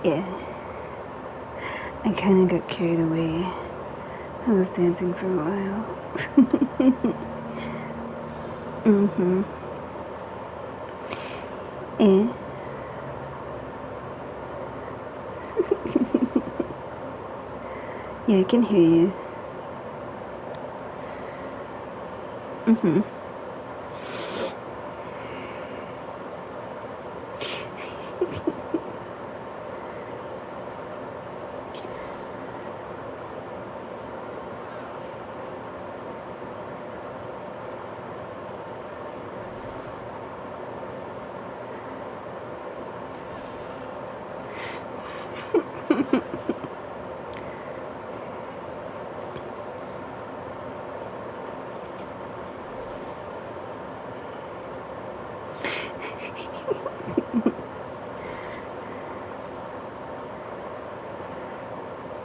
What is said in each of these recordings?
Yeah. I kind of got carried away. I was dancing for a while. Mm-hmm. Yeah. Yeah, I can hear you. Mm-hmm.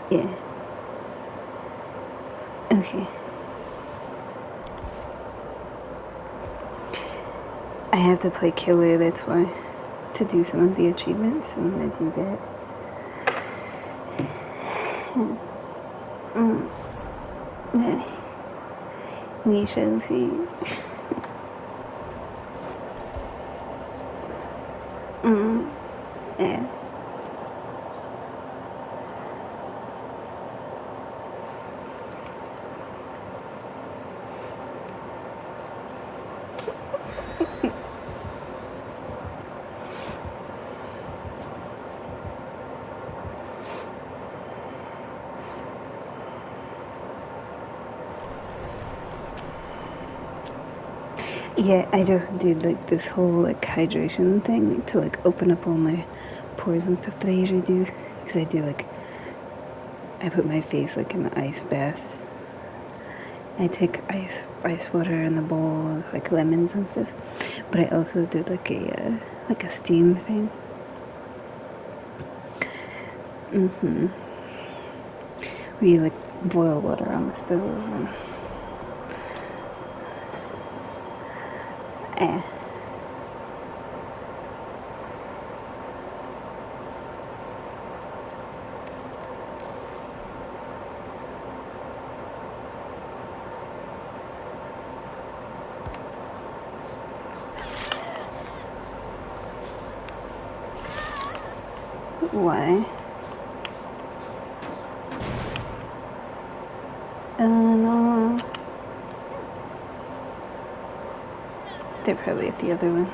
Yeah. Okay. I have to play killer, that's why. To do some of the achievements, I'm gonna do that. Yeah. We shall see. Yeah. Yeah, I just did like this whole like hydration thing to like open up all my pores and stuff that I usually do. Because I do like, I put my face like in the ice bath. I take ice water in the bowl of like lemons and stuff. But I also did like a steam thing. Mm-hmm. Where you like boil water on the stove and eh. Why? No. They're probably at the other one.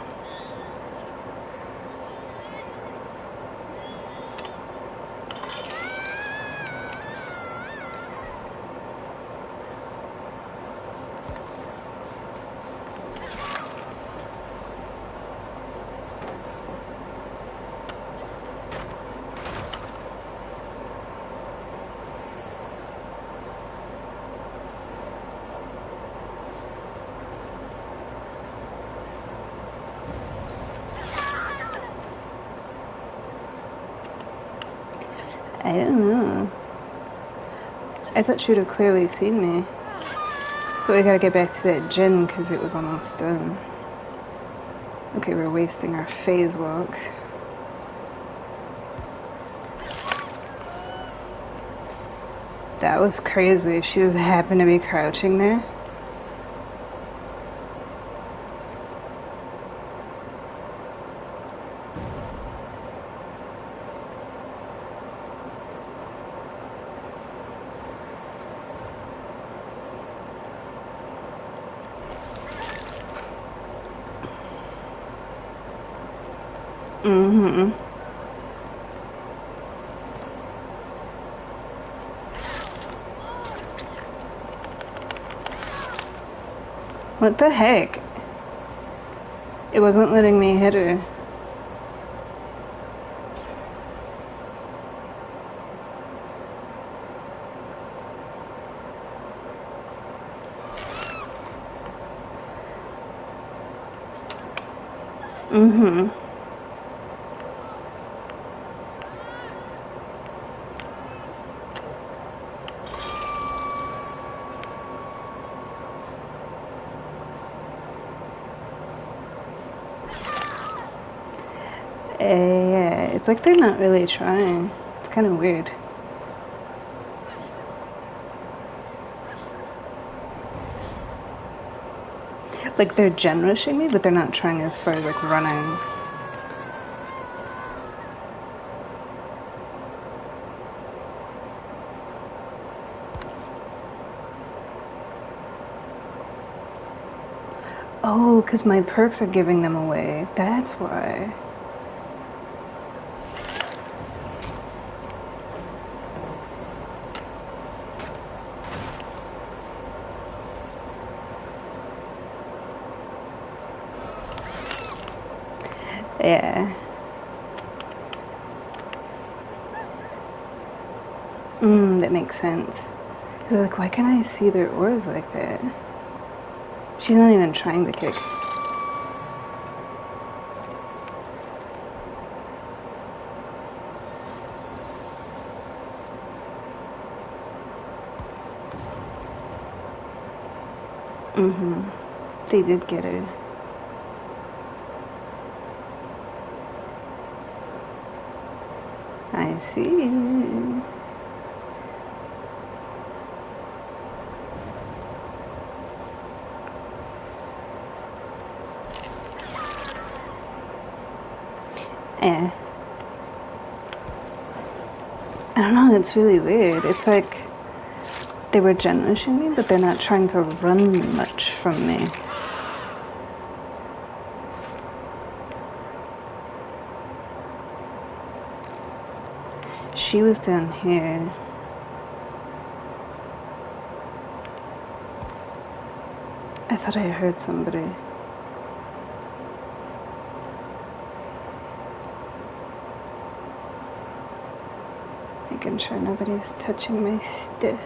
I don't know. I thought she would have clearly seen me. But we gotta get back to that gin because it was almost done. Okay, we're wasting our phase walk. That was crazy. She just happened to be crouching there. Mm-hmm. What the heck? It wasn't letting me hit her. Mm-hmm. Yeah, it's like they're not really trying. It's kind of weird. Like they're generishing me, but they're not trying as far as like running. Oh, because my perks are giving them away. That's why. Yeah. That makes sense. Like, why can't I see their auras like that? She's not even trying to kick. They did get her. I see. Eh. I don't know, it's really weird. It's like they were generishing me, but they're not trying to run much from me. She was down here. I thought I heard somebody. Making sure nobody's touching my stuff.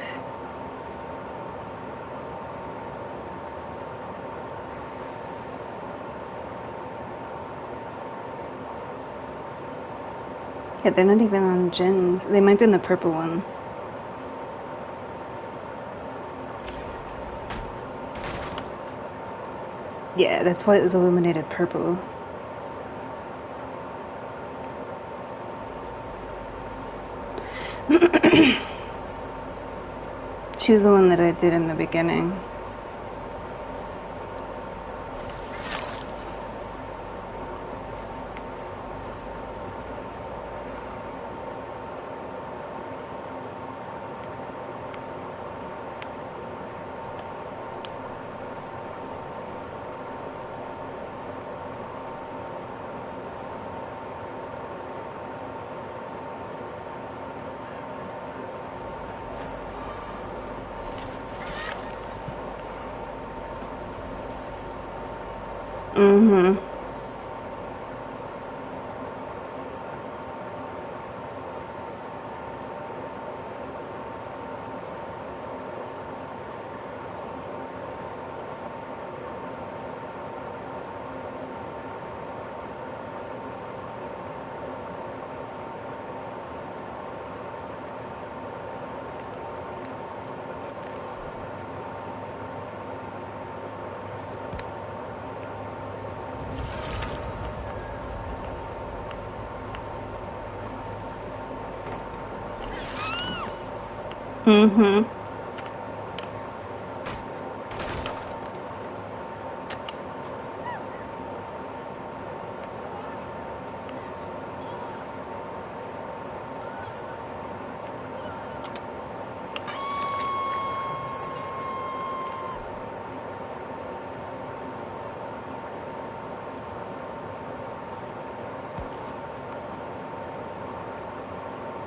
Yeah, they're not even on gens. They might be on the purple one. Yeah, that's why it was illuminated purple. She was the one that I did in the beginning.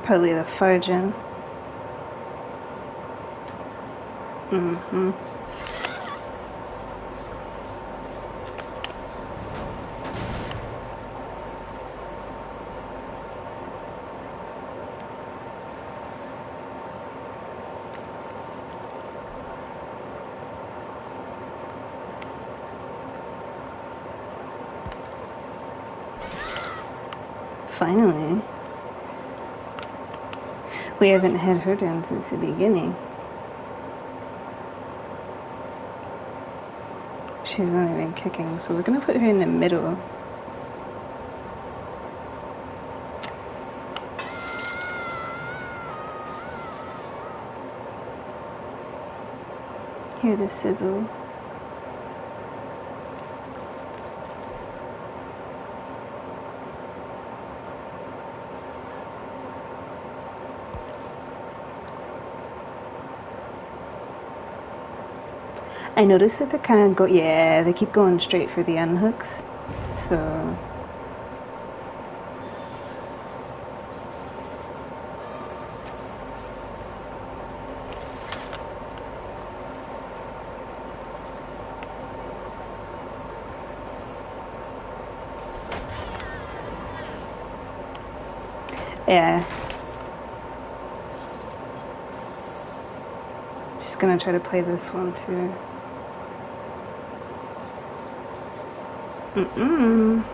Probably the Fargen. Finally. We haven't had her down since the beginning. She's not even kicking, so we're gonna put her in the middle. Hear the sizzle. I noticed that they kind of they keep going straight for the unhooks. So yeah. Just gonna try to play this one too. Mm-mm.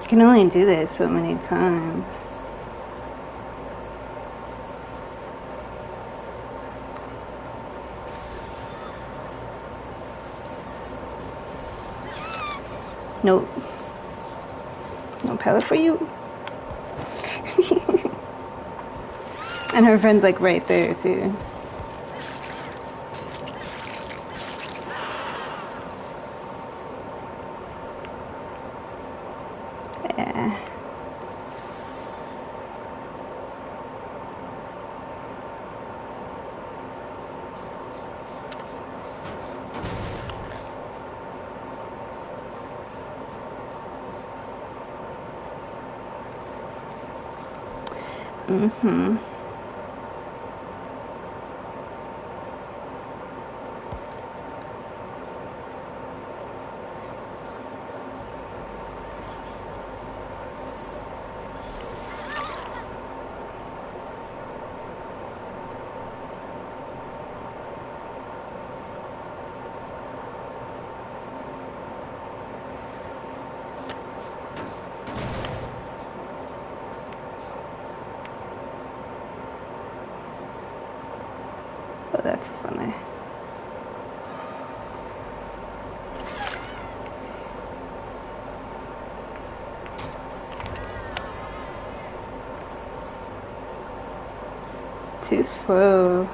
You can only do this so many times. Nope. No pellet for you. And her friend's like right there too. Yeah. Mm-hmm. Oh, that's funny. It's too slow.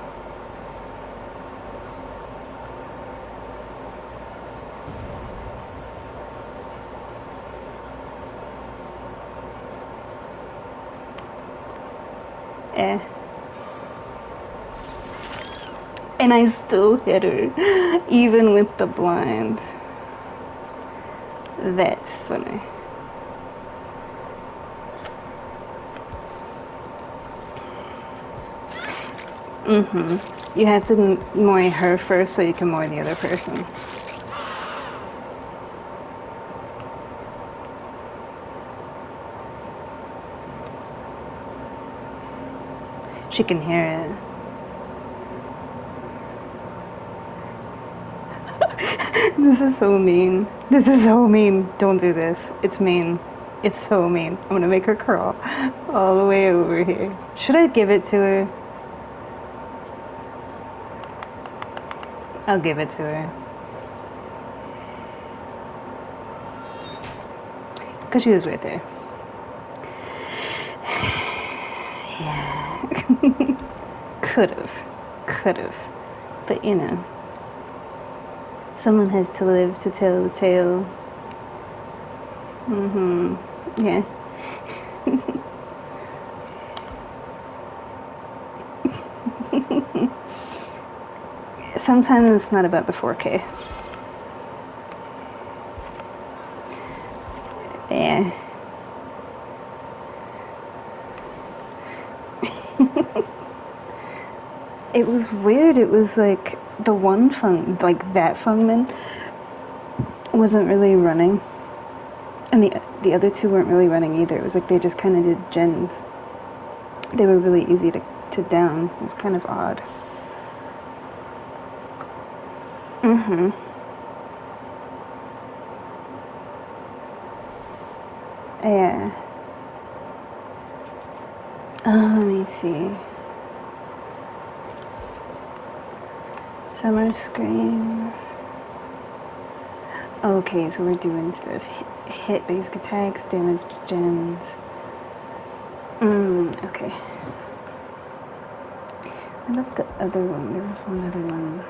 Eh. And I still hit her, even with the blind. That's funny. Mm-hmm. You have to moy her first so you can moy the other person. She can hear it. This is so mean. This is so mean. Don't do this. It's mean. It's so mean. I'm gonna make her crawl all the way over here. Should I give it to her? I'll give it to her. Because she was right there. Yeah. Could've. But you know. Someone has to live to tell the tale. Yeah. Sometimes it's not about the 4K. Yeah. It was weird. It was like the one that function wasn't really running, and the other two weren't really running either. It was like they just kind of did gens. They were really easy to down. It was kind of odd. Yeah. Let me see. Summer screens. Okay, so we're doing stuff hit basic attacks, damage gens. Okay. I love the other one. There was one other one.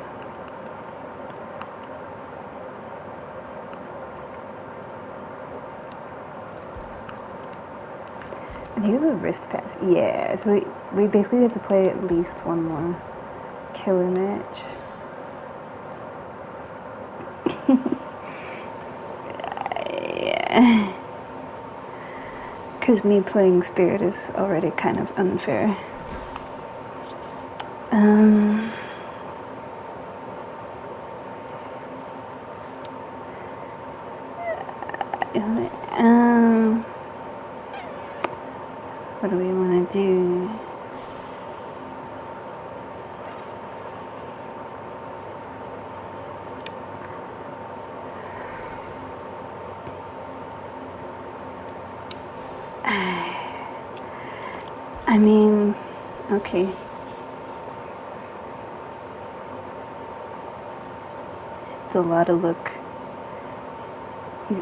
And he was a Rift Pass. Yeah, so we basically have to play at least one more killer match. Yeah. Because me playing Spirit is already kind of unfair. What do we want to do? I mean, okay. It's a lot of look.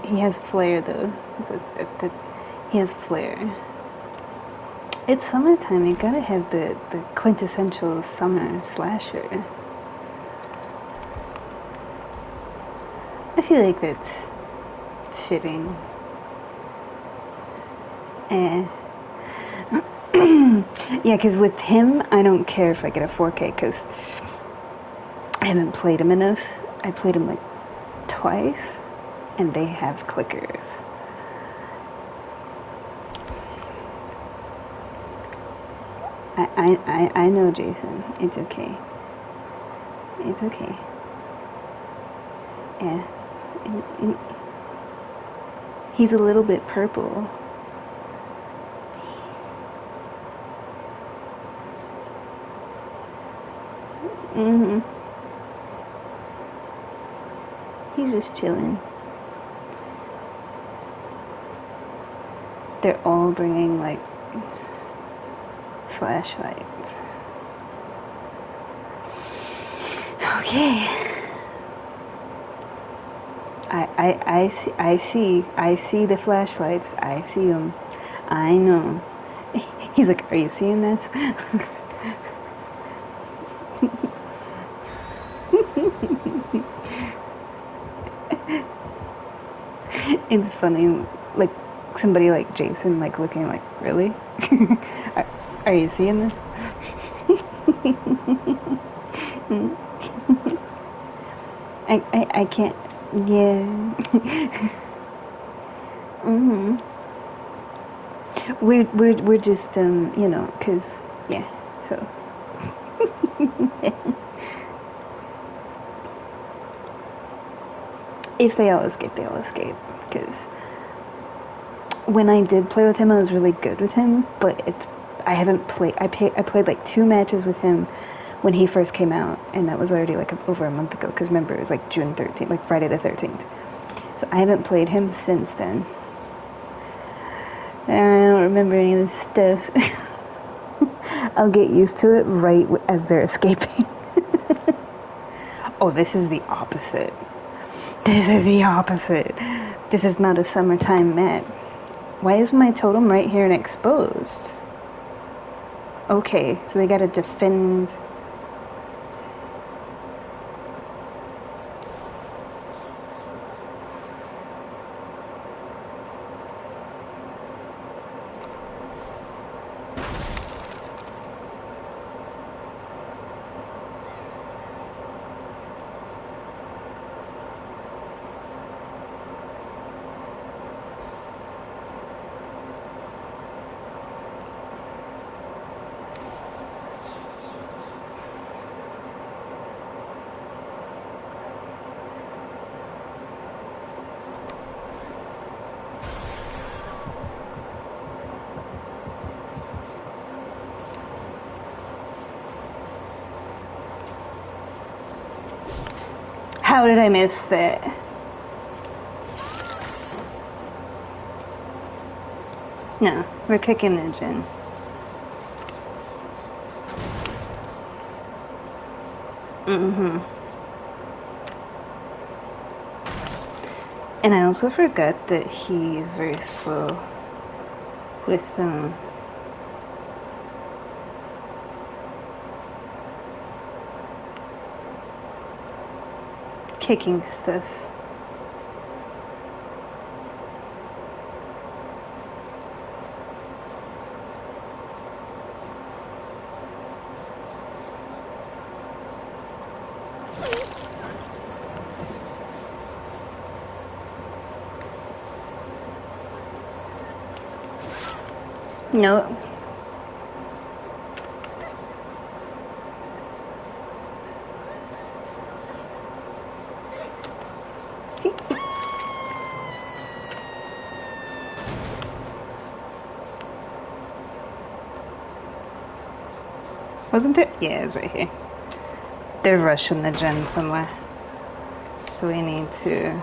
He has flair though. He has flair. It's summertime, you gotta have the quintessential summer slasher. I feel like that's fitting. Yeah, because with him, I don't care if I get a 4K, because I haven't played him enough. I played him like twice, and they have clickers. I know, Jason. It's okay. It's okay. Yeah. He's a little bit purple. He's just chilling. They're all bringing like flashlights. Okay. I see the flashlights. I see them. I know. He's like, are you seeing this? It's funny, like somebody like Jason, like looking like, really? are you seeing this? I can't. Yeah. We're just you know, 'cause yeah. So. If they all escape, they all escape. Because when I did play with him, I was really good with him. But I haven't played. I played like 2 matches with him when he first came out, and that was already like over a month ago. Because remember, it was like June 13th, like Friday the 13th. So I haven't played him since then. I don't remember any of this stuff. I'll get used to it right as they're escaping. Oh, this is the opposite. This is the opposite. This is not a summertime map. Why is my totem right here and exposed? Okay, so they gotta defend. How did I miss that? No, we're kicking the gin. And I also forgot that he is very slow with kicking stuff. No. Wasn't there? Yeah, it's right here. They're rushing the gen somewhere. So we need to...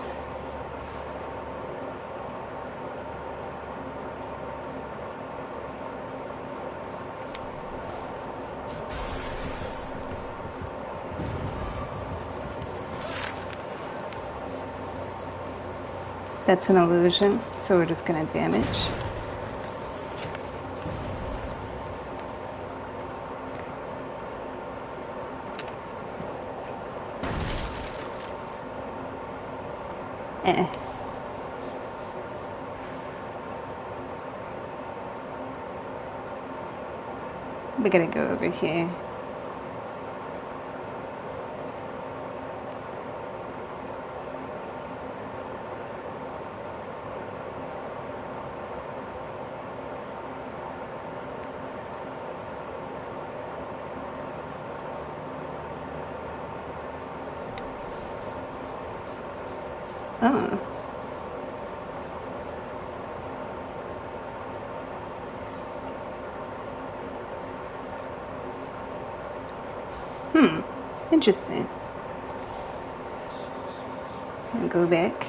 That's an illusion, so we're just gonna damage. We gotta go over here. Oh. Interesting. I'll go back.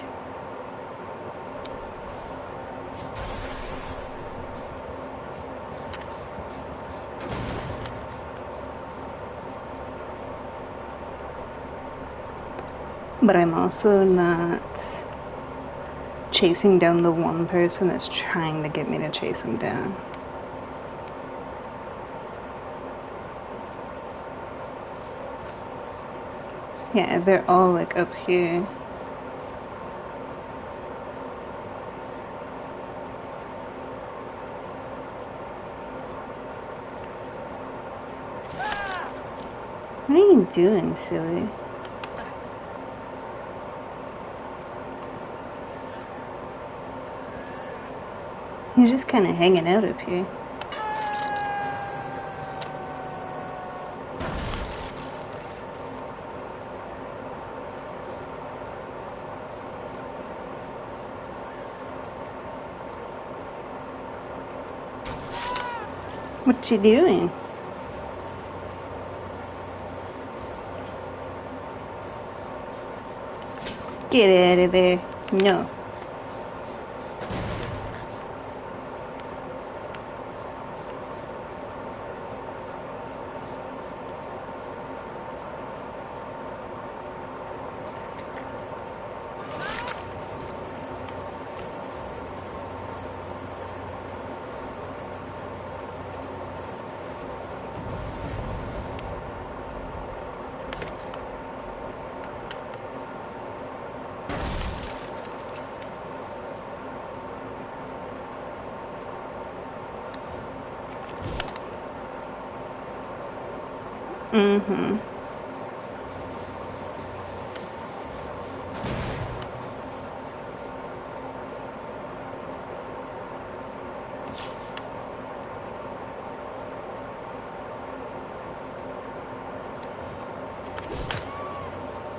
But I'm also not chasing down the one person that's trying to get me to chase him down. Yeah, they're all like up here. What are you doing, silly? You're just kind of hanging out up here. What you doing? Get out of there. No. Mm-hmm.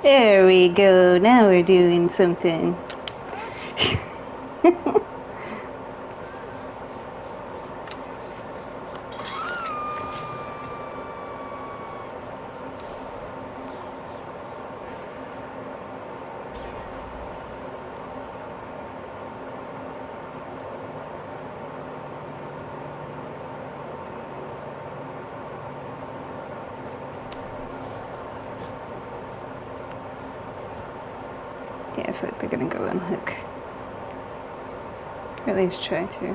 There we go. Now we're doing something. Yeah, I feel like they're gonna go unhook. Or at least try to.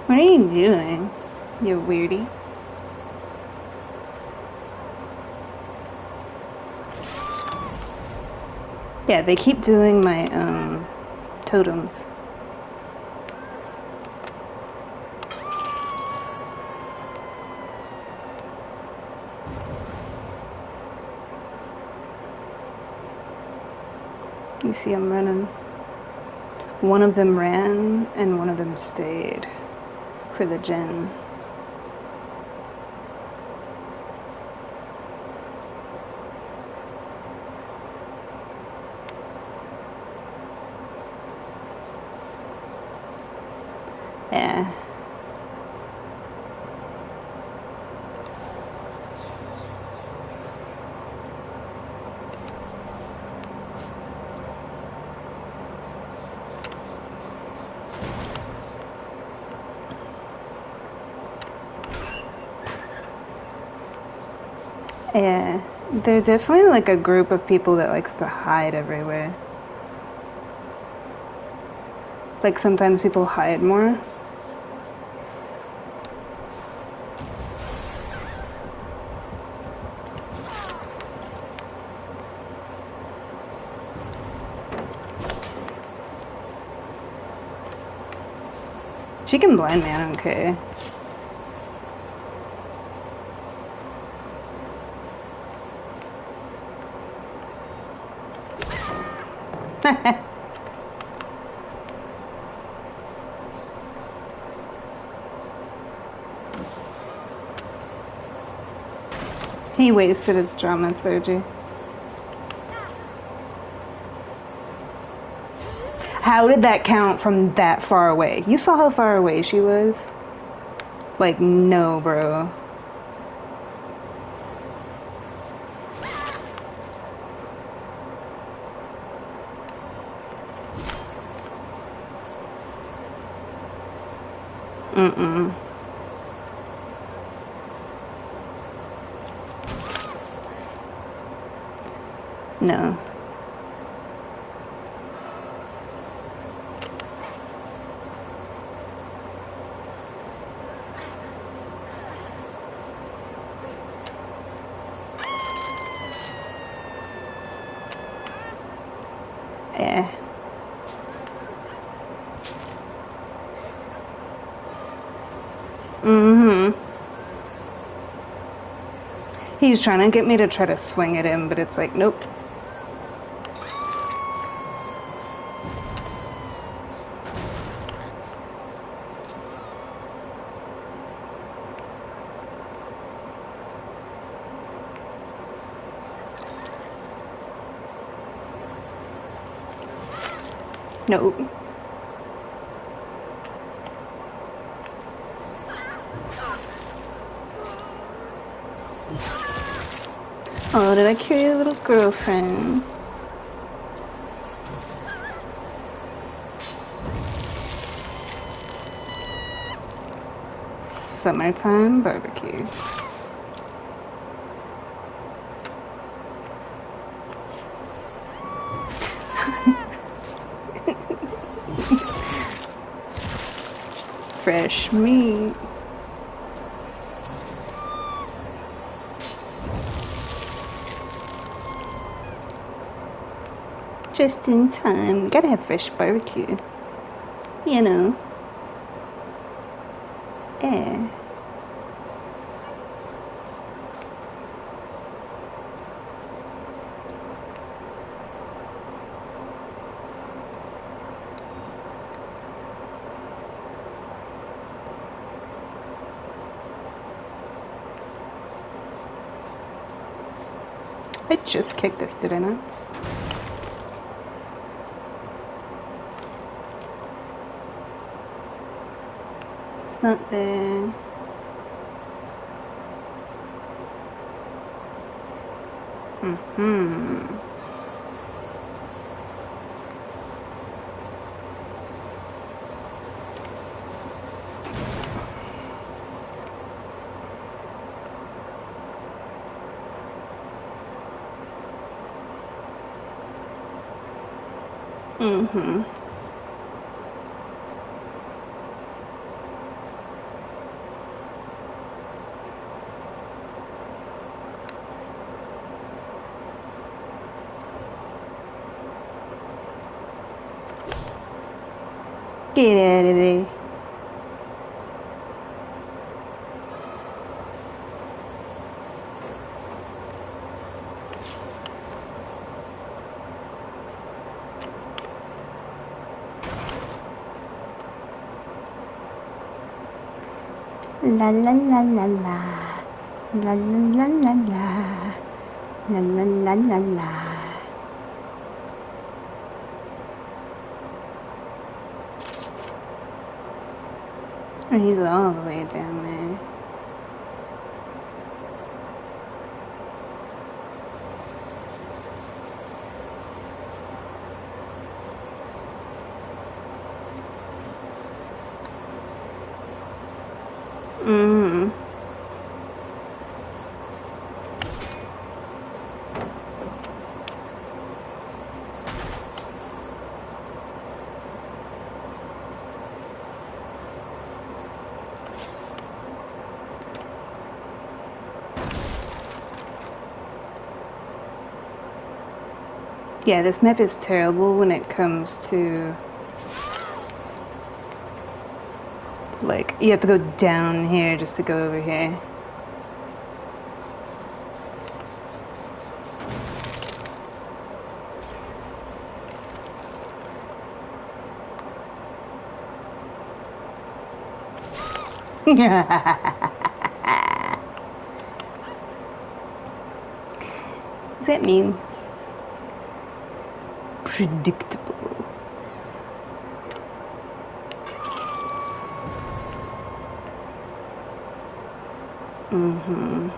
What are you doing, you weirdie? Yeah, they keep doing my totems. You see I'm running. One of them ran and one of them stayed for the gen. Yeah. Yeah. They're definitely like a group of people that likes to hide everywhere. Like sometimes people hide more. She can blind me, I don't care. He wasted his dramaturgy. How did that count from that far away? You saw how far away she was? Like, no, bro. Mm-mm. No. Yeah. Mm-hmm. He's trying to get me to try to swing at him, but it's like, nope. Nope. Oh, did I kill your little girlfriend? Summertime barbecue. Fresh meat. Just in time. Gotta have fresh barbecue. You know. Yeah. I just kicked this, did I not? It's not there. Mm-hmm. Mm-hmm. Get out of there. La la la la la. La la la la la. La la la la la. He's all the way down there. Mm. Yeah, this map is terrible when it comes to, like, you have to go down here just to go over here. Does that mean predictable? Mm-hmm.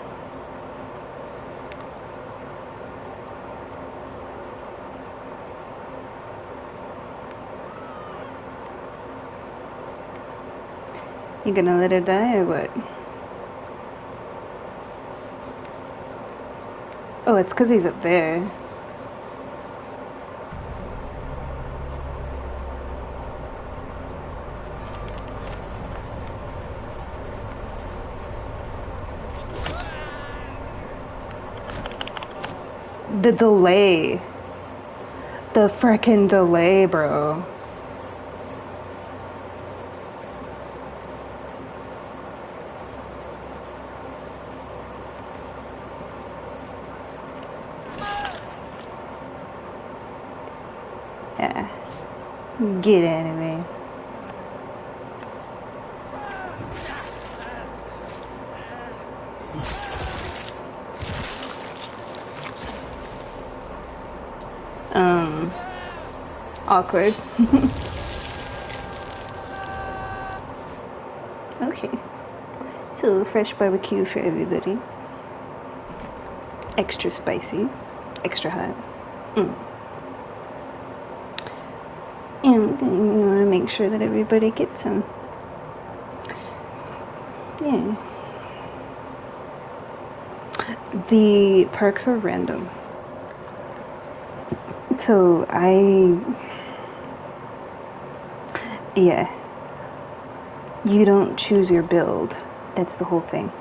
You gonna let her die or what? Oh, it's because he's up there. The delay. The frickin' delay, bro. Yeah. Get out of there. Awkward. Okay. So, fresh barbecue for everybody. Extra spicy. Extra hot. And you want to make sure that everybody gets some. Yeah. The perks are random. So, yeah. You don't choose your build. That's the whole thing.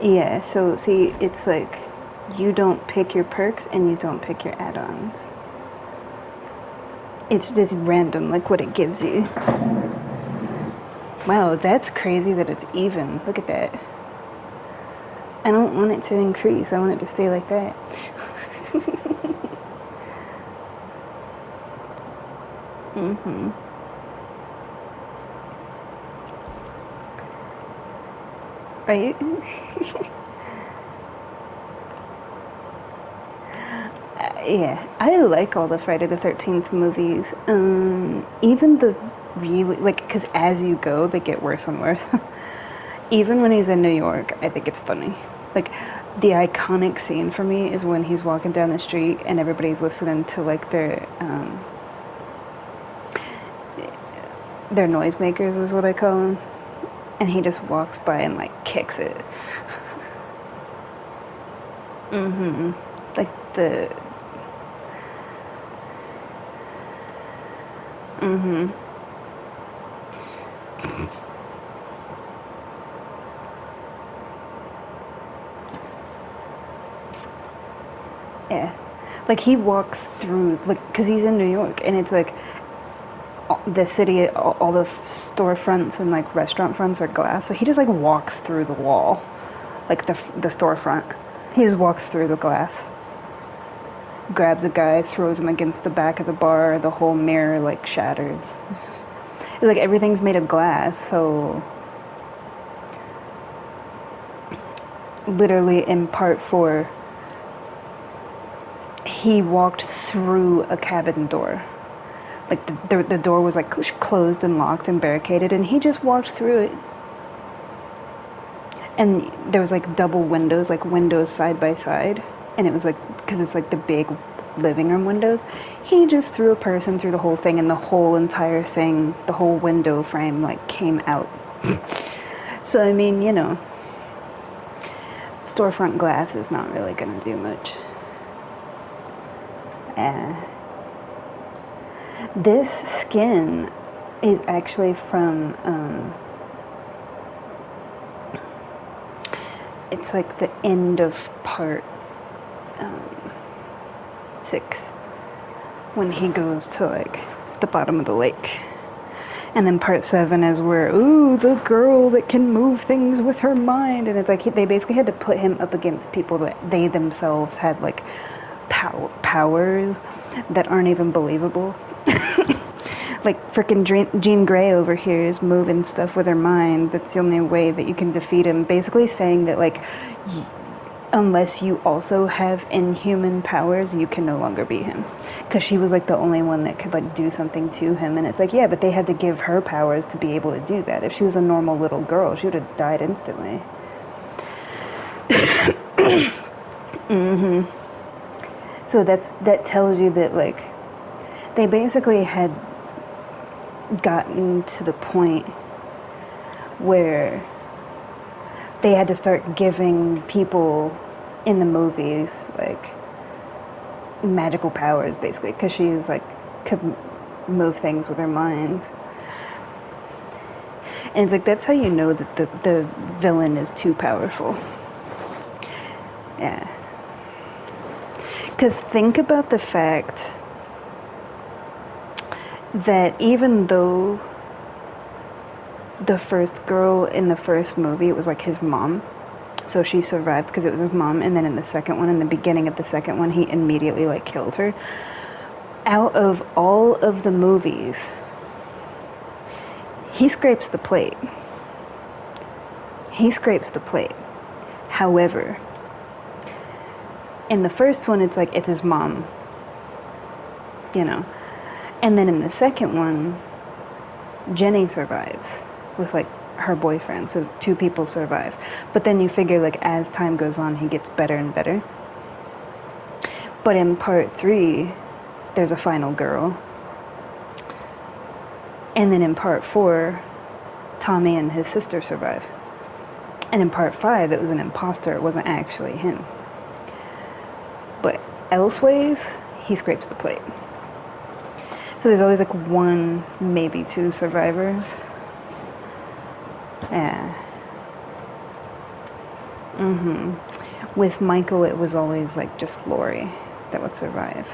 Yeah, so see, it's like you don't pick your perks and you don't pick your add-ons. It's just random, like what it gives you. Wow, that's crazy that it's even. Look at that. I don't want it to increase. I want it to stay like that. Right? Yeah, I like all the Friday the 13th movies. Even the really, like, because as you go, they get worse and worse. Even when he's in New York, I think it's funny. Like, the iconic scene for me is when he's walking down the street and everybody's listening to, like, their noisemakers is what I call them. and he just walks by and like kicks it. Like the yeah, like he walks through, like, because he's in New York, and it's like the city, all the storefronts and like restaurant fronts are glass, so he just like walks through the wall, like the storefront. He just walks through the glass, grabs a guy, throws him against the back of the bar. The whole mirror like shatters. It's like everything's made of glass, so literally in part 4, he walked through a cabin door. Like the door was like closed and locked and barricaded, and he just walked through it. And there was like double windows, like windows side by side, and it was like, because it's like the big living room windows, he just threw a person through the whole thing, and the whole entire thing, the whole window frame like came out. So I mean, you know, storefront glass is not really gonna do much. This skin is actually from it's like the end of part 6, when he goes to like the bottom of the lake. And then part 7 is where, ooh, the girl that can move things with her mind. And it's like they basically had to put him up against people that they themselves had like powers that aren't even believable. Like frickin' Jean Grey over here is moving stuff with her mind. That's the only way that you can defeat him. Basically saying that like, unless you also have inhuman powers, you can no longer be him. Because she was like the only one that could like do something to him. And it's like, yeah, but they had to give her powers to be able to do that. If she was a normal little girl, she would have died instantly. So that tells you that like they basically had gotten to the point where they had to start giving people in the movies like magical powers, basically, because she's like could move things with her mind. And it's like, that's how you know that the villain is too powerful. Yeah. Because think about the fact that even though the first girl in the first movie, it was like his mom, so she survived because it was his mom, and then in the second one, in the beginning of the second one, he immediately like killed her. Out of all of the movies, he scrapes the plate. However, in the first one, it's like, it's his mom, you know. And then in the second one, Jenny survives with like her boyfriend, so 2 people survive. But then you figure like as time goes on, he gets better and better. But in part 3, there's a final girl. And then in part 4, Tommy and his sister survive. And in part 5, it was an imposter, it wasn't actually him. But elseways, he scrapes the plate. So there's always like 1, maybe 2 survivors. Yeah. With Michael, it was always like just Lori that would survive.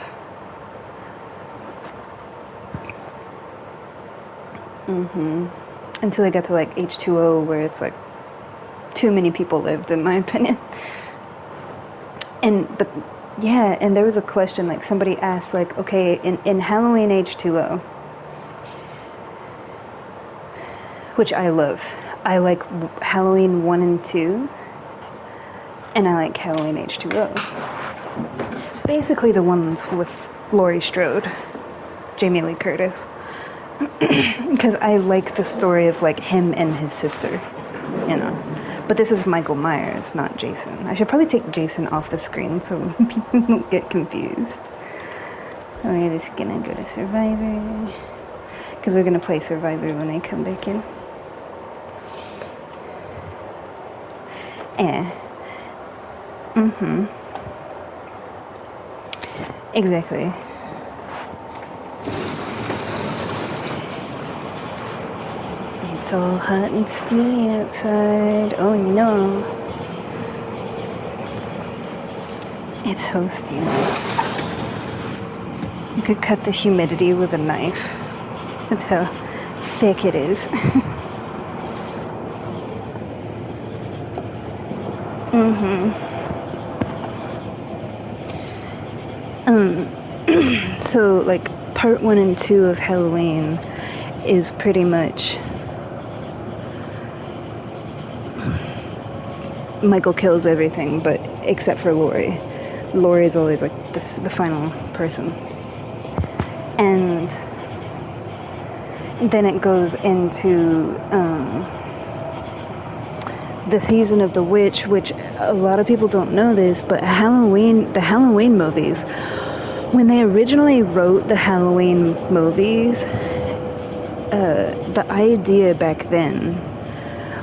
Until they got to like H2O, where it's like too many people lived, in my opinion. And and there was a question, like somebody asked, like, okay, in Halloween H2O, which I love. I like Halloween 1 and 2, and I like Halloween H2O. Basically the ones with Laurie Strode, Jamie Lee Curtis. Because I like the story of like him and his sister, you know. But this is Michael Myers, not Jason. I should probably take Jason off the screen so people don't get confused. We're just gonna go to Survivor, because we're gonna play Survivor when I come back in. Yeah. Mm-hmm. Exactly. It's all hot and steamy outside. Oh no. It's so steamy. You could cut the humidity with a knife. That's how thick it is. Mm-hmm. So, like, part 1 and 2 of Halloween is pretty much Michael kills everything, but except for Laurie. Laurie's always like the final person. And then it goes into the season of the witch, which a lot of people don't know this, but the Halloween movies, when they originally wrote the Halloween movies, the idea back then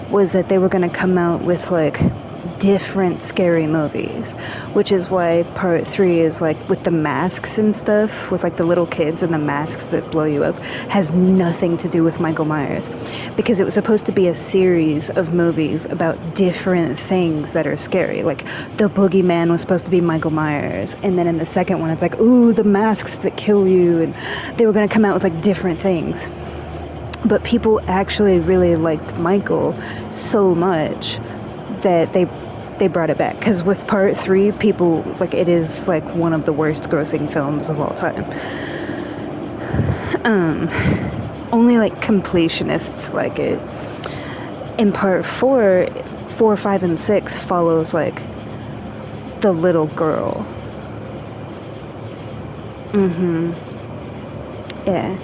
was that they were going to come out with like different scary movies, which is why part 3 is like with the masks and stuff, with like the little kids and the masks that blow you up, has nothing to do with Michael Myers, because it was supposed to be a series of movies about different things that are scary. Like the boogeyman was supposed to be Michael Myers, and then in the second one it's like, ooh, the masks that kill you, and they were going to come out with like different things. But people actually really liked Michael so much that they brought it back. Because with part 3, people, like, it is like one of the worst grossing films of all time. Only like completionists like it. In part 4, 4, 5, and 6 follows like the little girl. Yeah.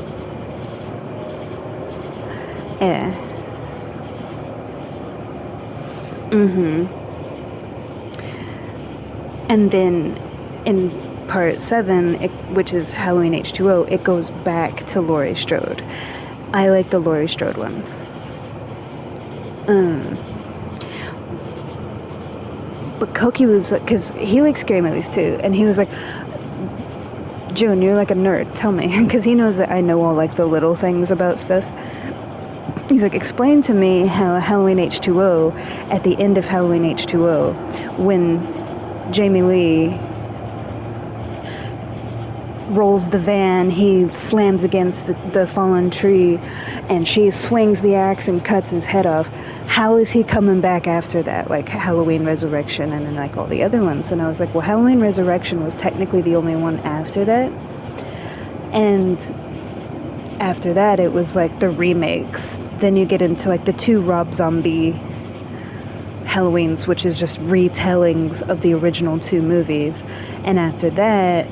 Yeah. And then in part 7, which is Halloween H2O, it goes back to Laurie Strode. I like the Laurie Strode ones. But Koki was, because he likes scary movies too, and he was like, June, you're like a nerd, tell me, because he knows that I know all like the little things about stuff. He's like, explain to me how Halloween H2O, at the end of Halloween H2O, when Jamie Lee rolls the van, he slams against the fallen tree, and she swings the axe and cuts his head off. How is he coming back after that? Like Halloween Resurrection and then like all the other ones. And I was like, well, Halloween Resurrection was technically the only one after that. And after that, it was like the remakes. Then you get into like the 2 Rob Zombie Halloweens, which is just retellings of the original 2 movies. And after that,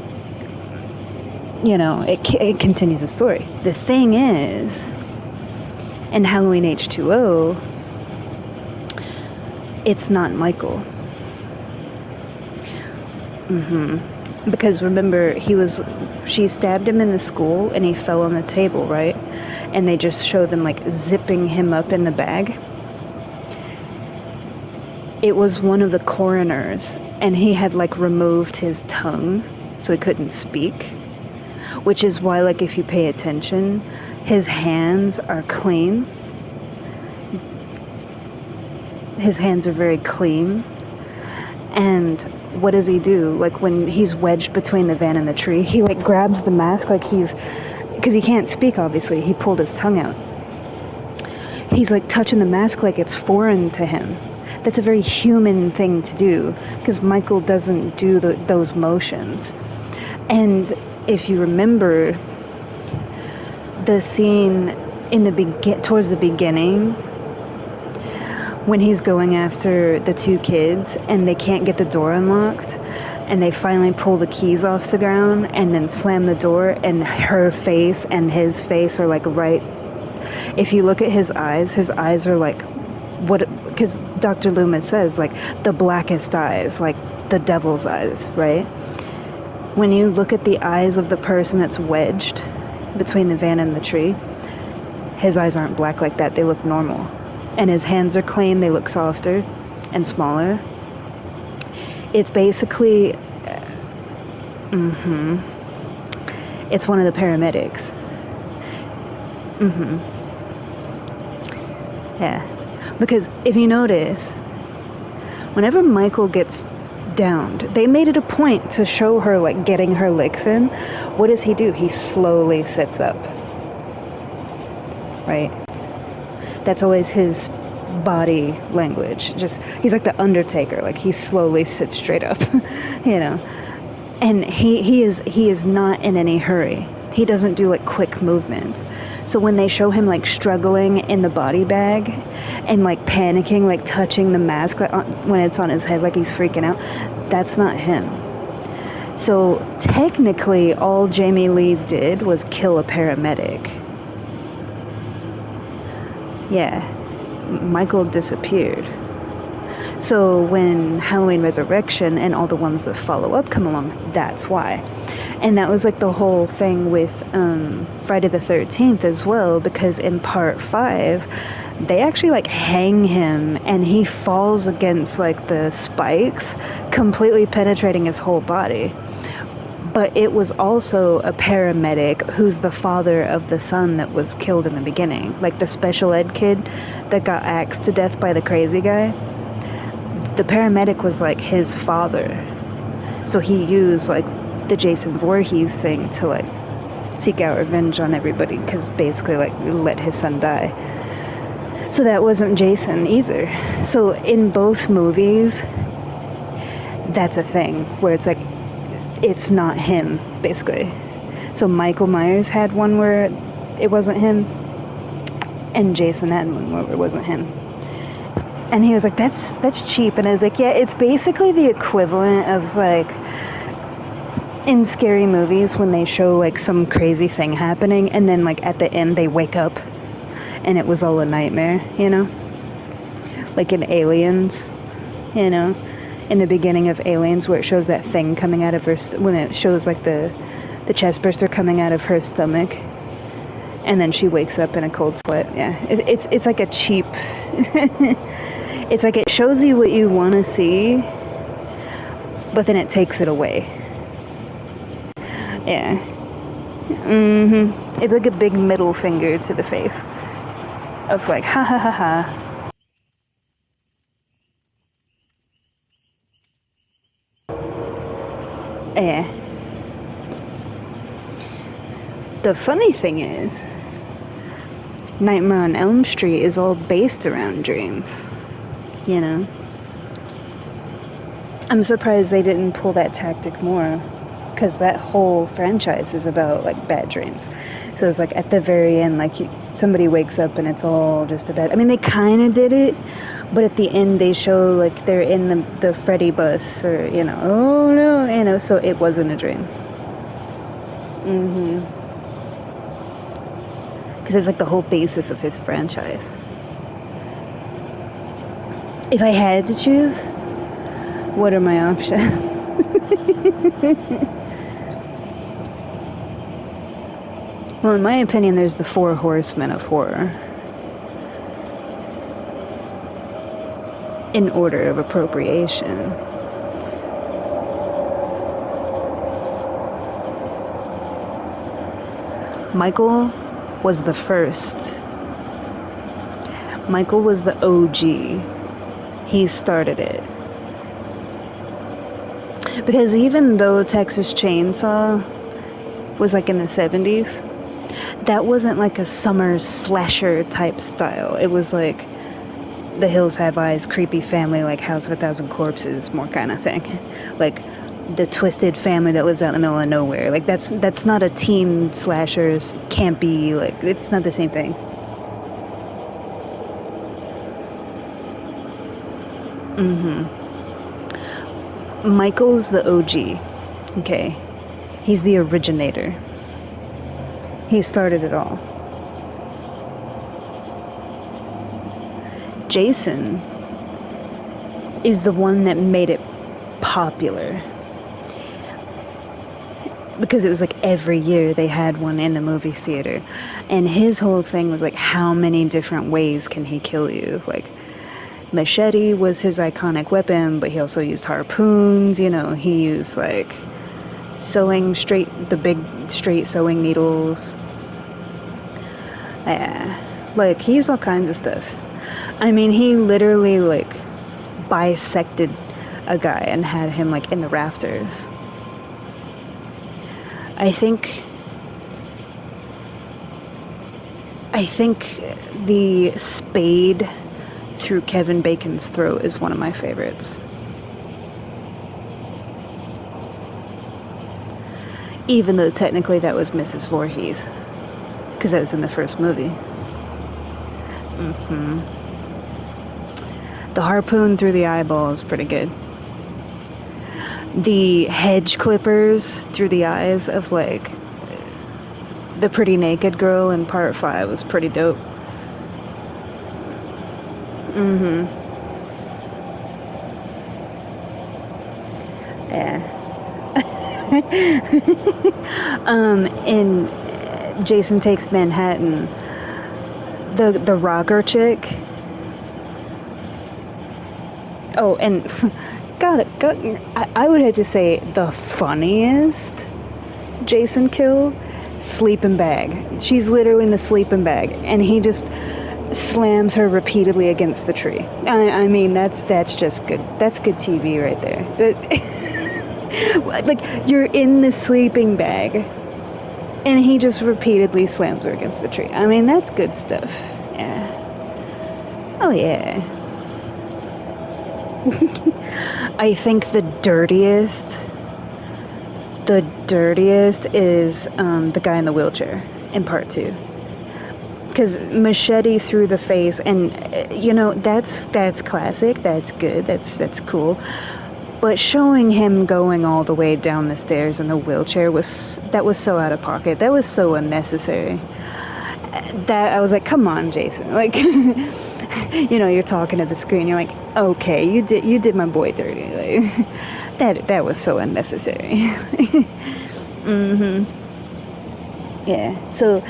you know, it continues the story. The thing is, in Halloween H2O, it's not Michael. Because remember, she stabbed him in the school and he fell on the table, right? And they just show them like zipping him up in the bag. It was one of the coroners, and he had like removed his tongue so he couldn't speak, which is why, like, if you pay attention, his hands are clean. His hands are very clean. And what does he do? Like, when he's wedged between the van and the tree, he like grabs the mask, like because he can't speak, obviously, he pulled his tongue out. He's like touching the mask like it's foreign to him. That's a very human thing to do, because Michael doesn't do those motions. And if you remember the scene towards the beginning, when he's going after the 2 kids and they can't get the door unlocked, and they finally pull the keys off the ground and then slam the door, and her face and his face are like right. If you look at his eyes are like because Dr. Loomis says like the blackest eyes, like the devil's eyes, right? When you look at the eyes of the person that's wedged between the van and the tree, his eyes aren't black like that, they look normal. And his hands are clean, they look softer. and smaller. It's basically, it's one of the paramedics. Yeah. Because if you notice, whenever Michael gets downed, they made it a point to show her, like, getting her licks in. What does he do? He slowly sits up. Right? That's always his body language. Just, he's like the Undertaker. Like, he slowly sits straight up. You know? And he is not in any hurry. He doesn't do, like, quick movements. So when they show him, like, struggling in the body bag and, like, panicking, like, touching the mask, like, when it's on his head, like he's freaking out, that's not him. So technically all Jamie Lee did was kill a paramedic. Yeah, Michael disappeared. So when Halloween Resurrection and all the ones that follow up come along, that's why. And that was like the whole thing with Friday the 13th as well, because in part 5, they actually like hang him and he falls against like the spikes, completely penetrating his whole body. But it was also a paramedic who's the father of the son that was killed in the beginning. Like the special ed kid that got axed to death by the crazy guy. The paramedic was like his father. So he used like the Jason Voorhees thing to like seek out revenge on everybody, because basically like let his son die. So that wasn't Jason either. So in both movies, that's a thing where it's like, it's not him, basically. So Michael Myers had one where it wasn't him, and Jason had one where it wasn't him. And he was like, that's cheap. And I was like, yeah, it's basically the equivalent of like in scary movies when they show like some crazy thing happening and then like at the end they wake up and it was all a nightmare, you know? Like in Aliens, you know? In the beginning of Aliens, where it shows that thing coming out of her, when it shows like the chest burster coming out of her stomach, and then she wakes up in a cold sweat. Yeah, it's like a cheap. It's like it shows you what you want to see, but then it takes it away. Yeah. It's like a big middle finger to the face of like, ha ha ha ha. Yeah. The funny thing is, Nightmare on Elm Street is all based around dreams, you know? I'm surprised they didn't pull that tactic more, because that whole franchise is about, like, bad dreams. So it's like, at the very end, like, somebody wakes up and it's all just a bad... I mean, they kind of did it, but at the end they show, like, they're in the Freddy bus, or, you know, oh no, you know, so it wasn't a dream. Because it's, like, the whole basis of his franchise. If I had to choose, what are my options? Well, in my opinion, there's the 4 horsemen of horror. In order of appropriation. Michael was the first. Michael was the OG. He started it. Because even though Texas Chainsaw was like in the 70s, that wasn't like a summer slasher type style. It was like The Hills Have Eyes, creepy family, like House of a Thousand Corpses, more kind of thing. Like the twisted family that lives out in the middle of nowhere. Like that's not a teen slashers, campy, like it's not the same thing. Michael's the OG. Okay. He's the originator. He started it all. Jason is the one that made it popular. Because it was like every year they had one in the movie theater. And his whole thing was like, how many different ways can he kill you? Like, machete was his iconic weapon, but he also used harpoons. He used like the big straight sewing needles. Yeah, like he used all kinds of stuff. I mean, he literally like bisected a guy and had him like in the rafters. I think the spade through Kevin Bacon's throat is one of my favorites. Even though technically that was Mrs. Voorhees, because that was in the first movie. The harpoon through the eyeball is pretty good. The hedge clippers through the eyes of like the pretty naked girl in part 5 was pretty dope. Yeah. In Jason Takes Manhattan, the rocker chick. Oh, and I would have to say the funniest Jason kill, sleeping bag. She's literally in the sleeping bag, and he just slams her repeatedly against the tree. I mean, that's just good. That's good TV right there. Like, you're in the sleeping bag, and he just repeatedly slams her against the tree. I mean, that's good stuff. Yeah. Oh, yeah. I think the dirtiest is the guy in the wheelchair in part 2. Because machete through the face, and that's classic, that's good, that's cool. But showing him going all the way down the stairs in the wheelchair was so out of pocket. That was so unnecessary. That I was like, come on, Jason. Like, you're talking to the screen. You're like, okay, you did my boy dirty. Like, that was so unnecessary. Yeah. So,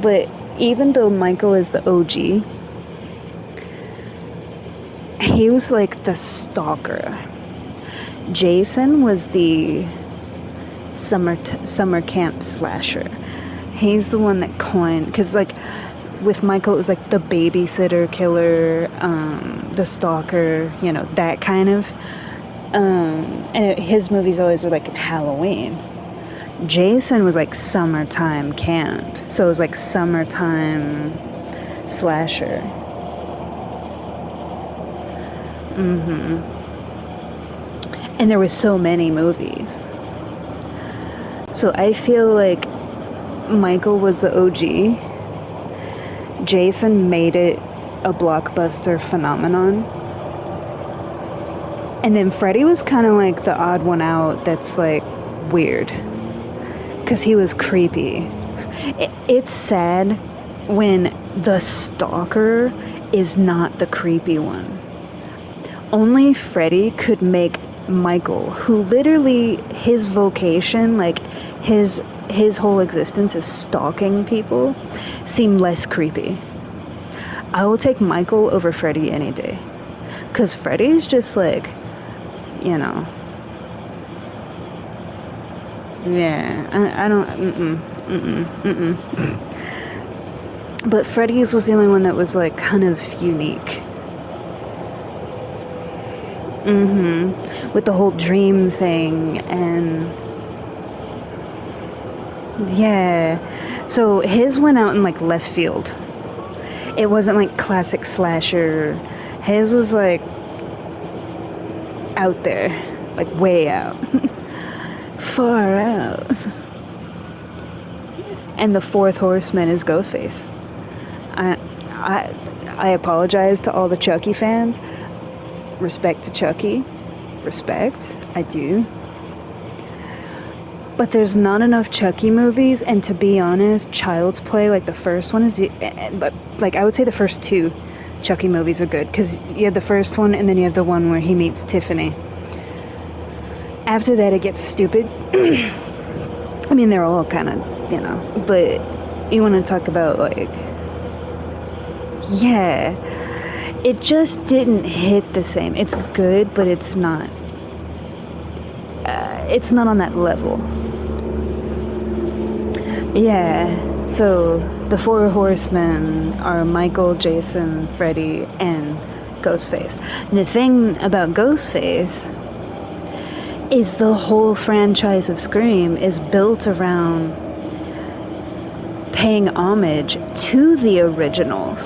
but even though Michael is the OG, he was like the stalker. Jason was the summer camp slasher. He's the one that coined, because like with Michael it was like the babysitter killer, the stalker, that kind of. And his movies always were like Halloween. Jason was like summertime camp, so it was like summertime slasher. And there were so many movies. So I feel like Michael was the OG. Jason made it a blockbuster phenomenon. And then Freddy was kind of like the odd one out that's like weird. Because he was creepy. It's sad when the stalker is not the creepy one. Only Freddy could make Michael, who literally his vocation, like his whole existence is stalking people, seem less creepy. I will take Michael over Freddy any day. Because Freddy's just like, yeah, I don't, But Freddy's was the only one that was like kind of unique. With the whole dream thing, and yeah, so his went out in like left field. It wasn't like classic slasher. His was like out there, like way out. Far out. And the fourth horseman is Ghostface. I apologize to all the Chucky fans. Respect to Chucky. Respect. I do. But there's not enough Chucky movies, and to be honest, Child's Play, like the first one is, like I would say the first 2 Chucky movies are good, because you have the first one, and then you have the one where he meets Tiffany. After that, it gets stupid. I mean, they're all kind of, but you want to talk about, like, yeah, it just didn't hit the same. It's good, but it's not on that level. Yeah, so the four horsemen are Michael, Jason, Freddy, and Ghostface. And the thing about Ghostface is the whole franchise of Scream is built around paying homage to the originals.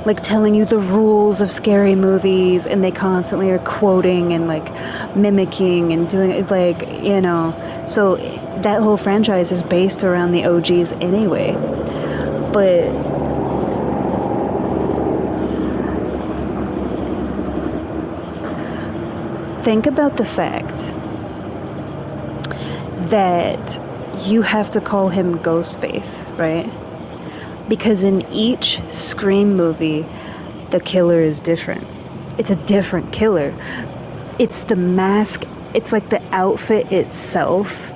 Like telling you the rules of scary movies, and they constantly are quoting and like mimicking and doing it, like, you know. So that whole franchise is based around the OGs anyway. But think about the fact that you have to call him Ghostface, right? Because in each Scream movie, the killer is different. It's a different killer. It's the mask, it's like the outfit itself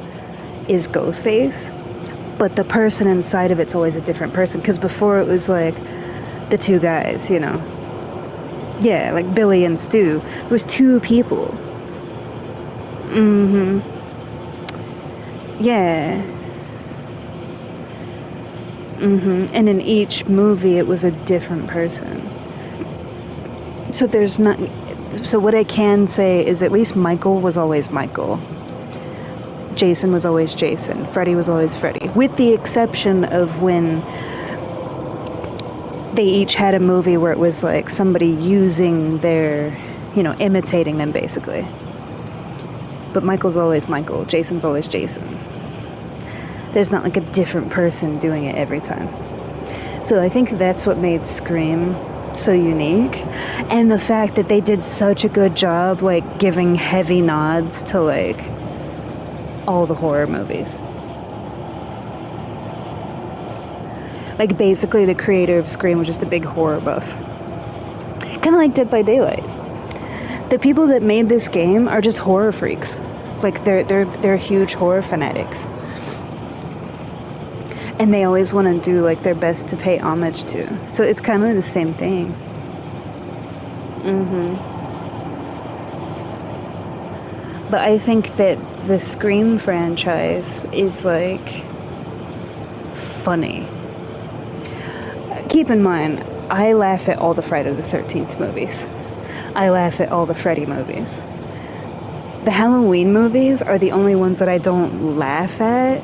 is Ghostface, but the person inside of it's always a different person. Because before it was like the two guys, you know. Yeah, like Billy and Stu. There was two people. Yeah. And in each movie, it was a different person. So there's not. So what I can say is at least Michael was always Michael. Jason was always Jason. Freddy was always Freddy. With the exception of when they each had a movie where it was like somebody using their, you know, imitating them basically. But Michael's always Michael. Jason's always Jason. There's not like a different person doing it every time. So I think that's what made Scream so unique. And the fact that they did such a good job like giving heavy nods to like all the horror movies. Like basically the creator of Scream was just a big horror buff. Kind of like Dead by Daylight. The people that made this game are just horror freaks. Like they're huge horror fanatics. And they always want to do like their best to pay homage to. So it's kind of the same thing. But I think that the Scream franchise is like funny. Keep in mind, I laugh at all the Friday the 13th movies. I laugh at all the Freddy movies. The Halloween movies are the only ones that I don't laugh at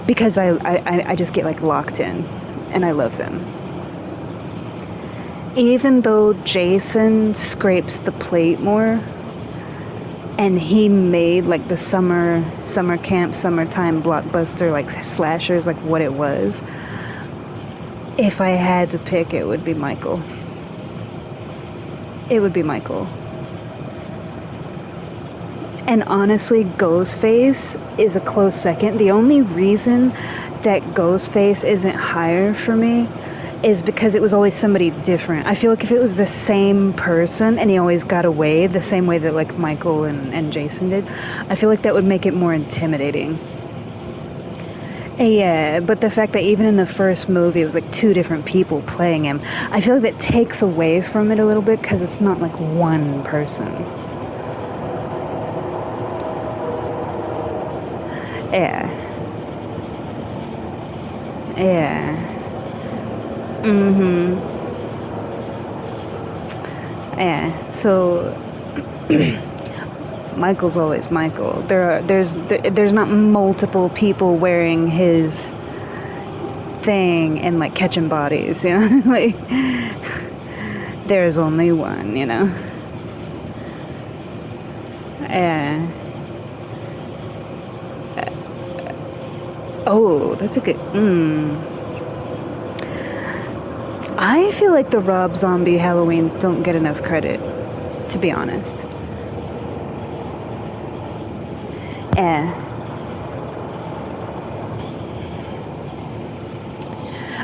because I just get like locked in and I love them. Even though Jason scrapes the plate more and he made like the summer camp, summertime blockbuster like slashers like what it was, if I had to pick, it would be Michael. It would be Michael. And honestly, Ghostface is a close second. The only reason that Ghostface isn't higher for me is because it was always somebody different. I feel like if it was the same person and he always got away the same way that like Michael and Jason did, I feel like that would make it more intimidating. Yeah, but the fact that even in the first movie it was like two different people playing him, I feel like that takes away from it a little bit because it's not like one person. Yeah. Yeah, so Michael's always Michael. There's not multiple people wearing his thing and like catching bodies, you know? Like there's only one, you know? Yeah. Oh, that's a good. I feel like the Rob Zombie Halloweens don't get enough credit, to be honest.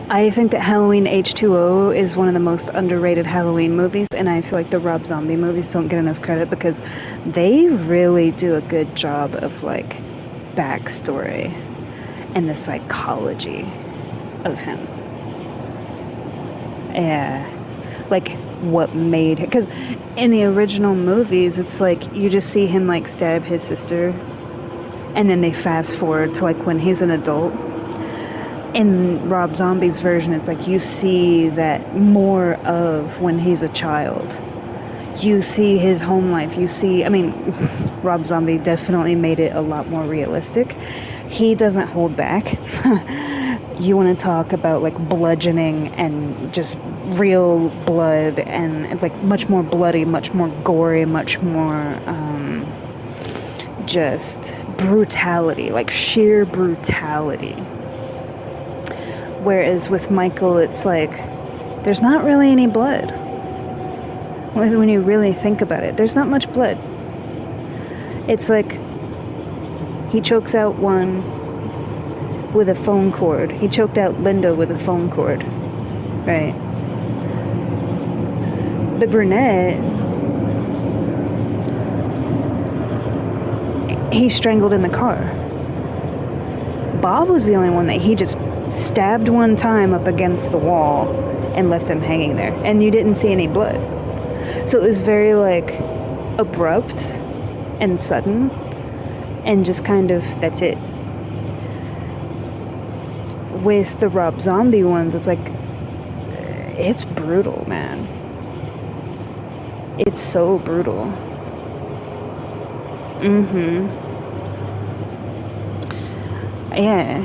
I think that Halloween H2O is one of the most underrated Halloween movies, and I feel like the Rob Zombie movies don't get enough credit because they really do a good job of like backstory and the psychology of him. Yeah. Like, what made him... Because in the original movies, it's like, you just see him, like, stab his sister, and then they fast forward to, like, when he's an adult. In Rob Zombie's version, it's like you see that more of when he's a child. You see his home life. You see... I mean, Rob Zombie definitely made it a lot more realistic. He doesn't hold back. You want to talk about, like, bludgeoning and just real blood and, like, much more bloody, much more gory, much more, just brutality, like, sheer brutality. Whereas with Michael, it's like, there's not really any blood. When you really think about it, there's not much blood. It's like, he chokes out one with a phone cord. He choked out Linda with a phone cord. Right. The brunette, he strangled in the car. Bob was the only one that he just stabbed one time up against the wall and left him hanging there. And you didn't see any blood. So it was very, like, abrupt and sudden. And just kind of, that's it. With the Rob Zombie ones, it's like, it's brutal, man. It's so brutal. Yeah.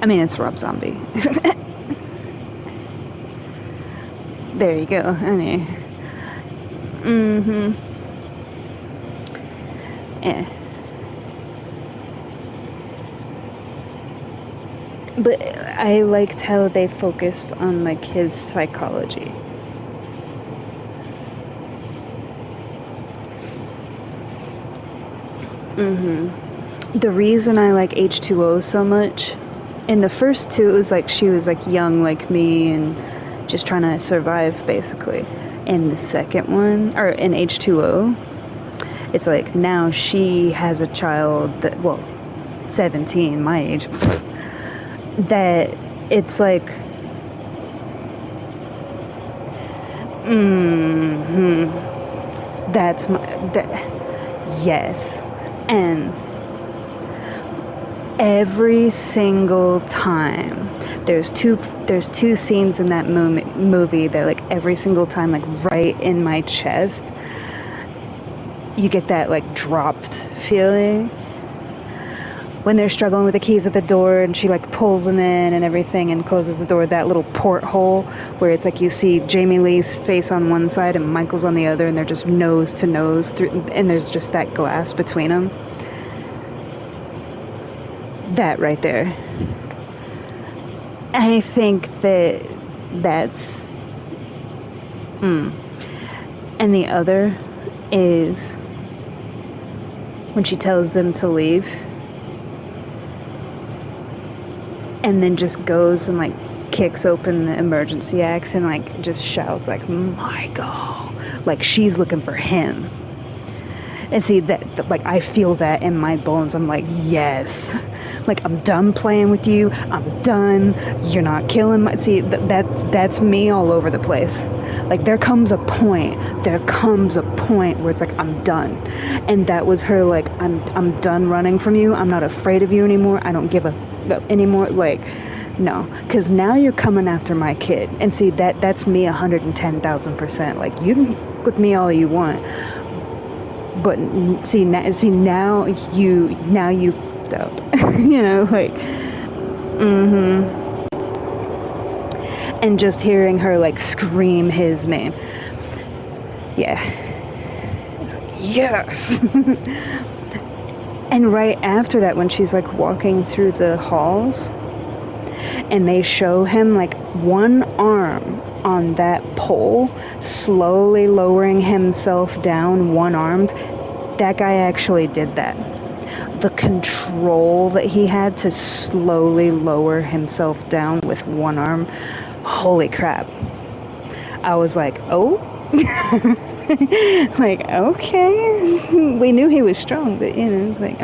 I mean, it's Rob Zombie. There you go. Anyway. Yeah. But I liked how they focused on, like, his psychology. The reason I like H2O so much, in the first two, it was like she was, like, young like me and just trying to survive, basically. In the second one, or in H2O, it's like now she has a child that, well, 17, my age, that it's like, that's my, yes. And every single time, there's two scenes in that movie that, like, every single time, like, right in my chest, you get that, like, dropped feeling. When they're struggling with the keys at the door and she, like, pulls them in and everything and closes the door, that little porthole where it's like you see Jamie Lee's face on one side and Michael's on the other, and they're just nose to nose through, and there's just that glass between them. That right there. I think that's and the other is when she tells them to leave and then just goes and, like, kicks open the emergency exit and, like, just shouts, like, Michael, like she's looking for him. And see that, like, I feel that in my bones. I'm like, yes, like, I'm done playing with you. I'm done. You're not killing my... See, that's me all over the place. Like, there comes a point where it's like, I'm done. And that was her, like, I'm done running from you. I'm not afraid of you anymore. I don't give a anymore. Like, no, because now you're coming after my kid. And see, that's me 110,000%. Like, you can with me all you want, but see now you up. You know, like, and just hearing her, like, scream his name, yeah, it's like, yes. And right after that, when she's, like, walking through the halls and they show him, like, one arm on that pole slowly lowering himself down, one-armed, that guy actually did that. The control that he had to slowly lower himself down with one arm, holy crap. I was like, oh. Like, okay. We knew he was strong, but, you know, it's like,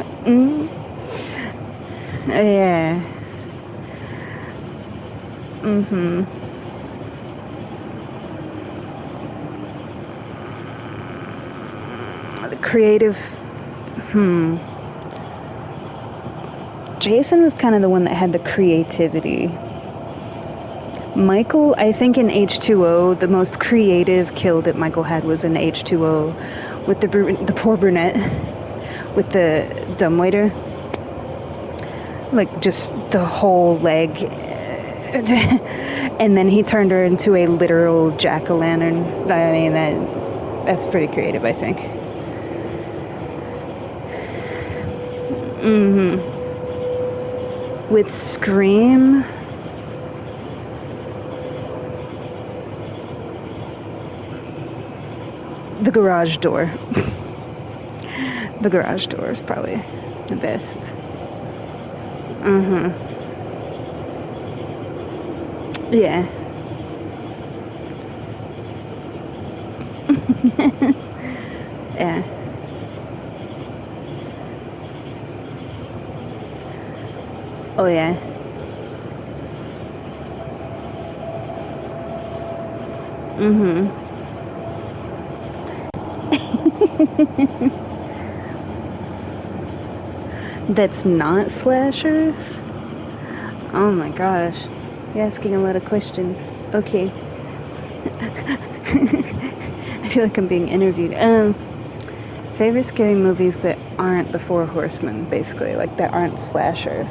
yeah. Mm-hmm. The creative... Jason was kind of the one that had the creativity. Michael, I think in H2O, the most creative kill that Michael had was in H2O with the poor brunette with the dumbwaiter. Like, just the whole leg. And then he turned her into a literal jack-o'-lantern. I mean, that's pretty creative, I think. Mm-hmm. With Scream... The garage door. The garage door is probably the best. Yeah. Yeah. Oh, yeah. That's not slashers? Oh my gosh. You're asking a lot of questions. Okay. I feel like I'm being interviewed. Favorite scary movies that aren't the Four Horsemen, basically. Like, that aren't slashers.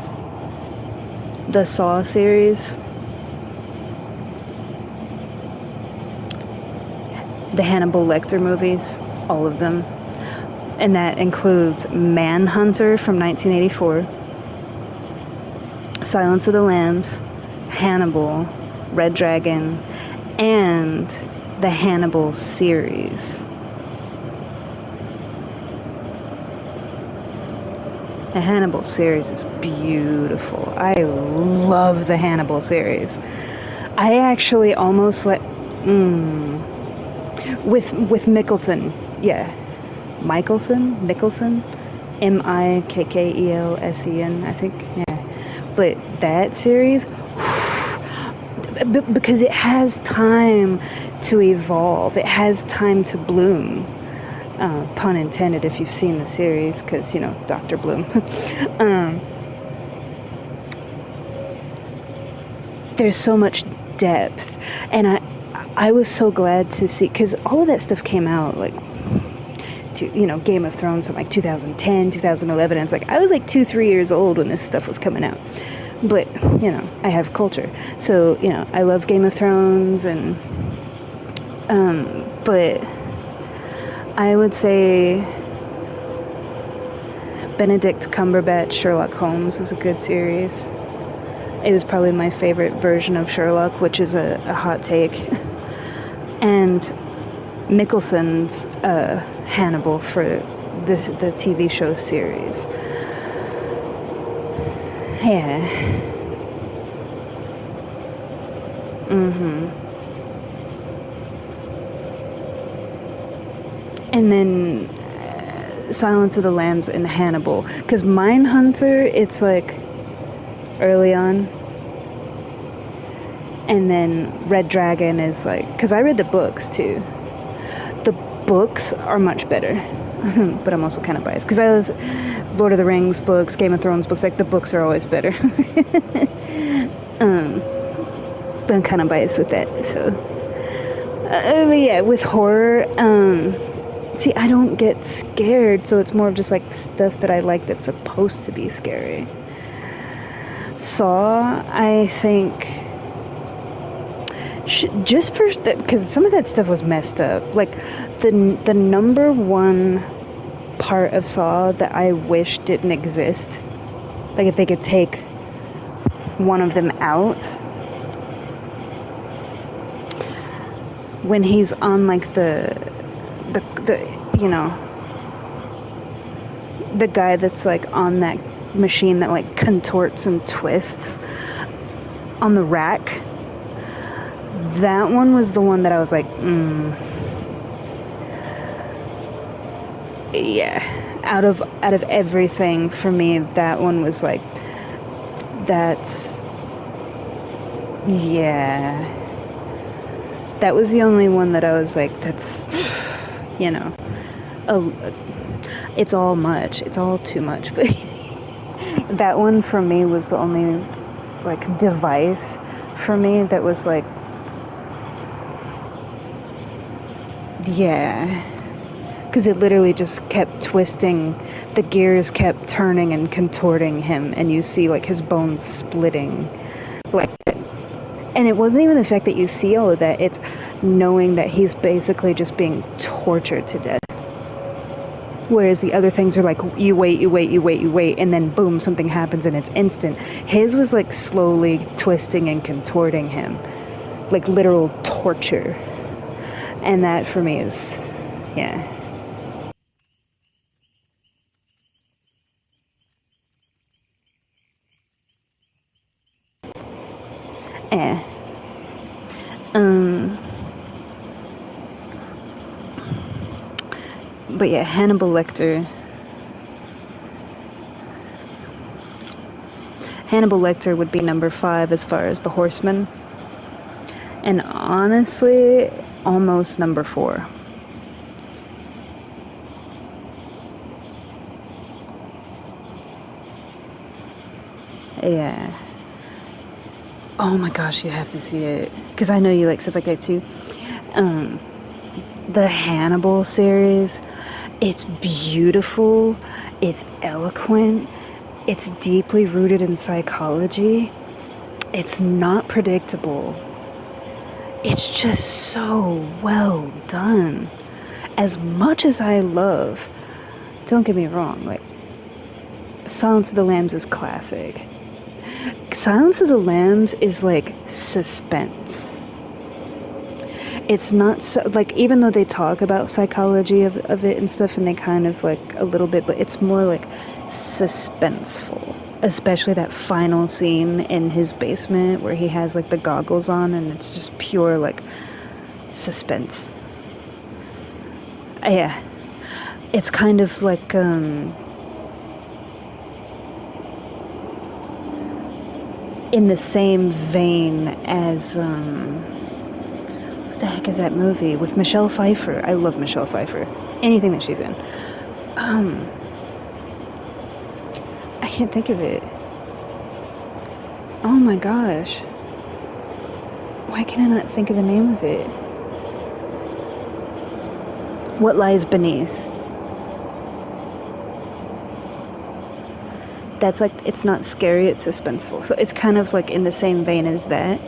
The Saw series. The Hannibal Lecter movies. All of them. And that includes Manhunter from 1984, Silence of the Lambs, Hannibal, Red Dragon, and the Hannibal series. The Hannibal series is beautiful. I love the Hannibal series. I actually almost with Mickelson, yeah. Mickelson? Mikkelsen, I think. Yeah. But that series, because it has time to evolve, it has time to bloom. Pun intended if you've seen the series, because, you know, Dr. Bloom. There's so much depth, and I was so glad to see, because all of that stuff came out, like, Game of Thrones in like 2010, 2011, and it's like, I was like 2-3 years old when this stuff was coming out. But, I have culture. So, I love Game of Thrones, and, but I would say Benedict Cumberbatch Sherlock Holmes was a good series. It was probably my favorite version of Sherlock, which is a hot take. And Mickelson's Hannibal for the TV show series. Yeah. And then Silence of the Lambs and Hannibal. Because Mindhunter, it's like early on. And then Red Dragon is like... Because I read the books, too. The books are much better. But I'm also kind of biased. Because I was... Lord of the Rings books, Game of Thrones books, like, the books are always better. But I'm kind of biased with that, so... but yeah, with horror... see, I don't get scared, so it's more of just, like, stuff that I like that's supposed to be scary. Saw, I think... just for that, because some of that stuff was messed up. Like, the number one part of Saw that I wish didn't exist, like, if they could take one of them out, when he's on, like, the the guy that's, like, on that machine that, like, contorts and twists on the rack. That one was the one that I was like, yeah. Out of everything, for me, that one was like, that's Yeah. That was the only one that I was like, that's, you know, a, it's all much. It's all too much. But that one for me was the only, like, device for me that was like, yeah. Because it literally just kept twisting. The gears kept turning and contorting him, and you see, like, his bones splitting. Like, and it wasn't even the fact that you see all of that, it's knowing that he's basically just being tortured to death. Whereas the other things are like, you wait, and then boom, something happens and it's instant. His was like slowly twisting and contorting him. Like literal torture. And that for me is, yeah. Eh. Um, but yeah, Hannibal Lecter. Hannibal Lecter would be number 5 as far as the Horseman. And honestly, almost number 4. Yeah. Oh my gosh, you have to see it. Because I know you like stuff like that too. Um, the Hannibal series, it's beautiful, it's eloquent, it's deeply rooted in psychology, it's not predictable. It's just so well done. As much as I love, don't get me wrong, like, Silence of the Lambs is classic. Silence of the Lambs is like suspense. It's not so, like, even though they talk about psychology of it and stuff, and they kind of like a little bit, but it's more like suspenseful. Especially that final scene in his basement where he has like the goggles on and it's just pure like suspense. Yeah. It's kind of like in the same vein as what the heck is that movie with Michelle Pfeiffer? I love Michelle Pfeiffer. Anything that she's in. I can't think of it. Oh my gosh. Why can I not think of the name of it? What Lies Beneath. That's like, it's not scary, it's suspenseful. So it's kind of like in the same vein as that.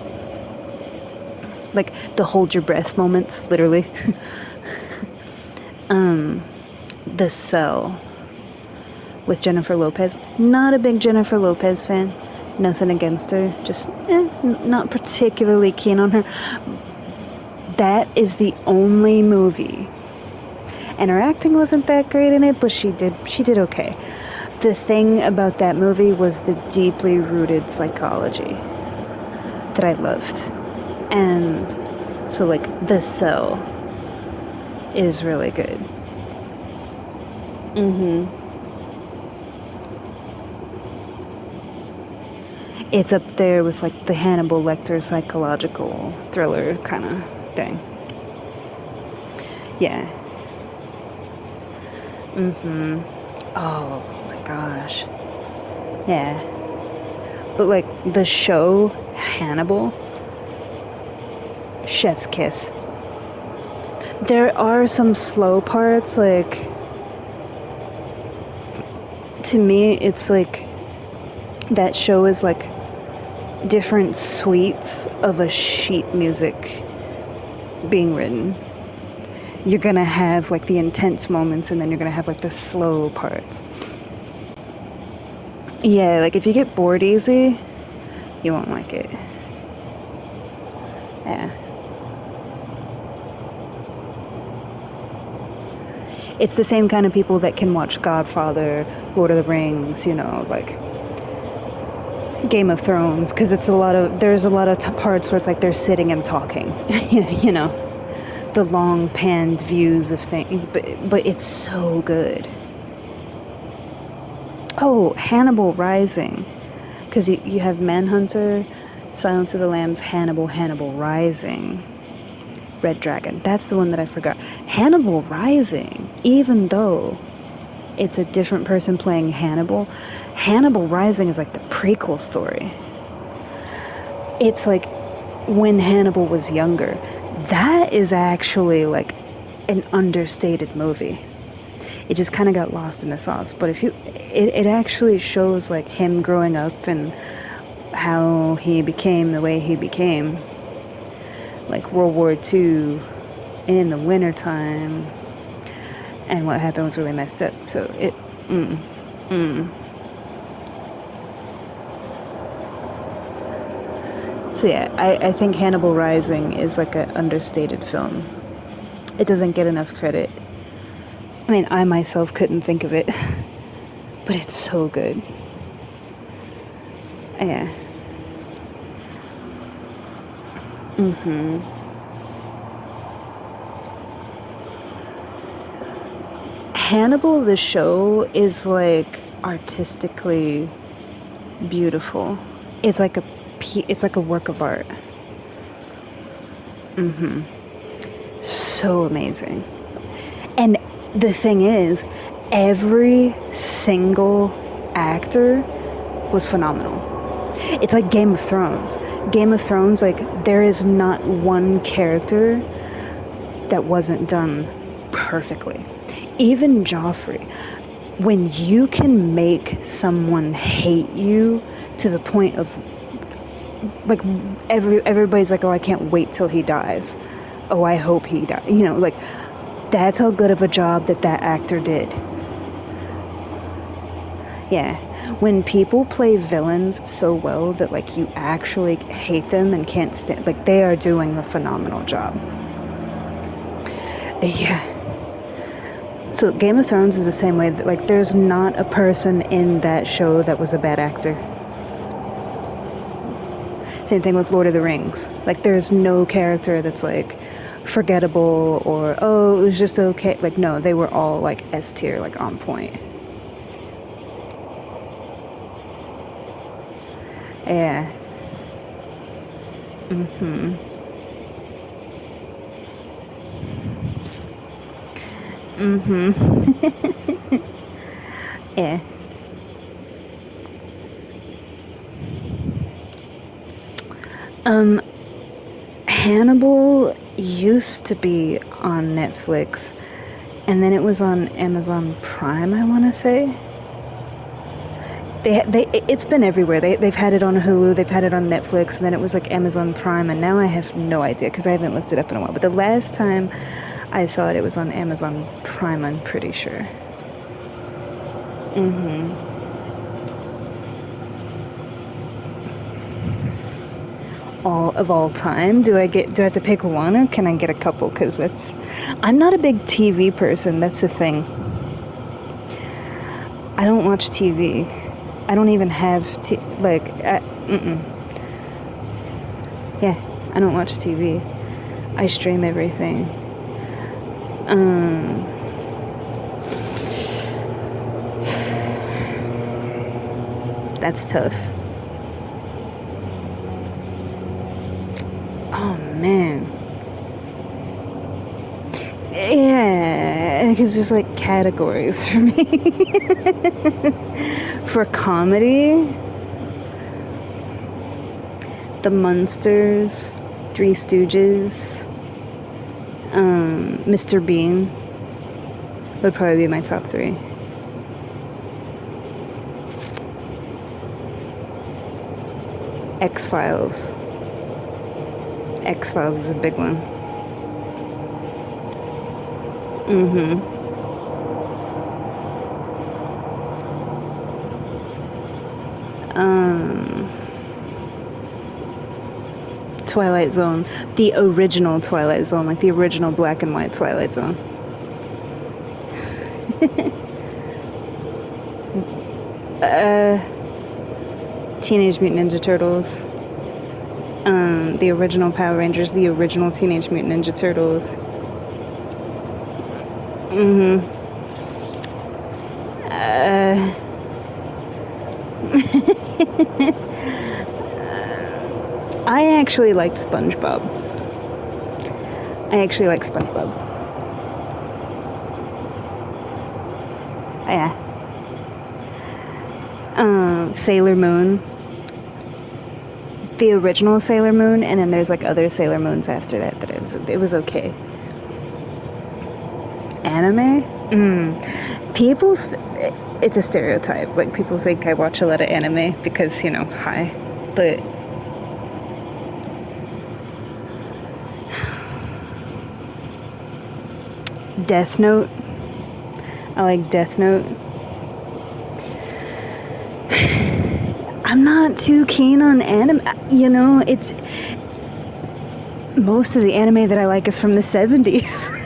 Like the hold your breath moments, literally. The Cell with Jennifer Lopez. Not a big Jennifer Lopez fan. Nothing against her. Just not particularly keen on her. That is the only movie. And her acting wasn't that great in it, but she did okay. The thing about that movie was the deeply rooted psychology that I loved. And so like The Cell is really good. It's up there with like the Hannibal Lecter psychological thriller kind of thing. Yeah. Oh my gosh. Yeah. But like the show Hannibal, chef's kiss. There are some slow parts, like, to me it's like that show is like different suites of a sheet music being written. You're gonna have like the intense moments and then you're gonna have like the slow parts. Yeah, like if you get bored easy, you won't like it. Yeah. It's the same kind of people that can watch Godfather, Lord of the Rings, you know, like Game of Thrones, because there's a lot of parts where it's like they're sitting and talking, you know, the long panned views of things, but it's so good. Oh, Hannibal Rising, because you have Manhunter, Silence of the Lambs, Hannibal Rising, Red Dragon. That's the one that I forgot. Hannibal Rising, even though it's a different person playing Hannibal, Hannibal Rising is like the prequel story. It's like when Hannibal was younger. That is actually like an understated movie. It just kind of got lost in the sauce. But if it actually shows like him growing up and how he became the way he became. Like World War II in the wintertime, and what happened was really messed up. So it, So yeah, I think Hannibal Rising is like an understated film. It doesn't get enough credit. I mean, I myself couldn't think of it, but it's so good. Yeah. Hannibal the show is like artistically beautiful. It's like a work of art. So amazing. And the thing is, every single actor was phenomenal. It's like Game of Thrones. Game of Thrones, like, there is not one character that wasn't done perfectly. Even Joffrey. When you can make someone hate you to the point of, like, everybody's like, oh, I can't wait till he dies. Oh, I hope he dies. You know, like, that's how good of a job that actor did. Yeah. When people play villains so well that, like, you actually hate them and can't stand, like, they are doing a phenomenal job. Yeah. So Game of Thrones is the same way. That, like, there's not a person in that show that was a bad actor. Same thing with Lord of the Rings. Like, there's no character that's, like, forgettable or, oh, it was just okay. Like, no, they were all, like, S tier, like, on point. Yeah. Yeah. Hannibal used to be on Netflix, and then it was on Amazon Prime, I want to say. It's been everywhere. They've had it on Hulu, they've had it on Netflix, and then it was like Amazon Prime, and now I have no idea because I haven't looked it up in a while. But the last time I saw it, it was on Amazon Prime, I'm pretty sure. All time? Do I have to pick one, or can I get a couple? Because I'm not a big TV person. That's the thing. I don't watch TV. I don't even have Yeah, I don't watch TV. I stream everything. That's tough. Oh man. Yeah, because there's like categories for me. For comedy, The Munsters, Three Stooges, Mr. Bean would probably be my top three. X-Files. X-Files is a big one. Twilight Zone. The original Twilight Zone, like the original black and white Twilight Zone. Teenage Mutant Ninja Turtles. The original Power Rangers, the original Teenage Mutant Ninja Turtles. I actually liked SpongeBob. I actually like SpongeBob. Yeah. Sailor Moon. The original Sailor Moon, and then there's like other Sailor Moons after that it was okay. Anime? People, it's a stereotype. Like, people think I watch a lot of anime because, you know, hi. But Death Note. I like Death Note. I'm not too keen on anime. You know, it's... Most of the anime that I like is from the 70s.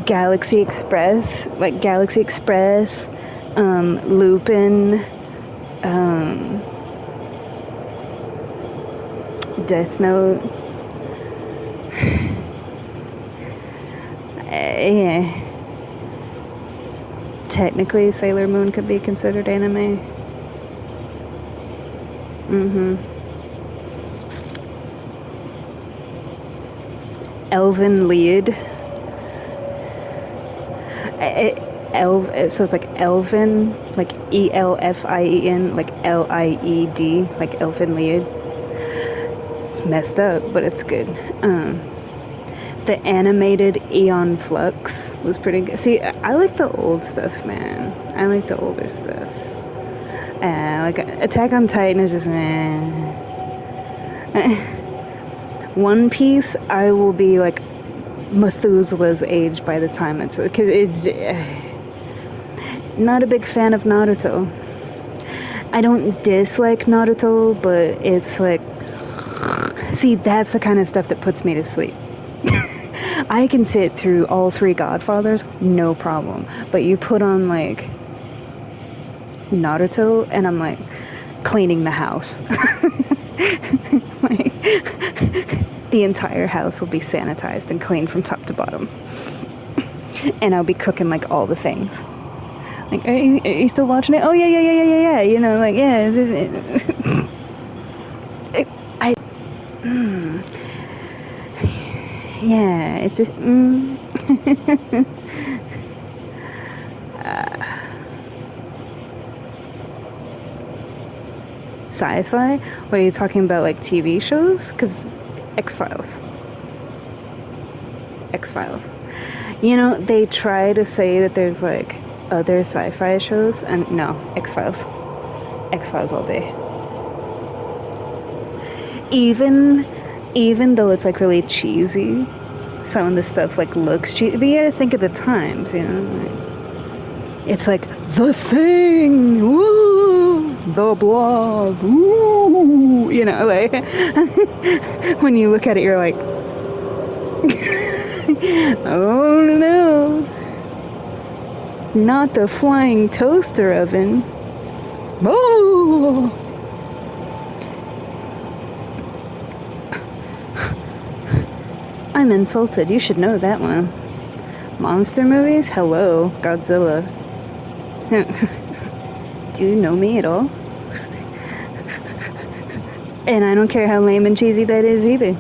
Galaxy Express. Like, Galaxy Express. Lupin. Death Note. Yeah. Technically, Sailor Moon could be considered anime. Elven Lied. So it's like Elven, like Elfien, like Lied, like Elven Lied. It's messed up, but it's good. The animated Aeon Flux was pretty good. See, I like the old stuff, man. I like the older stuff. Like Attack on Titan is just One Piece, I will be like Methuselah's age by the time it's, because it's not a big fan of Naruto. I don't dislike Naruto, but it's like, see, that's the kind of stuff that puts me to sleep. I can sit through all 3 Godfathers, no problem. But you put on, like, Naruto, and I'm, like, cleaning the house. Like, the entire house will be sanitized and cleaned from top to bottom. And I'll be cooking, like, all the things. Like, are you still watching it? Oh, yeah. You know, like, yeah. Yeah, it's just, Sci-fi? What, are you talking about, like, TV shows? Because X-Files. You know, they try to say that there's, like, other sci-fi shows, and no, X-Files all day. Even though it's like really cheesy, some of the stuff like looks cheesy, but you gotta think of the times, you know. It's like The Thing, woo, The Blob, woo, you know, like when you look at it, you're like, oh no, not the flying toaster oven. Oh. I'm insulted. You should know that one. Monster movies? Hello, Godzilla. Do you know me at all? And I don't care how lame and cheesy that is either.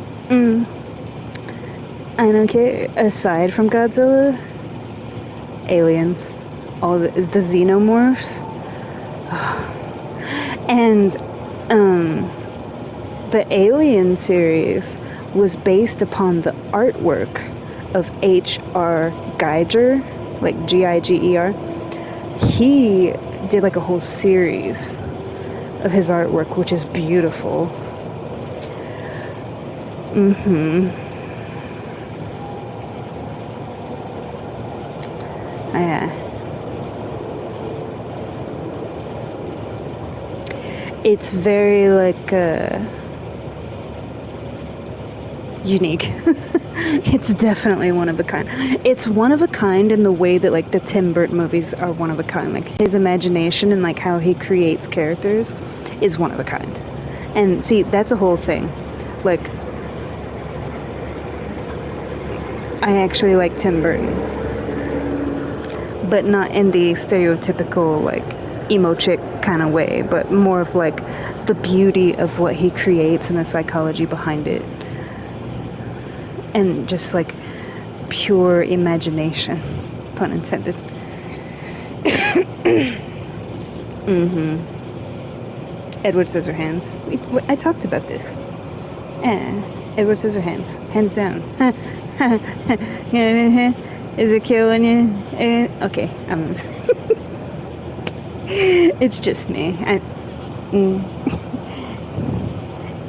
I don't care. Aside from Godzilla, aliens. All the xenomorphs. And, the Alien series was based upon the artwork of H.R. Geiger, like Giger. He did like a whole series of his artwork, which is beautiful. Yeah. It's very like unique. It's definitely one of a kind. It's one of a kind in the way that like the Tim Burton movies are one of a kind. Like his imagination and like how he creates characters is one of a kind. And see, that's a whole thing. Like, I actually like Tim Burton, but not in the stereotypical like emo chick kind of way, but more of like the beauty of what he creates and the psychology behind it. And just like pure imagination, pun intended. Edward Scissorhands. I talked about this. Edward Scissorhands, hands down. Is it killing you? Okay, it's just me.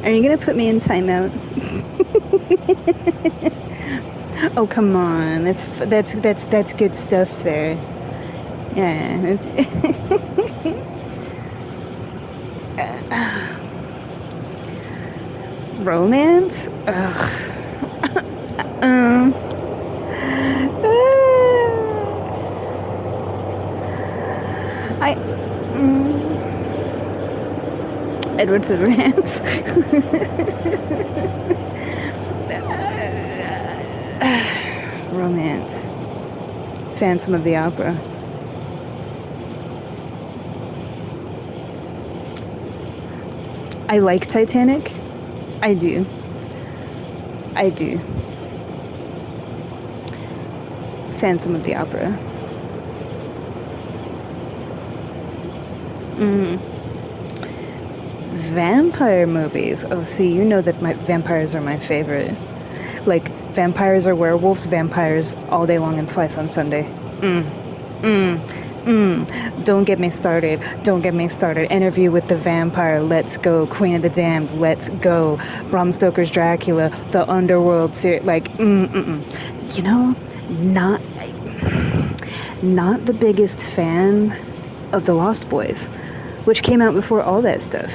Are you gonna put me in timeout? Oh, come on. That's good stuff there. Yeah. Romance? Ugh. Edward Scissorhands. Romance. Phantom of the Opera. I like Titanic. I do. Phantom of the Opera. Vampire movies. Oh, see, you know that my vampires are my favorite. Like, vampires are werewolves, vampires all day long and twice on Sunday. Don't get me started. Interview with the Vampire, let's go. Queen of the Damned, let's go. Bram Stoker's Dracula, the Underworld series, like, You know, not the biggest fan of The Lost Boys, which came out before all that stuff.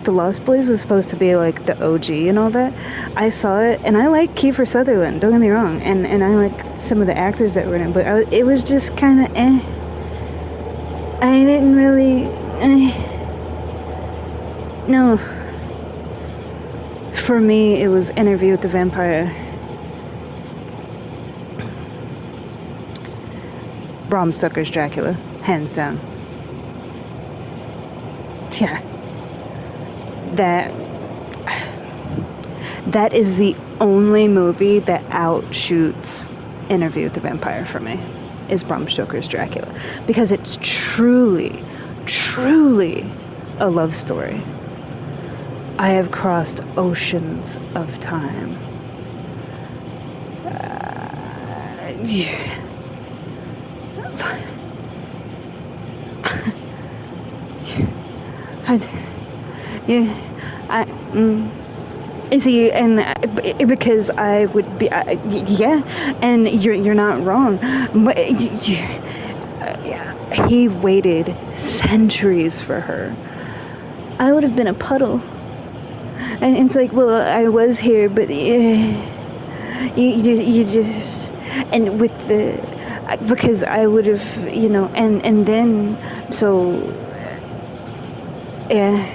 The Lost Boys was supposed to be like the OG and all that. I saw it, and I like Kiefer Sutherland, don't get me wrong, and I like some of the actors that were in it, but it was just kind of I didn't really no. For me, it was Interview with the Vampire. Bram Stoker's Dracula, hands down. Yeah. That is the only movie that outshoots Interview with the Vampire for me, is Bram Stoker's Dracula, because it's truly a love story. I have crossed oceans of time. See, and because I would be, and you're not wrong, but he waited centuries for her. I would have been a puddle, and it's like, well, I was here, but you just, and with the, because I would have, and then, so, yeah,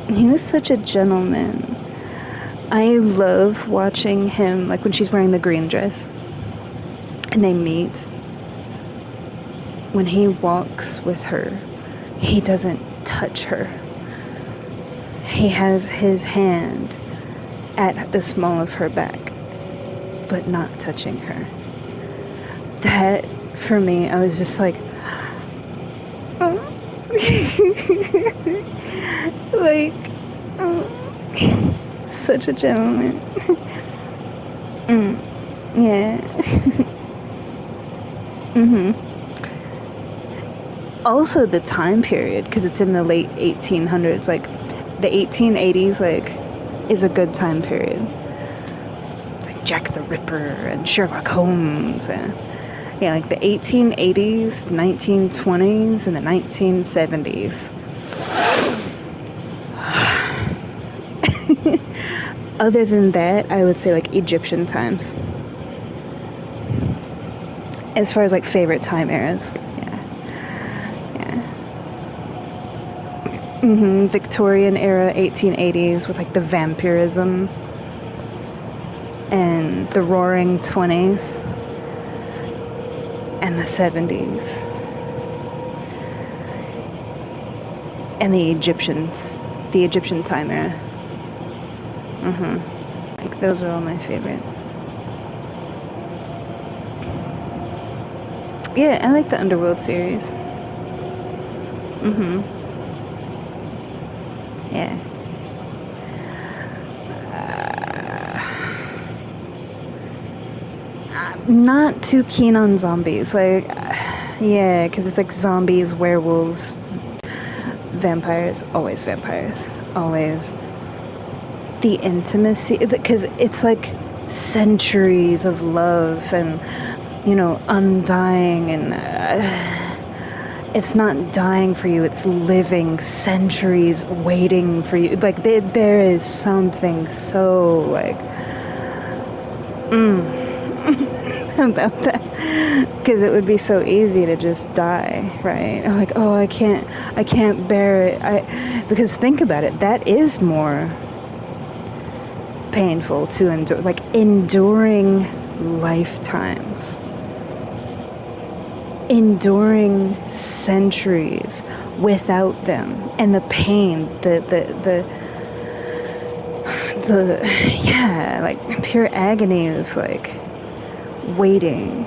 he was such a gentleman. I love watching him, like when she's wearing the green dress and they meet. When he walks with her, he doesn't touch her. He has his hand at the small of her back, but not touching her. That, for me, I was just like, oh. Like, oh. Such a gentleman. Yeah. Also the time period, because it's in the late 1800s, like the 1880s, like, is a good time period. It's like Jack the Ripper and Sherlock Holmes, and like the 1880s, 1920s, and the 1970s. Other than that, I would say like Egyptian times. As far as like favorite time eras. Victorian era, 1880s, with like the vampirism and the roaring 20s and the 70s. And the Egyptian time era. Like, those are all my favorites. Yeah, I like the Underworld series. Yeah. I'm not too keen on zombies. Like, yeah, because it's like zombies, werewolves, vampires, always. The intimacy, because it's like centuries of love and, undying, and it's not dying for you, it's living centuries waiting for you. Like, there is something so, like, about that, because it would be so easy to just die, right? Like, oh, I can't bear it. Because think about it, that is more painful to endure, like enduring lifetimes, enduring centuries without them, and the pain, the yeah, like pure agony of like waiting.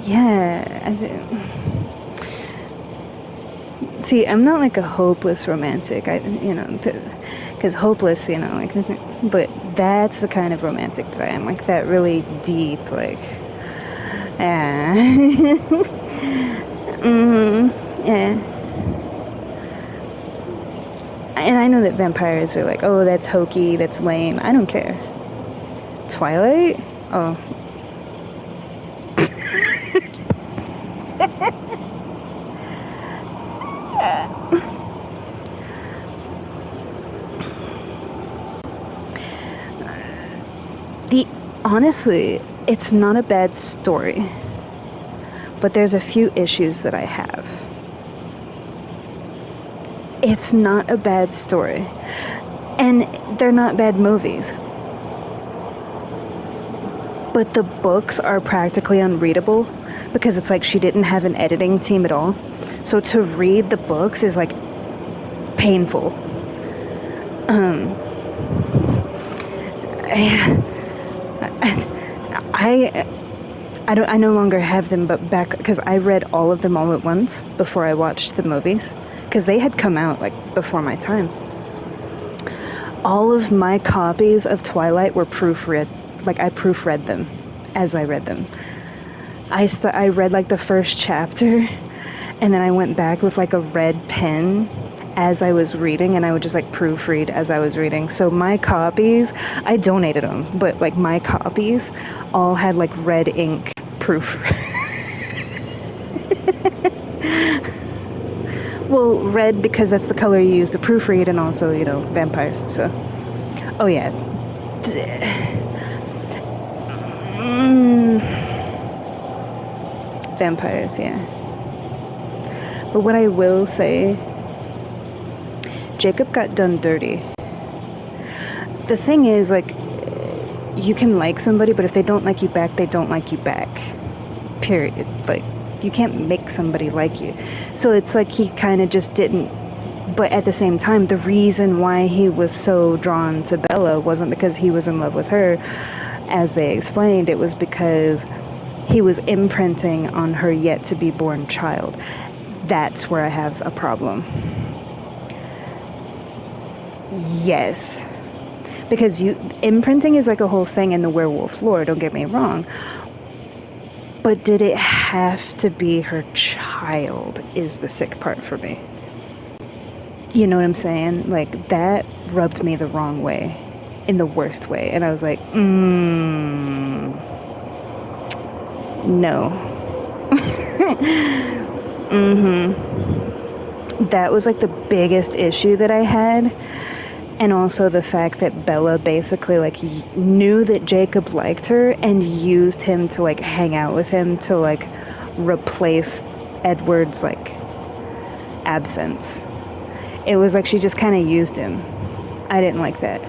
Yeah, see, I'm not like a hopeless romantic. Because hopeless, like, but that's the kind of romantic that I am. Like, that really deep, like, yeah. Yeah. And I know that vampires are like, oh, that's hokey, that's lame. I don't care. Twilight? Oh. Honestly, it's not a bad story, but there's a few issues that I have. It's not a bad story, and they're not bad movies, but the books are practically unreadable because it's like she didn't have an editing team at all. So to read the books is like painful. I no longer have them, but back, because I read all of them all at once before I watched the movies, because they had come out like before my time. All of my copies of Twilight were proofread. Like, I proofread them as I read them. I read like the first chapter, and then I went back with like a red pen as I was reading, and I would just like proofread as I was reading. So my copies, I donated them, but like my copies all had like red ink proof. Well, red because that's the color you use to proofread, and also, vampires. So, oh yeah. Vampires, yeah. But what I will say, Jacob got done dirty. The thing is, like, you can like somebody, but if they don't like you back, they don't like you back. Period. Like, you can't make somebody like you. So it's like he kind of just didn't. But at the same time, the reason why he was so drawn to Bella wasn't because he was in love with her, as they explained. It was because he was imprinting on her yet-to-be-born child. That's where I have a problem. Yes. Because imprinting is like a whole thing in the werewolf lore, don't get me wrong. But did it have to be her child is the sick part for me. You know what I'm saying? Like, that rubbed me the wrong way. In the worst way. And I was like, no. That was like the biggest issue that I had. And also the fact that Bella basically like knew that Jacob liked her and used him to like hang out with him to like replace Edward's like absence. It was like she just kind of used him. I didn't like that.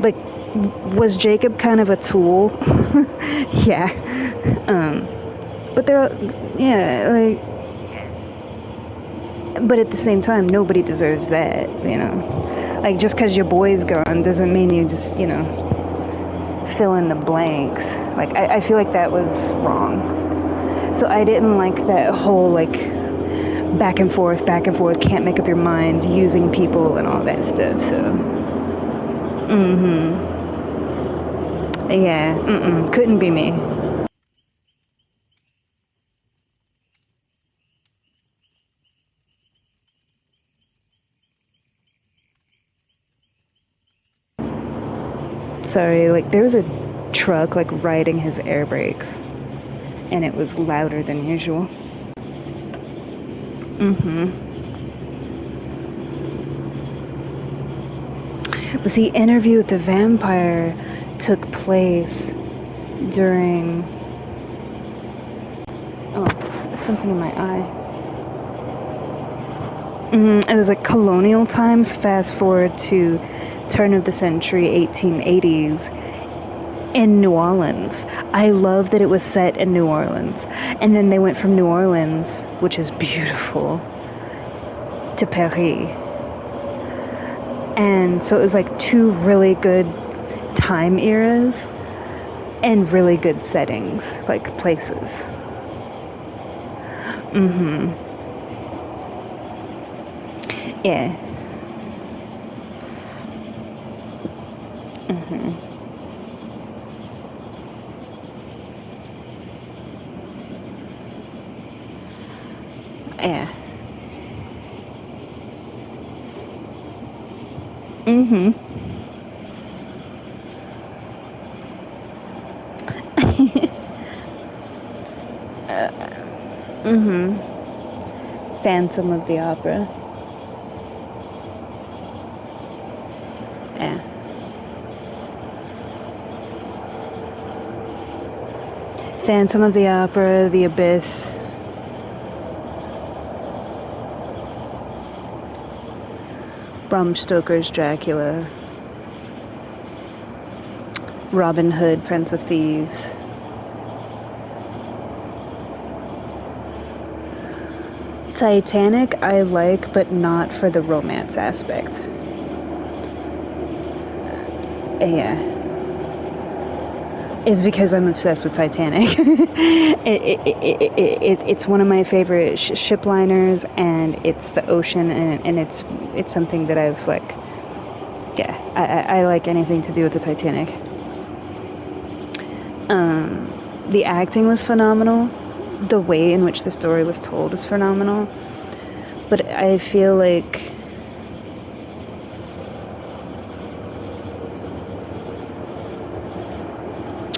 Like, was Jacob kind of a tool? Yeah. But they're, yeah, like, but at the same time, nobody deserves that, you know? Like, just because your boy's gone doesn't mean you just, you know, fill in the blanks. Like, I feel like that was wrong. So I didn't like that whole, like, back and forth, can't make up your mind, using people and all that stuff, so. Yeah, couldn't be me. Sorry, like, there was a truck, like, riding his air brakes, and it was louder than usual. But see, Interview with the Vampire took place during... Oh, something in my eye. It was like colonial times, fast forward to turn of the century, 1880s, in New Orleans. I love that it was set in New Orleans. And then they went from New Orleans, which is beautiful, to Paris. And so it was like two really good time eras and really good settings, like places. Yeah. Yeah. Phantom of the Opera. Yeah. Phantom of the Opera, The Abyss. Bram Stoker's Dracula. Robin Hood, Prince of Thieves. Titanic I like, but not for the romance aspect. Yeah. Is because I'm obsessed with Titanic. It's one of my favorite ship liners, and it's the ocean, and it's something that I've, like, yeah, I like anything to do with the Titanic. The acting was phenomenal. The way in which the story was told was phenomenal. But I feel like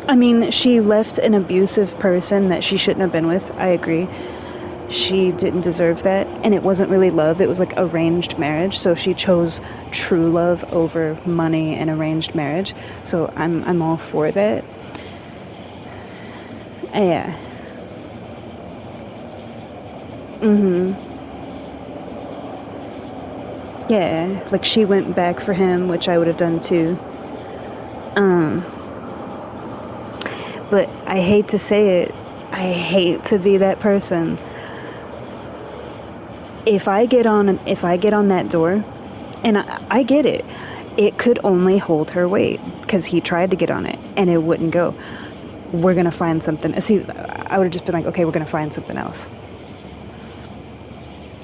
I mean, she left an abusive person that she shouldn't have been with. I agree. She didn't deserve that, and it wasn't really love. It was like arranged marriage. So she chose true love over money and arranged marriage. So I'm all for that. Yeah. Yeah, like she went back for him, which I would have done too. But I hate to say it, I hate to be that person. If I get on that door, and I get it, it could only hold her weight because he tried to get on it and it wouldn't go. We're gonna find something. See, I would have just been like, okay, we're gonna find something else.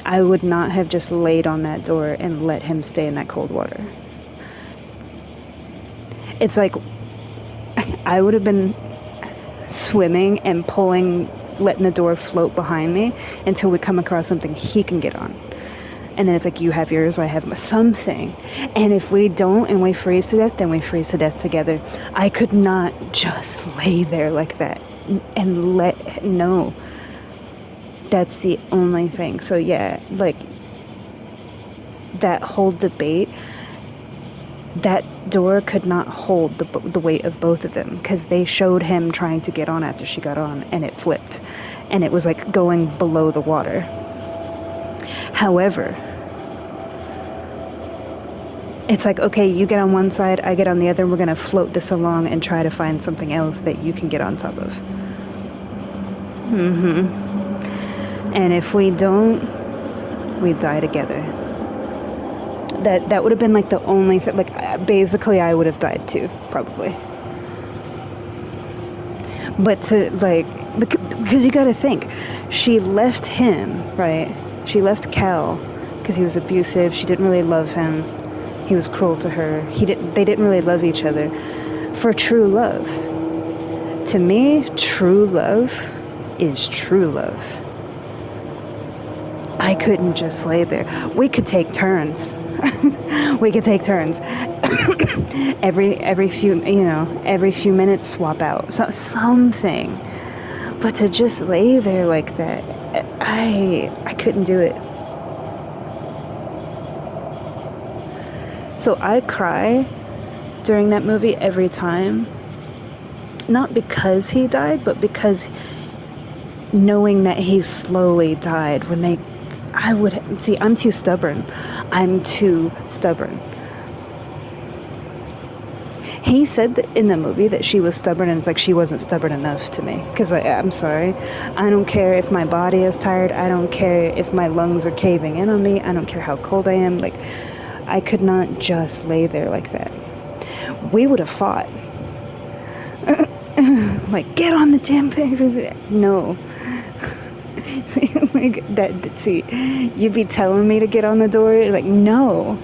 I would not have just laid on that door and let him stay in that cold water. It's like I would have been swimming and letting the door float behind me until we come across something he can get on. And then it's like, you have yours, I have something. And if we don't and we freeze to death, then we freeze to death together. I could not just lay there like that and no. That's the only thing. So yeah, like, that whole debate, that door could not hold the weight of both of them, because they showed him trying to get on after she got on, and it flipped. And it was like going below the water. However, it's like, okay, you get on one side, I get on the other, we're going to float this along and try to find something else that you can get on top of. And if we don't, we die together. That would have been like the only thing. Like basically, I would have died too, probably. But to like, because you got to think, she left him, right? She left Cal because he was abusive. She didn't really love him. He was cruel to her. They didn't really love each other. For true love. To me, true love is true love. I couldn't just lay there. We could take turns. We could take turns. every few minutes swap out something. But to just lay there like that, I couldn't do it. So I cry during that movie every time. Not because he died, but because knowing that he slowly died I'm too stubborn. He said that in the movie that she was stubborn, and it's like she wasn't stubborn enough to me. Because I'm sorry. I don't care if my body is tired. I don't care if my lungs are caving in on me. I don't care how cold I am. Like, I could not just lay there like that. We would have fought. Like, get on the damn thing. No. Like that. See, you'd be telling me to get on the door. Like, no.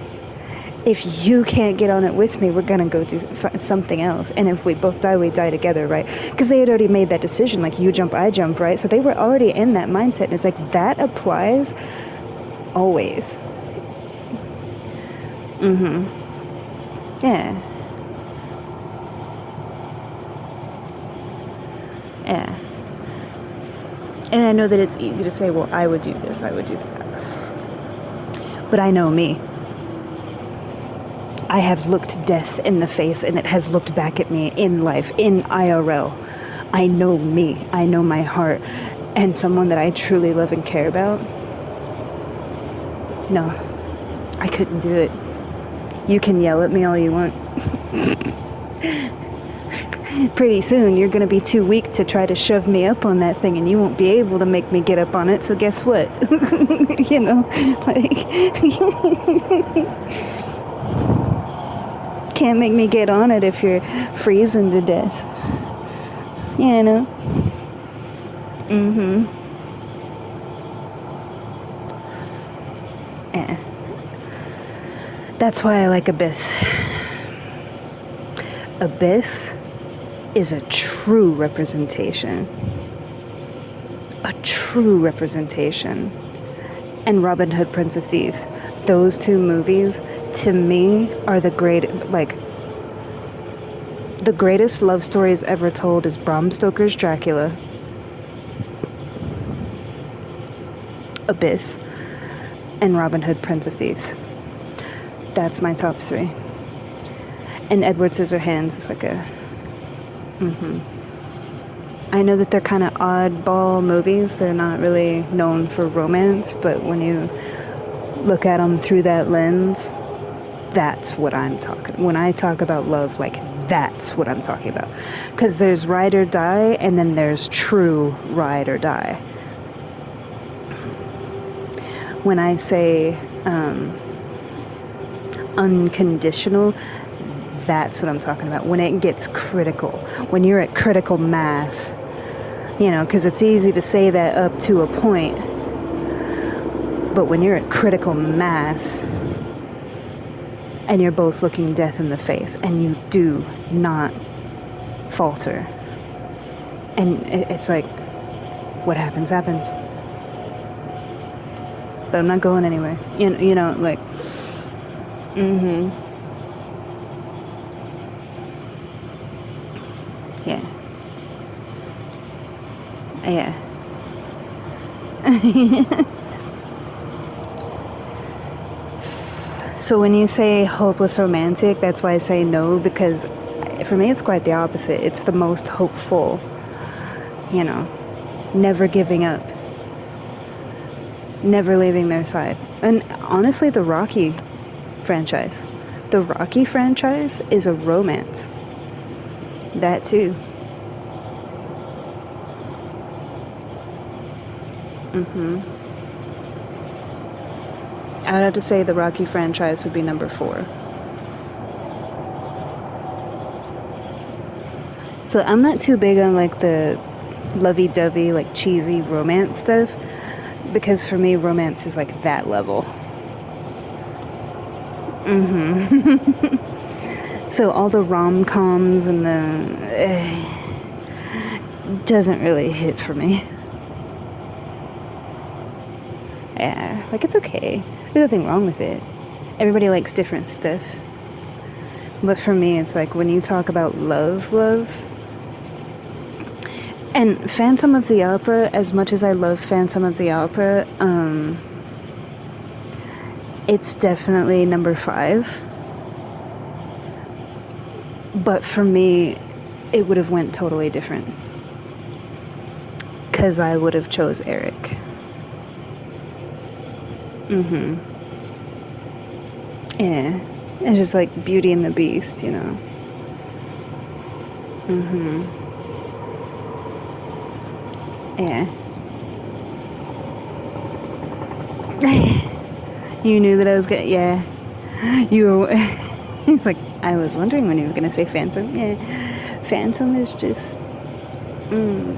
If you can't get on it with me, we're gonna go do something else. And if we both die, we die together, right? Because they had already made that decision. Like, you jump, I jump, right? So they were already in that mindset. And it's like, that applies always. Yeah. Yeah. And I know that it's easy to say, well, I would do this, I would do that. But I know me. I have looked death in the face, and it has looked back at me in life, in IRL. I know me. I know my heart. And someone that I truly love and care about, no, I couldn't do it. You can yell at me all you want. Pretty soon, you're going to be too weak to try to shove me up on that thing, and you won't be able to make me get up on it, so guess what? You know, like... Can't make me get on it if you're freezing to death. You know? Yeah. That's why I like Abyss. Abyss is a true representation. A true representation. And Robin Hood, Prince of Thieves. Those two movies, to me, are the greatest love stories ever told is Bram Stoker's Dracula, Abyss, and Robin Hood, Prince of Thieves. That's my top three. And Edward Scissorhands is like a... I know that they're kind of oddball movies. They're not really known for romance, but when you look at them through that lens, that's what I'm talking. When I talk about love, like, that's what I'm talking about. Because there's ride or die, and then there's true ride or die. When I say unconditional, that's what I'm talking about. When it gets critical, when you're at critical mass, you know, because it's easy to say that up to a point, but when you're at critical mass and you're both looking death in the face and you do not falter, and it's like, what happens happens, but I'm not going anywhere, you know, like, yeah. So when you say hopeless romantic, that's why I say no, because for me it's quite the opposite. It's the most hopeful, you know, never giving up, never leaving their side. And honestly, the Rocky franchise is a romance. That too. Mm-hmm. I would have to say the Rocky franchise would be number 4. So I'm not too big on like the lovey-dovey, like cheesy romance stuff, because for me romance is like that level. Mm-hmm. So all the rom-coms and the doesn't really hit for me. Yeah, like it's okay. There's nothing wrong with it. Everybody likes different stuff. But for me, it's like when you talk about love, and Phantom of the Opera, as much as I love Phantom of the Opera, it's definitely number 5. But for me, it would have went totally different. Because I would have chose Eric. Mm-hmm. Yeah. It's just like Beauty and the Beast, you know. Mm-hmm. Yeah. You knew that I was gonna, yeah. You were, it's like, I was wondering when you were gonna say Phantom. Yeah. Phantom is just, mm-hmm.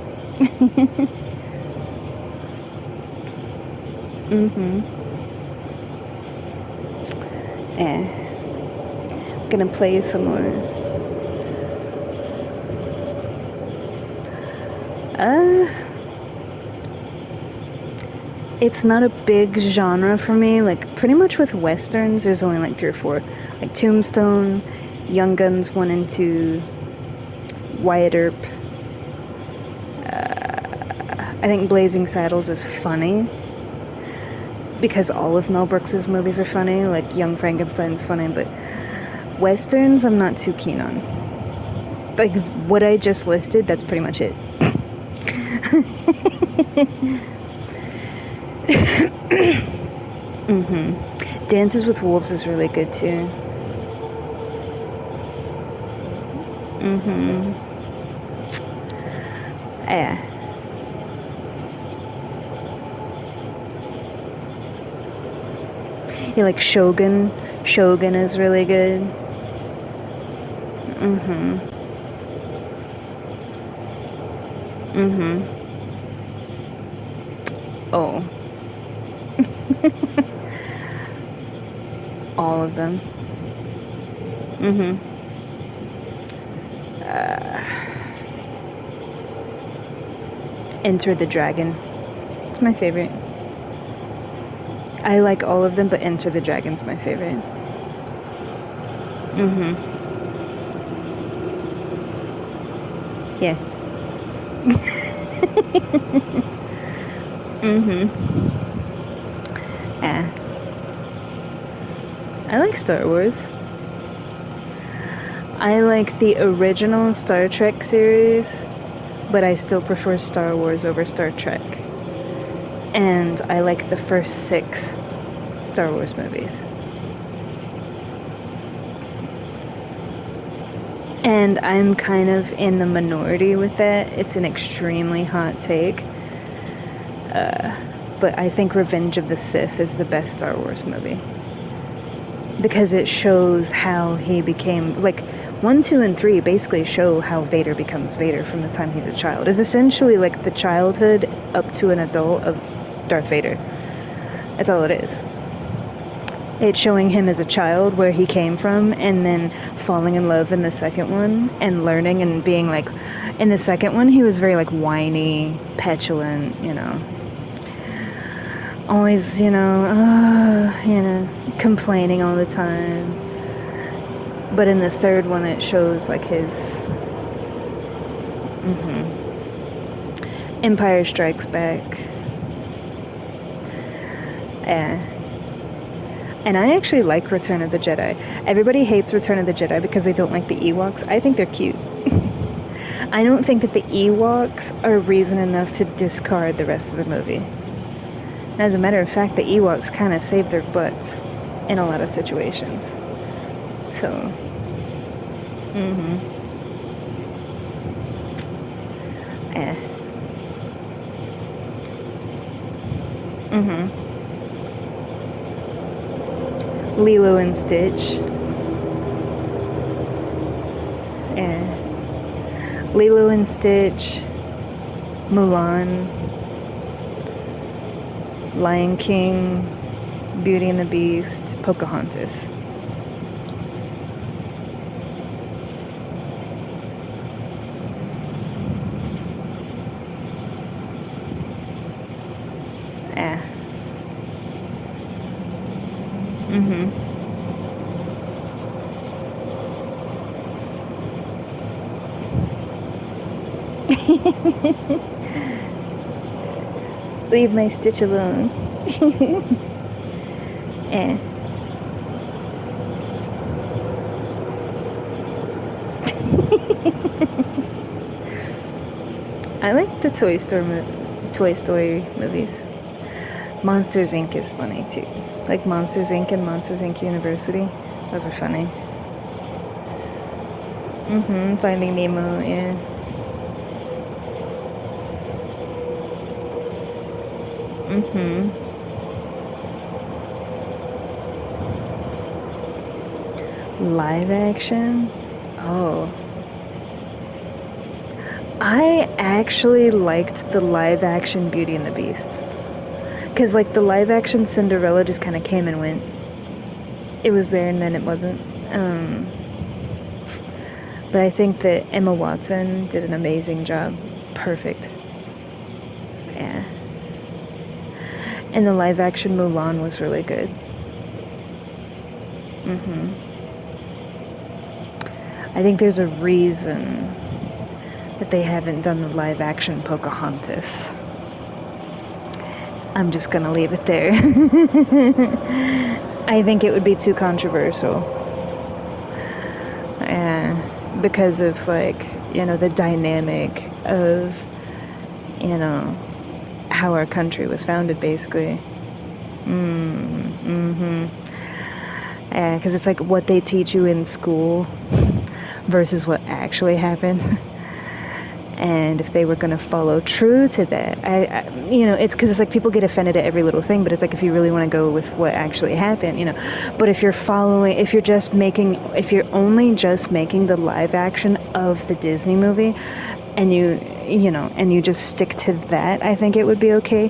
Yeah. Gonna play some more. Uh, it's not a big genre for me. Like, pretty much with westerns, there's only like 3 or 4. Like Tombstone, Young Guns 1 and 2, Wyatt Earp. I think Blazing Saddles is funny because all of Mel Brooks's movies are funny. Like Young Frankenstein's funny, but westerns I'm not too keen on. Like what I just listed, that's pretty much it. Mm-hmm. Dances with Wolves is really good too. Mm-hmm. Yeah. Yeah, like Shogun. Shogun is really good. Mm-hmm. Mm-hmm. Oh. All of them. Mm-hmm. Enter the Dragon. It's my favorite. I like all of them, but Enter the Dragon's my favorite. Mm-hmm. Yeah. Mm-hmm. Yeah. I like Star Wars. I like the original Star Trek series, but I still prefer Star Wars over Star Trek. And I like the first 6 Star Wars movies. And I'm kind of in the minority with that. It's an extremely hot take. But I think Revenge of the Sith is the best Star Wars movie. Because it shows how he became, like, 1, 2, and 3 basically show how Vader becomes Vader from the time he's a child. It's essentially like the childhood up to an adult of Darth Vader. That's all it is. It's showing him as a child where he came from and then falling in love in the second one and learning and being like, in the second one he was very like whiny, petulant, you know. Always, complaining all the time. But in the third one, it shows like his Empire Strikes Back. Yeah. And I actually like Return of the Jedi. Everybody hates Return of the Jedi because they don't like the Ewoks. I think they're cute. I don't think that the Ewoks are reason enough to discard the rest of the movie. As a matter of fact, the Ewoks kind of save their butts in a lot of situations. So, Mm-hmm. Lilo and Stitch. Yeah. Lilo and Stitch, Mulan, Lion King, Beauty and the Beast, Pocahontas. Yeah. Mm-hmm. Leave my Stitch alone. Yeah. I like the Toy Story movies. Monsters Inc. is funny too. Like Monsters Inc. and Monsters Inc. University. Those are funny. Mm-hmm. Finding Nemo, yeah. Mm-hmm. Live action? Oh. I actually liked the live action Beauty and the Beast. Because, like, the live action Cinderella just kind of came and went. It was there and then it wasn't. But I think that Emma Watson did an amazing job. Perfect. Yeah. And the live action Mulan was really good. Mm-hmm. I think there's a reason that they haven't done the live action Pocahontas. I'm just gonna leave it there. I think it would be too controversial. Because of, like, the dynamic of, how our country was founded, basically. Mm-hmm. Yeah, because it's like what they teach you in school versus what actually happened. And if they were going to follow true to that, it's because it's like people get offended at every little thing, but it's like if you really want to go with what actually happened, But if you're only just making the live action of the Disney movie, and you just stick to that, I think it would be okay.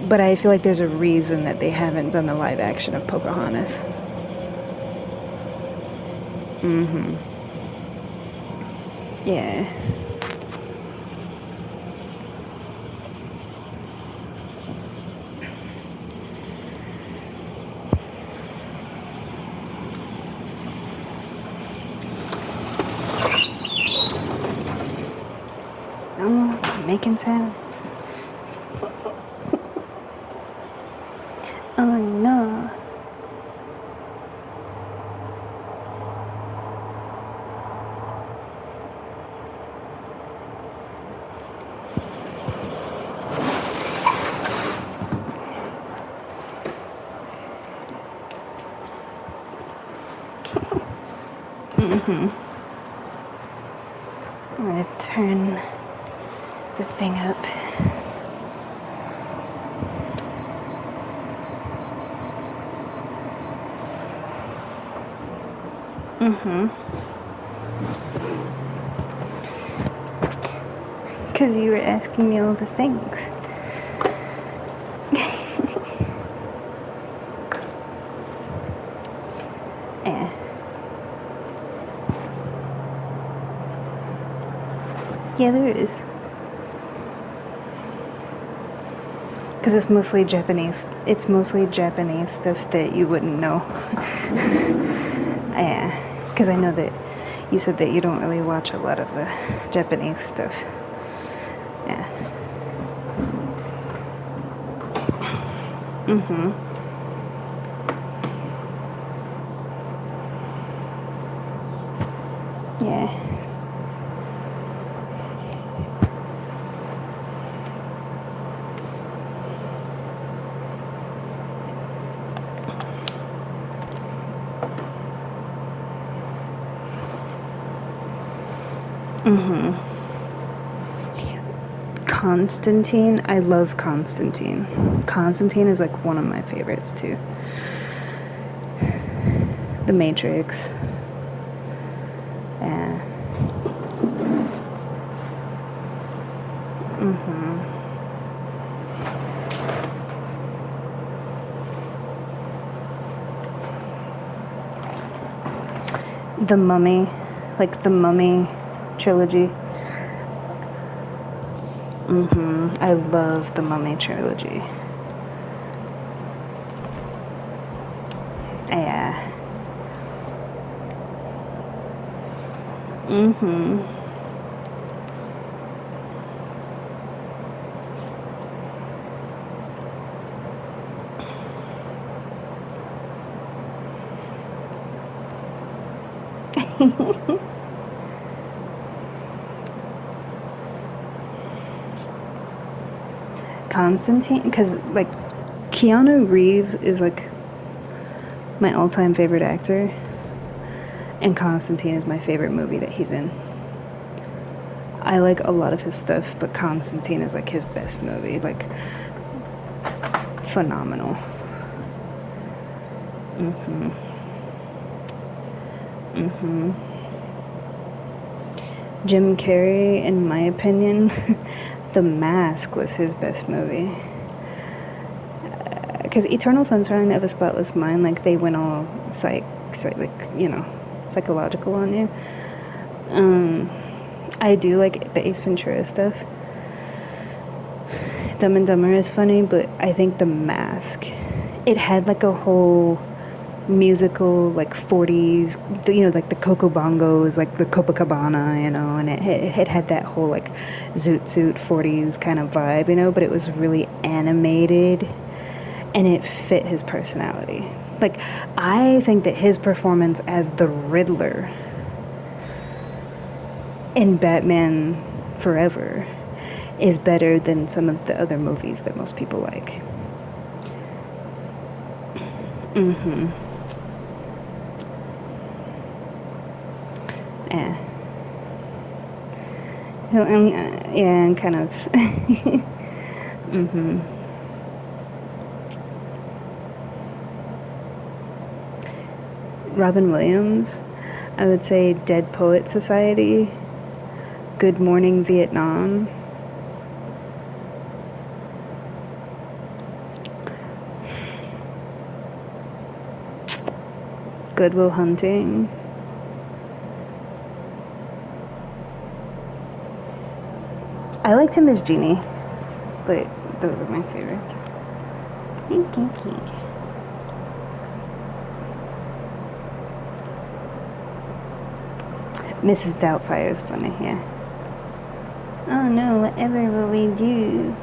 But I feel like there's a reason that they haven't done the live action of Pocahontas. Mm-hmm. Yeah. Oh, making sound. Oh no. Mm-hmm. I'm gonna turn the thing up. Mm-hmm. Because you were asking me all the things. Yeah. Yeah, there is. Because it's mostly Japanese. It's mostly Japanese stuff that you wouldn't know. Yeah. Because I know that you said that you don't really watch a lot of the Japanese stuff. Yeah. Mm-hmm. Yeah. Mm-hmm. Constantine. I love Constantine. Constantine is like one of my favorites too. The Matrix. Yeah. The Mummy, like the Mummy trilogy. I love the Mummy trilogy. Yeah. Constantine, because like Keanu Reeves is like my all-time favorite actor, and Constantine is my favorite movie that he's in. I like a lot of his stuff, but Constantine is like his best movie, like phenomenal. Jim Carrey, in my opinion, The Mask was his best movie. Because Eternal Sunshine of a Spotless Mind, like they went all psychological on you. I do like the Ace Ventura stuff. Dumb and Dumber is funny, but I think The Mask, it had like a whole musical, like 40s, like the Coco Bongos, like the Copacabana, and it had that whole like Zoot Suit 40s kind of vibe, but it was really animated and it fit his personality. Like, I think that his performance as the Riddler in Batman Forever is better than some of the other movies that most people like. Yeah. And kind of. Robin Williams, I would say Dead Poet Society, Good Morning Vietnam. Good Will Hunting. I liked him as Genie, but those are my favorites. Mrs. Doubtfire is funny, yeah. Oh no, whatever will we do?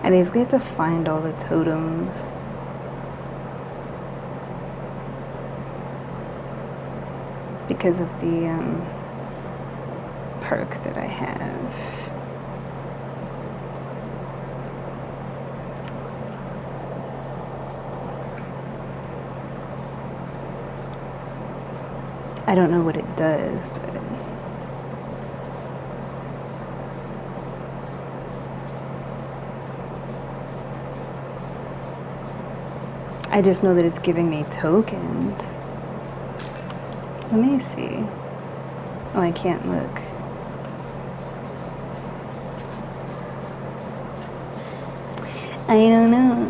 I basically have to find all the totems. Because of the perk that I have. I don't know what it does, but I just know that it's giving me tokens. Let me see. Oh, I can't look. I don't know.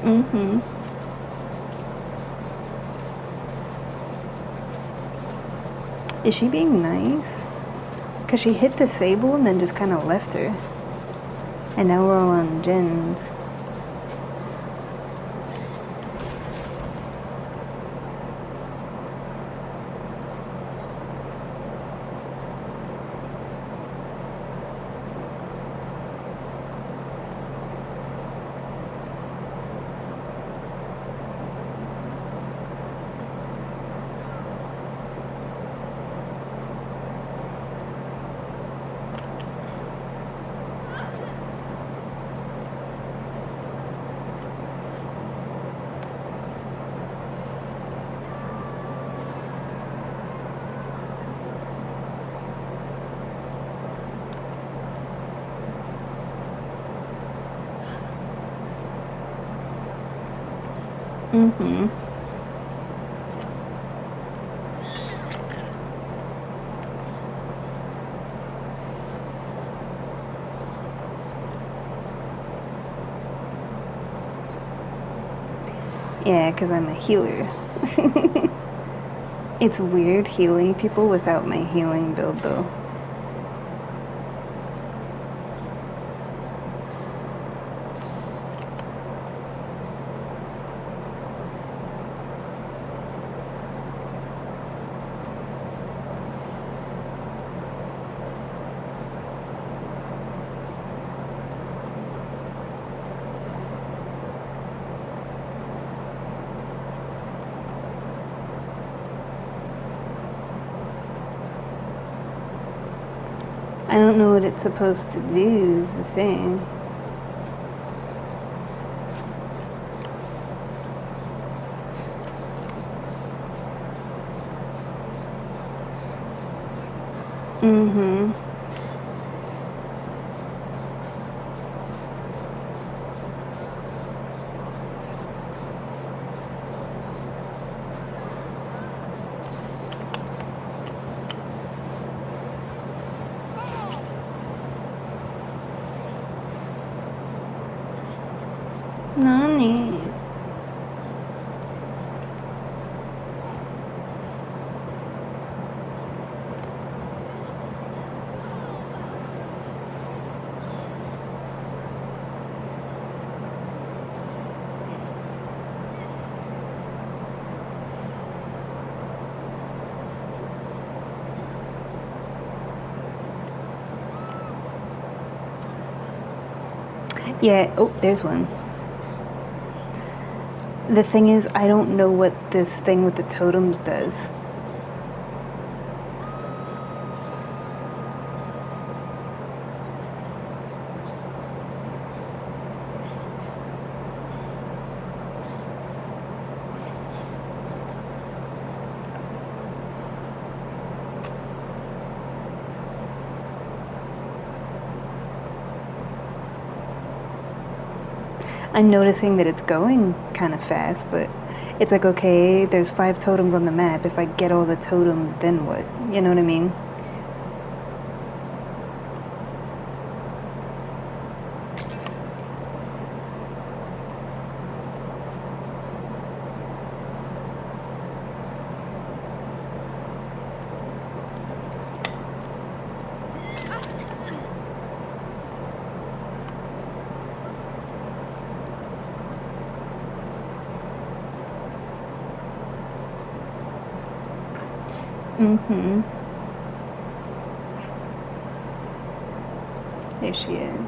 Mm-hmm. Is she being nice? Because she hit the Sable and then just kind of left her. And now we're all on Jins. Mm-hmm. Yeah, because I'm a healer. It's weird healing people without my healing build, though. I don't know what it's supposed to do, is the thing. Mm-hmm. Nani? Yeah, oh, there's one. The thing is, I don't know what this thing with the totems does. I'm noticing that it's going kind of fast, but it's like, okay, there's 5 totems on the map. If I get all the totems, then what? You know what I mean? Mm-hmm. There she is.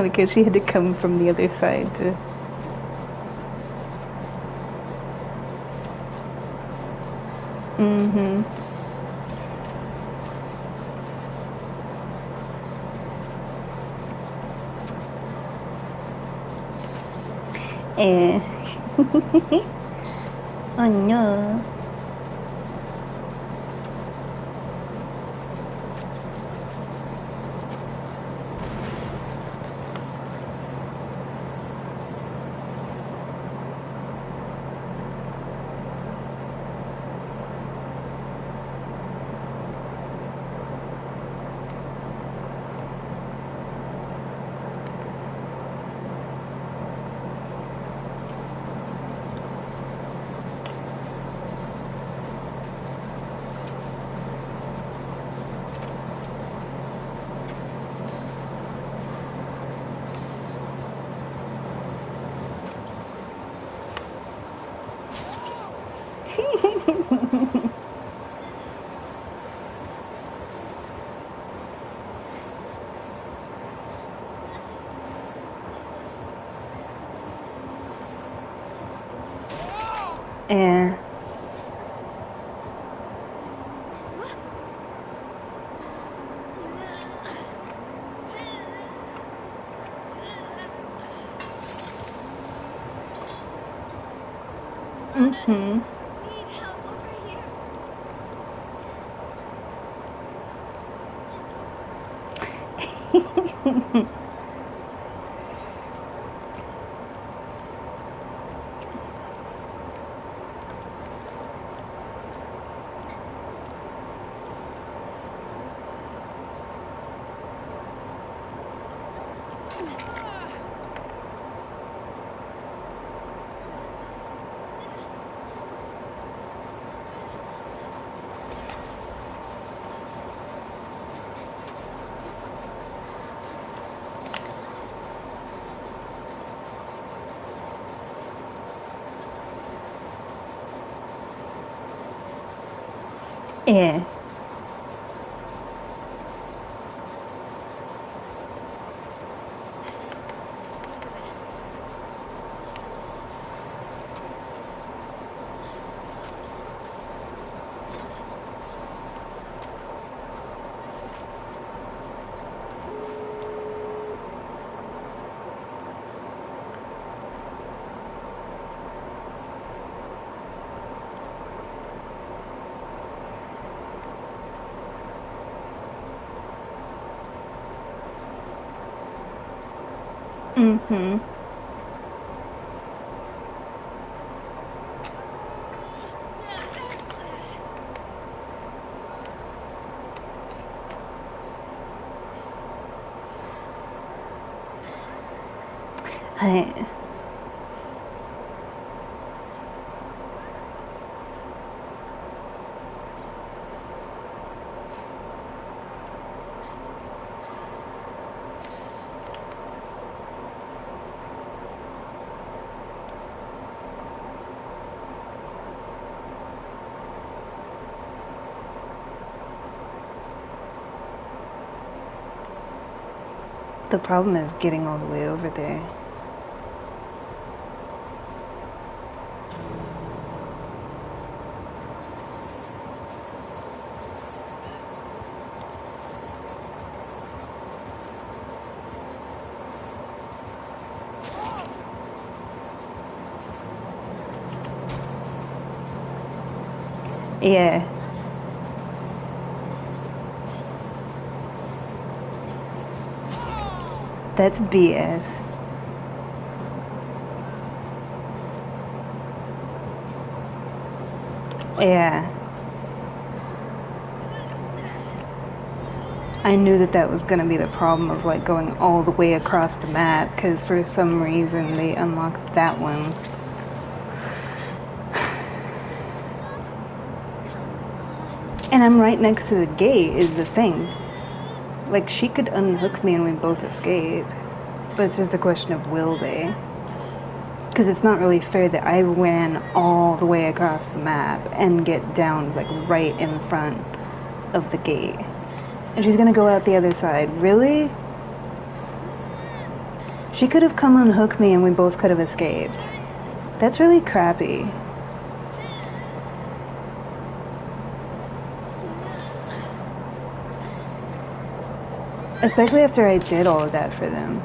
Because she had to come from the other side to... Mm-hmm. Eh. Oh no. Yeah. Mm-hmm. Need help over here. Yeah. Mm-hmm. Hey. The problem is getting all the way over there. Yeah. That's BS. Yeah. I knew that that was going to be the problem of like going all the way across the map because for some reason they unlocked that one. And I'm right next to the gate is the thing. Like she could unhook me and we both escape. But it's just a question of will they? Because it's not really fair that I ran all the way across the map and get down like right in front of the gate. And she's gonna go out the other side. Really? She could have come unhook me and we both could have escaped. That's really crappy. Especially after I did all of that for them.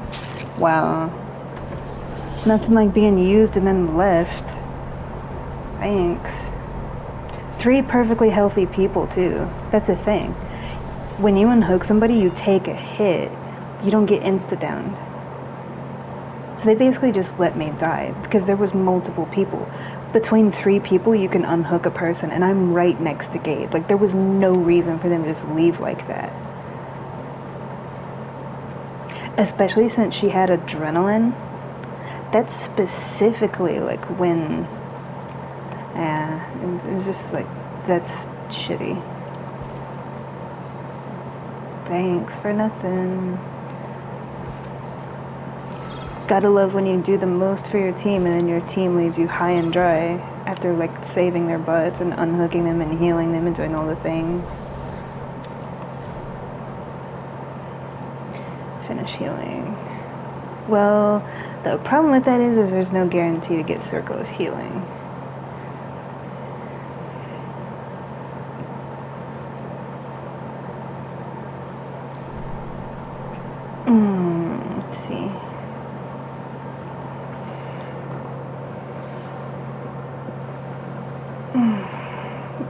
Wow. Nothing like being used and then left. Thanks. 3 perfectly healthy people too. That's the thing. When you unhook somebody, you take a hit. You don't get insta-downed. So they basically just let me die because there was multiple people. Between 3 people, you can unhook a person, and I'm right next to Gabe. Like, there was no reason for them to just leave like that. Especially since she had adrenaline. That's specifically, like, when... Yeah, it was just, like, that's shitty. Thanks for nothing. Gotta love when you do the most for your team and then your team leaves you high and dry. after like saving their butts and unhooking them and healing them and doing all the things. Finish healing. Well, the problem with that is there's no guarantee to get Circle of Healing. Let's see.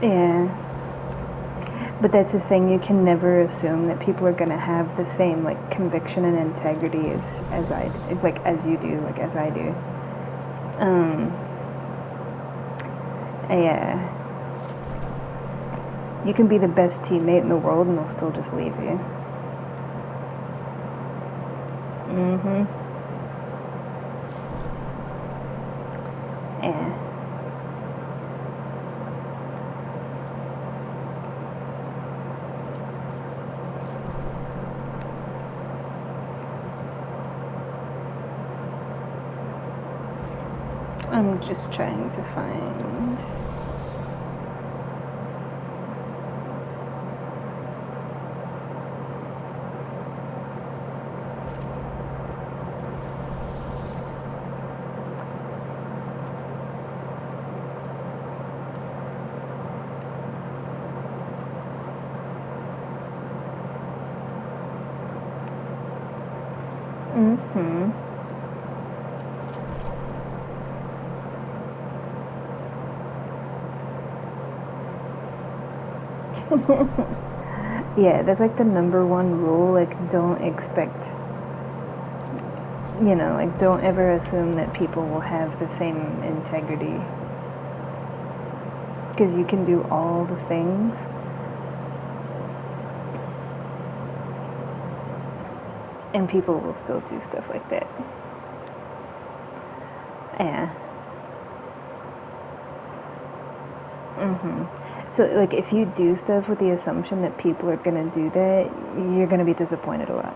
Yeah. But that's the thing, you can never assume that people are gonna have the same like conviction and integrity as I like as you do, like as I do. Yeah. You can be the best teammate in the world and they'll still just leave you. Yeah. I'm just trying to find. Yeah, that's like the number one rule. Like, don't expect, like, don't ever assume that people will have the same integrity. Because you can do all the things, and people will still do stuff like that. Yeah. So, like, if you do stuff with the assumption that people are gonna do that, you're gonna be disappointed a lot.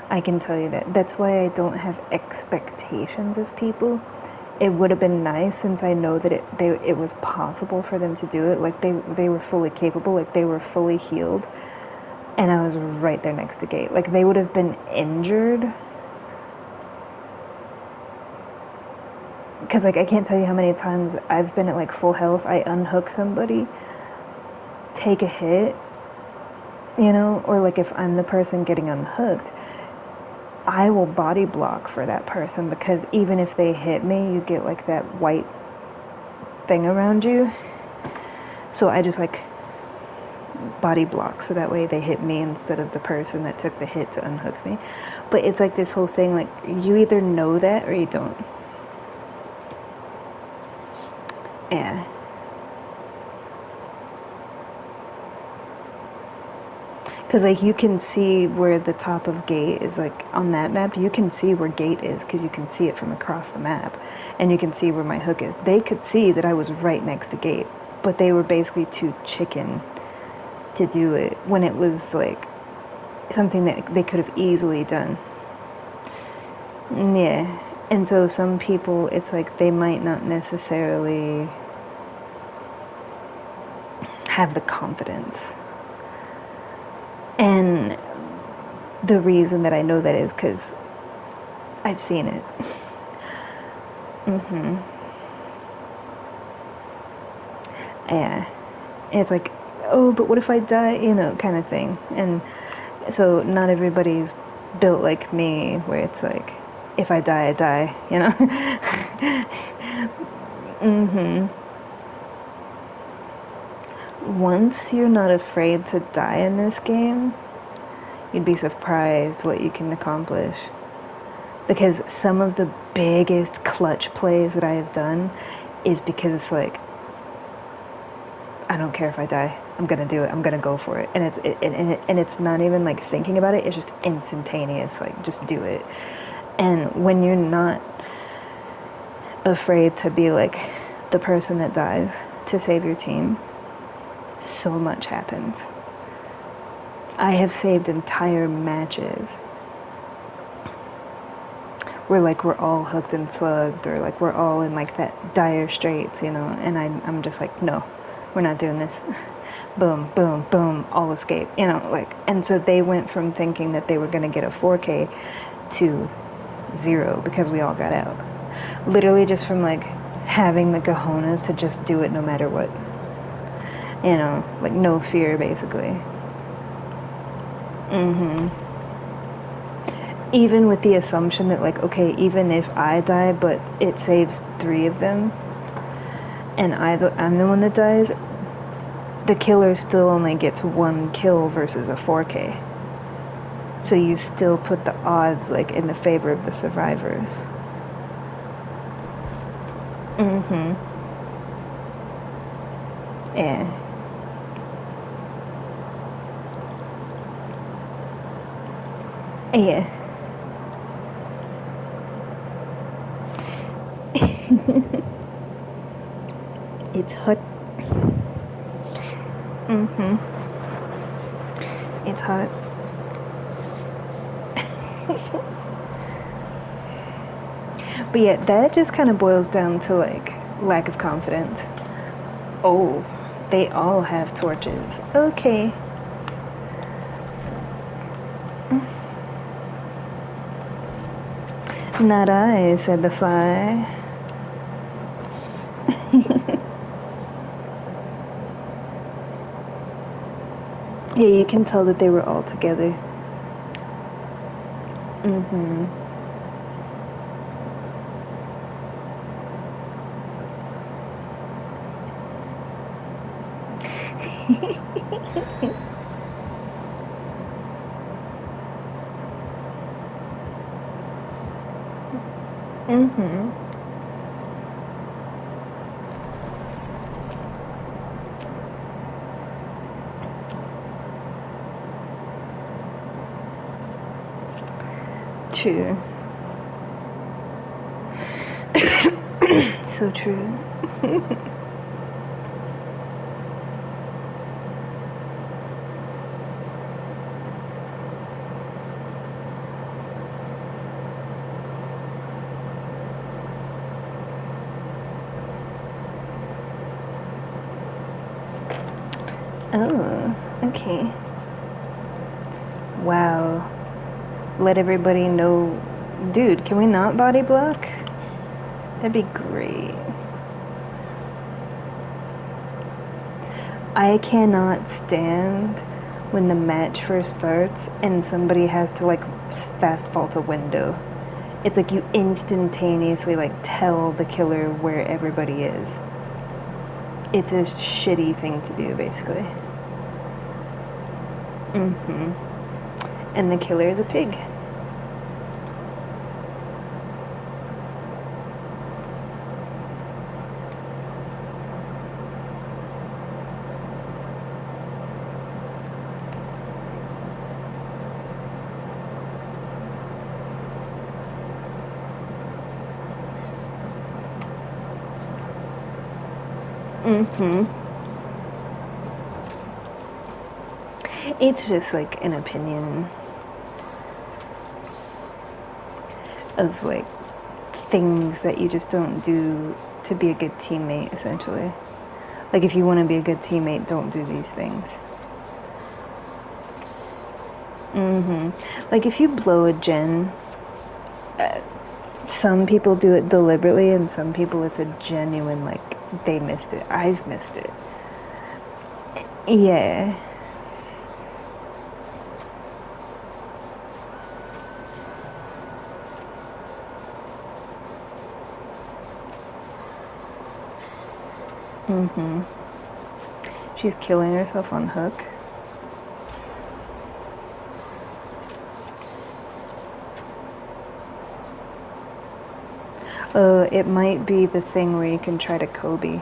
I can tell you that. That's why I don't have expectations of people. It would have been nice since I know that it was possible for them to do it. Like, they were fully capable, like, they were fully healed, and I was right there next to Gate. Like, they would have been injured. Because, like, I can't tell you how many times I've been at, like, full health, I unhook somebody, take a hit, or, like, if I'm the person getting unhooked, I will body block for that person, because even if they hit me, you get, like, that white thing around you. So I just, like, body block, so that way they hit me instead of the person that took the hit to unhook me. But it's, like, this whole thing, like, you either know that or you don't. Yeah. Because, like, you can see where the top of Gate is, like, on that map, you can see where Gate is, because you can see it from across the map, and you can see where my hook is. They could see that I was right next to Gate, but they were basically too chicken to do it, when it was, like, something that they could have easily done. Yeah. And so some people, it's like, they might not necessarily have the confidence. And the reason that I know that is because I've seen it. Yeah. It's like, oh, but what if I die? Kind of thing. And so not everybody's built like me, where it's like, if I die, I die, Once you're not afraid to die in this game, you'd be surprised what you can accomplish. Because some of the biggest clutch plays that I have done is because it's like, I don't care if I die. I'm gonna do it. I'm gonna go for it. And it's not even like thinking about it. It's just instantaneous. Like, just do it. And when you're not afraid to be like the person that dies to save your team, so much happens. I have saved entire matches where like we're all hooked and slugged, or like we're all in like that dire straits, you know, and I'm just like, no, we're not doing this. Boom, boom, boom, all escape, you know, like, and so they went from thinking that they were going to get a 4K to 0 because we all got out. Literally just from like having the cojones to just do it no matter what. You know, like no fear basically. Even with the assumption that like, okay, even if I die but it saves 3 of them and I'm the one that dies, the killer still only gets 1 kill versus a 4K. So you still put the odds like in the favor of the survivors. Yeah. Yeah. It's hot. It's hot. But yeah, that just kind of boils down to like lack of confidence. Oh, they all have torches. Okay. Not I, said the fly. Yeah, you can tell that they were all together. True. So true. Oh, okay. Wow. Let everybody know. Dude, can we not body block? That'd be great. I cannot stand when the match first starts and somebody has to like fast vault a window. It's like you instantaneously like tell the killer where everybody is. It's a shitty thing to do, basically. And the killer is a pig. It's just like an opinion of like things that you just don't do to be a good teammate, essentially. Like if you want to be a good teammate, don't do these things. Like if you blow a gen, some people do it deliberately and some people it's a genuine like they missed it. I've missed it. Yeah. She's killing herself on hook. It might be the thing where you can try to Kobe.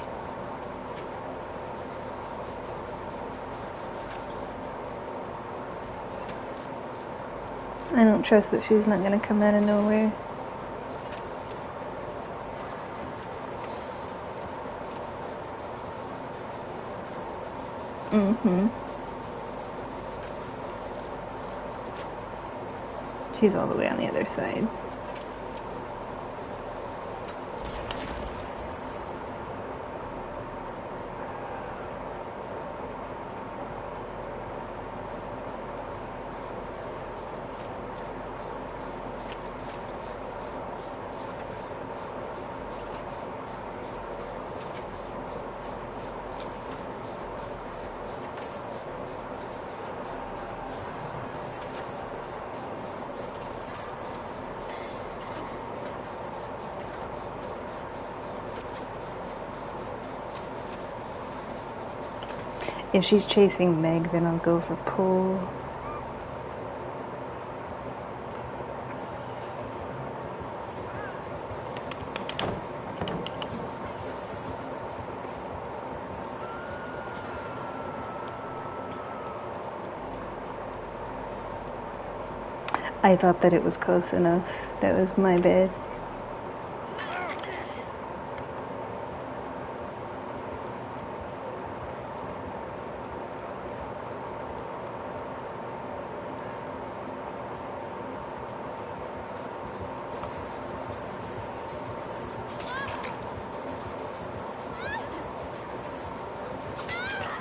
I don't trust that she's not gonna come out of nowhere. She's all the way on the other side. If she's chasing Meg, then I'll go for pull. I thought that it was close enough. That was my bad.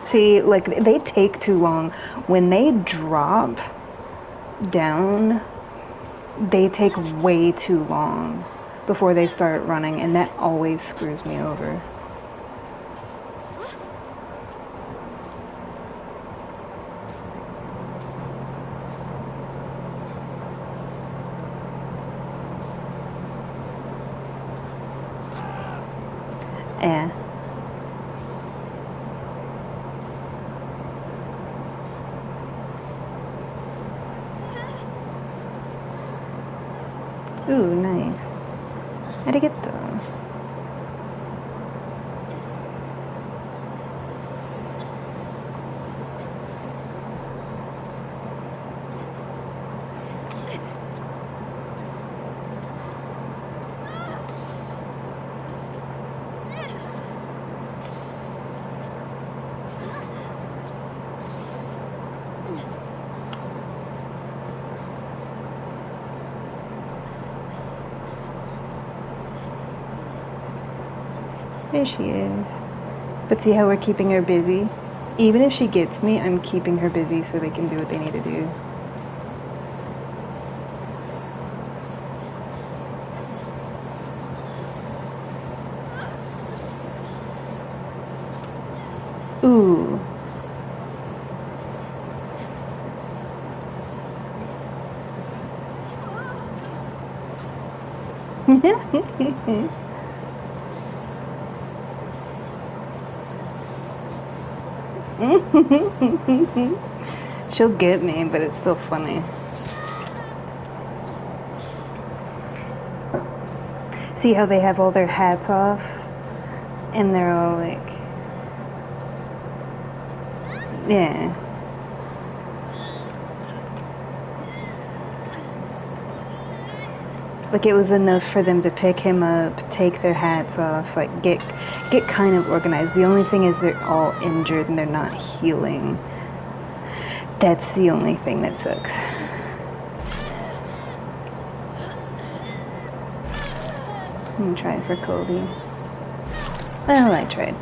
See, like, they take too long. When they drop down, they take way too long before they start running, and that always screws me over. Eh. Ooh, nice. How'd I get those? There she is. But see how we're keeping her busy? Even if she gets me, I'm keeping her busy so they can do what they need to do. Ooh. She'll get me, but it's still funny. See how they have all their hats off? And they're all like... Yeah. Like, it was enough for them to pick him up, take their hats off, like, get kind of organized. The only thing is they're all injured and they're not healing. That's the only thing that sucks. I'm gonna try for Kobe. Well, I tried.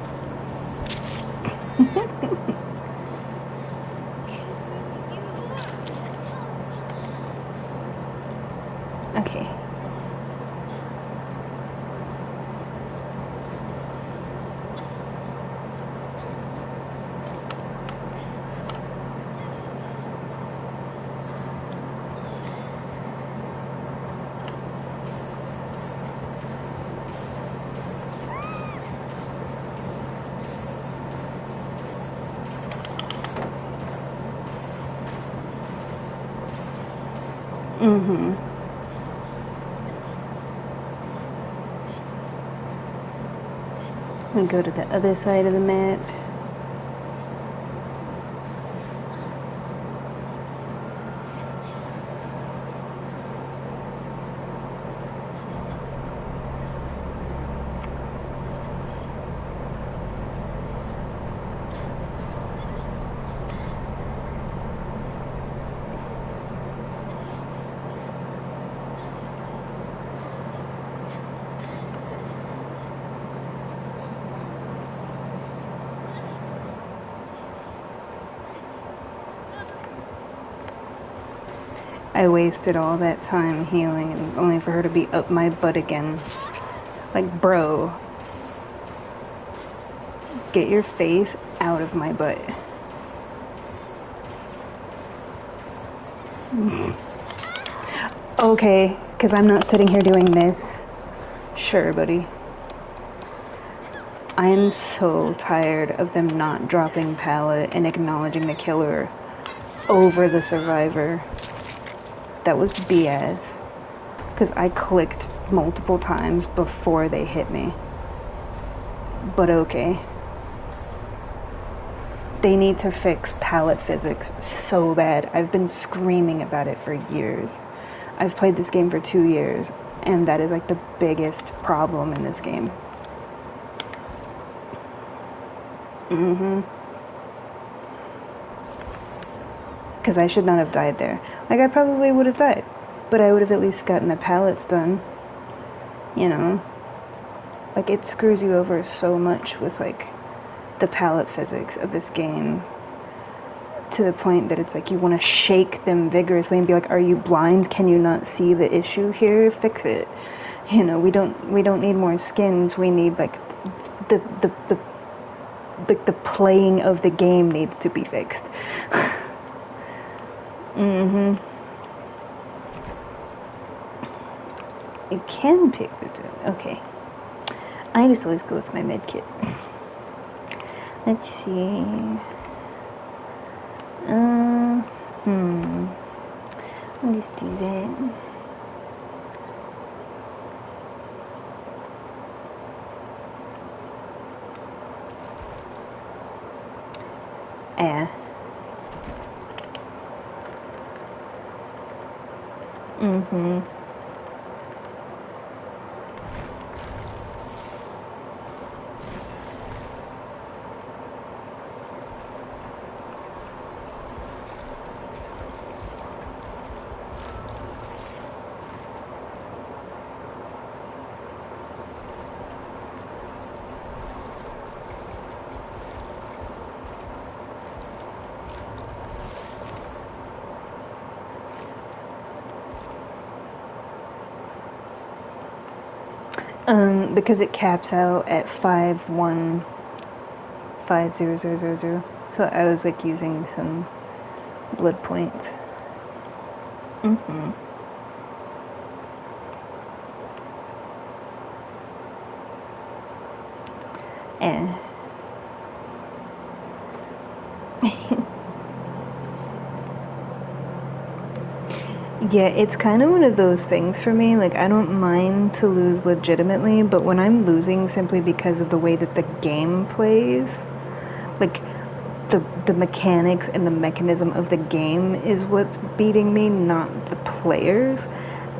Okay. Mm-hmm. We go to the other side of the map. I wasted all that time healing and only for her to be up my butt again. Like, bro, get your face out of my butt. Okay, because I'm not sitting here doing this. Sure, buddy. I am so tired of them not dropping pallet and acknowledging the killer over the survivor. That was BS. Because I clicked multiple times before they hit me. But okay. They need to fix pallet physics so bad. I've been screaming about it for years. I've played this game for 2 years, and that is like the biggest problem in this game. Because I should not have died there. Like, I probably would have died, but I would have at least gotten the pallets done. You know? Like, it screws you over so much with, like, the pallet physics of this game, to the point that it's like you want to shake them vigorously and be like, are you blind? Can you not see the issue here? Fix it. You know, we don't need more skins. We need, like, the playing of the game needs to be fixed. You can pick the two. Okay. I just always go with my med kit. Let's see. I'll just do that. Because it caps out at 5150,000. So I was like using some blood points. Yeah, it's kind of one of those things for me. Like, I don't mind to lose legitimately, but when I'm losing simply because of the way that the game plays, like, the mechanics and the mechanism of the game is what's beating me, not the players,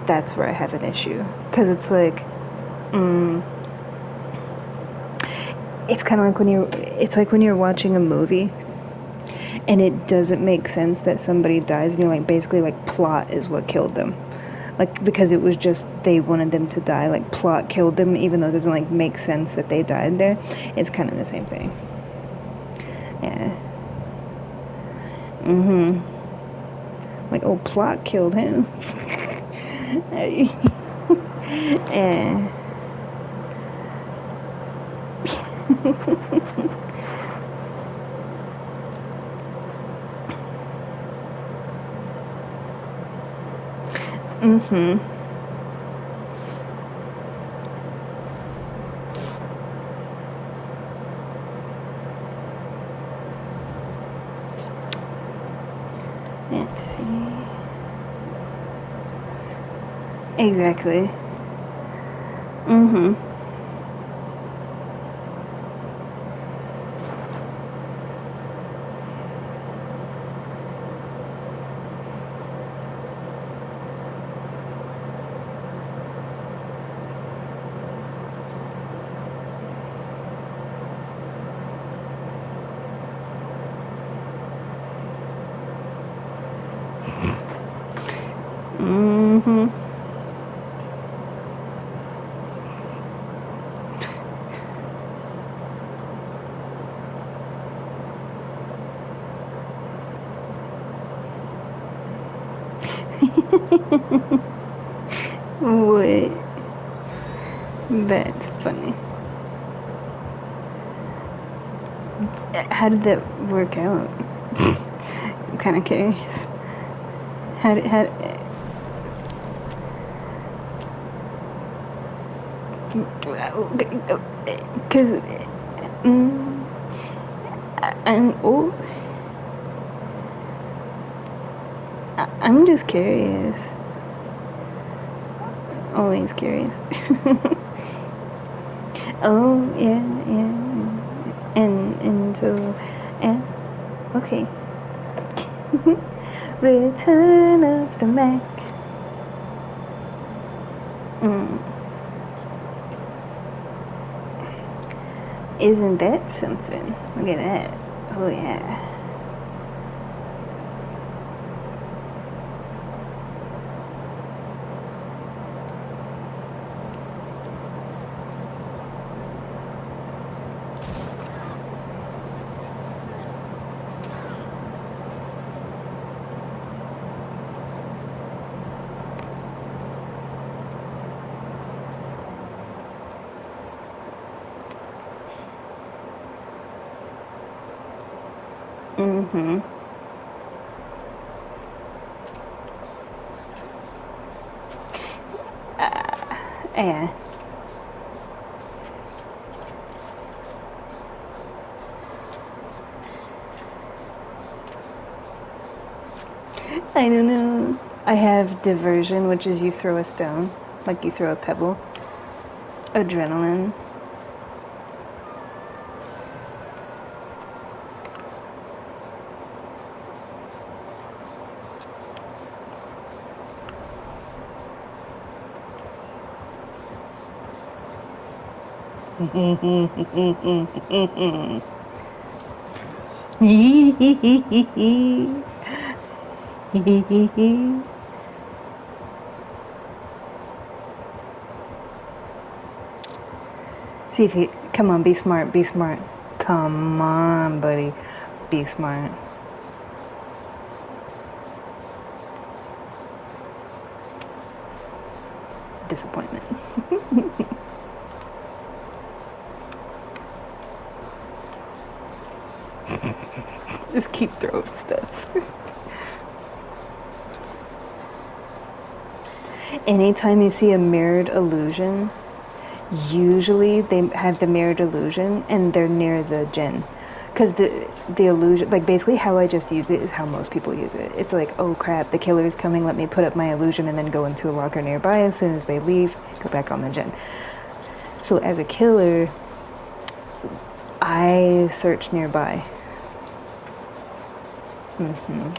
that's where I have an issue. Because it's like, it's kind of like when you're watching a movie and it doesn't make sense that somebody dies, and you're like, basically, like, plot is what killed them. Like, because it was just, they wanted them to die, like, plot killed them, even though it doesn't, like, make sense that they died there. It's kind of the same thing. Yeah. Like, oh, plot killed him. Yeah. Let's see. Exactly. What? That's funny. How did that work out? I'm kind of curious. Because Mm, oh, I'm just curious. Always curious. Oh, yeah, yeah. And so, and, okay. Return of the Mac. Mm. Isn't that something? Look at that. Oh, yeah. Mm-hmm. Yeah. I don't know. I have diversion, which is you throw a stone, like you throw a pebble. Adrenaline. See if you come on, be smart, be smart. Come on, buddy, be smart. Disappointment. Just keep throwing stuff. Anytime you see a mirrored illusion, usually they have the mirrored illusion and they're near the gen. Because the illusion, like basically how I just use it is how most people use it. It's like, oh crap, the killer is coming, let me put up my illusion and then go into a locker nearby. As soon as they leave, go back on the gen. So as a killer, I search nearby. Mm-hmm.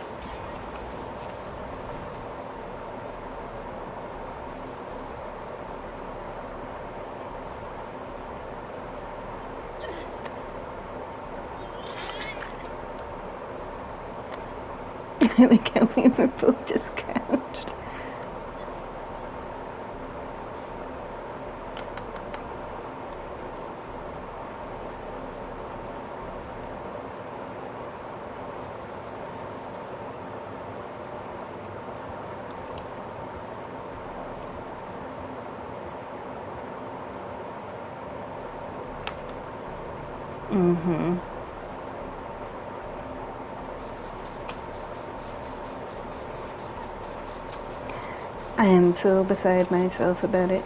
I like how we were both just crouched. Mm-hmm. I am so beside myself about it.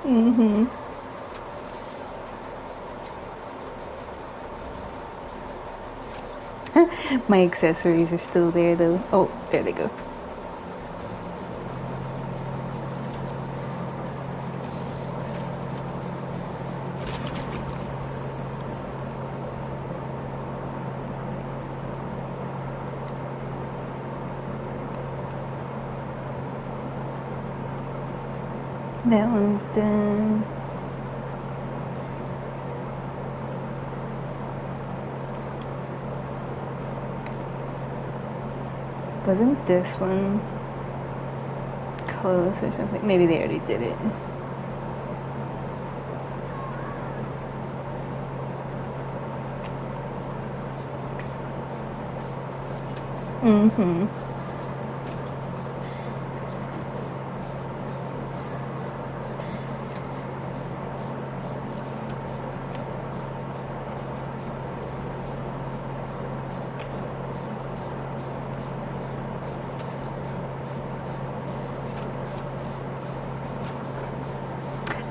Mm-hmm. My accessories are still there though. Oh, there they go. That one's done. Wasn't this one close or something? Maybe they already did it. Mm-hmm.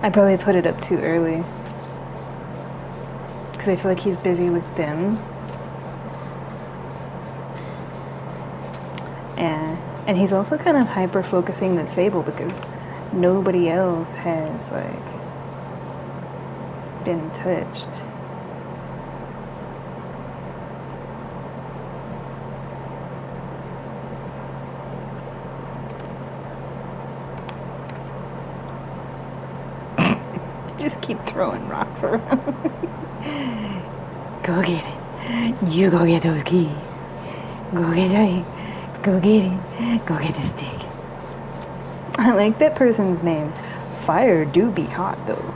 I probably put it up too early. Because I feel like he's busy with them. And he's also kind of hyper-focusing the Sable because nobody else has, like, been touched. Just keep throwing rocks around. Go get it. You go get those keys. Go get it. Go get it. Go get the stick. I like that person's name. Fire do be hot though.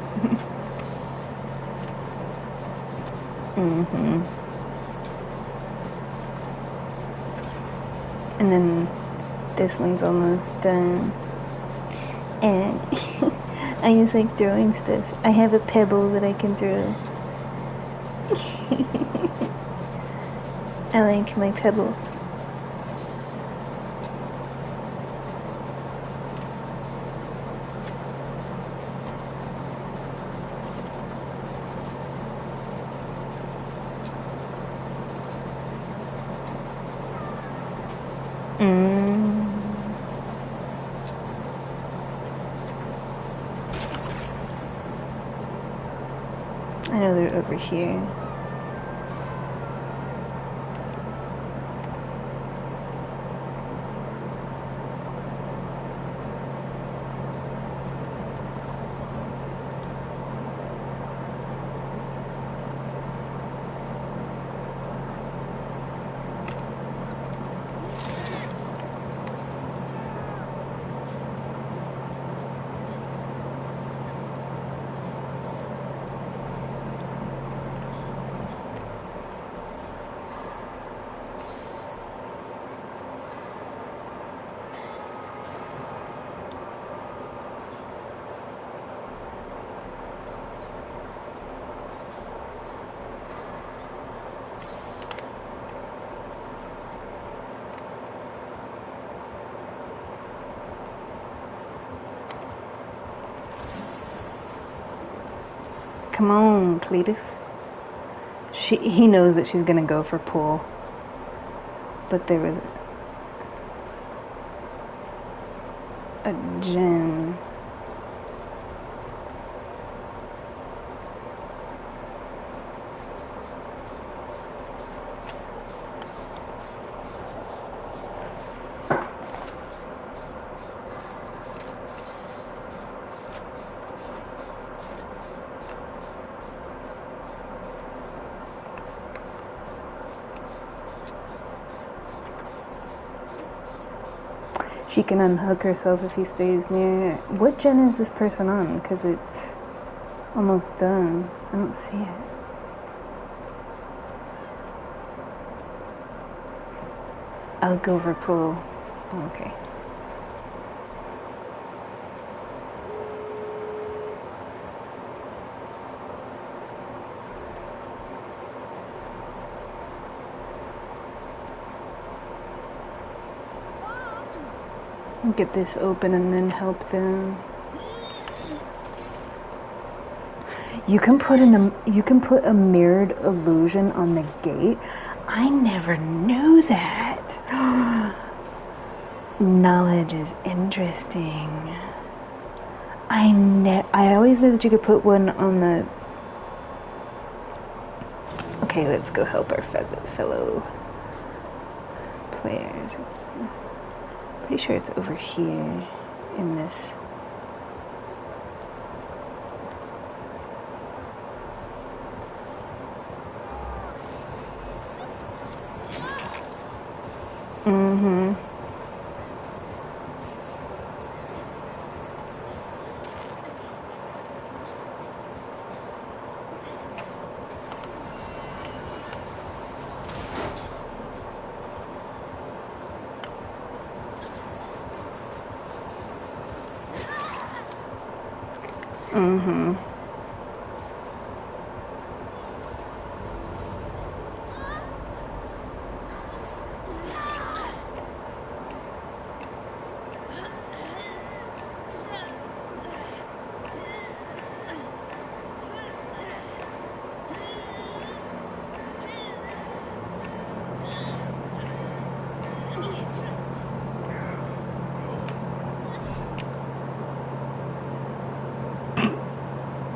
And then this one's almost done. And I just like throwing stuff. I have a pebble that I can throw. I like my pebble. I know they're over here. Come on, Cletus. He knows that she's gonna go for pull. But there was a gem. She can unhook herself if he stays near. What gen is this person on? Because it's almost done. I don't see it. I'll go for pull. Oh, okay. Get this open and then help them. You can put a mirrored illusion on the gate. I never knew that. Knowledge is interesting. I always knew that you could put one on the. Okay, let's go help our fellow players. Pretty sure it's over here in this.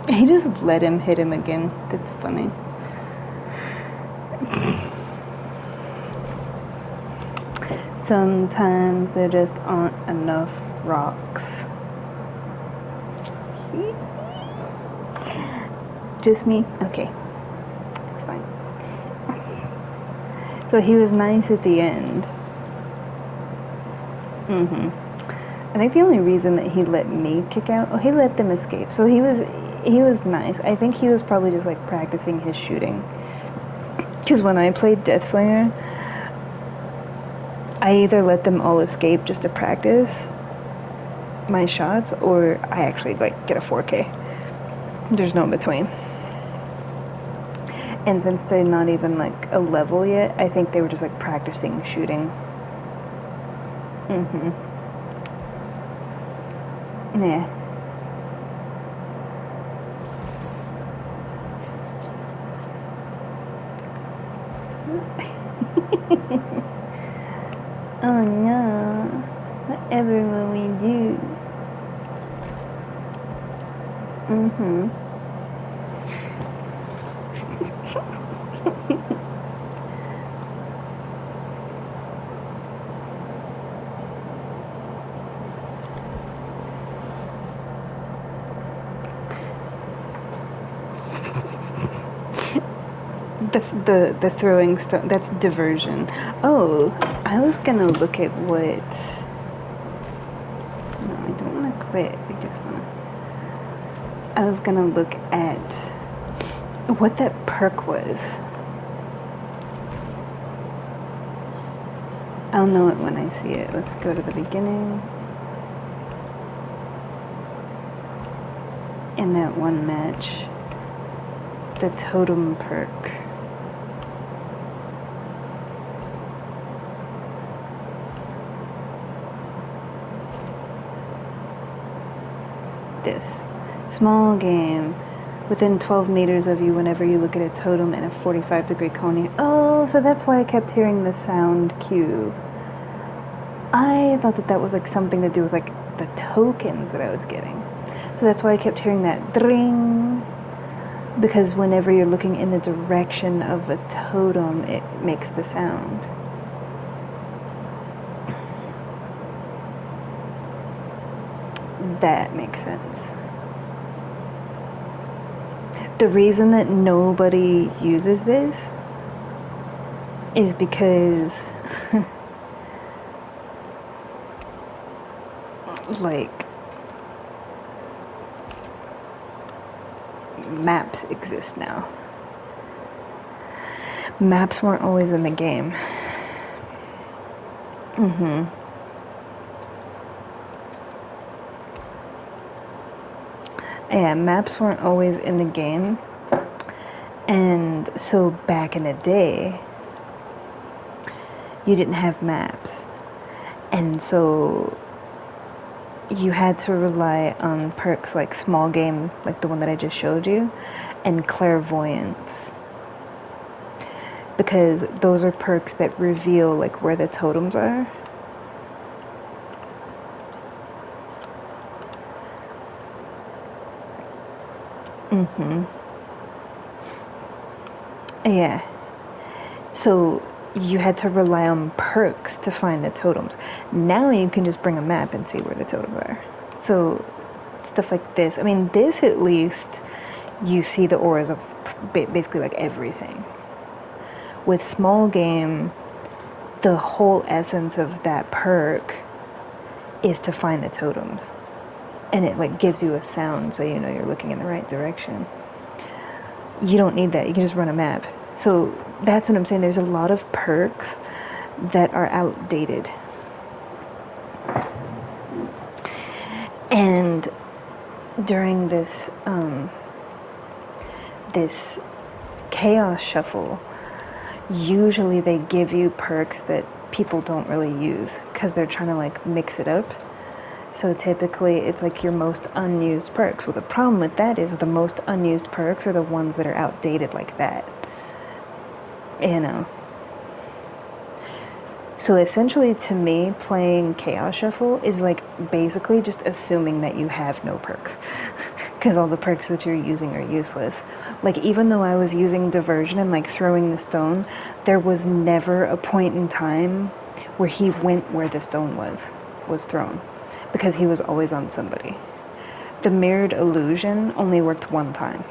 He just let him hit him again. That's funny. Sometimes there just aren't enough rocks. Just me? Okay. It's fine. So he was nice at the end. I think the only reason that he let me kick out, he let them escape. So he was nice. I think he was probably just like practicing his shooting. Because when I played Deathslinger, I either let them all escape just to practice my shots, or I actually like get a 4K. There's no in between. And since they're not even like a level yet, I think they were just like practicing shooting. Yeah. Oh no. Whatever will we do? The throwing stone, that's diversion. Oh, I was gonna look at what... No, I don't want to quit. I just want to... I was gonna look at what that perk was. I'll know it when I see it. Let's go to the beginning. In that one match, the totem perk. This. Small game. Within 12 meters of you whenever you look at a totem in a 45-degree cone. Oh, so that's why I kept hearing the sound cue. I thought that was like something to do with like the tokens that I was getting. So that's why I kept hearing that dring. Because whenever you're looking in the direction of a totem, it makes the sound. That makes sense. The reason that nobody uses this is because like maps exist now. Maps weren't always in the game. Yeah, maps weren't always in the game. And so back in the day, you didn't have maps. And so you had to rely on perks like small game, like the one that I just showed you, and clairvoyance. Because those are perks that reveal like where the totems are. Yeah. So you had to rely on perks to find the totems. Now you can just bring a map and see where the totems are. So stuff like this. I mean, this at least you see the auras of basically like everything. With small game, the whole essence of that perk is to find the totems. And it like gives you a sound so you know you're looking in the right direction. You don't need that. You can just run a map. So that's what I'm saying. There's a lot of perks that are outdated. And during this chaos shuffle, usually they give you perks that people don't really use because they're trying to like mix it up. So typically it's like your most unused perks. Well, the problem with that is the most unused perks are the ones that are outdated like that. You know. So essentially, to me, playing Chaos Shuffle is like basically just assuming that you have no perks. Because all the perks that you're using are useless. Like, even though I was using Diversion and like throwing the stone, there was never a point in time where he went where the stone was thrown. Because he was always on somebody. The Mirrored Illusion only worked one time.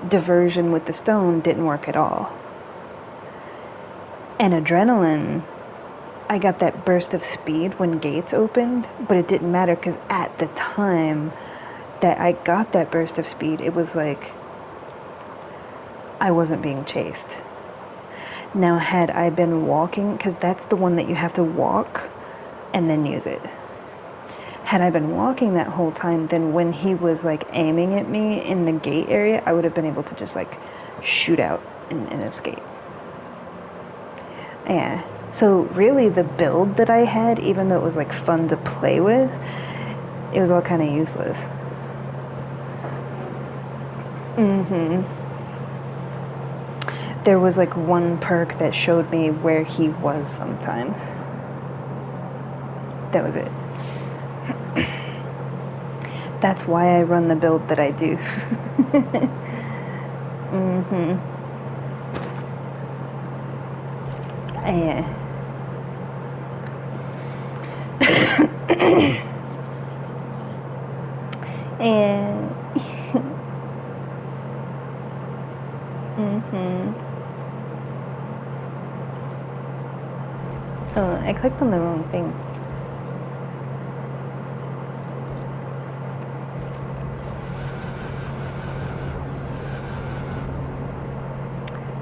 Diversion with the stone didn't work at all. And Adrenaline, I got that burst of speed when gates opened, but it didn't matter because at the time that I got that burst of speed, it was like I wasn't being chased. Now, had I been walking, because that's the one that you have to walk and then use it. Had I been walking that whole time, then when he was like aiming at me in the gate area, I would have been able to just like shoot out and escape. Yeah. So really the build that I had, even though it was like fun to play with, it was all kind of useless. There was like one perk that showed me where he was sometimes. That was it. That's why I run the build that I do. Yeah. And oh, I clicked on the wrong thing.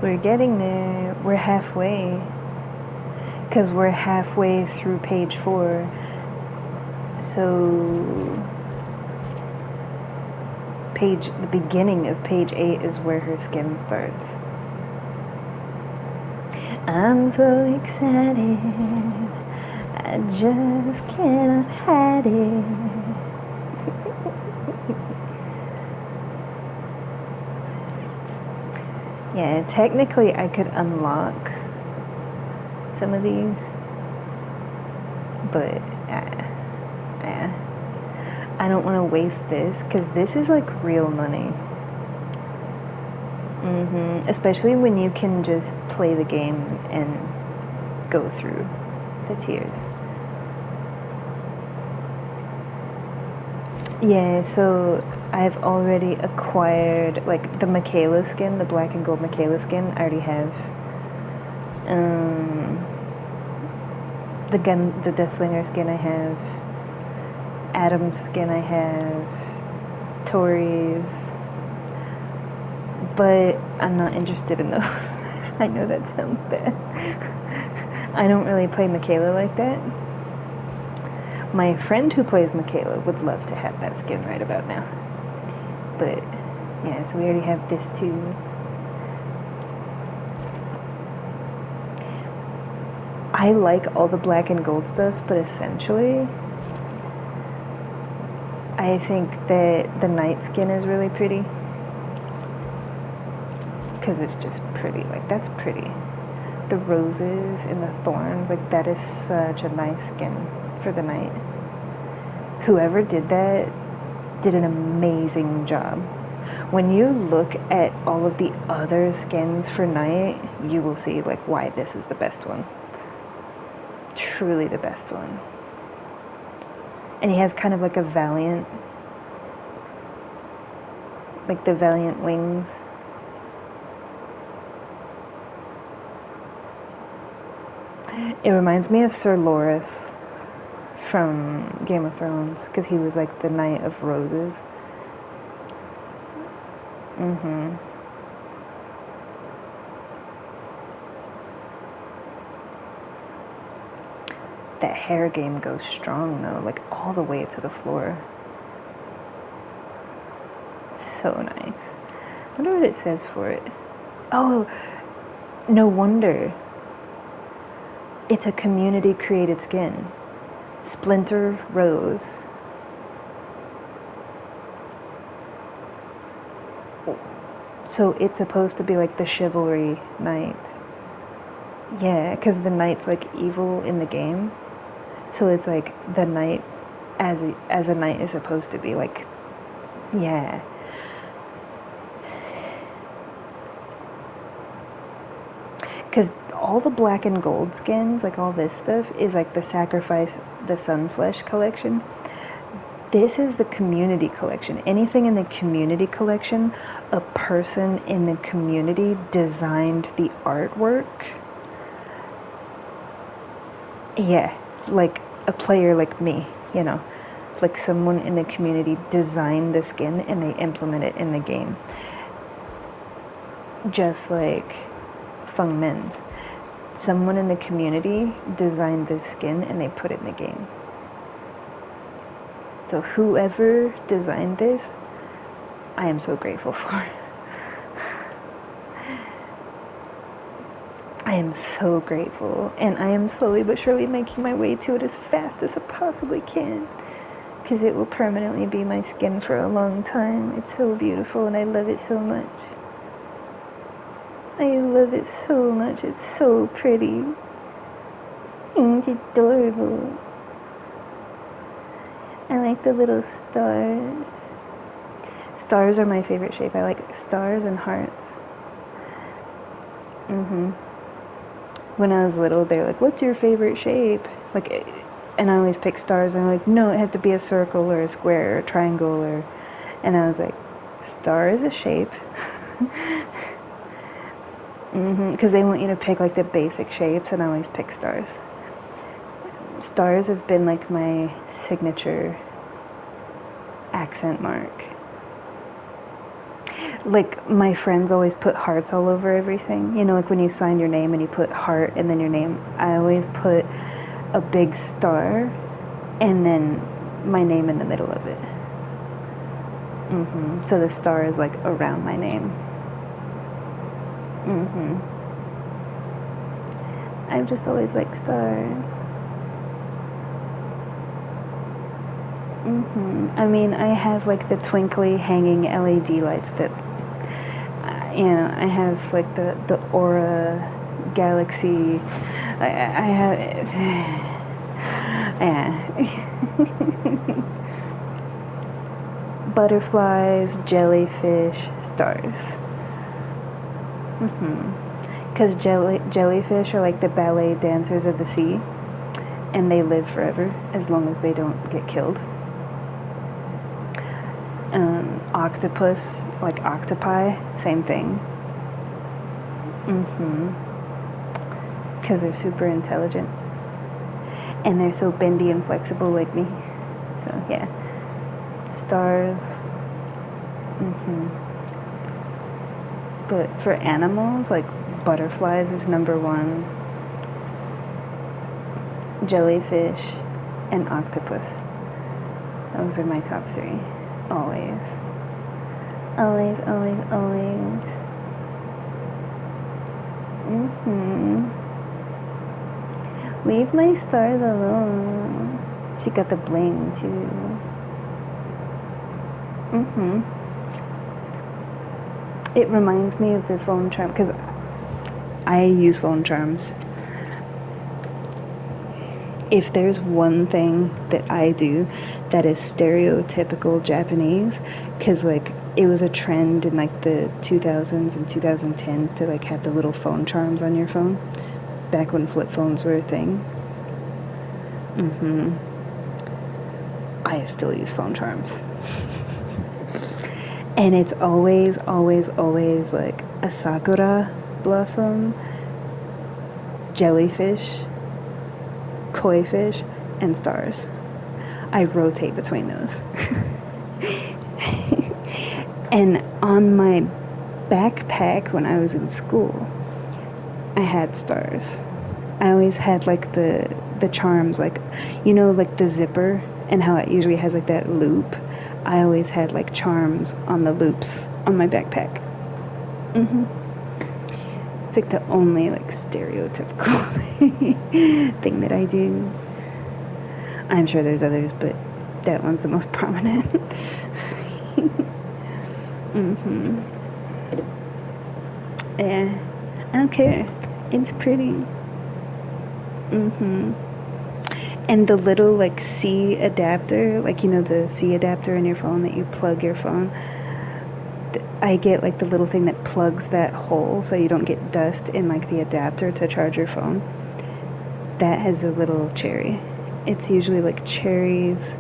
We're getting there. We're halfway. Because we're halfway through page 4. So the beginning of page 8 is where her skin starts. I'm so excited, I just cannot hide it. Yeah, technically I could unlock some of these, but I don't want to waste this, because this is like real money. Especially when you can just play the game and go through the tiers. Yeah, so I've already acquired like the Michaela skin, the black and gold Michaela skin. I already have. The Deathslinger skin I have. Adam's skin I have. Tori's. But I'm not interested in those. I know that sounds bad. I don't really play Michaela like that. My friend who plays Michaela would love to have that skin right about now. But, yeah, so we already have this too. I like all the black and gold stuff, but essentially, I think that the night skin is really pretty. Because it's just pretty. Like, that's pretty. The roses and the thorns, like, that is such a nice skin for the night. Whoever did that did an amazing job. When you look at all of the other skins for night, you will see like why this is the best one. Truly the best one. And he has kind of like a Valiant, like the Valiant wings. It reminds me of Sir Loras from Game of Thrones, because he was like the Knight of Roses. That hair game goes strong though, like all the way to the floor. So nice. I wonder what it says for it. Oh, no wonder. It's a community created skin. Splinter Rose. So it's supposed to be like the chivalry knight. Yeah, because the knight's like evil in the game, so it's like the knight as a knight is supposed to be like, yeah. Because all the black and gold skins, like all this stuff, is like the Sacrifice the Sunflesh collection. This is the community collection. Anything in the community collection, a person in the community designed the artwork. Yeah, like a player like me, you know. Like someone in the community designed the skin and they implement it in the game. Just like Feng Men's. Someone in the community designed this skin and they put it in the game. So whoever designed this, I am so grateful for. I am so grateful, and I am slowly but surely making my way to it as fast as I possibly can, because it will permanently be my skin for a long time. It's so beautiful and I love it so much. I love it so much. It's so pretty. It's adorable. I like the little stars. Stars are my favorite shape. I like stars and hearts. When I was little, they were like, "What's your favorite shape?" Like, and I always pick stars. And I'm like, "No, it has to be a circle or a square or a triangle." Or, and I was like, "Star is a shape." Because they want you to pick like the basic shapes, and I always pick stars. Stars have been like my signature accent mark. Like, my friends always put hearts all over everything. You know, like when you sign your name and you put heart and then your name. I always put a big star and then my name in the middle of it. So the star is like around my name. I've just always liked stars. I mean, I have like the twinkly hanging LED lights that, you know, I have like the Aura Galaxy. I have, yeah. Butterflies, jellyfish, stars. Because jellyfish are like the ballet dancers of the sea, and they live forever as long as they don't get killed. Octopus, like octopi, same thing. Because they're super intelligent. And they're so bendy and flexible like me. So, yeah. Stars. But for animals, like butterflies is number one. Jellyfish and octopus. Those are my top three. Always. Always, always, always. Leave my stars alone. She got the bling too. It reminds me of the phone charm, because I use phone charms. If there's one thing that I do that is stereotypical Japanese, because like it was a trend in like the 2000s and 2010s to like have the little phone charms on your phone, back when flip phones were a thing. I still use phone charms. And it's always, always, always like a sakura blossom, jellyfish, koi fish, and stars. I rotate between those. And on my backpack when I was in school, I had stars. I always had like the charms, like, you know, like the zipper and how it usually has like that loop. I always had like charms on the loops on my backpack. It's like the only like stereotypical thing that I do. I'm sure there's others, but that one's the most prominent. Yeah, I don't care. It's pretty. Mm-hmm. And the little like C adapter, like you know the C adapter in your phone that you plug your phone. I get like the little thing that plugs that hole so you don't get dust in like the adapter to charge your phone. That has a little cherry. It's usually like cherries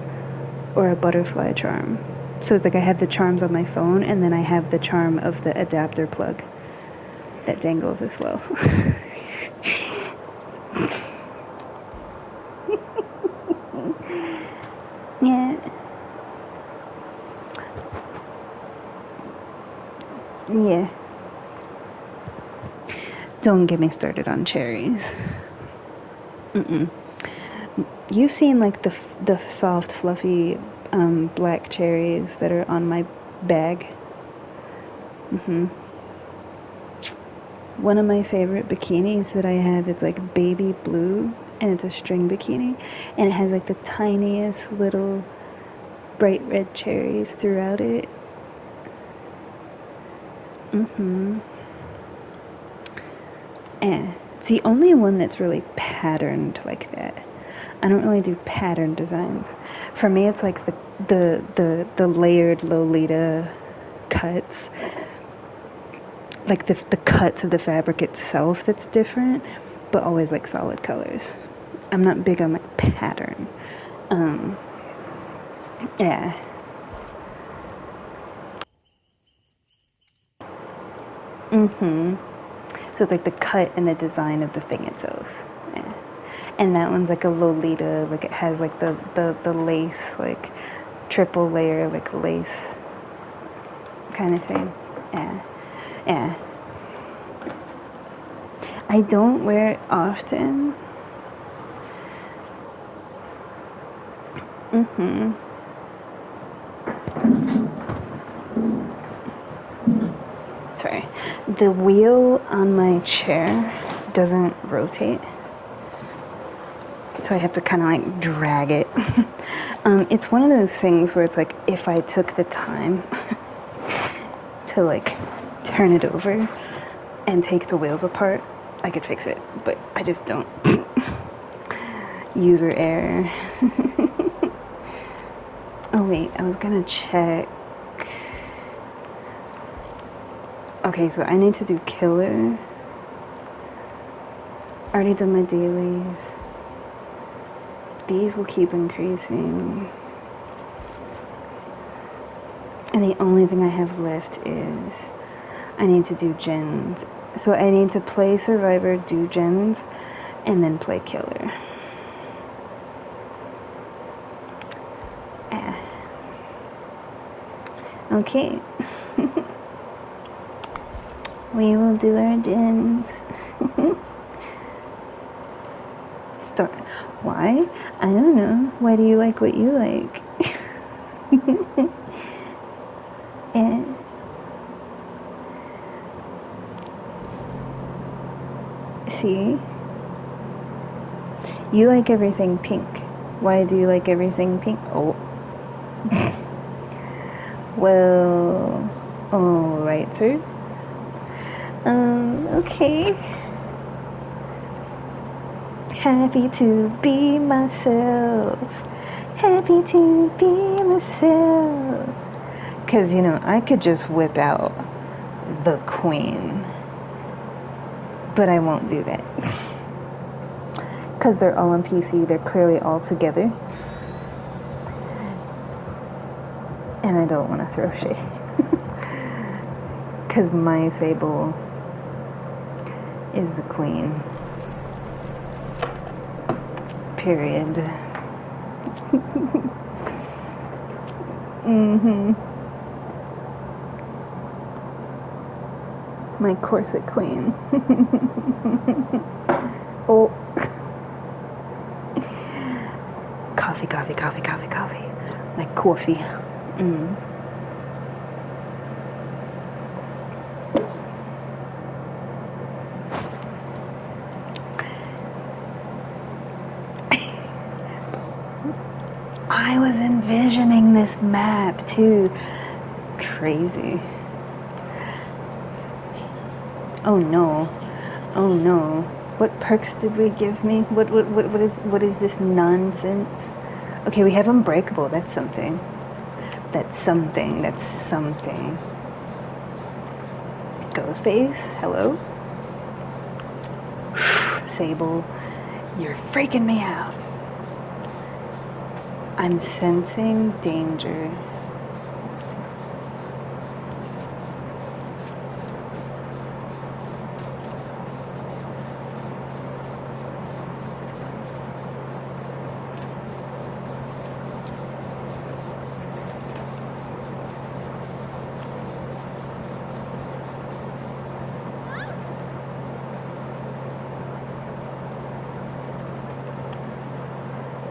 or a butterfly charm. So it's like I have the charms on my phone and then I have the charm of the adapter plug that dangles as well. Yeah. Yeah. Don't get me started on cherries. Mm-mm. You've seen like the soft, fluffy black cherries that are on my bag. Mm-hmm. One of my favorite bikinis that I have is like baby blue, and it's a string bikini, and it has like the tiniest little bright red cherries throughout it. Mm-hmm. And it's the only one that's really patterned like that. I don't really do pattern designs. For me, it's like the layered Lolita cuts, like the cuts of the fabric itself that's different, but always like solid colors. I'm not big on like pattern. Um, yeah. Mhm. So it's like the cut and the design of the thing itself. Yeah. And that one's like a Lolita, like it has like the lace, like triple layer, like lace kind of thing. Yeah. Yeah. I don't wear it often. Mhm. Sorry. The wheel on my chair doesn't rotate. So I have to kind of like drag it. It's one of those things where it's like if I took the time to like turn it over and take the wheels apart, I could fix it. But I just don't. User error. Oh wait, I was gonna check. Okay, so I need to do killer. Already done my dailies. These will keep increasing. And the only thing I have left is I need to do gens. So I need to play Survivor, do gens, and then play killer. Okay. We will do our gens. Start. Why? I don't know. Why do you like what you like? And see? You like everything pink. Why do you like everything pink? Oh. Well, alright, sir. Okay. Happy to be myself. Happy to be myself. Because, you know, I could just whip out the queen. But I won't do that. Because they're all on PC. They're clearly all together. And I don't want to throw shade. Because my Sable is the queen. Period. Mm-hmm. My corset queen. Oh. Coffee, coffee, coffee, coffee, coffee. My coffee. Mm. I was envisioning this map too. Crazy. Oh no. Oh no. What perks did we give me? What is this nonsense? Okay, we have unbreakable. That's something. That's something. That's something. Ghostface, hello? Sable, you're freaking me out. I'm sensing danger.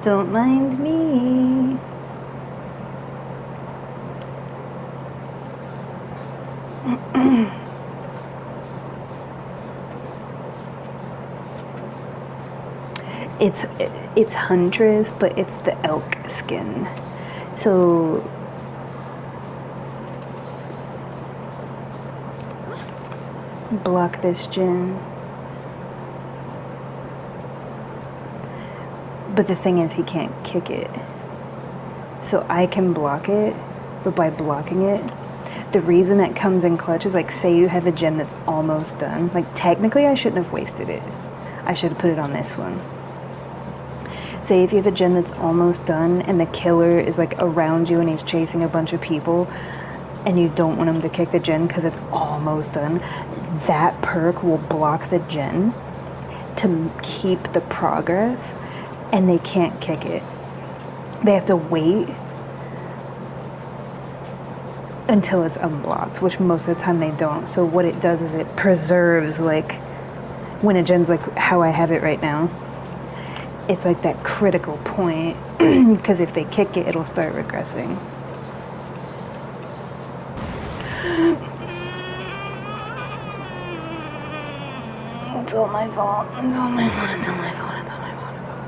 Don't mind me. It's Huntress, but it's the elk skin. So block this Jin. But the thing is, he can't kick it. So I can block it, but by blocking it, the reason that comes in clutch is like, say you have a gen that's almost done. Like, technically I shouldn't have wasted it. I should have put it on this one. Say if you have a gen that's almost done and the killer is like around you and he's chasing a bunch of people and you don't want him to kick the gen because it's almost done, that perk will block the gen to keep the progress and they can't kick it. They have to wait until it's unblocked, which most of the time they don't. So what it does is it preserves, like, when a gen's like how I have it right now, it's like that critical point, because if they kick it, it'll start regressing. It's all my fault. It's all my fault. It's all my fault. It's all my fault. It's all my fault.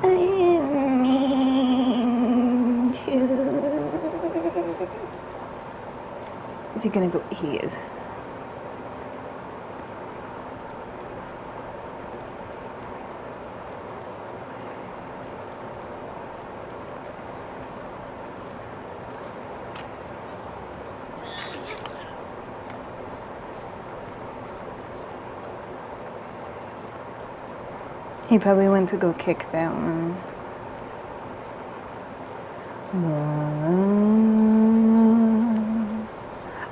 I didn't mean to. Is he gonna go? He is. He probably went to go kick that one.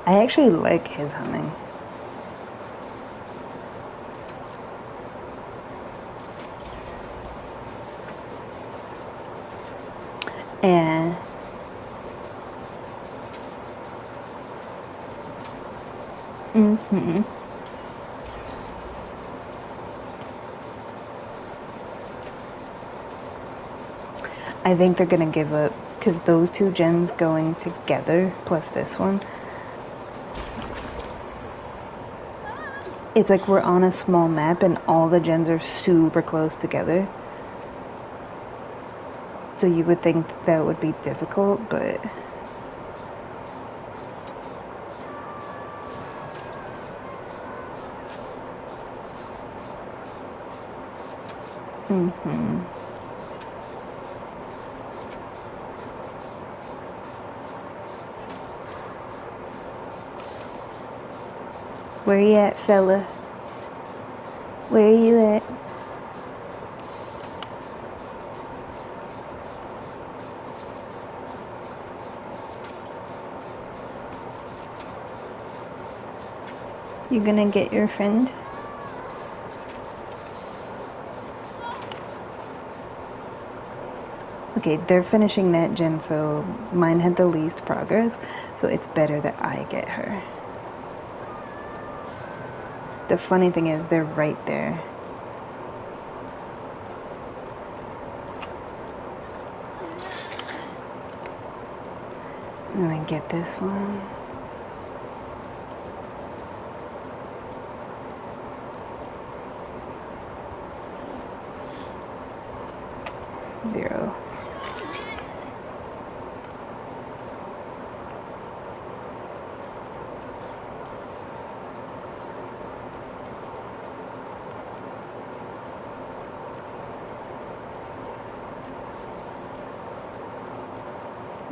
I actually like his humming. And I think they're gonna give up because those two gens going together plus this one, it's like we're on a small map and all the gens are super close together. So you would think that would be difficult, but Where you at, fella? Where you at? You gonna get your friend? Okay, they're finishing that gen, so mine had the least progress, so it's better that I get her. The funny thing is, they're right there. Let me get this one. Zero.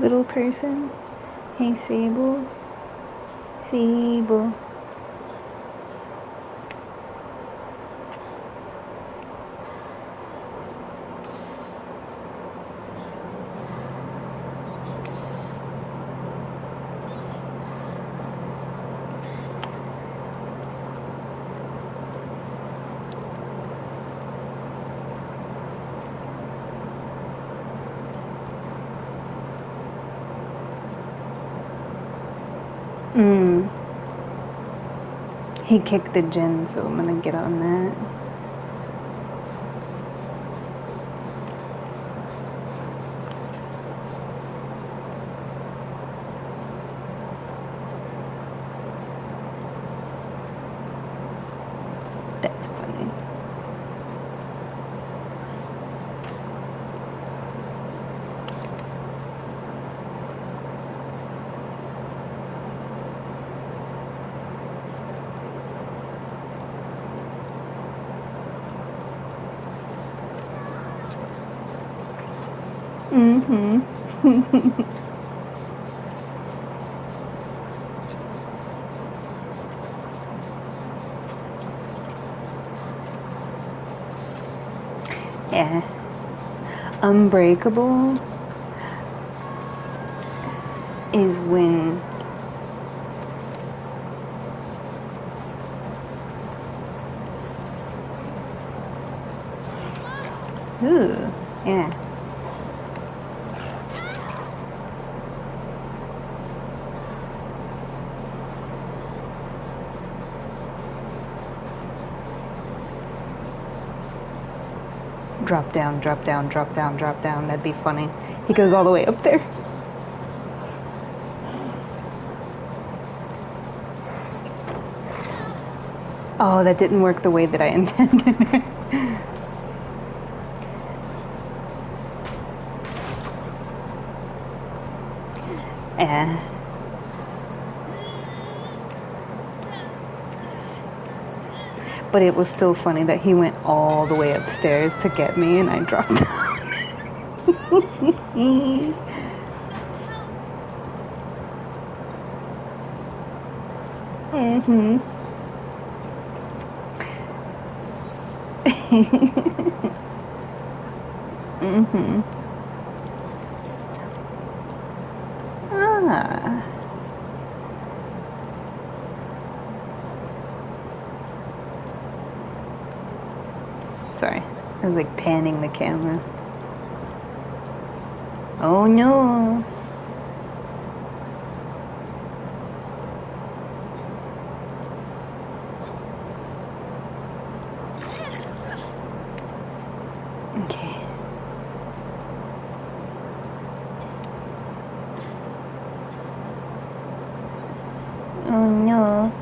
little person. Hey, Sable. Sable. He kicked the gen, so I'm gonna get on that. That's funny. Yeah. Unbreakable is when ooh, yeah. Drop down, drop down, drop down, drop down. That'd be funny. He goes all the way up there. Oh, that didn't work the way that I intended. Yeah. But it was still funny that he went all the way upstairs to get me and I dropped down. Ah. Sorry, I was like panning the camera. Oh no. Okay. Oh no.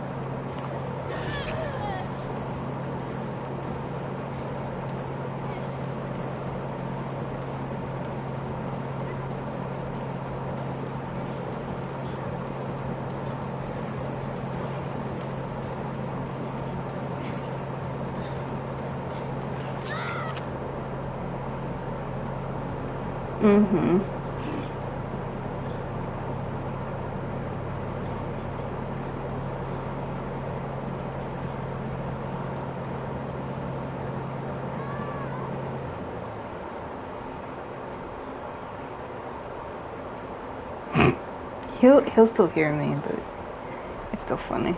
He'll still hear me, but it's still funny.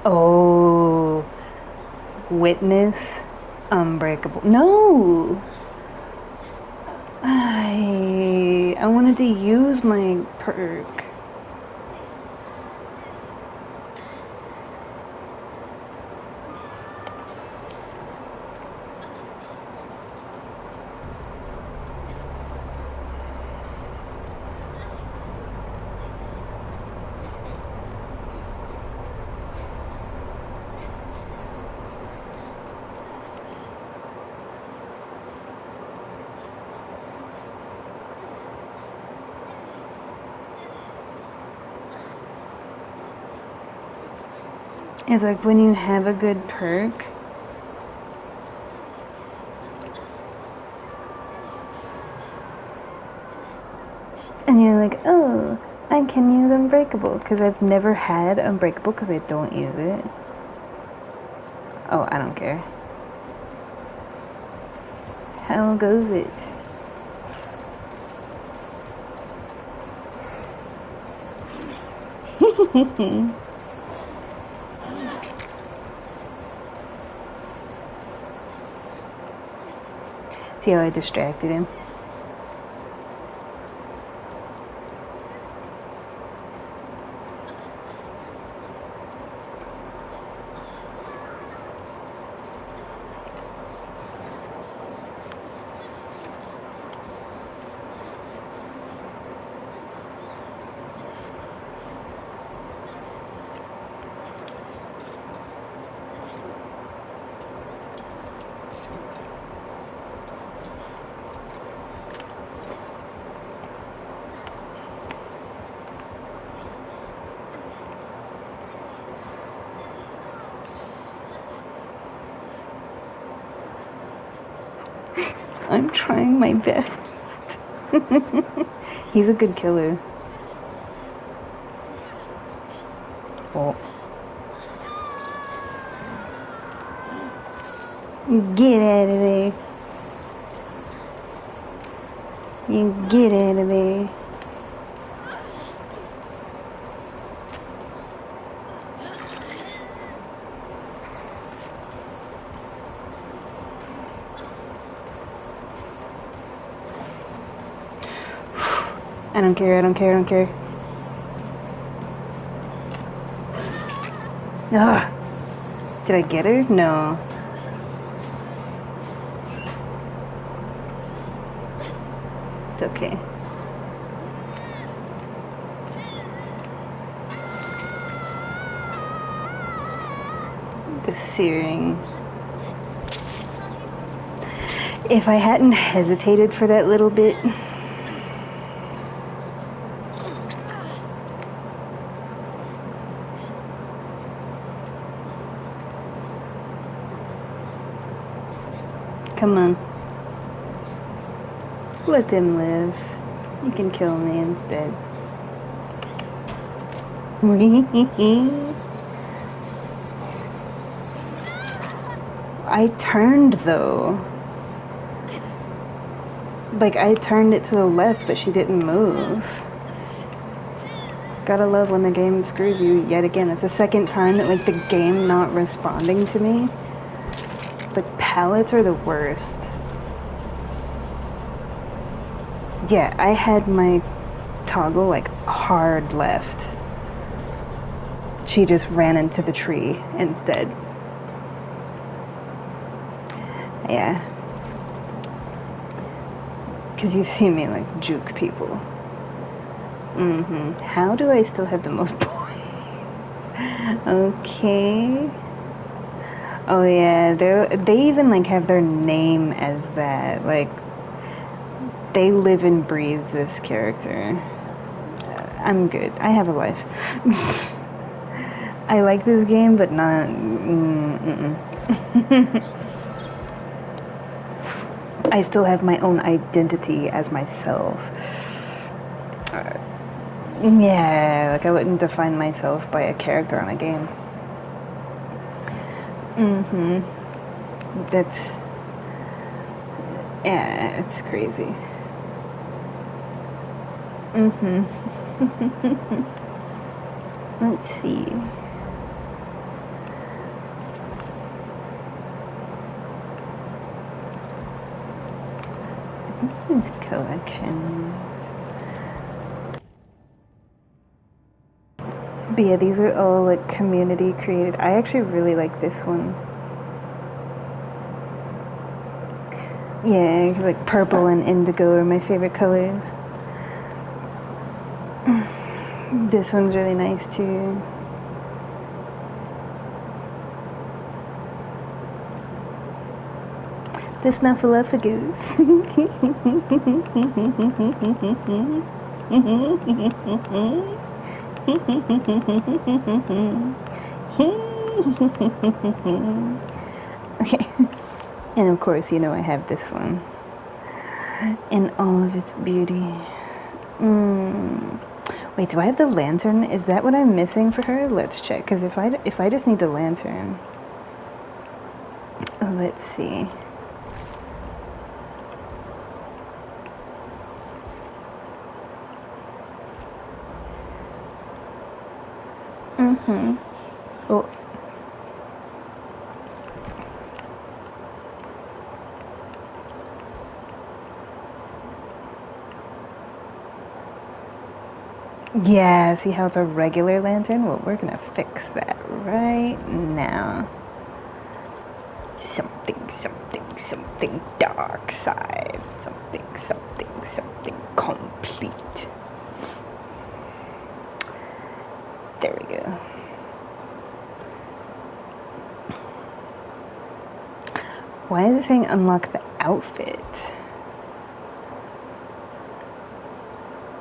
Oh, witness, unbreakable. No, I wanted to use my perk. It's like when you have a good perk, and you're like, oh, I can use Unbreakable, because I've never had Unbreakable because I don't use it. Oh, I don't care. How goes it? See how I distracted him? I'm trying my best. He's a good killer. Oh. Get out of there. You get out of there. I don't care, I don't care, I don't care. Ugh. Did I get her? No. It's okay. The searing. If I hadn't hesitated for that little bit. Come on. Let them live. You can kill me instead. I turned though. Like I turned it to the left, but she didn't move. Gotta love when the game screws you yet again. It's the second time that like the game not responding to me. Like pallets are the worst. Yeah, I had my toggle like hard left. She just ran into the tree instead. Yeah. Because you've seen me like juke people. How do I still have the most points? Okay. Oh yeah, they even like have their name as that. Like they live and breathe this character. I'm good. I have a life. I like this game, but not. I still have my own identity as myself. Yeah, like I wouldn't define myself by a character on a game. That's. Yeah, it's crazy. Let's see. This is collection. But yeah, these are all like community created. I actually really like this one. Yeah, cause like purple and indigo are my favorite colors. This one's really nice too. The Snuffleupagus. Okay. And of course, you know I have this one. In all of its beauty. Wait, do I have the lantern? Is that what I'm missing for her? Let's check. Because if I just need the lantern... Let's see. Oh. Yeah, see how it's a regular lantern? Well, we're gonna fix that right now. Something dark side. Something complete. There we go. Why is it saying unlock the outfit?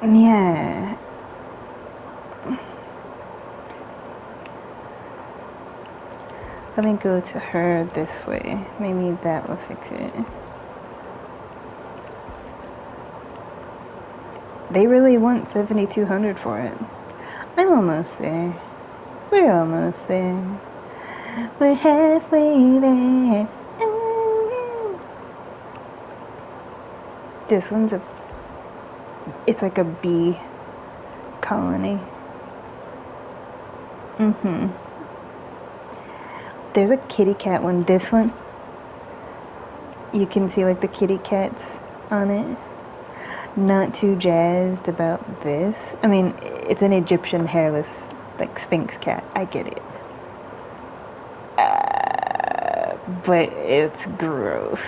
Yeah. Let me go to her this way. Maybe that will fix it. They really want 7,200 for it. I'm almost there. We're almost there. We're halfway there. This one's it's like a bee colony. There's a kitty cat one. This one, you can see like the kitty cats on it. Not too jazzed about this. I mean, it's an Egyptian hairless, like Sphinx cat. I get it. But it's gross.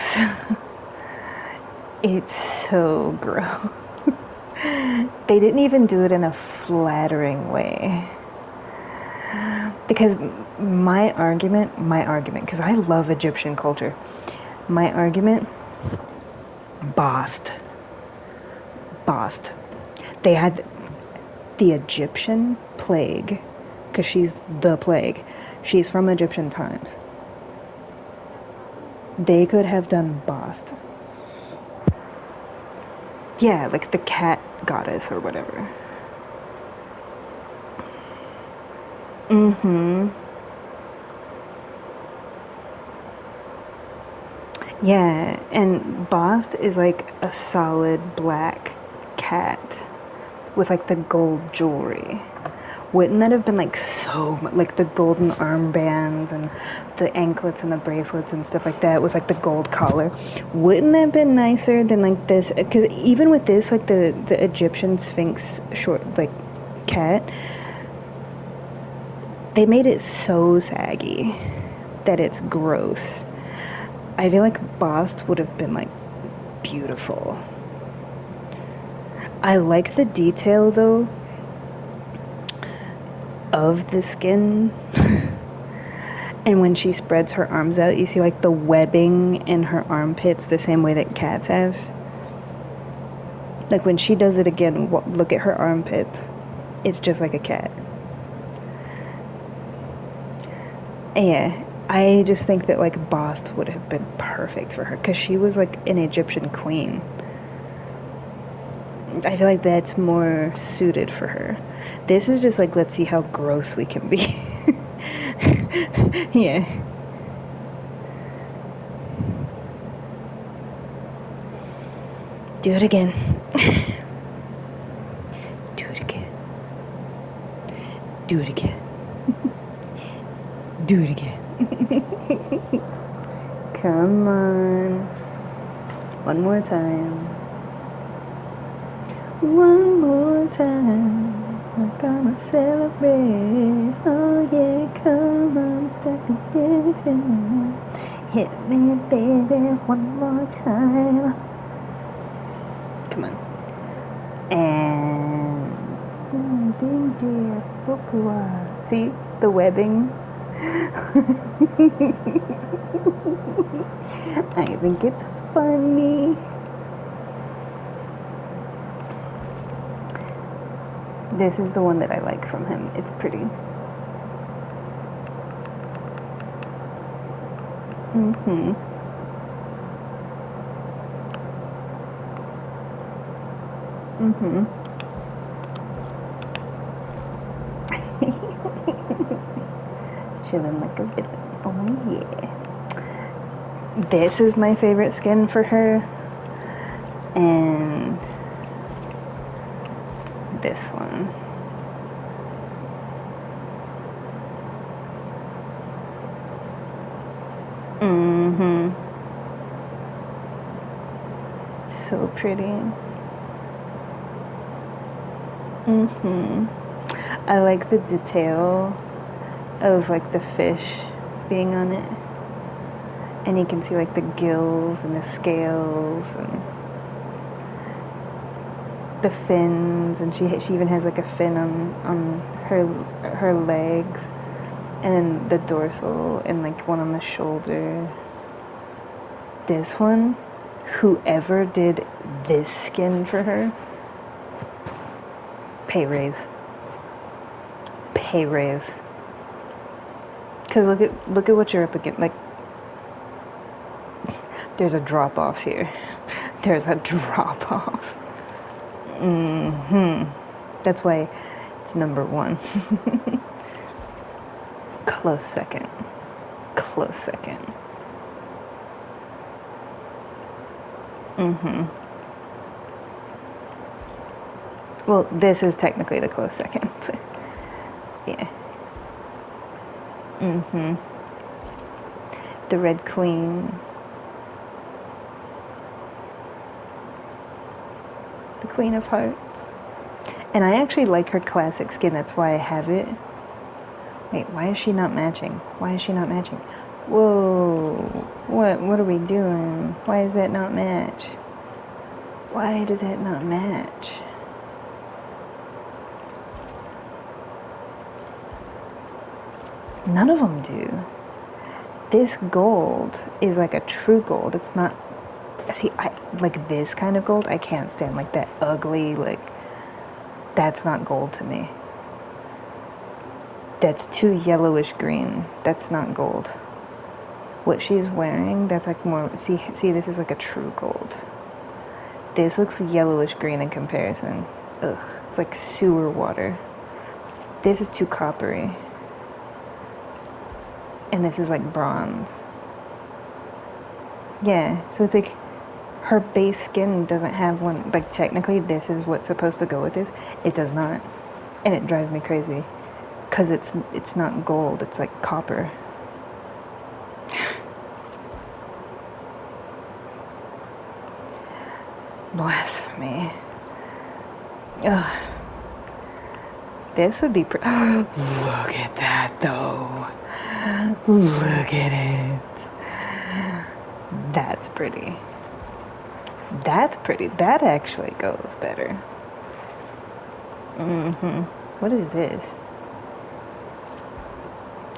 It's so gross. They didn't even do it in a flattering way. Because my argument, because I love Egyptian culture, my argument, Bast. They had the Egyptian plague, because she's the plague. She's from Egyptian times. They could have done Bast. Yeah, like the cat goddess or whatever. Yeah, and Bast is like a solid black cat with like the gold jewelry. Wouldn't that have been like so much, like the golden armbands and the anklets and the bracelets and stuff like that with like the gold collar? Wouldn't that have been nicer than like this? Because even with this, like the Egyptian Sphinx short like cat, they made it so saggy that it's gross. I feel like Bast would have been like beautiful. I like the detail though of the skin. And when she spreads her arms out, you see like the webbing in her armpits the same way that cats have. Like when she does it again, look at her armpits. It's just like a cat. Yeah, I just think that like Bast would have been perfect for her because she was like an Egyptian queen. I feel like that's more suited for her. This is just like, let's see how gross we can be. Yeah. Do it again. Do it again. Do it again. Do it again. Come on. One more time. One more time. We're gonna celebrate. Oh yeah, come on. Hit me, baby, one more time. Come on. And see the webbing? I think it's funny. This is the one that I like from him. It's pretty. Mm-hmm. Mm-hmm. Chilling like a villain. Oh yeah. This is my favorite skin for her. And this one. Mm-hmm. So pretty. Mm-hmm. I like the detail of like the fish being on it. And you can see like the gills and the scales and the fins, and she even has like a fin on her legs, and the dorsal, and like one on the shoulder. This one, whoever did this skin for her, pay raise. Pay raise. Cause look at what you're up against. Like, there's a drop off here. There's a drop off. That's why it's number one. Close second. Close second. Well, this is technically the close second, but yeah. The Red Queen. The Queen of Hearts. And I actually like her classic skin, that's why I have it. Wait, why is she not matching? Why is she not matching? Whoa, what are we doing? Why does that not match? Why does that not match? None of them do. This gold is like a true gold. It's not, see, I like this kind of gold I can't stand. Like that ugly, like, that's not gold to me. That's too yellowish green. That's not gold. What she's wearing, that's like more, see, this is like a true gold. This looks yellowish green in comparison. Ugh, it's like sewer water. This is too coppery. And this is like bronze. Yeah, so it's like her base skin doesn't have one, like technically this is what's supposed to go with this. It does not. And it drives me crazy. Cause it's not gold, it's like copper. Blasphemy. Ugh. This would be look at that though. Look at it. That's pretty. That's pretty. That actually goes better. What is this?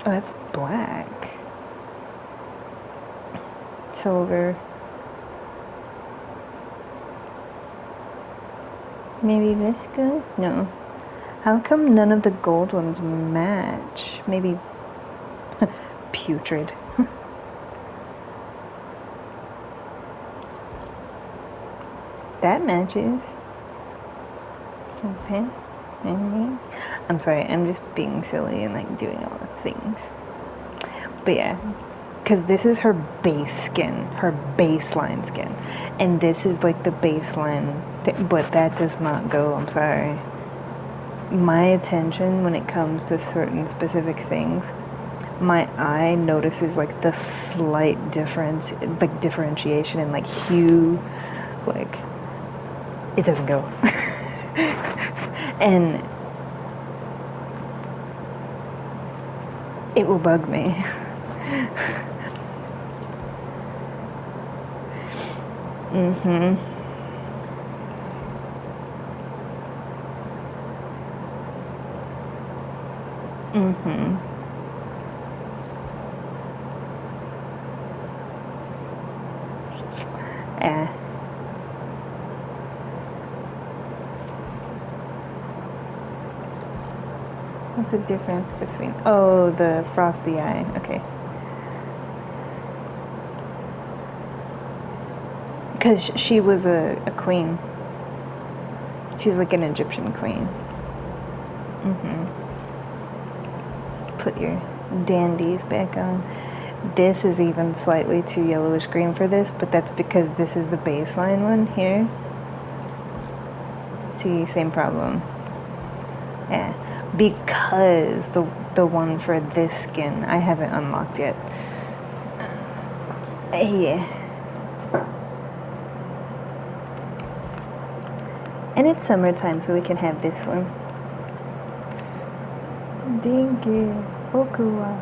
Oh, that's black. Silver. Maybe this goes? No. How come none of the gold ones match? Maybe putrid. That matches. Okay. I'm sorry, I'm just being silly and like doing all the things. But yeah, because this is her base skin, her baseline skin. And this is like the baseline, but that does not go, I'm sorry. My attention when it comes to certain specific things, my eye notices like the slight difference, like differentiation in like hue, like it doesn't go. And it will bug me. Eh. What's the difference between... Oh, the frosty eye. Okay. Because she was a queen. She was like an Egyptian queen. Put your dandies back on. This is even slightly too yellowish green for this, but that's because this is the baseline one here. See, same problem. Yeah, because the one for this skin I haven't unlocked yet. Yeah. And it's summertime, so we can have this one. Dinky, Okuwa.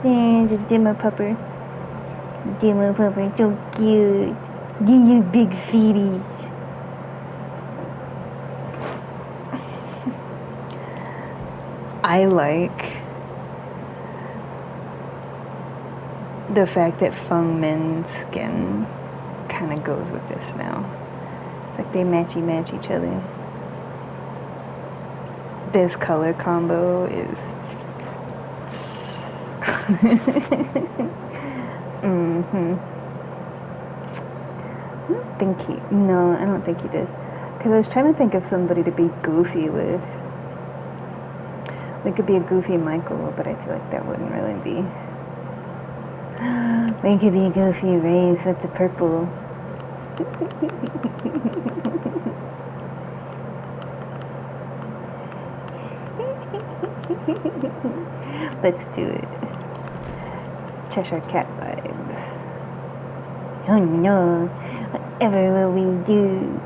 Yeah, the Dimmer Pupper. Dimmer Pupper, so cute. You big feeties. I like the fact that Feng Min's skin kind of goes with this now. It's like they matchy each other. This color combo is I don't think he does. Because I was trying to think of somebody to be goofy with. We could be a goofy Michael, but I feel like that wouldn't really be. We could be a goofy Wraith with the purple. Let's do it. Cheshire Cat vibes. Oh no, whatever will we do?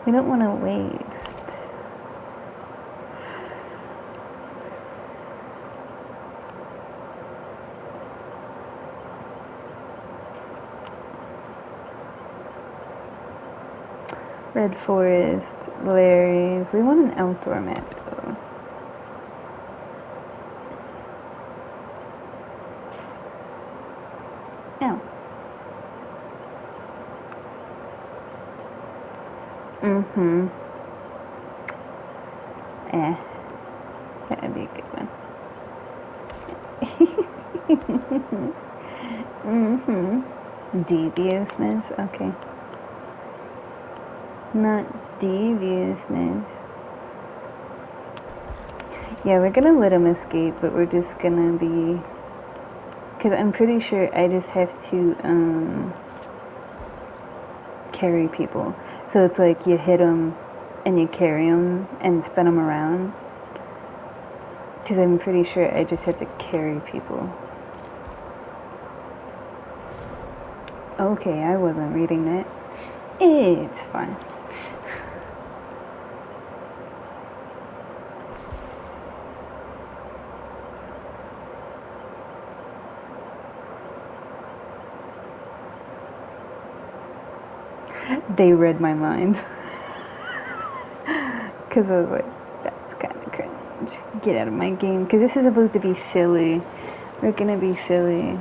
We don't want to waste. Red Forest, Larry's. We want an outdoor map though. No. That would be a good one. Deviousness, okay. Not deviousness. Yeah, we're gonna let him escape, but we're just gonna be... Because I'm pretty sure I just have to, carry people. So it's like you hit them and you carry them and spin them around. Because I'm pretty sure I just have to carry people. Okay, I wasn't reading that. It's fine. They read my mind. Because I was like, that's kind of cringe. Get out of my game. Because this is supposed to be silly. We're gonna be silly.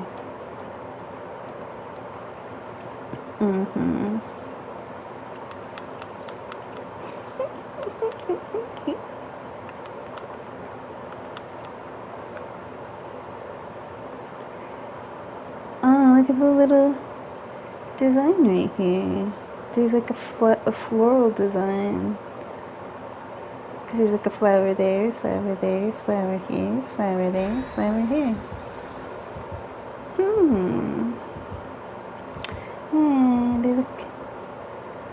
Oh, look at the little design right here. There's like a floral design. Because there's like a flower there, flower here, flower there, flower here. Yeah, there's like...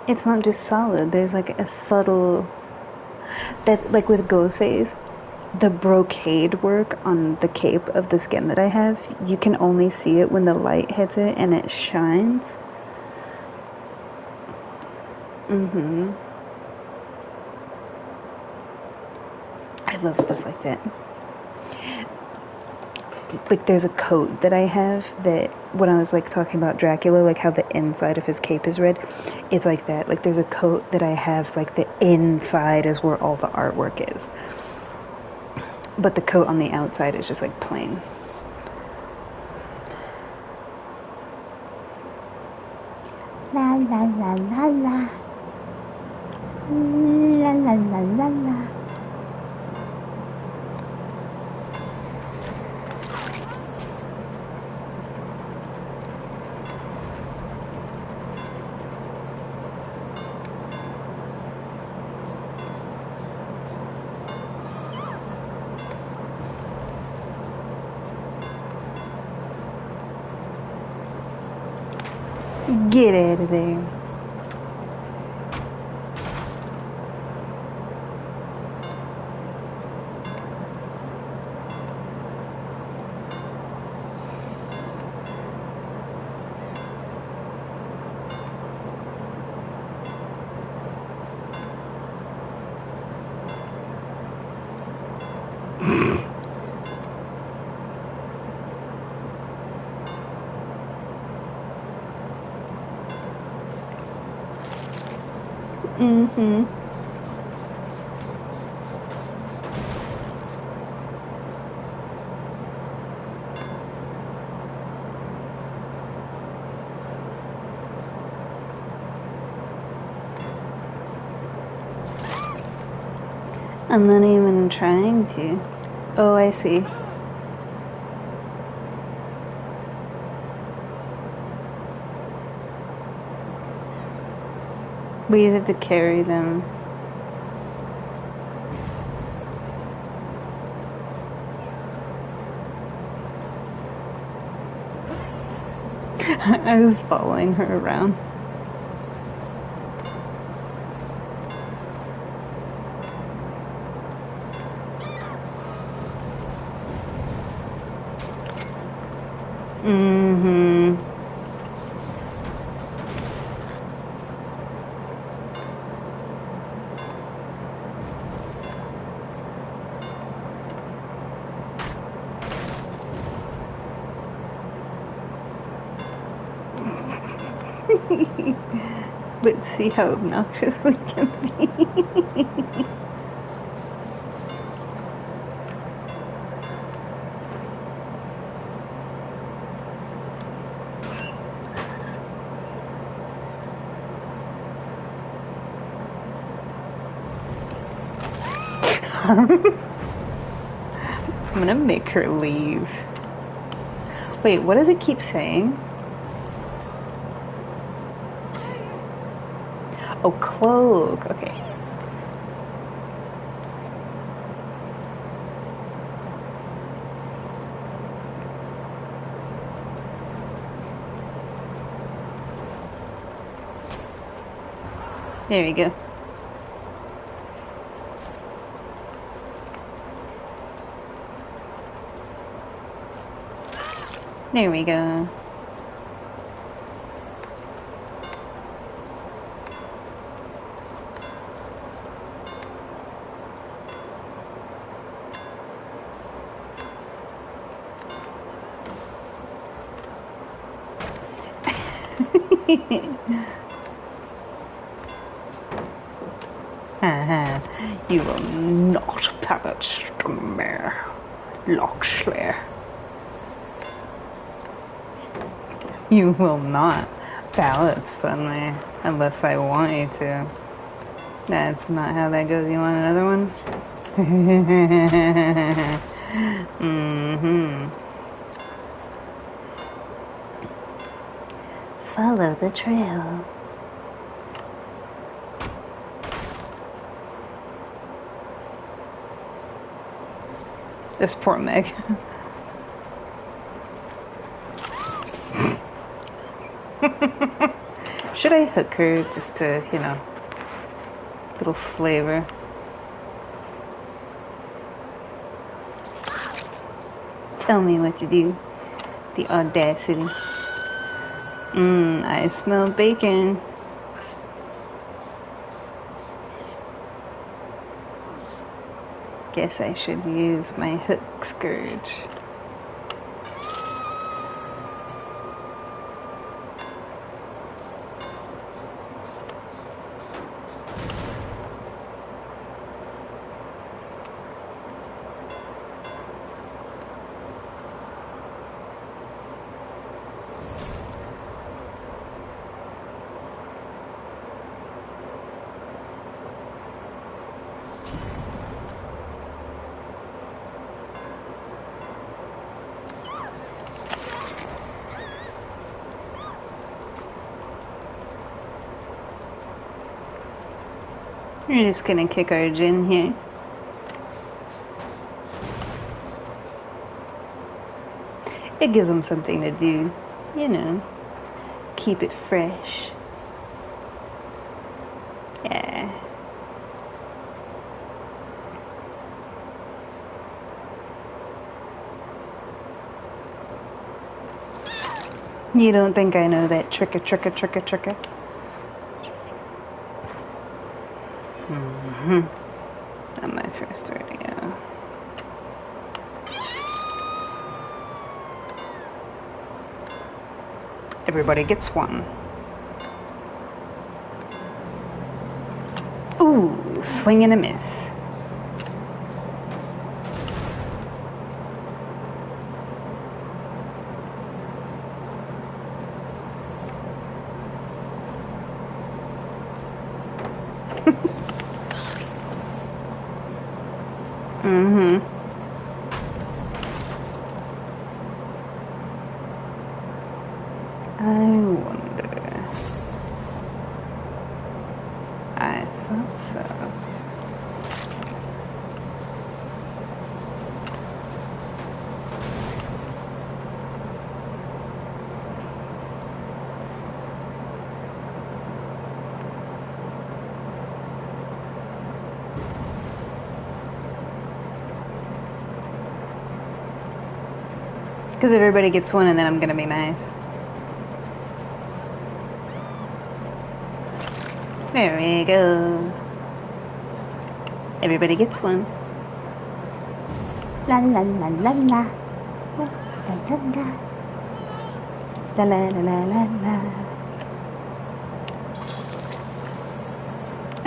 It's not just solid, there's like a subtle... That's like with Ghostface. The brocade work on the cape of the skin that I have, you can only see it when the light hits it and it shines. I love stuff like that. Like there's a coat that I have that when I was like talking about Dracula, like how the inside of his cape is red, it's like that. Like there's a coat that I have, like the inside is where all the artwork is. But the coat on the outside is just like plain. La la la la la. La la la la la. Get out of there. Mm-hmm. I'm not even trying to. Oh, I see. We have to carry them. I was following her around. Mm-hmm. Let's see how obnoxious we can be. I'm gonna make her leave. Wait, what does it keep saying? Oh, cloak. Okay. There we go. There we go. You will not penetrate me, Lockslayer. You will not balance on me unless I want you to. That's not how that goes. You want another one? Mm-hmm. Follow the trail. This poor Meg. Should I hook her just to, you know, little flavor? Tell me what to do. The audacity. I smell bacon. Guess I should use my hook scourge. We're just gonna kick our gin here. It gives them something to do, you know. keep it fresh. Yeah. You don't think I know that tricka. On my first rodeo. Everybody gets one. Ooh, swing and a miss. I wonder. I thought so. Because everybody gets one and then I'm gonna be nice. There we go. Everybody gets one. La la la la la. La la la. La la la la la la.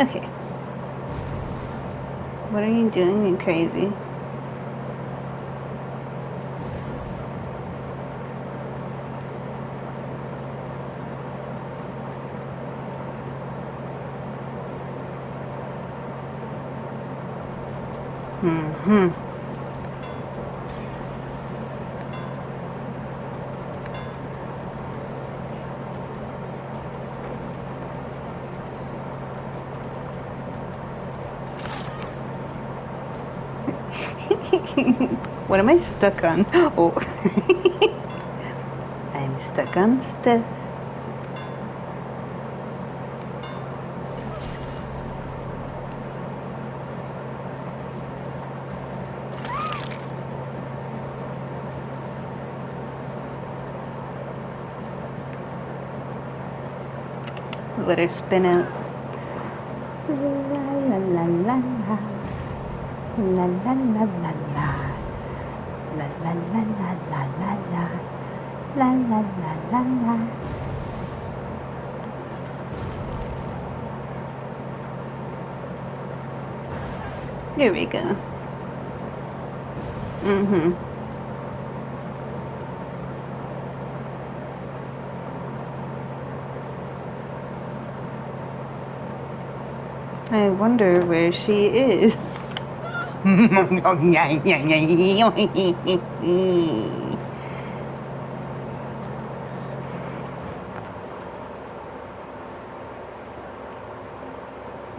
Okay. What are you doing, you crazy? What am I stuck on? Oh. I'm stuck on stuff. Let her spin out. La la la la la. La la la la la. La la la la la la la. La la la la la. Here we go. I wonder where she is.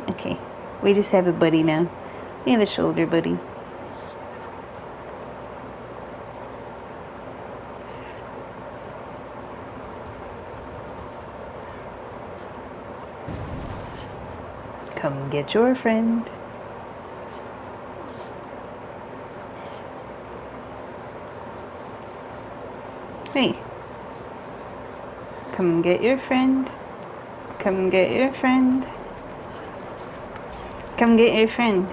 Okay, we just have a buddy now. We have a shoulder buddy. Come get your friend. Hey. Come get your friend. Come get your friend. Come get your friend.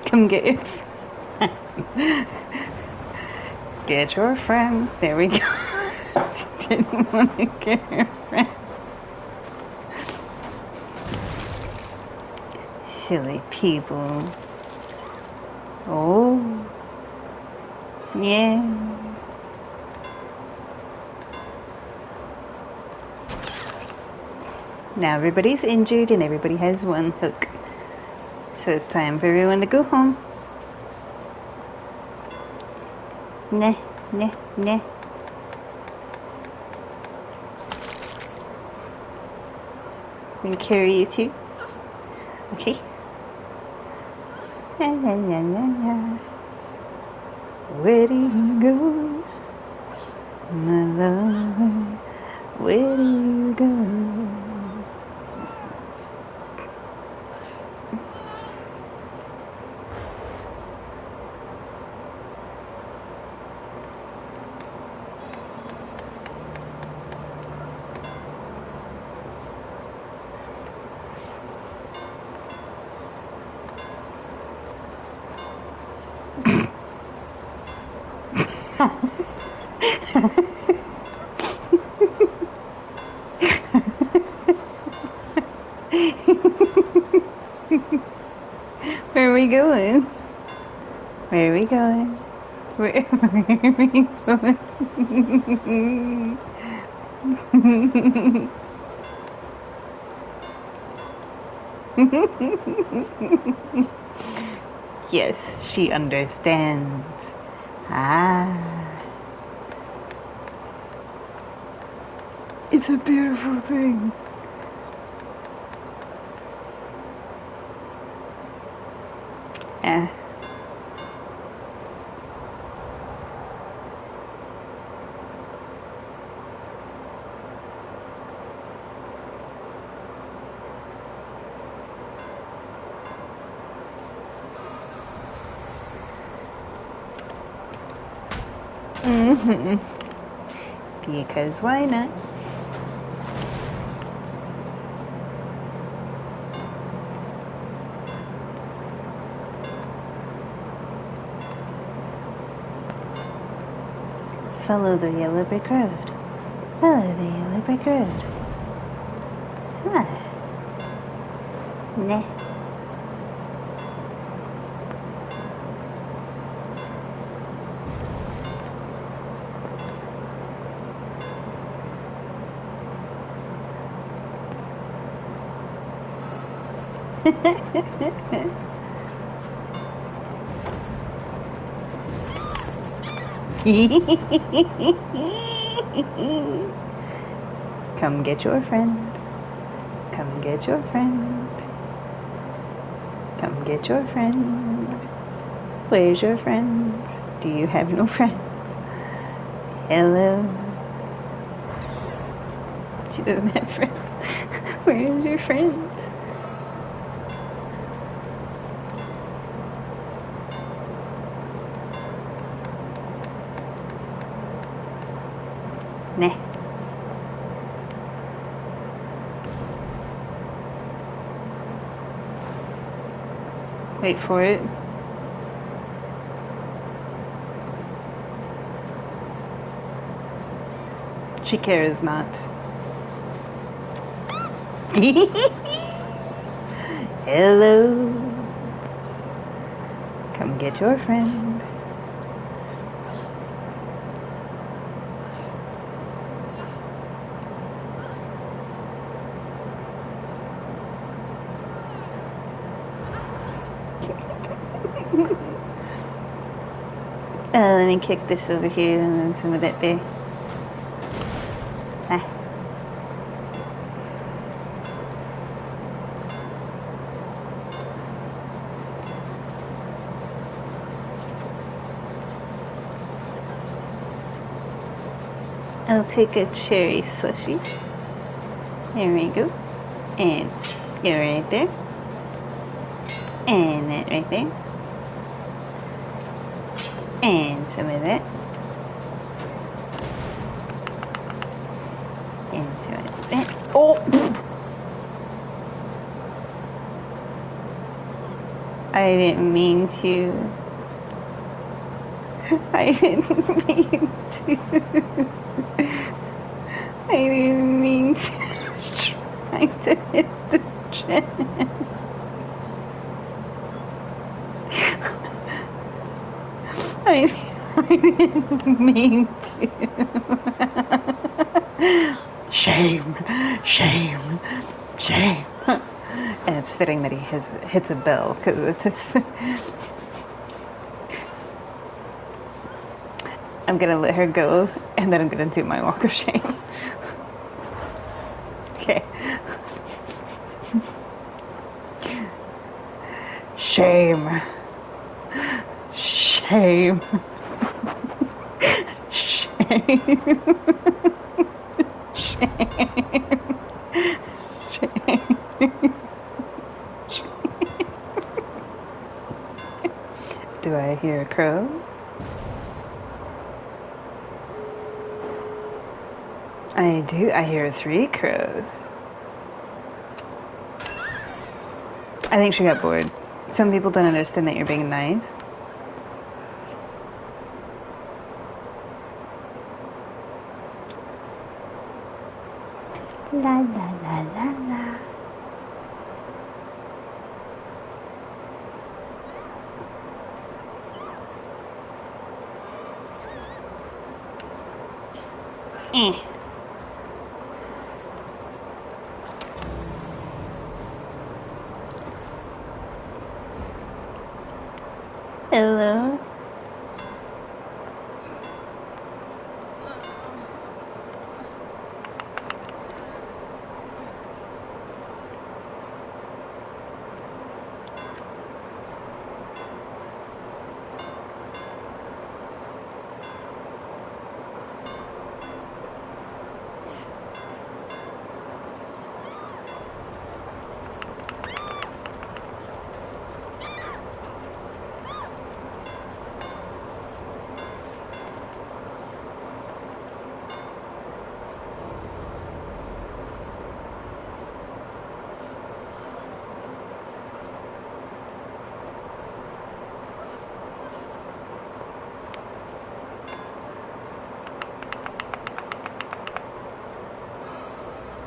Come get your get your friend. There we go. Didn't want to get her friend. Silly people. Oh. Yeah. Now everybody's injured and everybody has one hook. So it's time for everyone to go home. Nah, nah, nah. We can carry you too. Okay. La la la la la. Where do you go? My love, where do you go? Where are we going? Where are we going? Where are we going? Yes, she understands. Ah. It's a beautiful thing. Eh. Mm-hmm. Because why not? Follow the yellow brick road. Follow the yellow brick road. Huh. Nah. Come get your friend. Come get your friend. Come get your friend. Where's your friend? Do you have no friends? Hello. She doesn't have friends. Where's your friend? Nah. Wait for it. She cares not. Hello. Come get your friend. Let me kick this over here and then some of that there. Ah. I'll take a cherry slushy. There we go. And you're right there. And that right there. And some of that. And some of that. Oh! I didn't mean to. I didn't mean to. I didn't mean to. Trying to hit the chin. I didn't mean to. Shame, shame, shame. And it's fitting that he hits a bell because it's. I'm gonna let her go, and then I'm gonna do my walk of shame. Okay. Shame. Shame. Shame. Do I hear a crow? I do. I hear 3 crows. I think she got bored. Some people don't understand that you're being nice. La la la la la. Eh. Hello.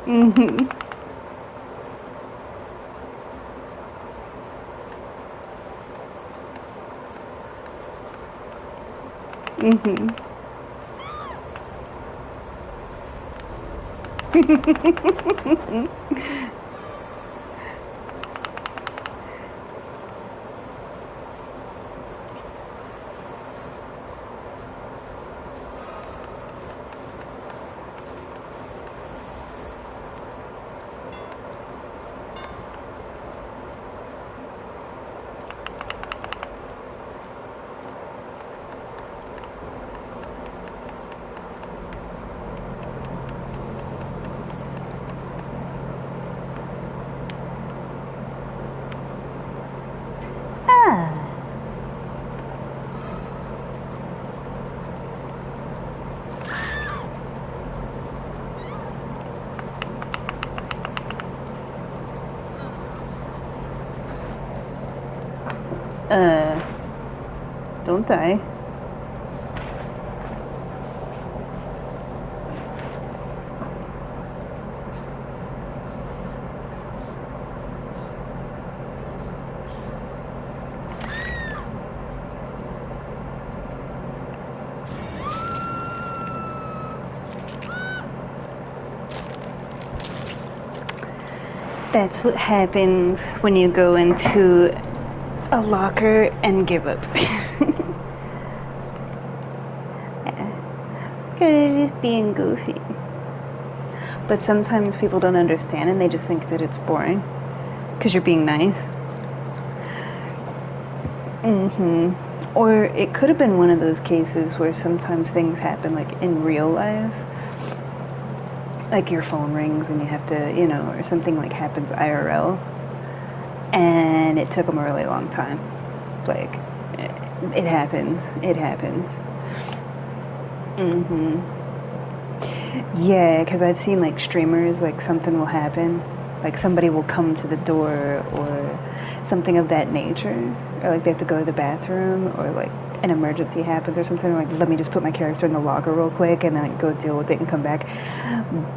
Mm-hmm. Mm-hmm. Ah. Don't die. That's what happens when you go into a locker and give up. You're just being goofy. But sometimes people don't understand and they just think that it's boring because you're being nice. Or it could have been one of those cases where sometimes things happen like in real life. Like your phone rings and you have to, or something like happens IRL. And it took them a really long time. Like, it happens. It happens. Yeah, because I've seen like streamers, like something will happen. Like somebody will come to the door or something of that nature. Or like they have to go to the bathroom or like an emergency happens or something. Like, let me just put my character in the locker real quick and then like, go deal with it and come back.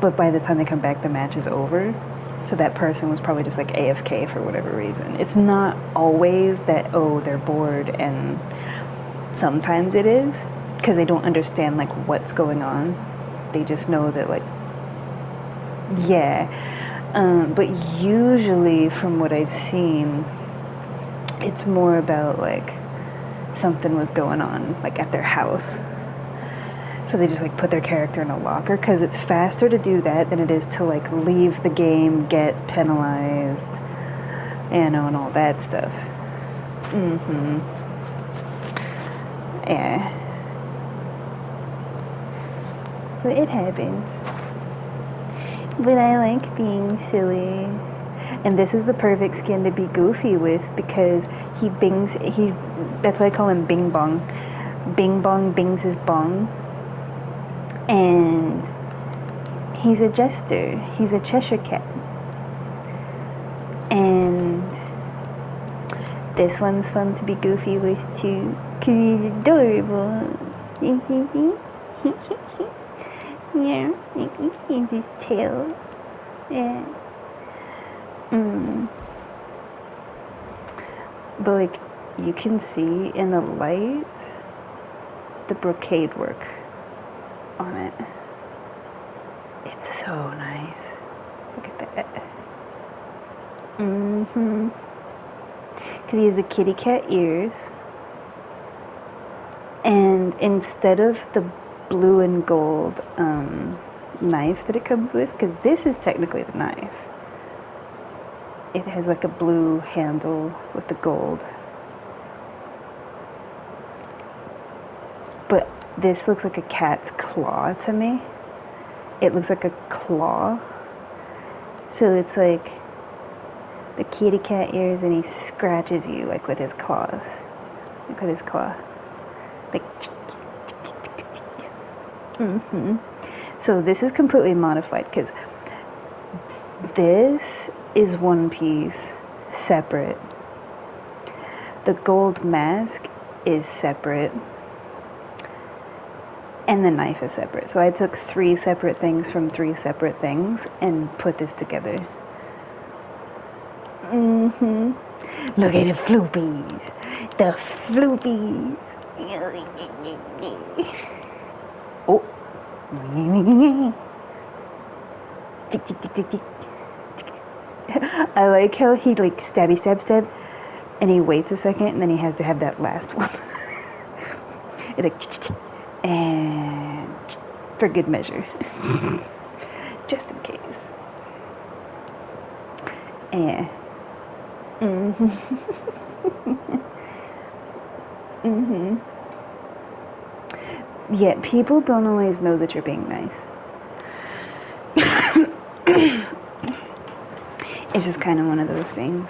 But by the time they come back, the match is over. So that person was probably just like AFK for whatever reason. It's not always that, oh, they're bored, and sometimes it is because they don't understand like what's going on. They just know that like, yeah. But usually from what I've seen, it's more about like something was going on like at their house. So they just like put their character in a locker because it's faster to do that than it is to like leave the game, get penalized, and all that stuff. Yeah. So it happens. But I like being silly. And this is the perfect skin to be goofy with because that's why I call him Bing Bong. Bing Bong bings his bong. And he's a jester. He's a Cheshire cat. And this one's fun to be goofy with too. Cause he's adorable. Yeah, you can see his tail. Yeah. But like, you can see in the light the brocade work on it. It's so nice. Look at that. Because he has the kitty cat ears. And instead of the blue and gold knife that it comes with, because this is technically the knife, it has like a blue handle with the gold. But this looks like a cat's claw to me. It looks like a claw. So it's like the kitty cat ears, and he scratches you like with his claws. Like with his claw. Like. So this is completely modified because this is one piece separate. The gold mask is separate. And the knife is separate. So I took 3 separate things from 3 separate things and put this together. Look at the floopies. The floopies. Oh. I like how he like stabby stab and he waits a second and then he has to have that last one. It like and for good measure. Just in case. Yeah. Yeah, people don't always know that you're being nice. It's just kind of one of those things.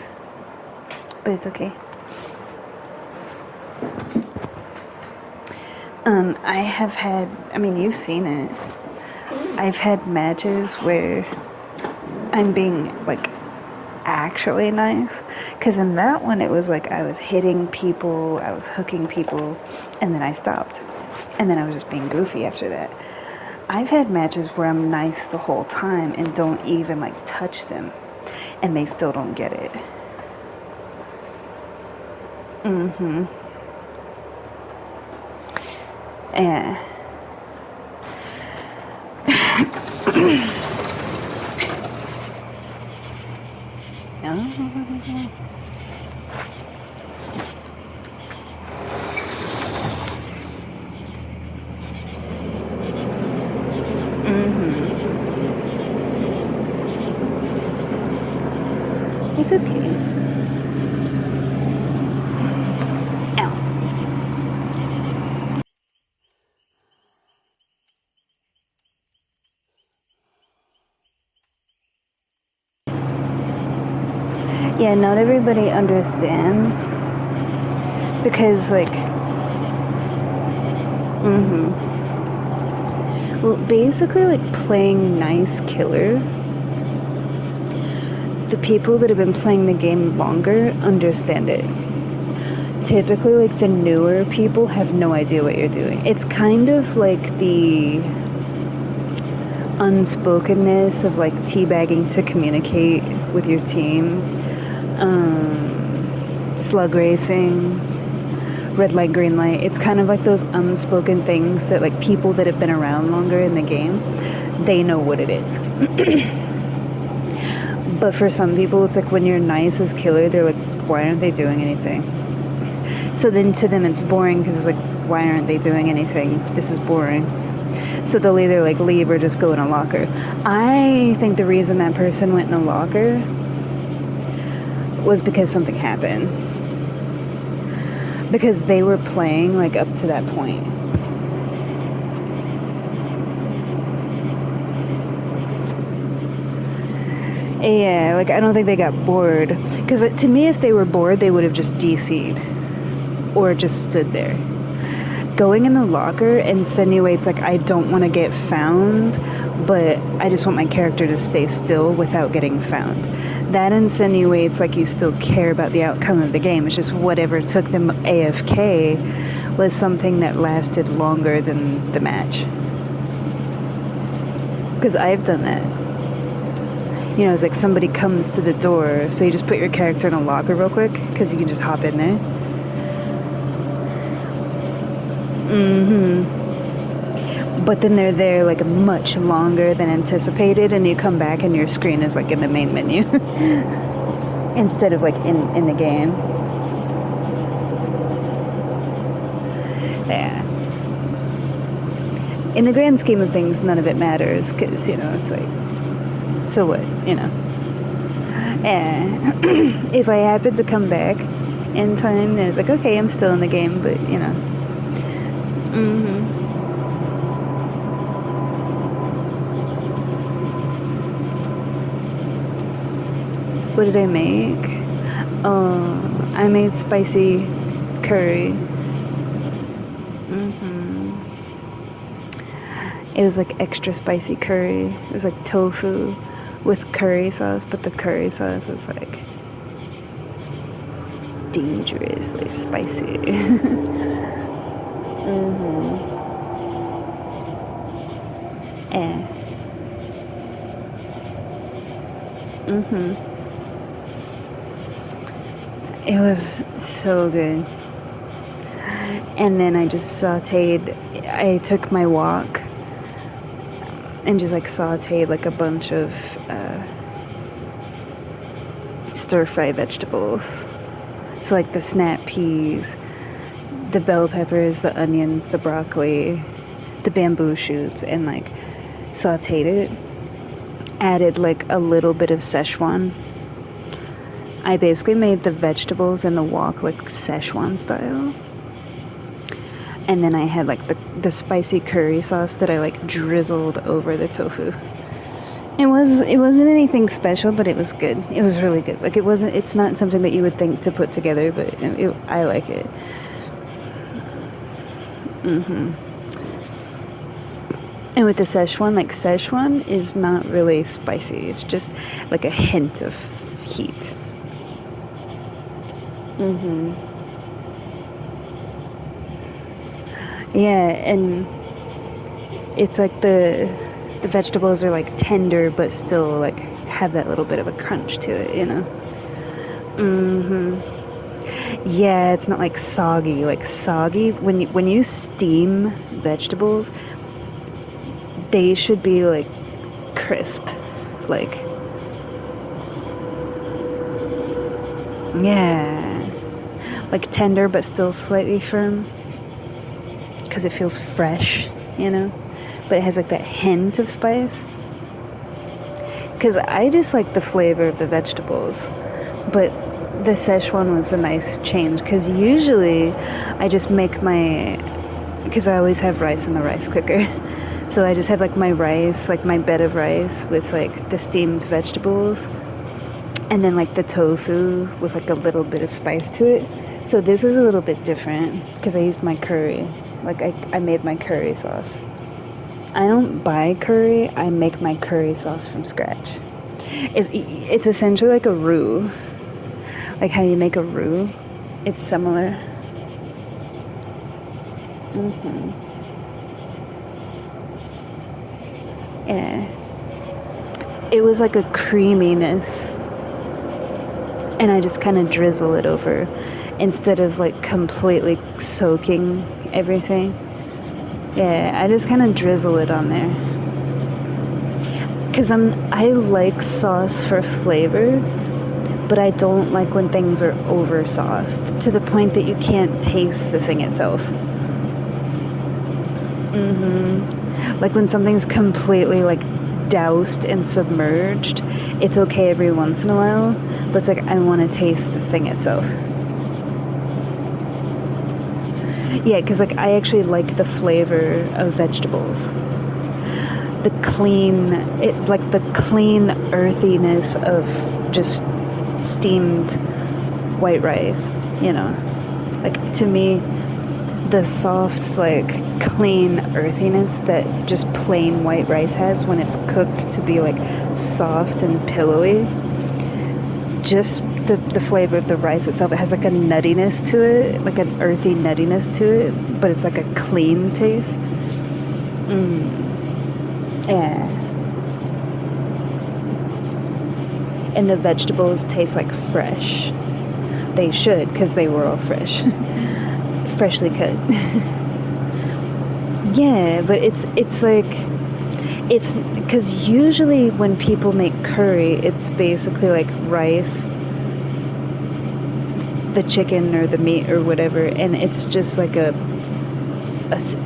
But it's okay. I have had, you've seen it. I've had matches where I'm being, like, actually nice. Because in that one, it was like I was hitting people, I was hooking people, and then I stopped. And then I was just being goofy after that. I've had matches where I'm nice the whole time and don't even, like, touch them. And they still don't get it. Yeah. It's okay. Ow. Yeah, not everybody understands because, like, well, basically, like, playing nice killer, the people that have been playing the game longer understand it. Typically, like, the newer people have no idea what you're doing. It's kind of like the unspokenness of, like, teabagging to communicate with your team, slug racing, red light, green light. It's kind of like those unspoken things that, like, people that have been around longer in the game, they know what it is. But for some people, it's like when you're nice as killer, they're like, why aren't they doing anything? So then to them it's boring because it's like, why aren't they doing anything? This is boring. So they'll either like leave or just go in a locker. I think the reason that person went in a locker was because something happened. Because they were playing like up to that point. Yeah, like I don't think they got bored. Because to me, if they were bored, they would have just DC'd or just stood there. Going in the locker insinuates like I don't want to get found, but I just want my character to stay still without getting found. That insinuates like you still care about the outcome of the game. It's just whatever took them AFK was something that lasted longer than the match. Because I've done that. You know, it's like somebody comes to the door, so you just put your character in a locker real quick, because you can just hop in there. But then they're there like much longer than anticipated, and you come back and your screen is like in the main menu instead of like in the game. Yeah. In the grand scheme of things, none of it matters, because, you know, it's like, so what, you know. And if I happen to come back in time, then it's like, okay, I'm still in the game, but, you know. What did I make? I made spicy curry. It was like extra spicy curry. It was like tofu with curry sauce, but the curry sauce was like dangerously spicy. Eh. It was so good. And then I just sauteed. I took my wok and just like sauteed like a bunch of stir-fry vegetables. So like the snap peas, the bell peppers, the onions, the broccoli, the bamboo shoots, and like sauteed it. Added like a little bit of Szechuan. I basically made the vegetables and the wok like Szechuan style. And then I had like the spicy curry sauce that I like drizzled over the tofu. It wasn't anything special, but it was good. It was really good. Like it's not something that you would think to put together, but I like it. And with the Szechuan, like Szechuan is not really spicy. It's just like a hint of heat. Yeah, and it's like the vegetables are like tender, but still like have that little bit of a crunch to it, you know. Yeah, it's not like soggy. Like soggy when you steam vegetables, they should be like crisp, like, yeah, like tender but still slightly firm, because it feels fresh, you know, but it has like that hint of spice. Because I just like the flavor of the vegetables, but the Szechuan was a nice change, because usually I just make because I always have rice in the rice cooker. So I just have like my rice, like my bed of rice with like the steamed vegetables, and then like the tofu with like a little bit of spice to it. So this is a little bit different because I used my curry. Like I made my curry sauce. I don't buy curry, I make my curry sauce from scratch. It's essentially like a roux. Like how you make a roux. It's similar. Yeah. It was like a creaminess. And I just kind of drizzle it over instead of like completely soaking everything. Yeah, I just kind of drizzle it on there. Because I like sauce for flavor, but I don't like when things are over sauced to the point that you can't taste the thing itself. Like when something's completely like doused and submerged, it's okay every once in a while, but it's like I want to taste the thing itself. Yeah, because like I actually like the flavor of vegetables. the clean, like the clean earthiness of just steamed white rice, you know. Like, to me, the soft, like, clean earthiness that just plain white rice has when it's cooked to be, like, soft and pillowy. Just the flavor of the rice itself, it has, like, a nuttiness to it, like an earthy nuttiness to it, but it's, like, a clean taste. Yeah. And the vegetables taste, like, fresh. They should, because they were all fresh. Freshly cut. Yeah, but it's like, it's because usually when people make curry, it's basically like rice, the chicken or the meat or whatever, and it's just like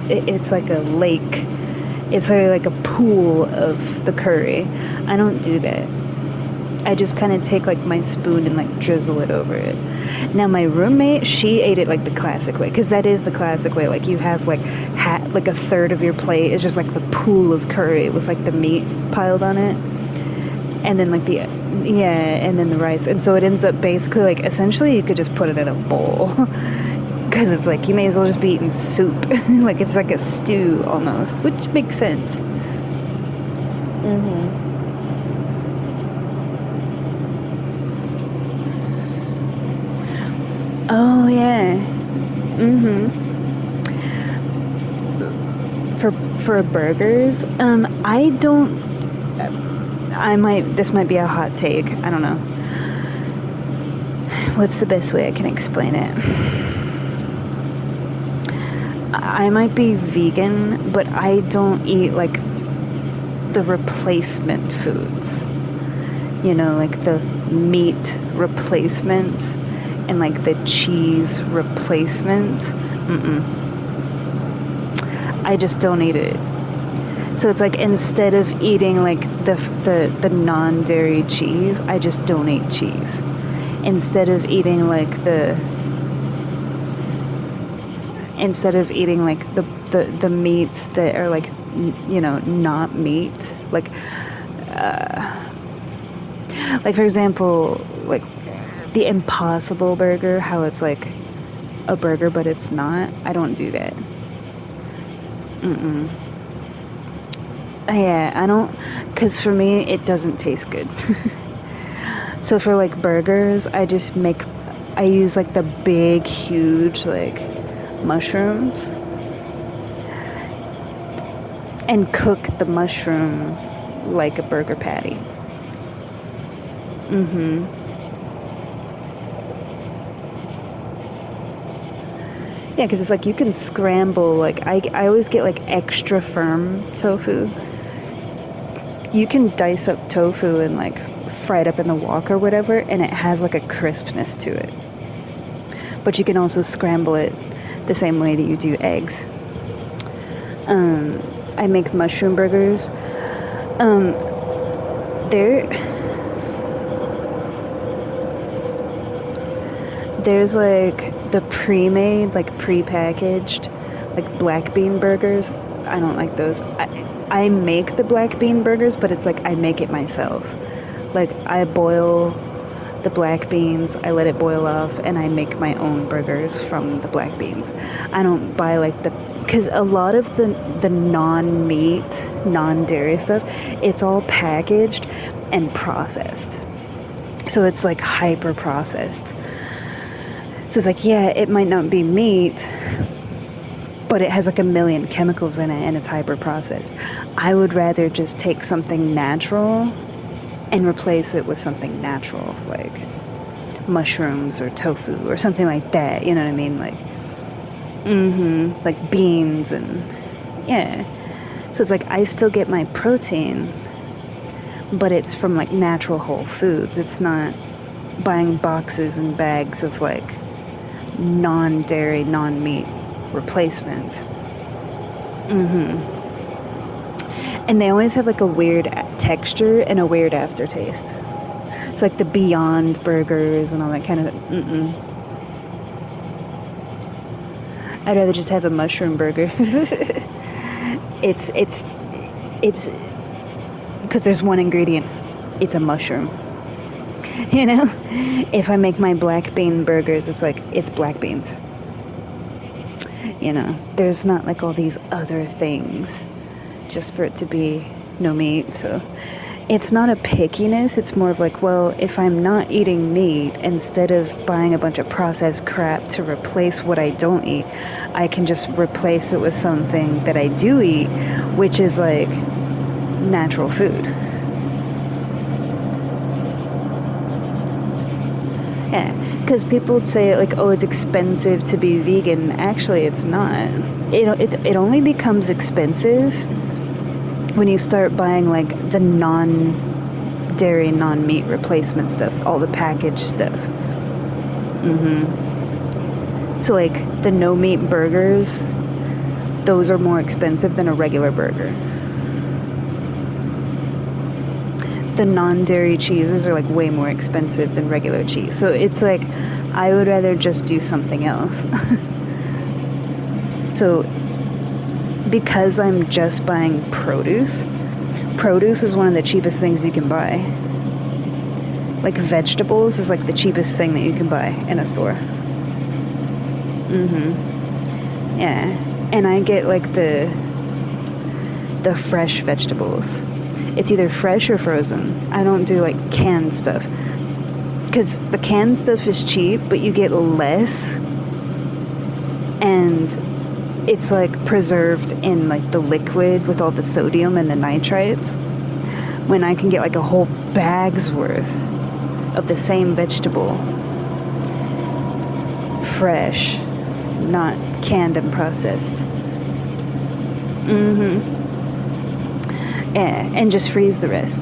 it's like a lake. It's like a pool of the curry. I don't do that. I just kind of take like my spoon and like drizzle it over it. Now my roommate, she ate it like the classic way, because that is the classic way. Like, you have like like a third of your plate is just like the pool of curry with like the meat piled on it, and then like and then the rice, and so it ends up basically like, essentially you could just put it in a bowl. Because it's like, you may as well just be eating soup. Like, it's like a stew almost, which makes sense. Oh yeah. For burgers, I don't. This might be a hot take. I don't know. What's the best way I can explain it? I might be vegan, but I don't eat like the replacement foods. You know, like the meat replacements and like the cheese replacements. I just don't eat it. So it's like, instead of eating like the non-dairy cheese, I just don't eat cheese. Instead of eating like the meats that are like, you know, not meat, like for example, like the Impossible Burger, how it's like a burger but it's not. I don't do that. Yeah, I don't, because for me it doesn't taste good. So for like burgers, I use like the big, huge, like, mushrooms, and cook the mushroom like a burger patty. Yeah, because it's like, you can scramble, like, I always get like extra firm tofu. You can dice up tofu and like fry it up in the wok or whatever, and it has like a crispness to it. But you can also scramble it the same way that you do eggs. I make mushroom burgers. There's like the pre-made, like pre-packaged, like black bean burgers. I don't like those. I make the black bean burgers, but it's like, I make it myself. Like, I boil the black beans, I let it boil off, and I make my own burgers from the black beans. I don't buy like because a lot of the non-meat, non-dairy stuff, it's all packaged and processed. So it's like hyper processed. So it's like, yeah, it might not be meat, but it has like a million chemicals in it, and it's hyper processed. I would rather just take something natural and replace it with something natural, like mushrooms or tofu or something like that, you know what I mean? Like, like beans, and yeah. So it's like, I still get my protein, but it's from like natural whole foods. It's not buying boxes and bags of like non-dairy, non-meat replacements. And they always have like a weird texture and a weird aftertaste. It's like the Beyond Burgers and all that kind of. I'd rather just have a mushroom burger. It's because there's one ingredient. It's a mushroom. You know? If I make my black bean burgers, it's like, it's black beans. You know? There's not like all these other things just for it to be no meat, so it's not a pickiness, it's more of like, well, if I'm not eating meat, instead of buying a bunch of processed crap to replace what I don't eat, I can just replace it with something that I do eat, which is like natural food. Yeah, because people would say like, oh, it's expensive to be vegan. Actually, it's not. It only becomes expensive when you start buying like the non-dairy, non-meat replacement stuff, all the packaged stuff. So like the no-meat burgers, those are more expensive than a regular burger. The non-dairy cheeses are like way more expensive than regular cheese. So it's like, I would rather just do something else. So because I'm just buying produce is one of the cheapest things you can buy. Like vegetables is like the cheapest thing that you can buy in a store. Yeah. And I get like the fresh vegetables. It's either fresh or frozen. I don't do like canned stuff. Because the canned stuff is cheap, but you get less. And it's like preserved in like the liquid with all the sodium and the nitrites. When I can get like a whole bag's worth of the same vegetable. Fresh. Not canned and processed. Yeah, and just freeze the rest.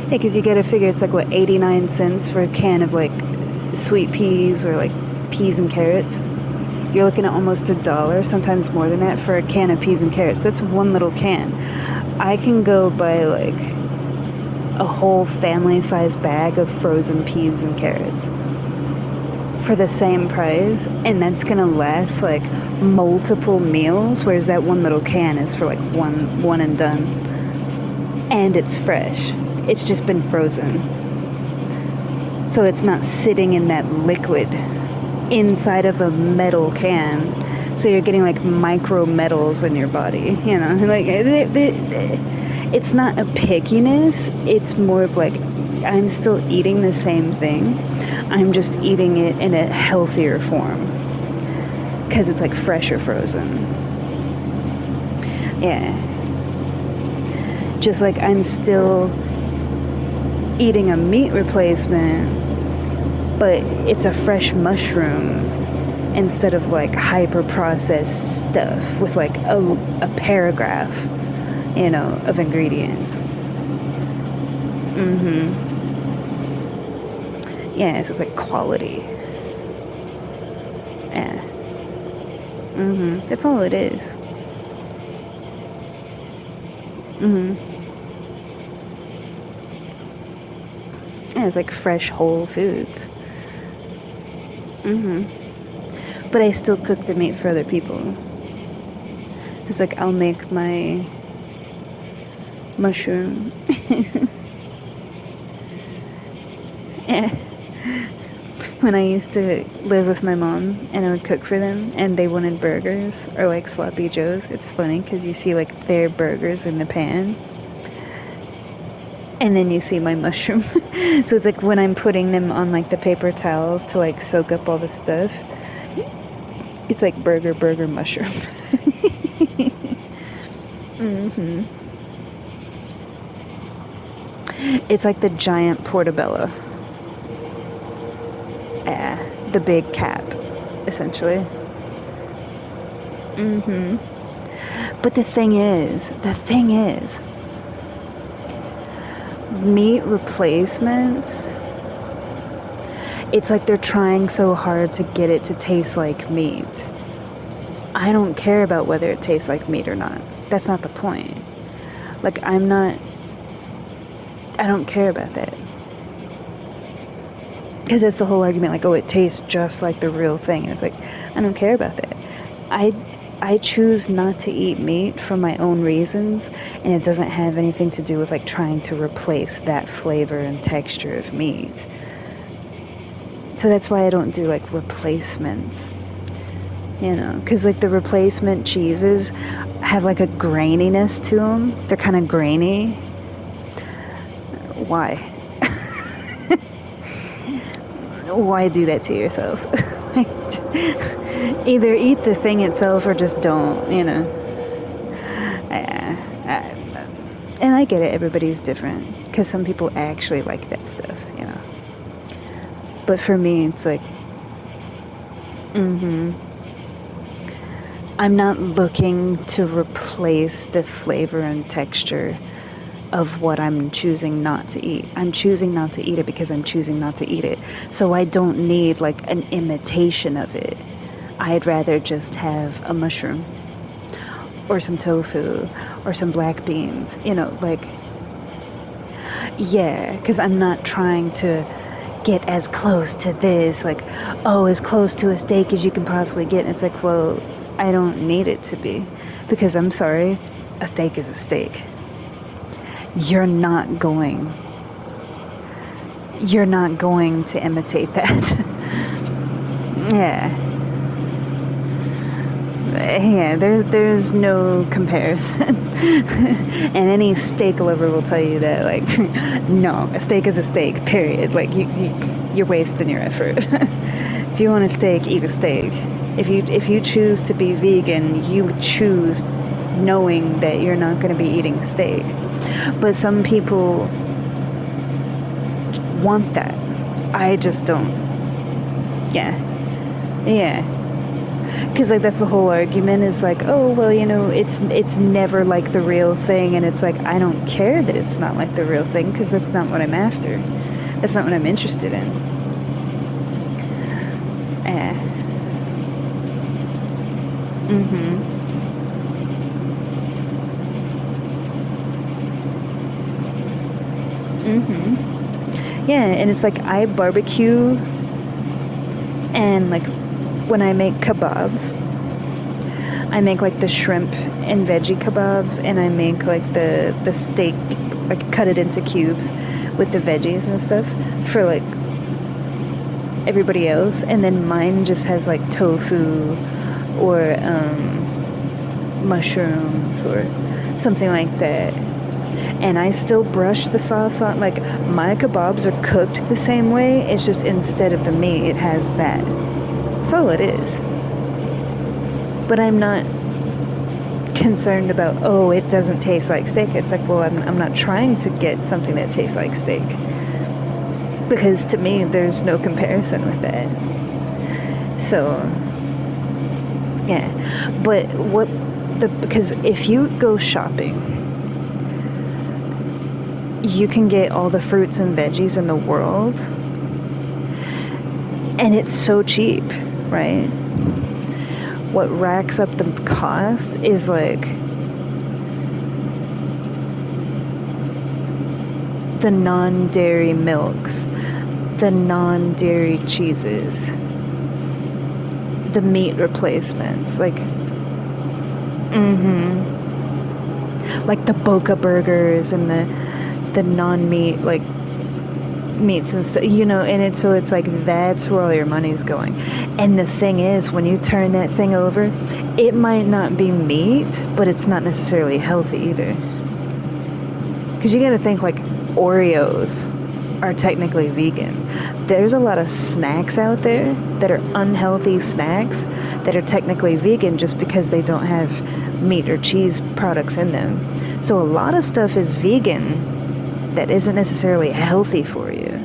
Yeah, because you gotta figure it's like, what, 89 cents for a can of like sweet peas or like peas and carrots. You're looking at almost $1, sometimes more than that, for a can of peas and carrots. That's one little can. I can go buy like a whole family-sized bag of frozen peas and carrots for the same price, and that's gonna last like multiple meals, whereas that one little can is for like one and done. And it's fresh. It's just been frozen. So it's not sitting in that liquid inside of a metal can. So you're getting like micro metals in your body, you know? Like, it's not a pickiness, it's more of like, I'm still eating the same thing. I'm just eating it in a healthier form. Because it's like fresh or frozen. Yeah. Just like I'm still eating a meat replacement, but it's a fresh mushroom instead of like hyper processed stuff with like a paragraph, you know, of ingredients. Yeah, so it's like quality. Yeah. That's all it is. Yeah, it's like fresh whole foods. But I still cook the meat for other people. It's like I'll make my mushroom. Yeah. When I used to live with my mom and I would cook for them and they wanted burgers or like sloppy joes, it's funny because you see like their burgers in the pan and then you see my mushroom. So it's like when I'm putting them on like the paper towels to like soak up all the stuff, it's like burger mushroom. It's like the giant portobello. Yeah, the big cap, essentially. But the thing is, meat replacements, it's like they're trying so hard to get it to taste like meat. I don't care about whether it tastes like meat or not. That's not the point. Like, I don't care about that. Because that's the whole argument, like, oh, it tastes just like the real thing. And it's like, I don't care about that. I choose not to eat meat for my own reasons, and it doesn't have anything to do with like trying to replace that flavor and texture of meat. So that's why I don't do like replacements, because like the replacement cheeses have like a graininess to them. They're kind of grainy. Why? Why do that to yourself? Either eat the thing itself or just don't. And I get it, everybody's different, because some people actually like that stuff. But for me, it's like, I'm not looking to replace the flavor and texture of what I'm choosing not to eat. I'm choosing not to eat it because I'm choosing not to eat it. So I don't need like an imitation of it. I'd rather just have a mushroom or some tofu or some black beans, yeah, because I'm not trying to get as close to this, like, oh, as close to a steak as you can possibly get. And it's like, well, I don't need it to be, because I'm sorry, a steak is a steak. You're not going to imitate that. Yeah. Yeah, there's no comparison. And any steak lover will tell you that, like, no, a steak is a steak, period. Like, you're wasting your effort. If you want a steak, eat a steak. If you choose to be vegan, you choose knowing that you're not going to be eating steak. But some people want that. I just don't. Yeah. Because like that's the whole argument, is like, oh well, it's never like the real thing. And it's like, I don't care that it's not like the real thing, because that's not what I'm after. That's not what I'm interested in. Yeah, and it's like, I barbecue, and like when I make kebabs, I make like the shrimp and veggie kebabs, and I make like the steak, like cut it into cubes with the veggies and stuff for like everybody else, and then mine just has like tofu or mushrooms or something like that. And I still brush the sauce on. Like, my kebabs are cooked the same way, it's just instead of the meat, it has that. That's all it is. But I'm not concerned about, oh, it doesn't taste like steak. It's like, well, I'm not trying to get something that tastes like steak, because to me there's no comparison with that. So yeah. But because if you go shopping, you can get all the fruits and veggies in the world, and it's so cheap, right? What racks up the cost is like the non-dairy milks, the non-dairy cheeses, the meat replacements, like like the Boca burgers and the non-meat like meats and stuff, and it's like, that's where all your money's going. And the thing is, when you turn that thing over, it might not be meat, but it's not necessarily healthy either. Because you gotta think, like, Oreos are technically vegan. There's a lot of snacks out there that are unhealthy snacks that are technically vegan just because they don't have meat or cheese products in them. So a lot of stuff is vegan that isn't necessarily healthy for you.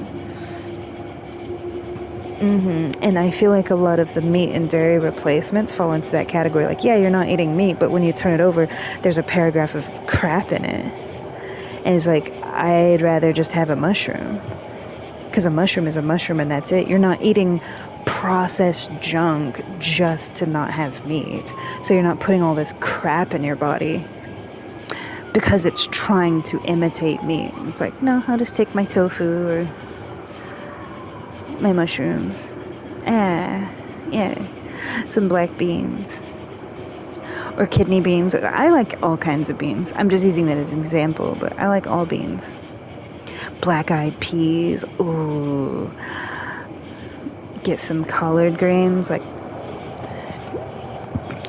And I feel like a lot of the meat and dairy replacements fall into that category. Like, yeah, you're not eating meat, but when you turn it over, there's a paragraph of crap in it. And it's like, I'd rather just have a mushroom. Because a mushroom is a mushroom, and that's it. You're not eating processed junk just to not have meat. So you're not putting all this crap in your body because it's trying to imitate meat. It's like, no, I'll just take my tofu or my mushrooms. Yeah, some black beans. or kidney beans. I like all kinds of beans. I'm just using that as an example, but I like all beans. Black-eyed peas. Ooh. Get some collard greens. Like,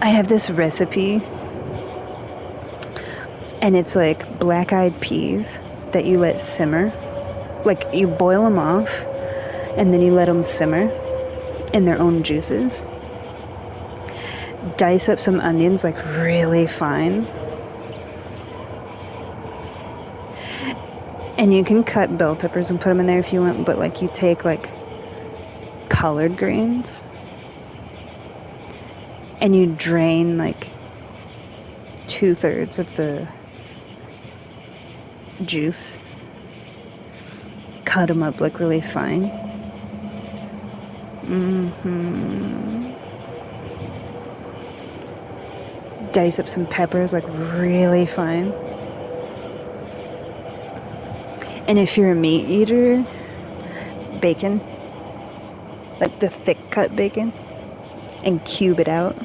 I have this recipe, and it's like black-eyed peas that you let simmer. Like, you boil them off, and then you let them simmer in their own juices. Dice up some onions, like, really fine. And you can cut bell peppers and put them in there if you want, but, like, you take, like, collard greens, and you drain, like, 2/3 of the juice. Cut them up, like, really fine. Dice up some peppers, like, really fine. And if you're a meat eater, bacon, like the thick cut bacon, and cube it out.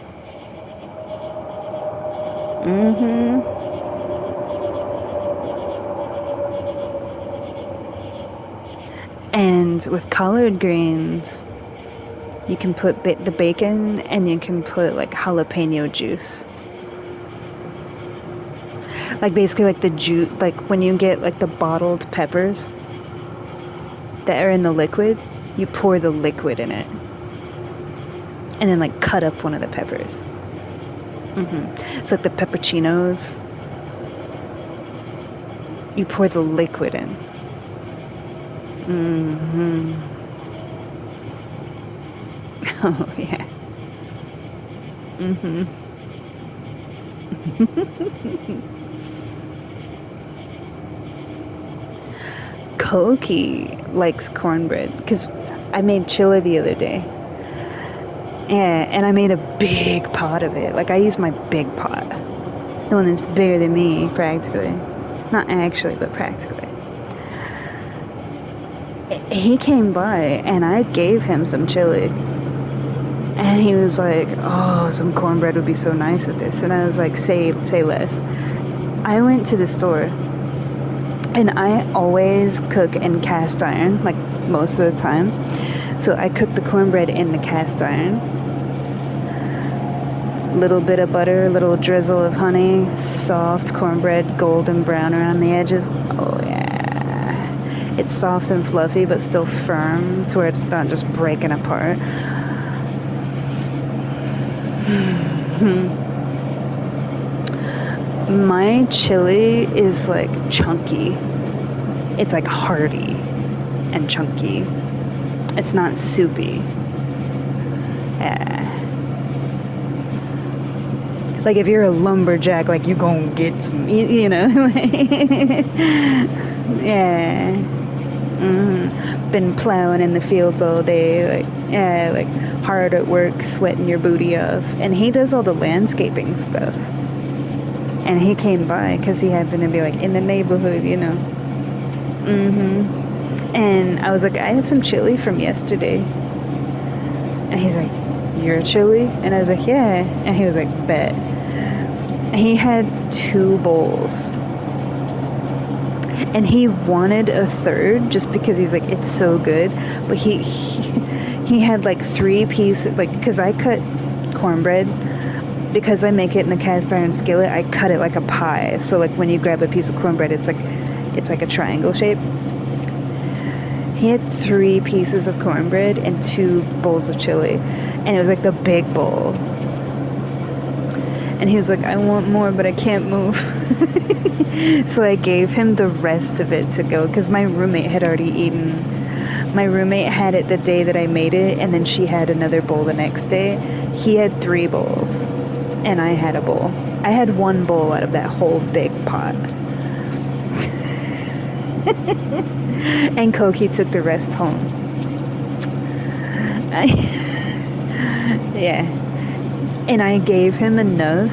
And with collard greens, you can put the bacon, and you can put like jalapeno juice. Like, basically, like the juice, like when you get like the bottled peppers that are in the liquid, you pour the liquid in it, and then like cut up one of the peppers. It's like the pepperoncinos. You pour the liquid in. Oh yeah. Koki likes cornbread because I made chili the other day. Yeah, and I made a big pot of it. Like, I used my big pot. The one that's bigger than me, practically. Not actually, but practically. He came by, and I gave him some chili. And he was like, oh, some cornbread would be so nice with this. And I was like, say less. I went to the store, and I always cook in cast iron, like, most of the time. So I cooked the cornbread in the cast iron. Little bit of butter, little drizzle of honey, soft cornbread, golden brown around the edges. Oh yeah. It's soft and fluffy, but still firm to where it's not just breaking apart. My chili is like chunky. It's like hearty and chunky. It's not soupy. Like, if you're a lumberjack, like, you gon' get some, you know. Yeah. Been plowing in the fields all day, like, yeah, like, hard at work, sweating your booty off. And he does all the landscaping stuff. And he came by because he happened to be, like, in the neighborhood, you know. And I was like, I have some chili from yesterday. And he's like, your chili? And I was like, yeah. And he was like, bet. He had 2 bowls. And he wanted a third just because he's like, it's so good. But he had like 3 pieces, like, because I cut cornbread, because I make it in the cast iron skillet, I cut it like a pie. So like, when you grab a piece of cornbread, it's like a triangle shape. He had 3 pieces of cornbread and 2 bowls of chili. And it was like the big bowl. And he was like, I want more, but I can't move. So I gave him the rest of it to go, because my roommate had already eaten. My roommate had it the day that I made it, and then she had another bowl the next day. He had 3 bowls, and I had a bowl. I had 1 bowl out of that whole big pot. And Koki took the rest home. Yeah. And I gave him enough,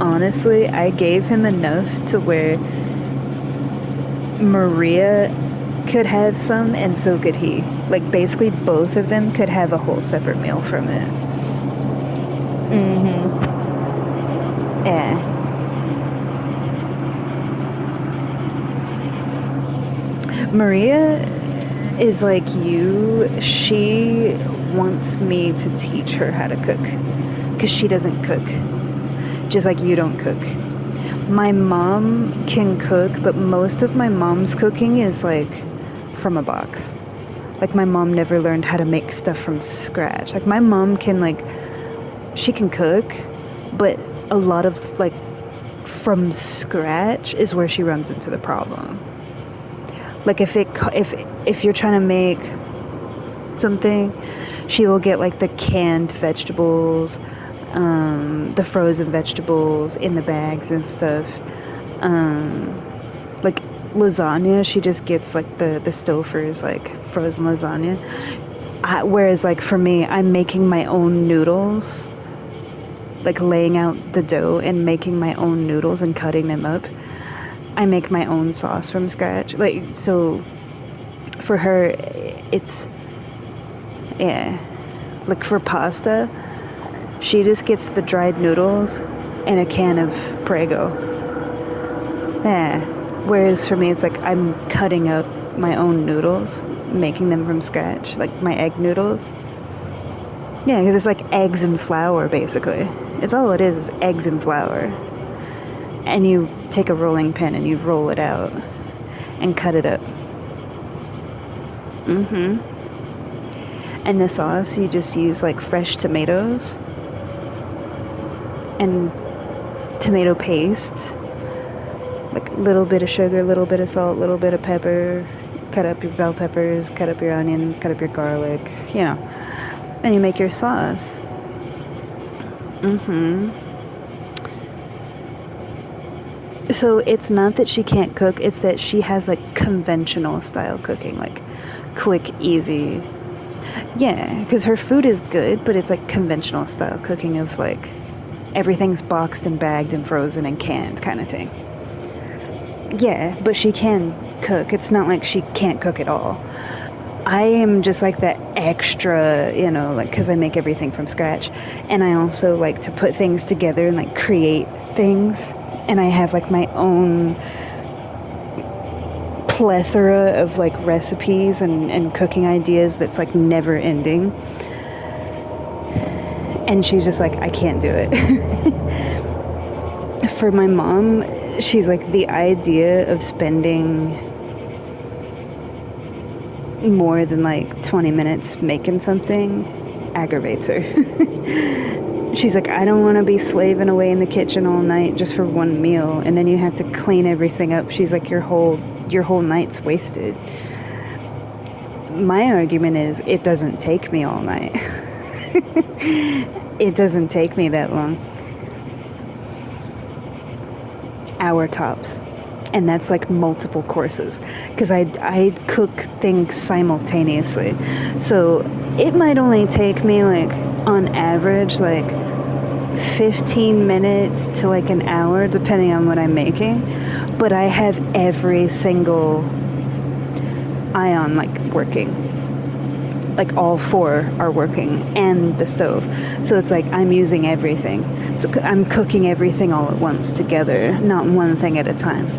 honestly, I gave him enough to where Maria could have some, and so could he. Like, basically both of them could have a whole separate meal from it. Yeah. Maria is like you. She wants me to teach her how to cook because she doesn't cook, just like you don't cook. My mom can cook, but most of my mom's cooking is like from a box. Like my mom never learned how to make stuff from scratch. Like my mom can like she can cook, but a lot of like from scratch is where she runs into the problem. Like if you're trying to make something, she will get like the canned vegetables, the frozen vegetables in the bags and stuff. Like lasagna, she just gets like the Stouffer's like frozen lasagna. Whereas like for me, I'm making my own noodles, like laying out the dough and making my own noodles and cutting them up. I make my own sauce from scratch. Like so for her it's yeah. Like for pasta, she just gets the dried noodles and a can of Prego. Yeah. Whereas for me, it's like I'm cutting up my own noodles, making them from scratch, like my egg noodles. Yeah, because it's like eggs and flour, basically. It's all it is eggs and flour. And you take a rolling pin and you roll it out and cut it up. And the sauce, you just use like fresh tomatoes and tomato paste, like a little bit of sugar, a little bit of salt, a little bit of pepper. Cut up your bell peppers, cut up your onions, cut up your garlic, you know, and you make your sauce. So it's not that she can't cook, it's that she has like conventional style cooking, like quick, easy. Yeah, because her food is good, but it's like conventional style cooking of like everything's boxed and bagged and frozen and canned kind of thing. Yeah, but she can cook. It's not like she can't cook at all. I am just like that extra, you know, like because I make everything from scratch. And I also like to put things together and like create things. And I have like my own plethora of like recipes and cooking ideas that's like never ending. And she's just like, I can't do it. For my mom, she's like, the idea of spending more than like 20 minutes making something aggravates her. She's like, I don't want to be slaving away in the kitchen all night just for one meal, and then you have to clean everything up. She's like, your whole night's wasted. My argument is, it doesn't take me all night. It doesn't take me that long. Hour tops. And that's like multiple courses, because I cook things simultaneously. So it might only take me like on average like 15 minutes to like an hour depending on what I'm making, but I have every single ion like working, like all four are working, and the stove. So it's like I'm using everything, so I'm cooking everything all at once together, not one thing at a time.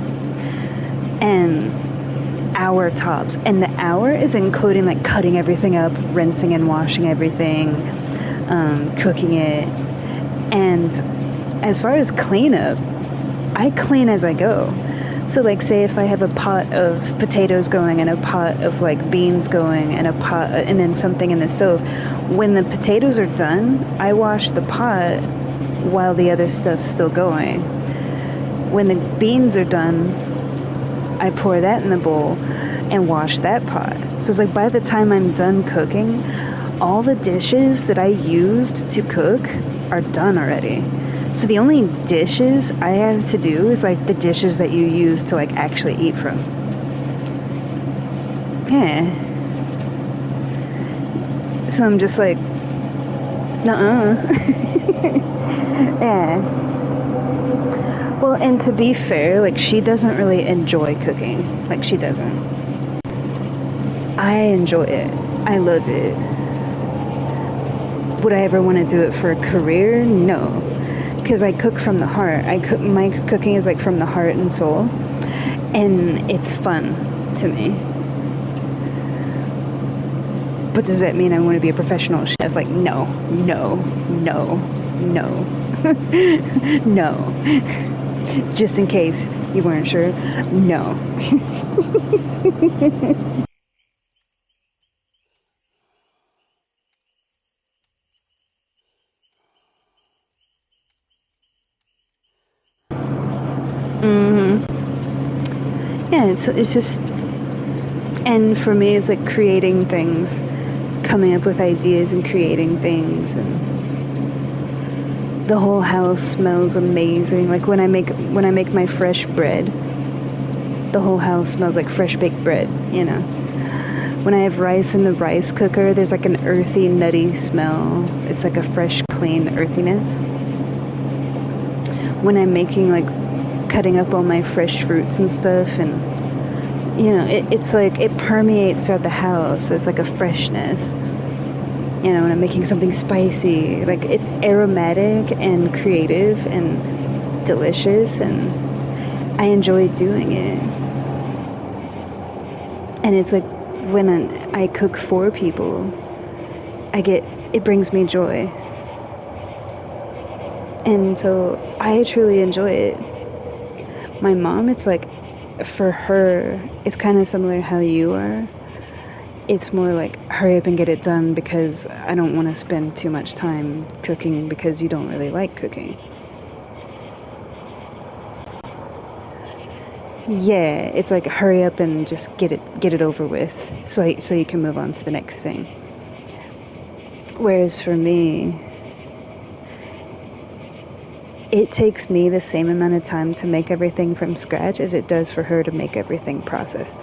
And hour tops, and the hour is including like cutting everything up, rinsing and washing everything, cooking it. And as far as cleanup, I clean as I go. So like say if I have a pot of potatoes going and a pot of like beans going and a pot and then something in the stove, when the potatoes are done, I wash the pot while the other stuff's still going. When the beans are done, I pour that in the bowl and wash that pot. So it's like by the time I'm done cooking, all the dishes that I used to cook are done already. So the only dishes I have to do is like the dishes that you use to like actually eat from. Yeah. So I'm just like, nuh-uh. Yeah. Well, and to be fair, like she doesn't really enjoy cooking. Like she doesn't. I enjoy it. I love it. Would I ever want to do it for a career? No. because I cook from the heart. My cooking is like from the heart and soul, and it's fun to me. But does that mean I want to be a professional chef? Like, no, no, no, no, no. Just in case you weren't sure, no. Yeah, it's just, and for me, it's like creating things, coming up with ideas and creating things, and the whole house smells amazing. Like when I make my fresh bread, the whole house smells like fresh baked bread, you know. When I have rice in the rice cooker, there's like an earthy, nutty smell. It's like a fresh, clean earthiness. When I'm making, like, cutting up all my fresh fruits and stuff, and, you know, it's like, it permeates throughout the house. It's like a freshness. You know, when I'm making something spicy, like, it's aromatic and creative and delicious, and I enjoy doing it. And it's like, when I cook for people, it brings me joy. And so I truly enjoy it. My mom, it's like, for her, it's kind of similar how you are. It's more like, hurry up and get it done because I don't want to spend too much time cooking because you don't really like cooking. Yeah, it's like, hurry up and just get it over with so you can move on to the next thing. Whereas for me, it takes me the same amount of time to make everything from scratch as it does for her to make everything processed.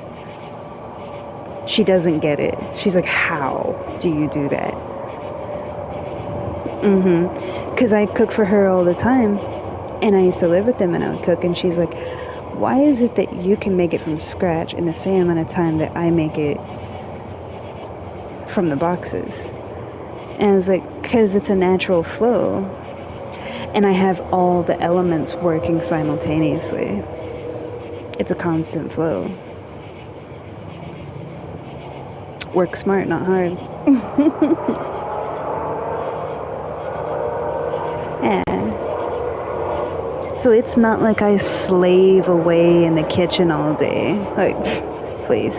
She doesn't get it. She's like, how do you do that? Because I cook for her all the time, and I used to live with them, and I would cook, and she's like, why is it that you can make it from scratch in the same amount of time that I make it from the boxes? And I was like, because it's a natural flow. And I have all the elements working simultaneously. It's a constant flow. Work smart, not hard. Yeah. So it's not like I slave away in the kitchen all day. Like, please.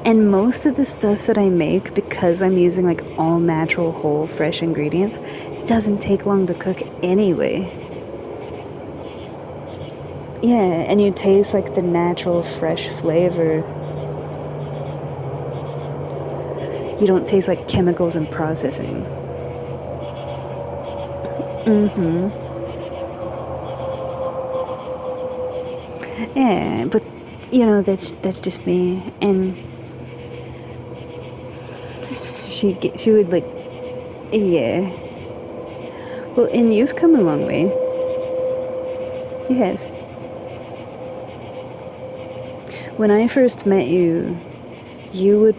And most of the stuff that I make, because I'm using like all natural, whole, fresh ingredients, doesn't take long to cook anyway. Yeah, and you taste like the natural, fresh flavor. You don't taste like chemicals and processing. Yeah, but you know, that's just me. And she would like, yeah. Well, and you've come a long way. You have. When I first met you, you would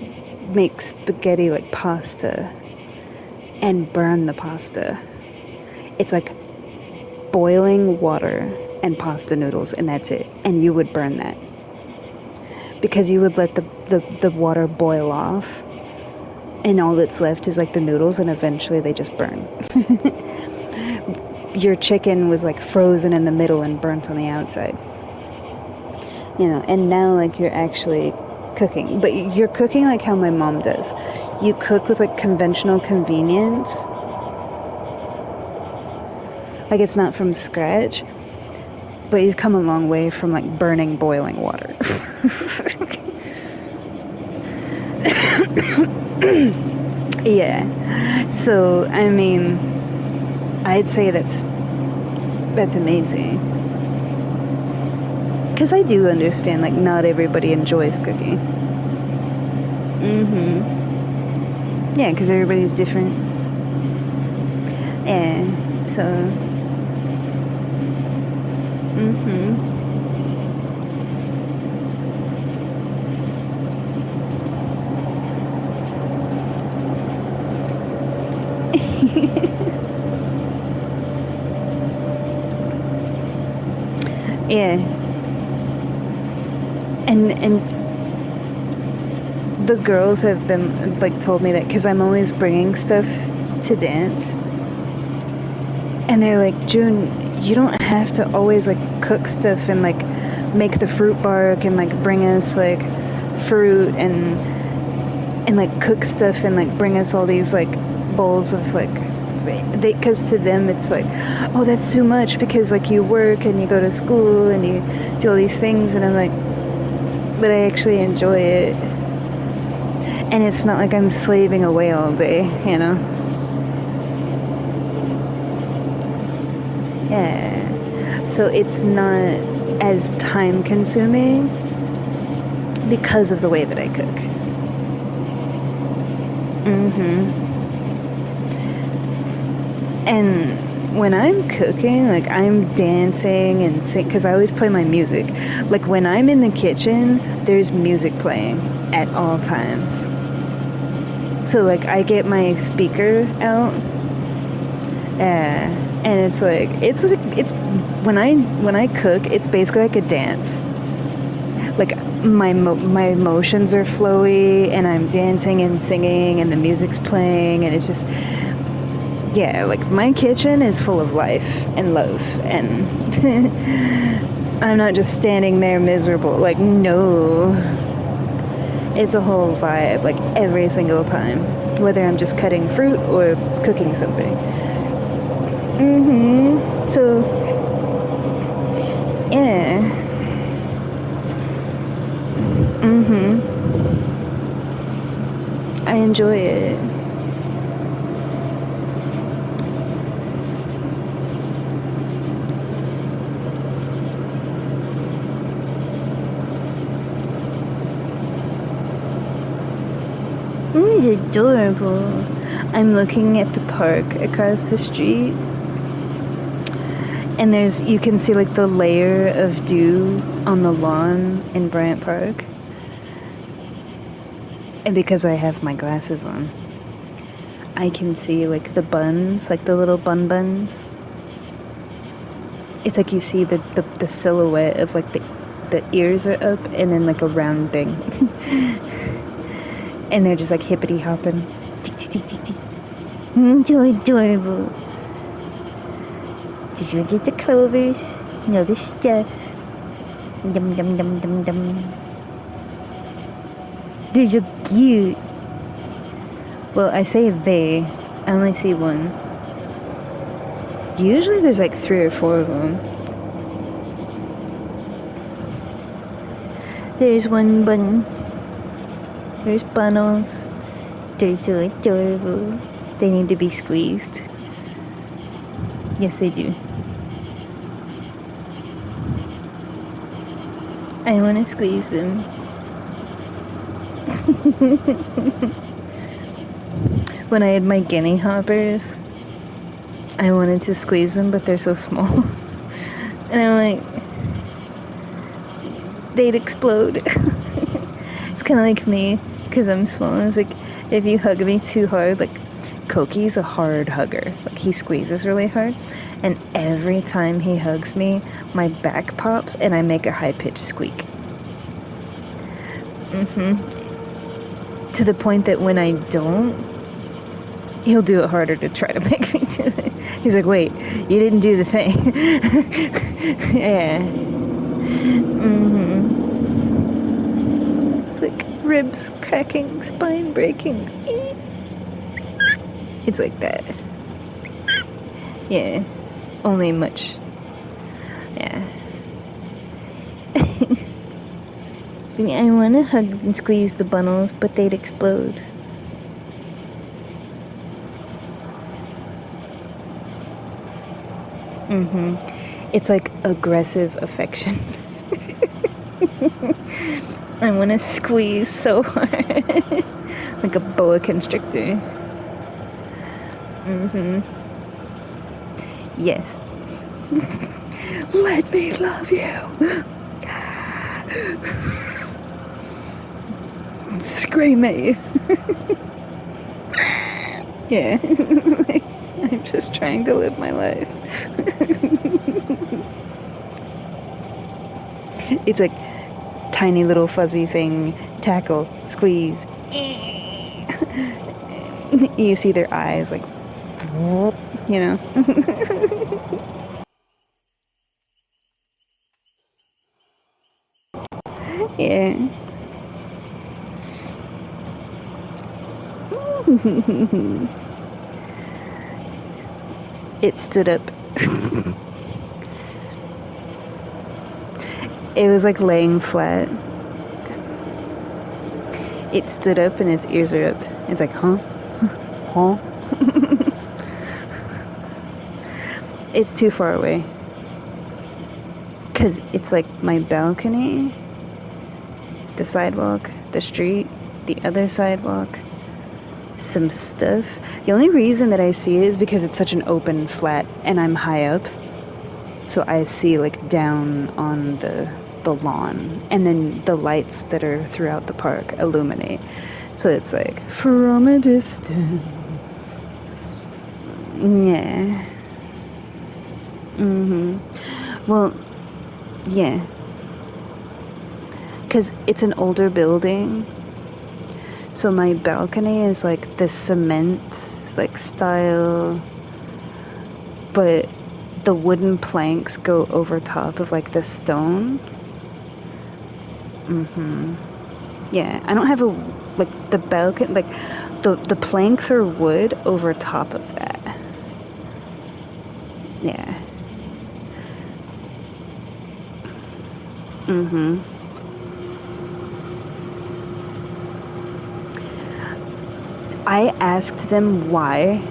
make spaghetti, like pasta, and burn the pasta. It's like boiling water and pasta noodles, and that's it. And you would burn that. Because you would let the water boil off, and all that's left is like the noodles, and eventually they just burn. Your chicken was like frozen in the middle and burnt on the outside. You know, and now like you're actually cooking. But you're cooking like how my mom does. You cook with like conventional convenience. Like it's not from scratch. But you've come a long way from like burning boiling water. Yeah. So, I mean, I'd say that's amazing. Because I do understand, like, not everybody enjoys cooking. Yeah, because everybody's different. Yeah, so... And the girls have been like told me that because I'm always bringing stuff to dance, and they're like, June, you don't have to always like cook stuff and like make the fruit bark and like bring us like fruit and like cook stuff and like bring us all these like bowls of like, because to them it's like, oh, that's too much because like you work and you go to school and you do all these things, and I'm like, but I actually enjoy it, and it's not like I'm slaving away all day, you know. Yeah, so it's not as time consuming because of the way that I cook. And when I'm cooking, like I'm dancing and sing, because I always play my music. Like when I'm in the kitchen, there's music playing at all times. So like I get my speaker out, and it's like when I cook, it's basically like a dance. Like my emotions are flowy, and I'm dancing and singing, and the music's playing, and it's just, yeah, like my kitchen is full of life and love, and I'm not just standing there miserable. Like, no, it's a whole vibe, like every single time, whether I'm just cutting fruit or cooking something. So, yeah. I enjoy it. It's adorable. I'm looking at the park across the street, and you can see like the layer of dew on the lawn in Bryant Park. And because I have my glasses on, I can see like the buns, like the little buns. It's like you see the silhouette of like the ears are up and then like a round thing. And they're just like hippity hopping. So adorable. Did you get the clovers? No, the stuff. Dum dum dum dum dum. They're so cute. Well, I say they. I only see one. Usually there's like 3 or 4 of them. There's one bun. There's bunnels. They're so adorable. They need to be squeezed. Yes, they do. I want to squeeze them. When I had my guinea hoppers, I wanted to squeeze them, but they're so small. And I'm like, they'd explode. It's kind of like me, because I'm small. It's like, if you hug me too hard, like, Koki's a hard hugger. Like, he squeezes really hard. And every time he hugs me, my back pops and I make a high-pitched squeak. To the point that when I don't, he'll do it harder to try to make me do it. He's like, wait, you didn't do the thing. Yeah. It's like ribs cracking, spine breaking. It's like that. Yeah. Only much. Yeah. I want to hug and squeeze the bunnels, but they'd explode. It's like aggressive affection. I want to squeeze so hard. Like a boa constrictor. Yes. Let me love you. Scream at you. Yeah. I'm just trying to live my life. It's like, tiny little fuzzy thing, tackle, squeeze. You see their eyes like, you know. Yeah. It stood up. It was like laying flat. It stood up and its ears are up. It's like, huh? Huh? It's too far away. Because it's like my balcony, the sidewalk, the street, the other sidewalk, some stuff. The only reason that I see it is because it's such an open flat and I'm high up. So I see like down on the lawn, and then the lights that are throughout the park illuminate. So it's like from a distance. Yeah. Well, yeah. Cuz it's an older building. So my balcony is like the cement like style, but the wooden planks go over top of like the stone. Yeah, I don't have a like the balcony like the planks are wood over top of that. Yeah. I asked them why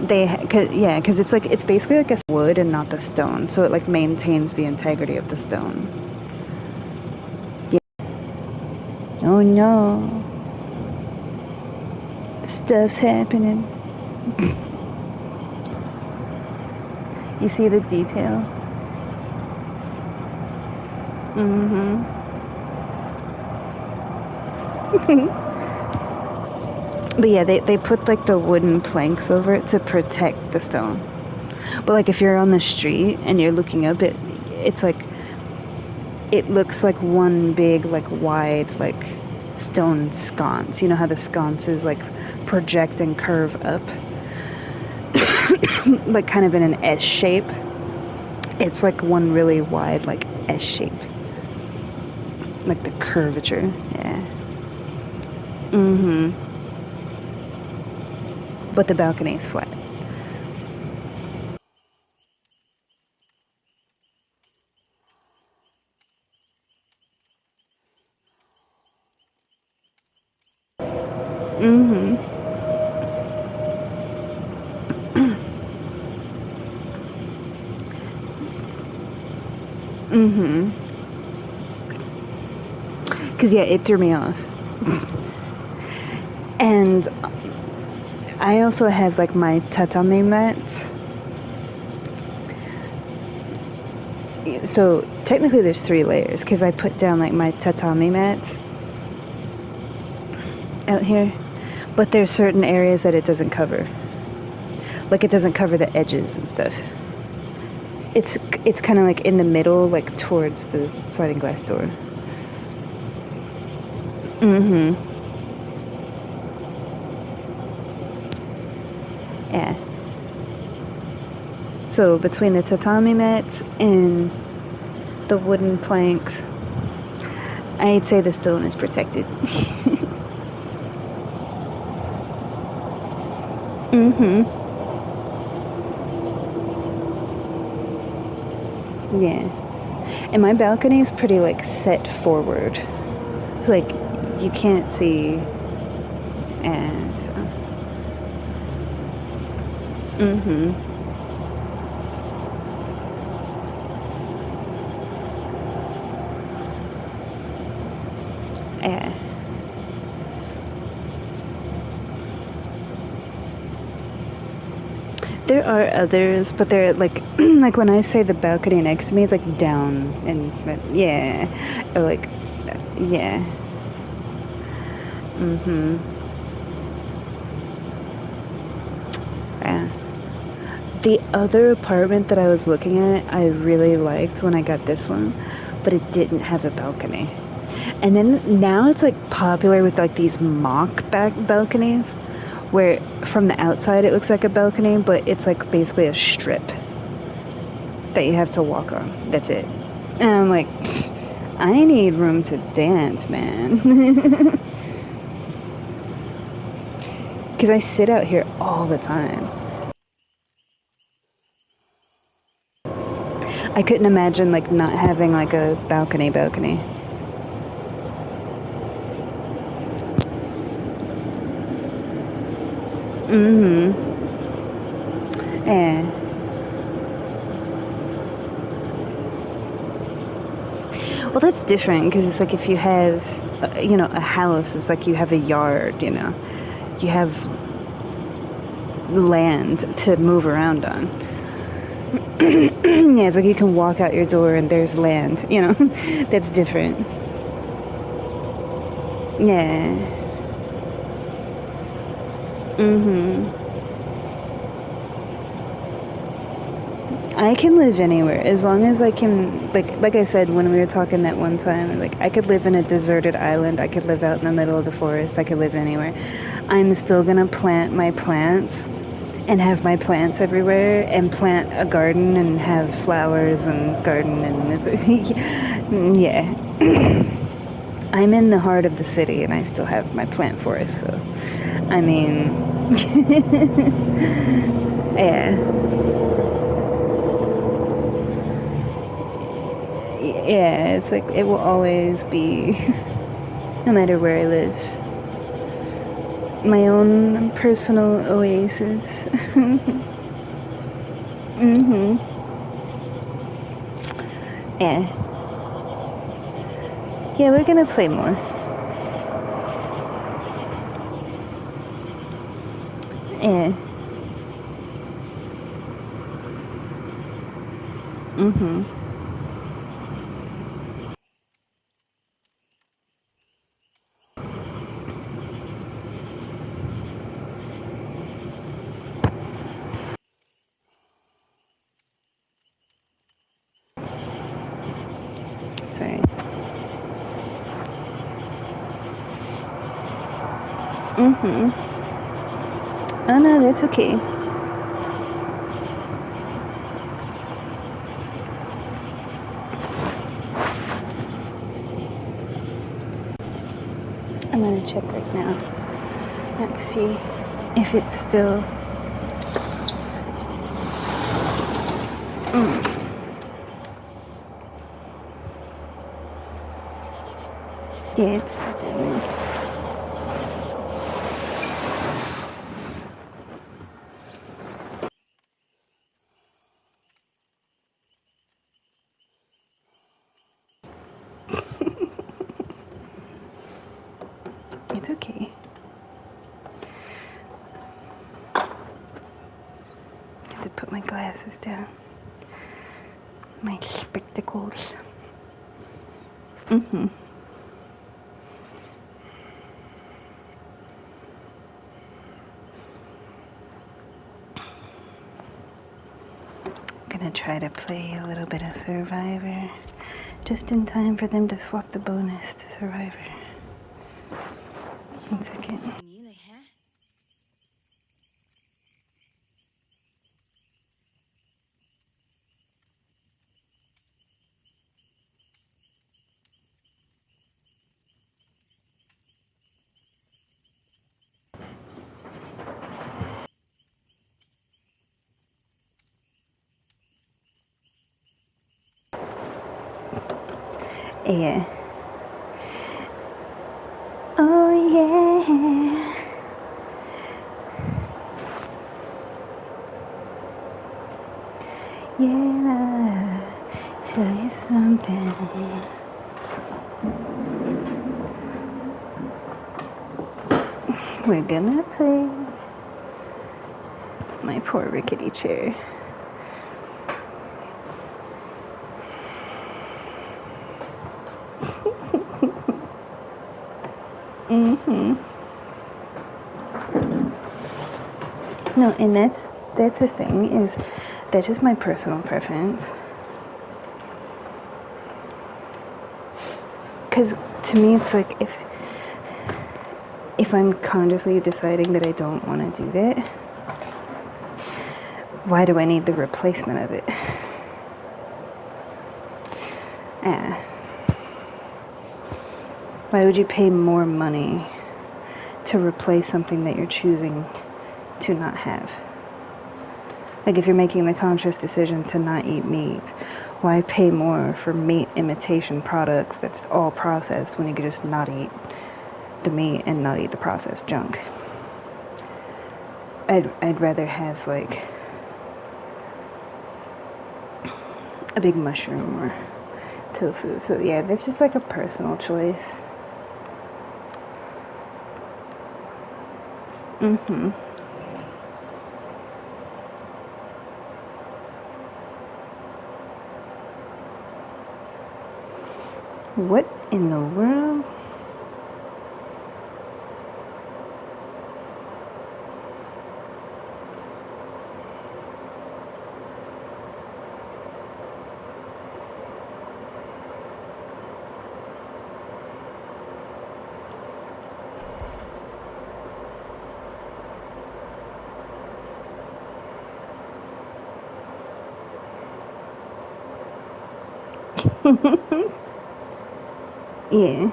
cause it's like it's basically like a wood and not the stone, so it like maintains the integrity of the stone. Yeah. Oh no, stuff's happening. You see the detail. But yeah, they put like the wooden planks over it to protect the stone. But like if you're on the street and you're looking up, it's like it looks like one big like wide like stone sconce. You know how the sconces like project and curve up, like kind of in an S shape. It's like one really wide like S shape, like the curvature. Yeah. But the balcony is flat. Because yeah, it threw me off. And I also have like my tatami mats. So technically there's 3 layers because I put down like my tatami mats out here, but there's certain areas that it doesn't cover. Like it doesn't cover the edges and stuff. It's kind of like in the middle, like towards the sliding glass door. Yeah. So between the tatami mats and the wooden planks, I'd say the stone is protected. Yeah. And my balcony is pretty like set forward. So like you can't see, and so yeah. There are others, but they're like like when I say the balcony next to me, it's like down and yeah, or like yeah. Yeah. The other apartment that I was looking at, I really liked when I got this one, but it didn't have a balcony. And then now it's like popular with like these mock balconies where from the outside it looks like a balcony, but it's like basically a strip that you have to walk on. That's it. And I'm like, I need room to dance, man. Because I sit out here all the time. I couldn't imagine like not having like a balcony. Mm-hmm. Yeah. Well, that's different because it's like if you have, a house, it's like you have a yard, You have land to move around on. Yeah, it's like you can walk out your door and there's land, That's different. Yeah. Mm-hmm. I can live anywhere as long as I can, like I said when we were talking that one time, like I could live in a deserted island, I could live out in the middle of the forest, I could live anywhere. I'm still gonna plant my plants and have my plants everywhere and plant a garden and have flowers and garden and yeah. I'm in the heart of the city and I still have my plant forest, so I mean yeah. Yeah, it's like it will always be, no matter where I live, my own personal oasis. Mhm. Yeah. Yeah, we're gonna play more. Yeah. Mhm. Sorry. Mhm. Oh no, that's okay. I'm gonna check right now. Let's see if it's still. Mm. Yeah, it's still doing. It's okay. I have to put my glasses down. My spectacles. Mhm. Gonna try to play a little bit of Survivor, just in time for them to swap the bonus to Survivor. 1 second. Yeah. Oh yeah. Yeah. Tell you something. We're gonna play. My poor rickety chair. Mhm. No, and that's the thing is that's just my personal preference. because to me it's like if I'm consciously deciding that I don't want to do that, why do I need the replacement of it? Why would you pay more money to replace something that you're choosing to not have? Like if you're making the conscious decision to not eat meat, why pay more for meat imitation products that's all processed when you could just not eat the meat and not eat the processed junk? I'd rather have like a big mushroom or tofu. So yeah, that's just like a personal choice. What in the world? Yeah.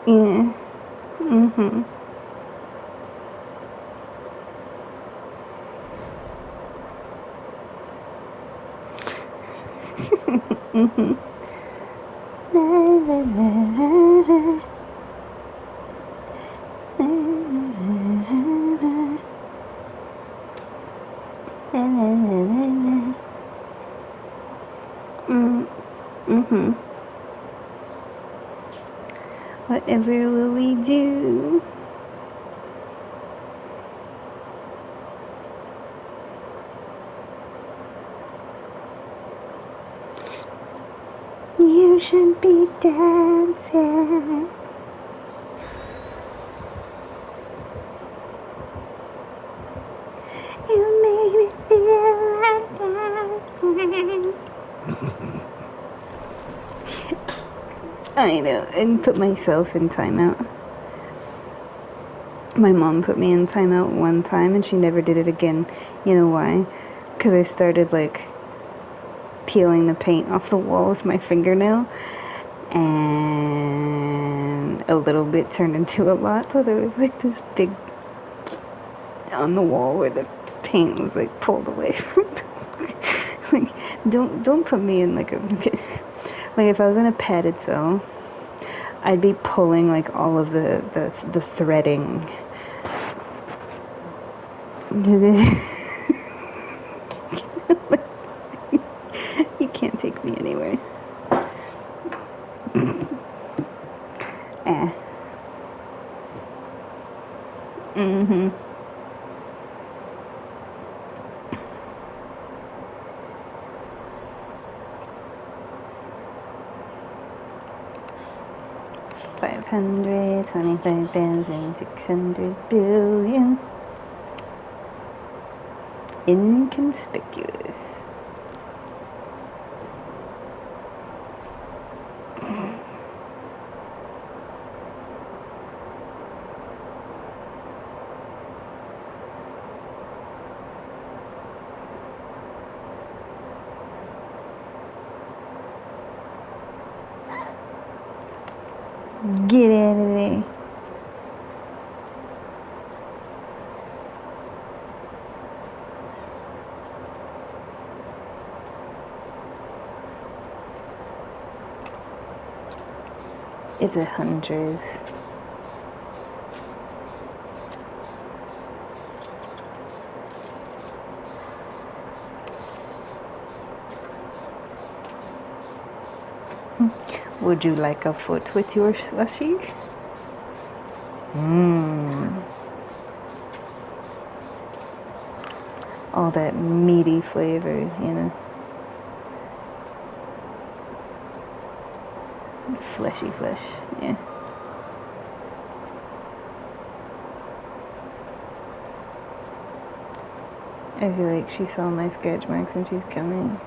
Yeah. Whatever will we do? You should be dancing. You make me feel like dancing. I know, and put myself in timeout. My mom put me in timeout one time and she never did it again. You know why? Because I started like peeling the paint off the wall with my fingernail and a little bit turned into a lot, so there was like this big on the wall where the paint was like pulled away from like don't put me in like a like if I was in a padded cell, I'd be pulling like all of the threading. You can't take me anywhere. Eh. 525,600,000,000,000 inconspicuous. Get out of there. It's 100. Would you like a foot with your slushy? All that meaty flavors, you know. Fleshy flesh, yeah. I feel like she saw my scratch marks and she's coming.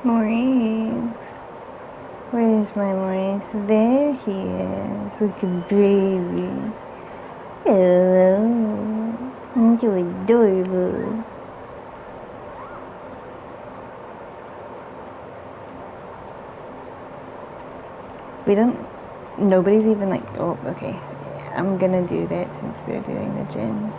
Maurice. Where's my Maurice? There he is. Look at baby. Hello. Aren't you adorable? Nobody's even like, oh, okay. I'm gonna do that since they're doing the gins.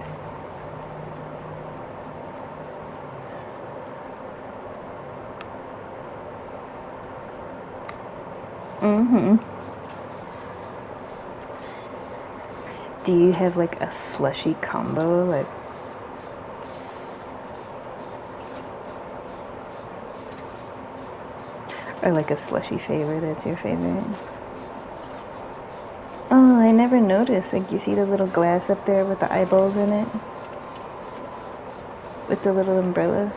Do you have like a slushy combo? Like, or like a slushy flavor that's your favorite? Oh, I never noticed. Like, you see the little glass up there with the eyeballs in it? With the little umbrella?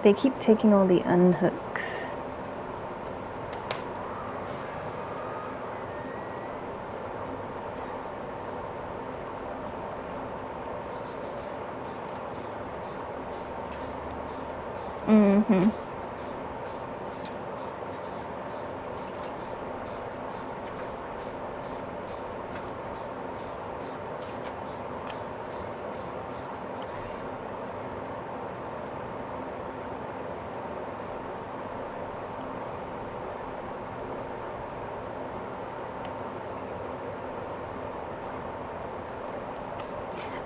They keep taking all the unhooks.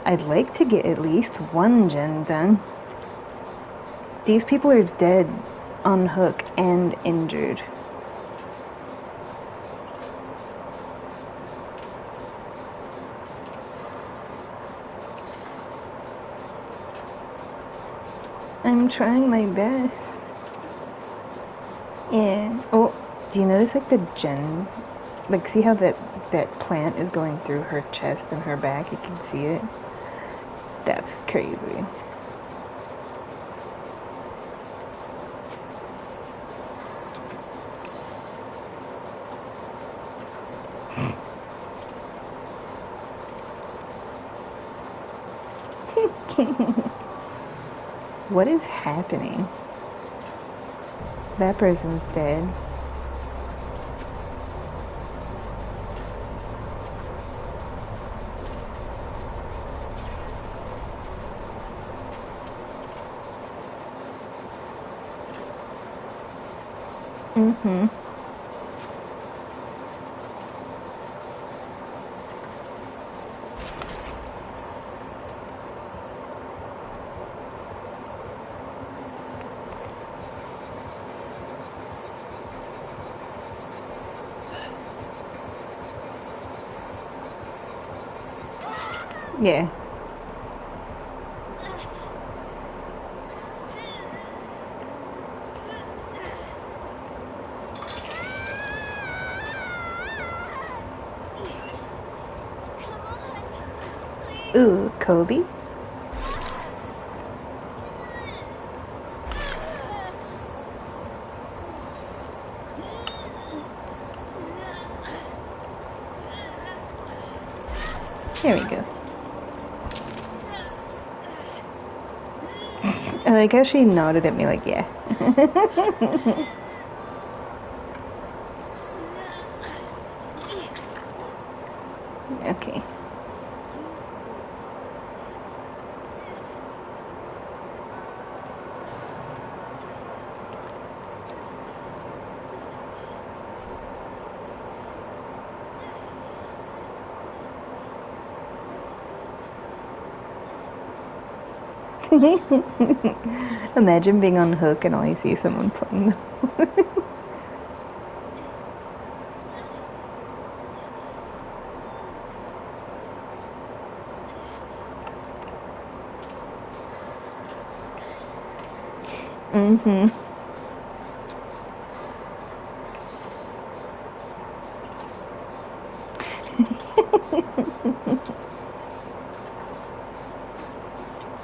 I'd like to get at least one gen done. These people are dead on hook and injured. I'm trying my best. Yeah. Oh, do you notice like the gen? Like, see how that plant is going through her chest and her back? You can see it. That's crazy. What is happening? That person's dead. Yeah. Ooh, Kobe? There we go. I like how she nodded at me like, yeah. Okay. Imagine being on hook and all you see is someone playing the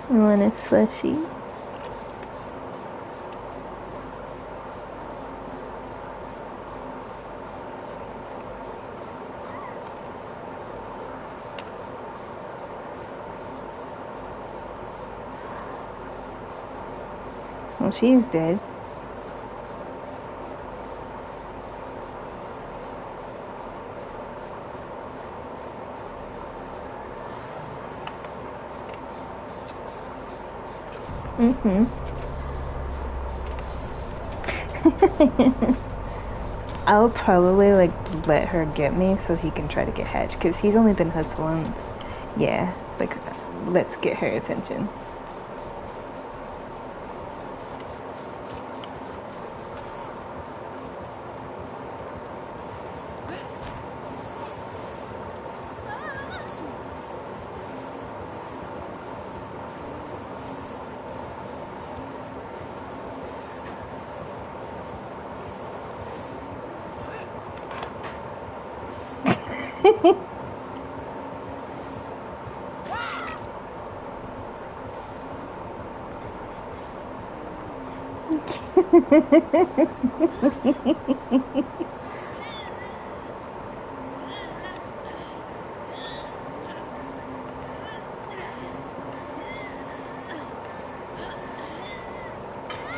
I want a slushy. Well, she's dead. I'll probably like let her get me so he can try to get Hatch because he's only been hooked once. Yeah, like let's get her attention.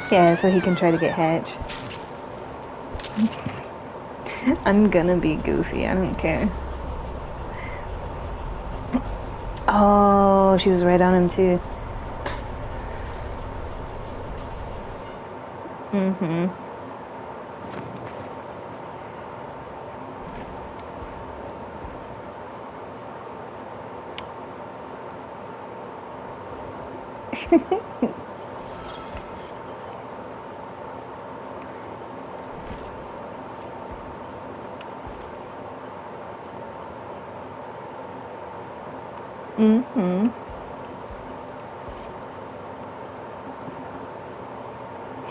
Yeah, so he can try to get Hatch. I'm gonna be goofy, I don't care. Oh, she was right on him too.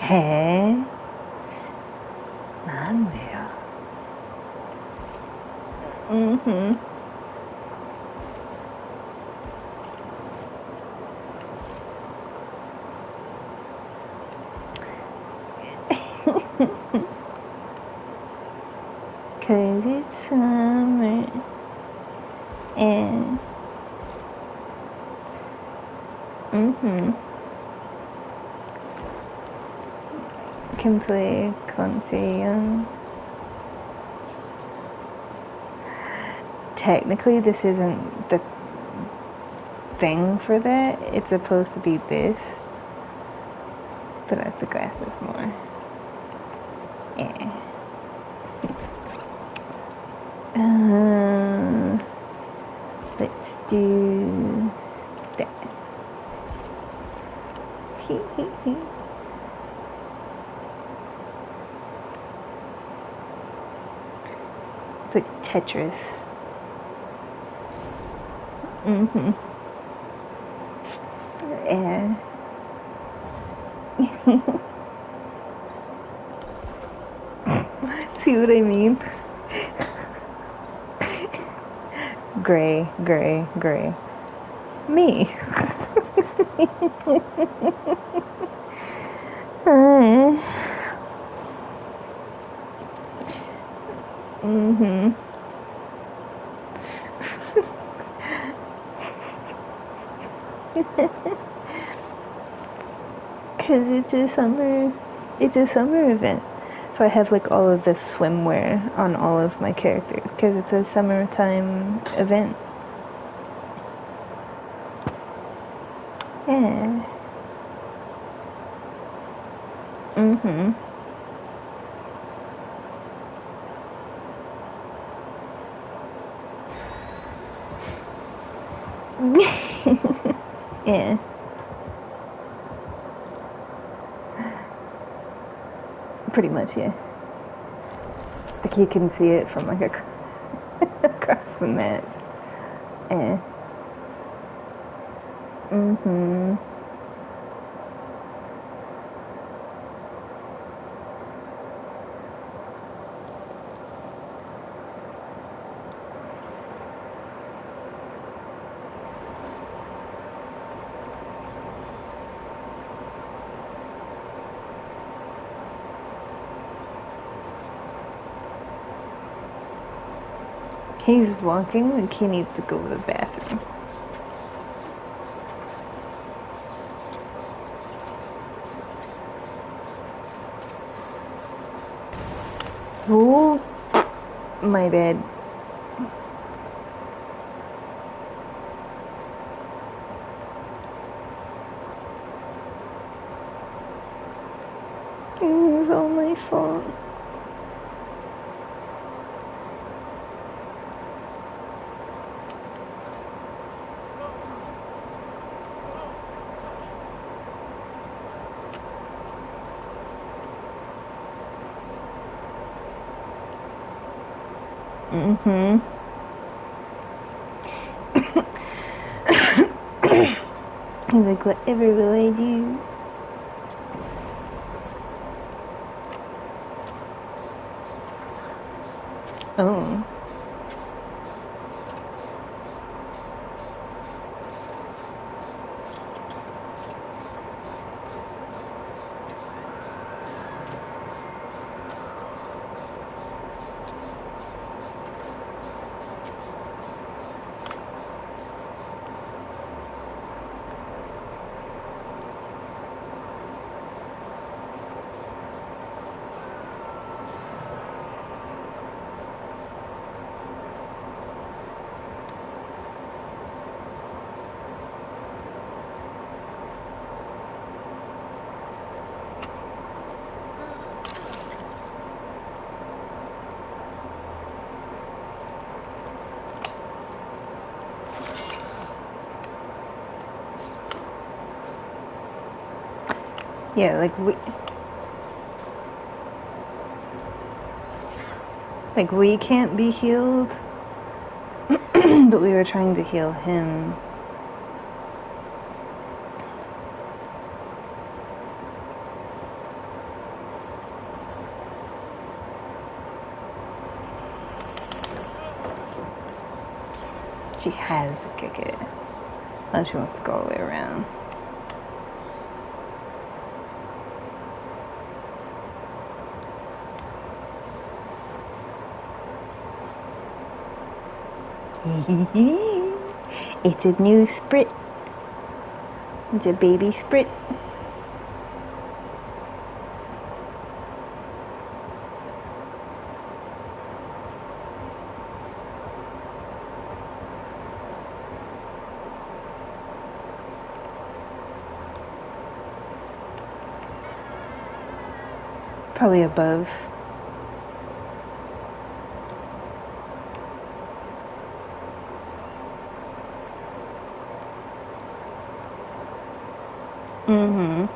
해? 난 왜요? Cause it's summer and can play Conte. Technically, this isn't the thing for that. It's supposed to be this, but that's the glasses more. Yeah. Let's do that. It's like Tetris. Yeah. See what I mean? Gray, gray, gray. Me. Cause it's a summer event. So I have like all of this swimwear on all of my characters because it's a summertime event. Yeah. Yeah. Pretty much, yeah. Like you can see it from like across the mat. Yeah. He's walking like he needs to go to the bathroom. Oh, my bad. It was all my fault. Mm-hmm. He's like, whatever will I do? Oh. Yeah, like we can't be healed, but we were trying to heal him. She has to kick it. Oh, she wants to go all the way around. It's a new sprit. It's a baby sprit. Probably above. Mm-hmm.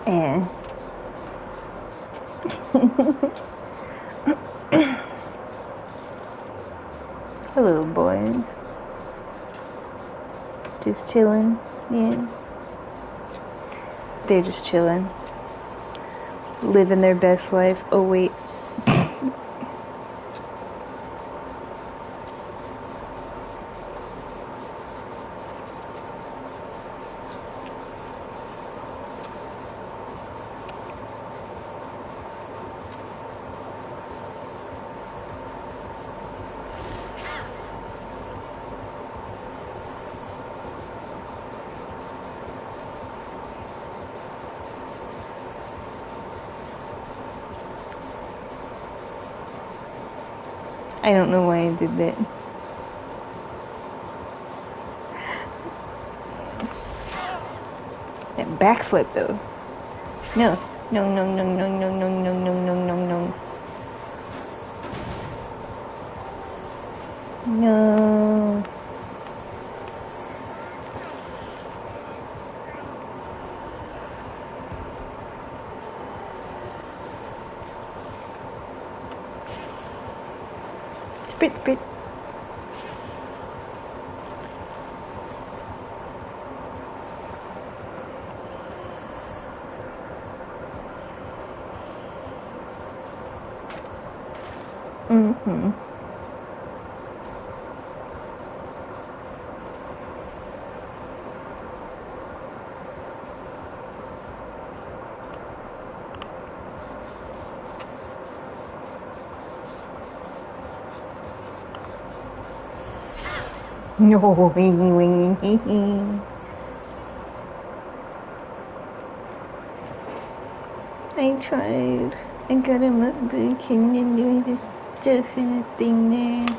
And hello, boys. Just chilling. Yeah. They're just chilling. Living their best life. Oh, wait. I don't know why I did that. That backflip though. No. No, no, no, no, no, no, no, no, no, no, no. No. Sprit, sprit. Mm-hmm. No, wingy, wingy. I tried. I got him up baking and doing this definite thing there.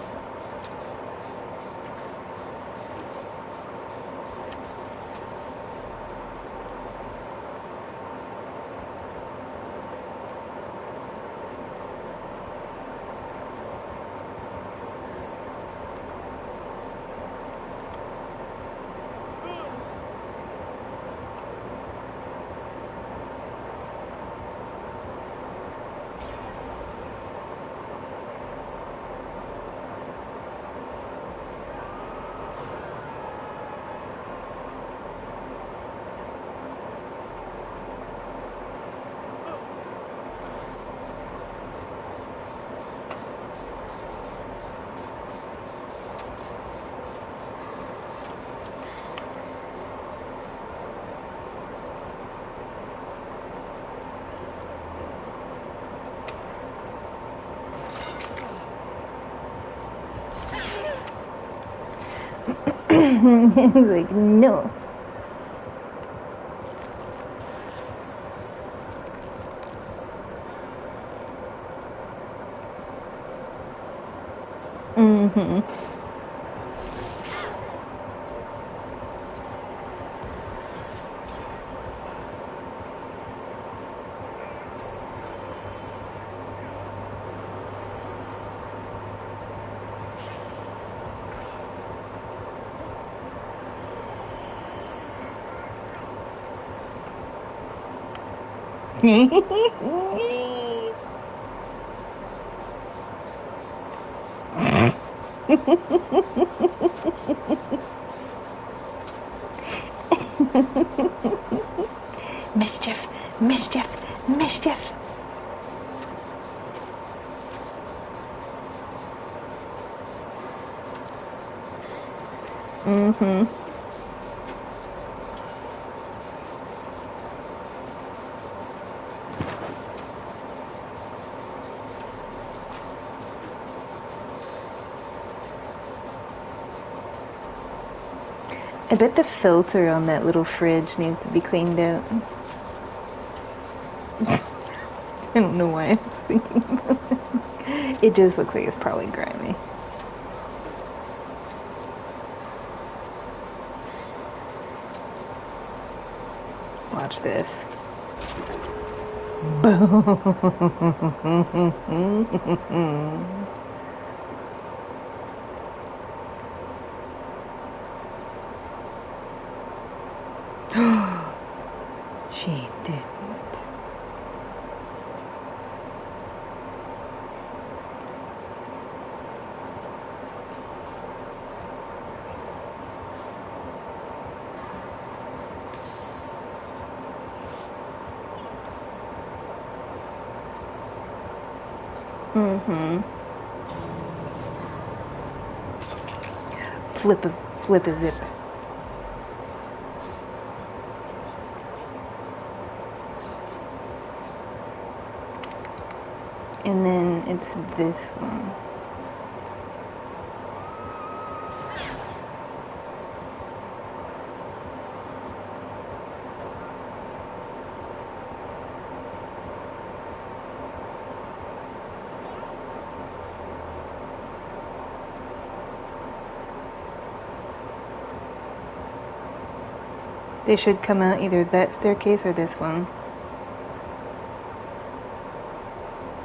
He's like, no. Mm-hmm. Mischief, mischief, mischief. Mm-hmm. I bet the filter on that little fridge needs to be cleaned out. I don't know why I'm thinking about it. It just looks like it's probably grimy. Watch this. Boom. She didn't. Mm-hmm. Flip a zip. And then it's this one. They should come out either that staircase or this one.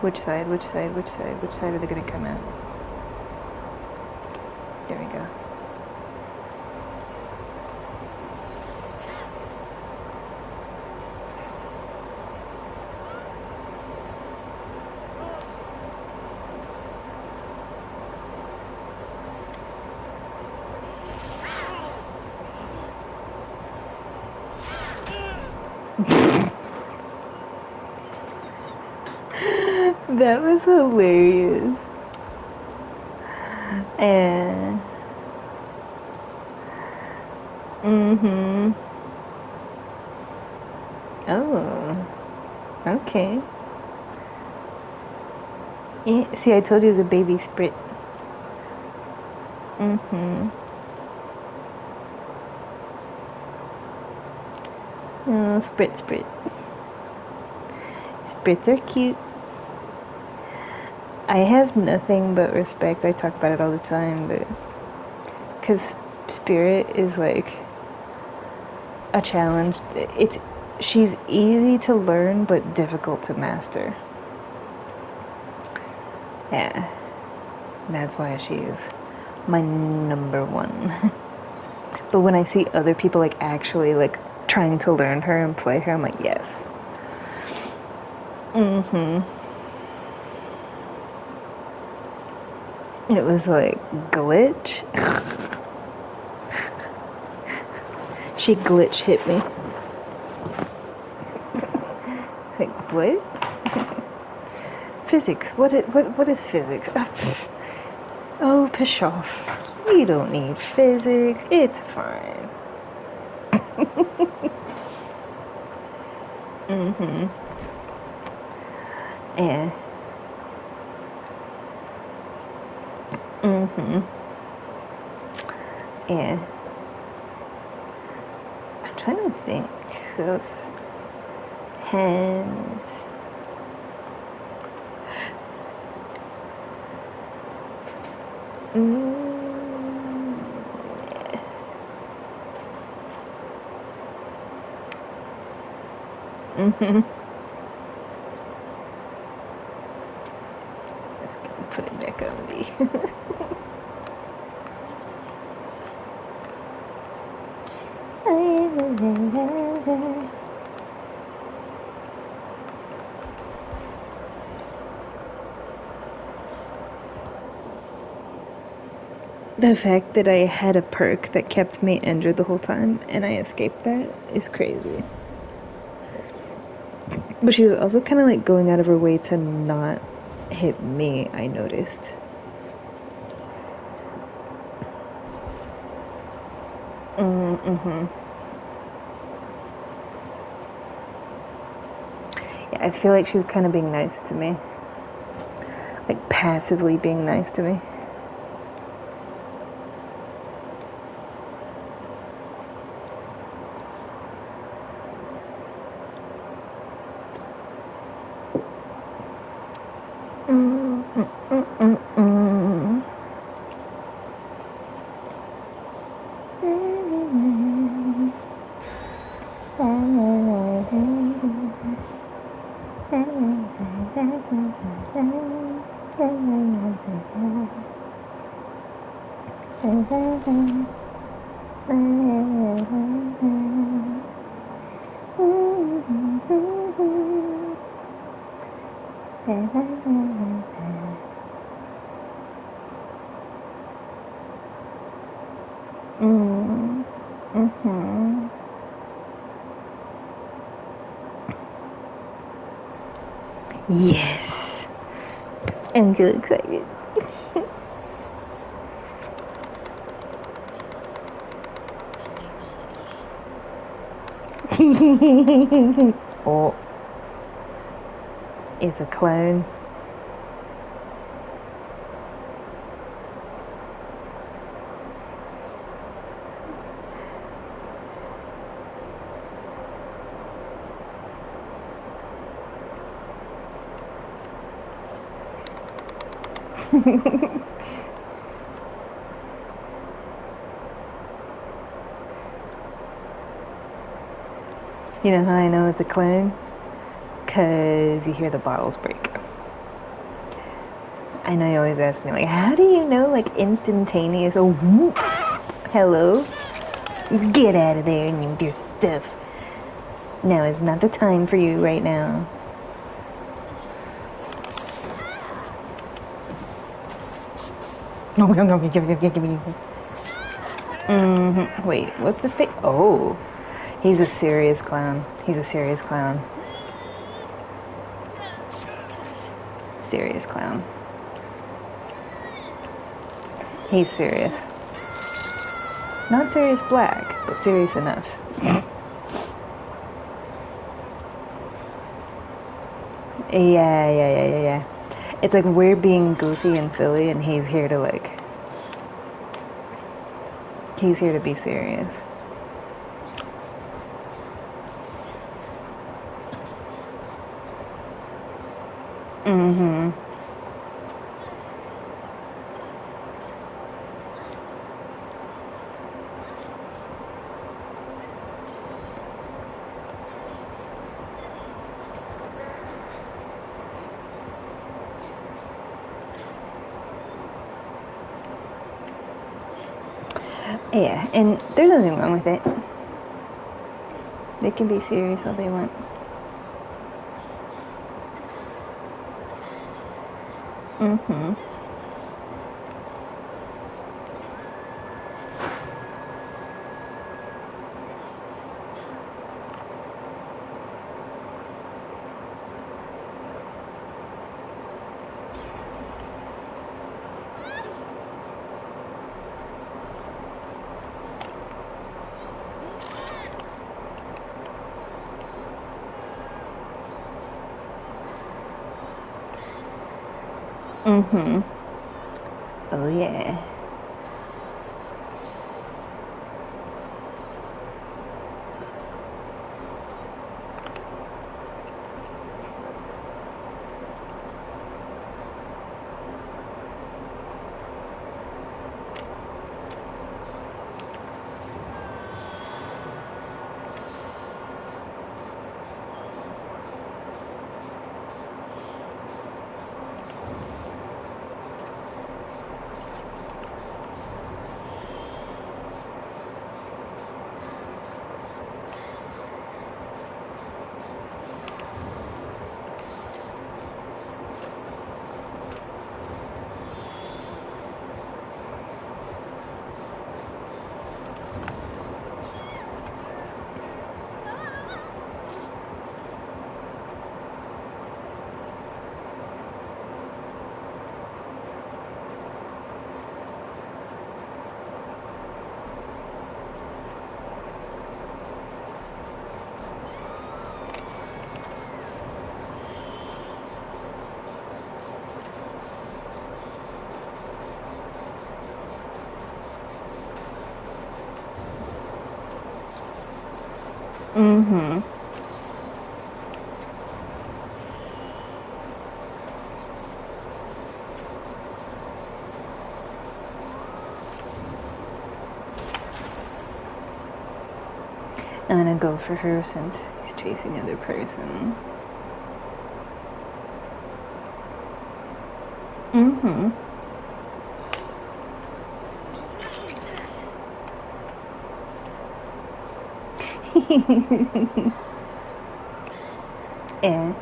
Which side, which side, which side, which side are they going to come out? There we go. That was hilarious. And oh, okay. Yeah, see, I told you it was a baby sprit. Oh, sprit. Brits are cute. I have nothing but respect. I talk about it all the time, but because Spirit is like a challenge. She's easy to learn but difficult to master. Yeah, that's why she is my number one. But when I see other people like actually like trying to learn her and play her, I'm like, yes. It was like glitch. She glitch hit me. Like what? Physics. What is physics? Oh, pish off. You don't need physics. It's fine. Yeah. Yeah. I'm trying to think. Those hands. Let's put it back on the. The fact that I had a perk that kept me injured the whole time and I escaped that is crazy. But she was also kind of like going out of her way to not hit me, I noticed. Yeah, I feel like she was kind of being nice to me. Like passively being nice to me. Yes. I'm so excited. Oh, it's a clone. You know how I know it's a clone? 'Cause you hear the bottles break. I know you always ask me, like, how do you know, like, instantaneous? Oh, whoop. Hello? Get out of there and your stuff. Now is not the time for you right now. Wait, what's the thing? Oh, he's a serious clown. He's a serious clown. Serious clown. He's serious. Not serious black, but serious enough. Yeah. It's like we're being goofy and silly, and he's here to like... He's here to be serious. Mm-hmm. Yeah, and there's nothing wrong with it. They can be serious all they want. Mm-hmm. Mm-hmm. Oh yeah. Mm-hmm. I'm gonna go for her since he's chasing the other person. Mm-hmm. Yeah.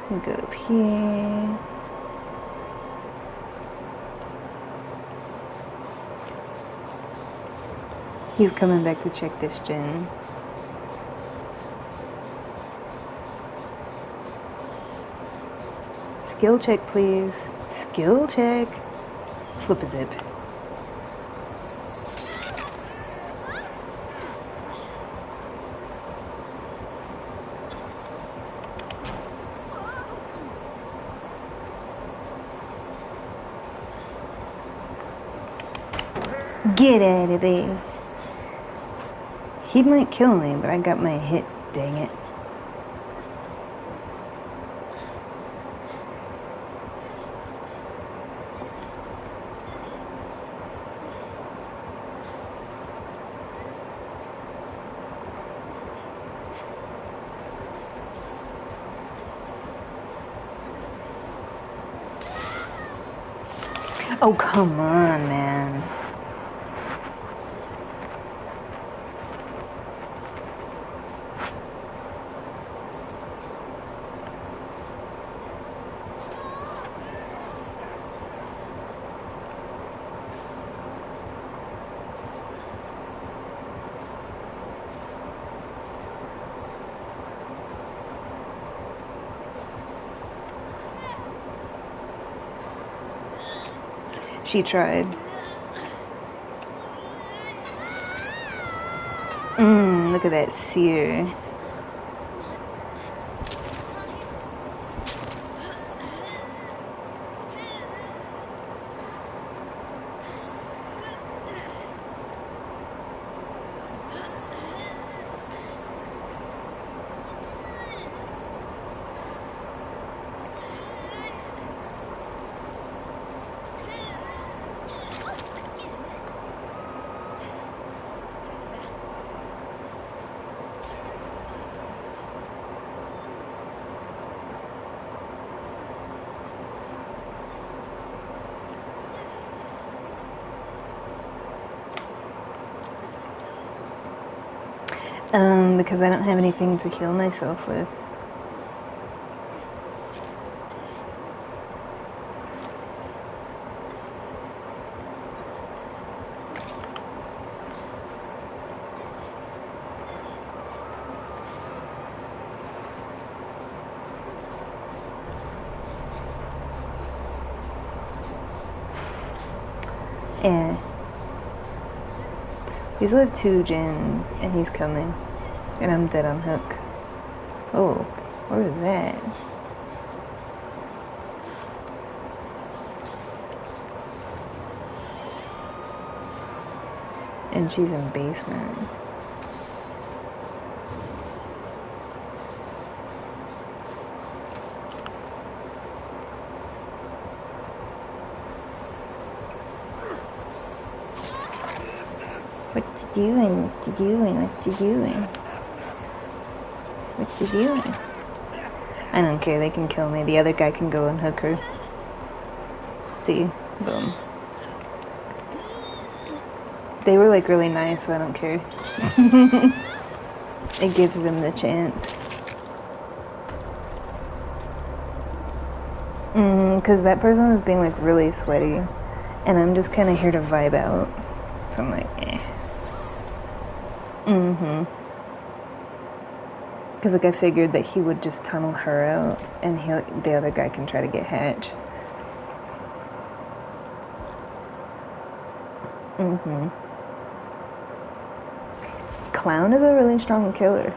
We go up here. He's coming back to check this gen. Skill check, please. Skill check. Flip a zip. Get out of there. He might kill me, but I got my hit, dang it. Oh, come on, man. She tried. Look at that sear. Because I don't have anything to heal myself with. Yeah. He's left 2 gens, and he's coming. And I'm dead on hook. Oh, what is that? And she's in basement. What you doing? What you doing? What you doing? What you doing? I don't care, they can kill me. The other guy can go and hook her. See? Boom. They were like really nice, so I don't care. It gives them the chance. Because that person was being like really sweaty. And I'm just kind of here to vibe out. So I'm like, eh. Because like I figured that he would just tunnel her out, and the other guy can try to get Hatch. Clown is a really strong killer.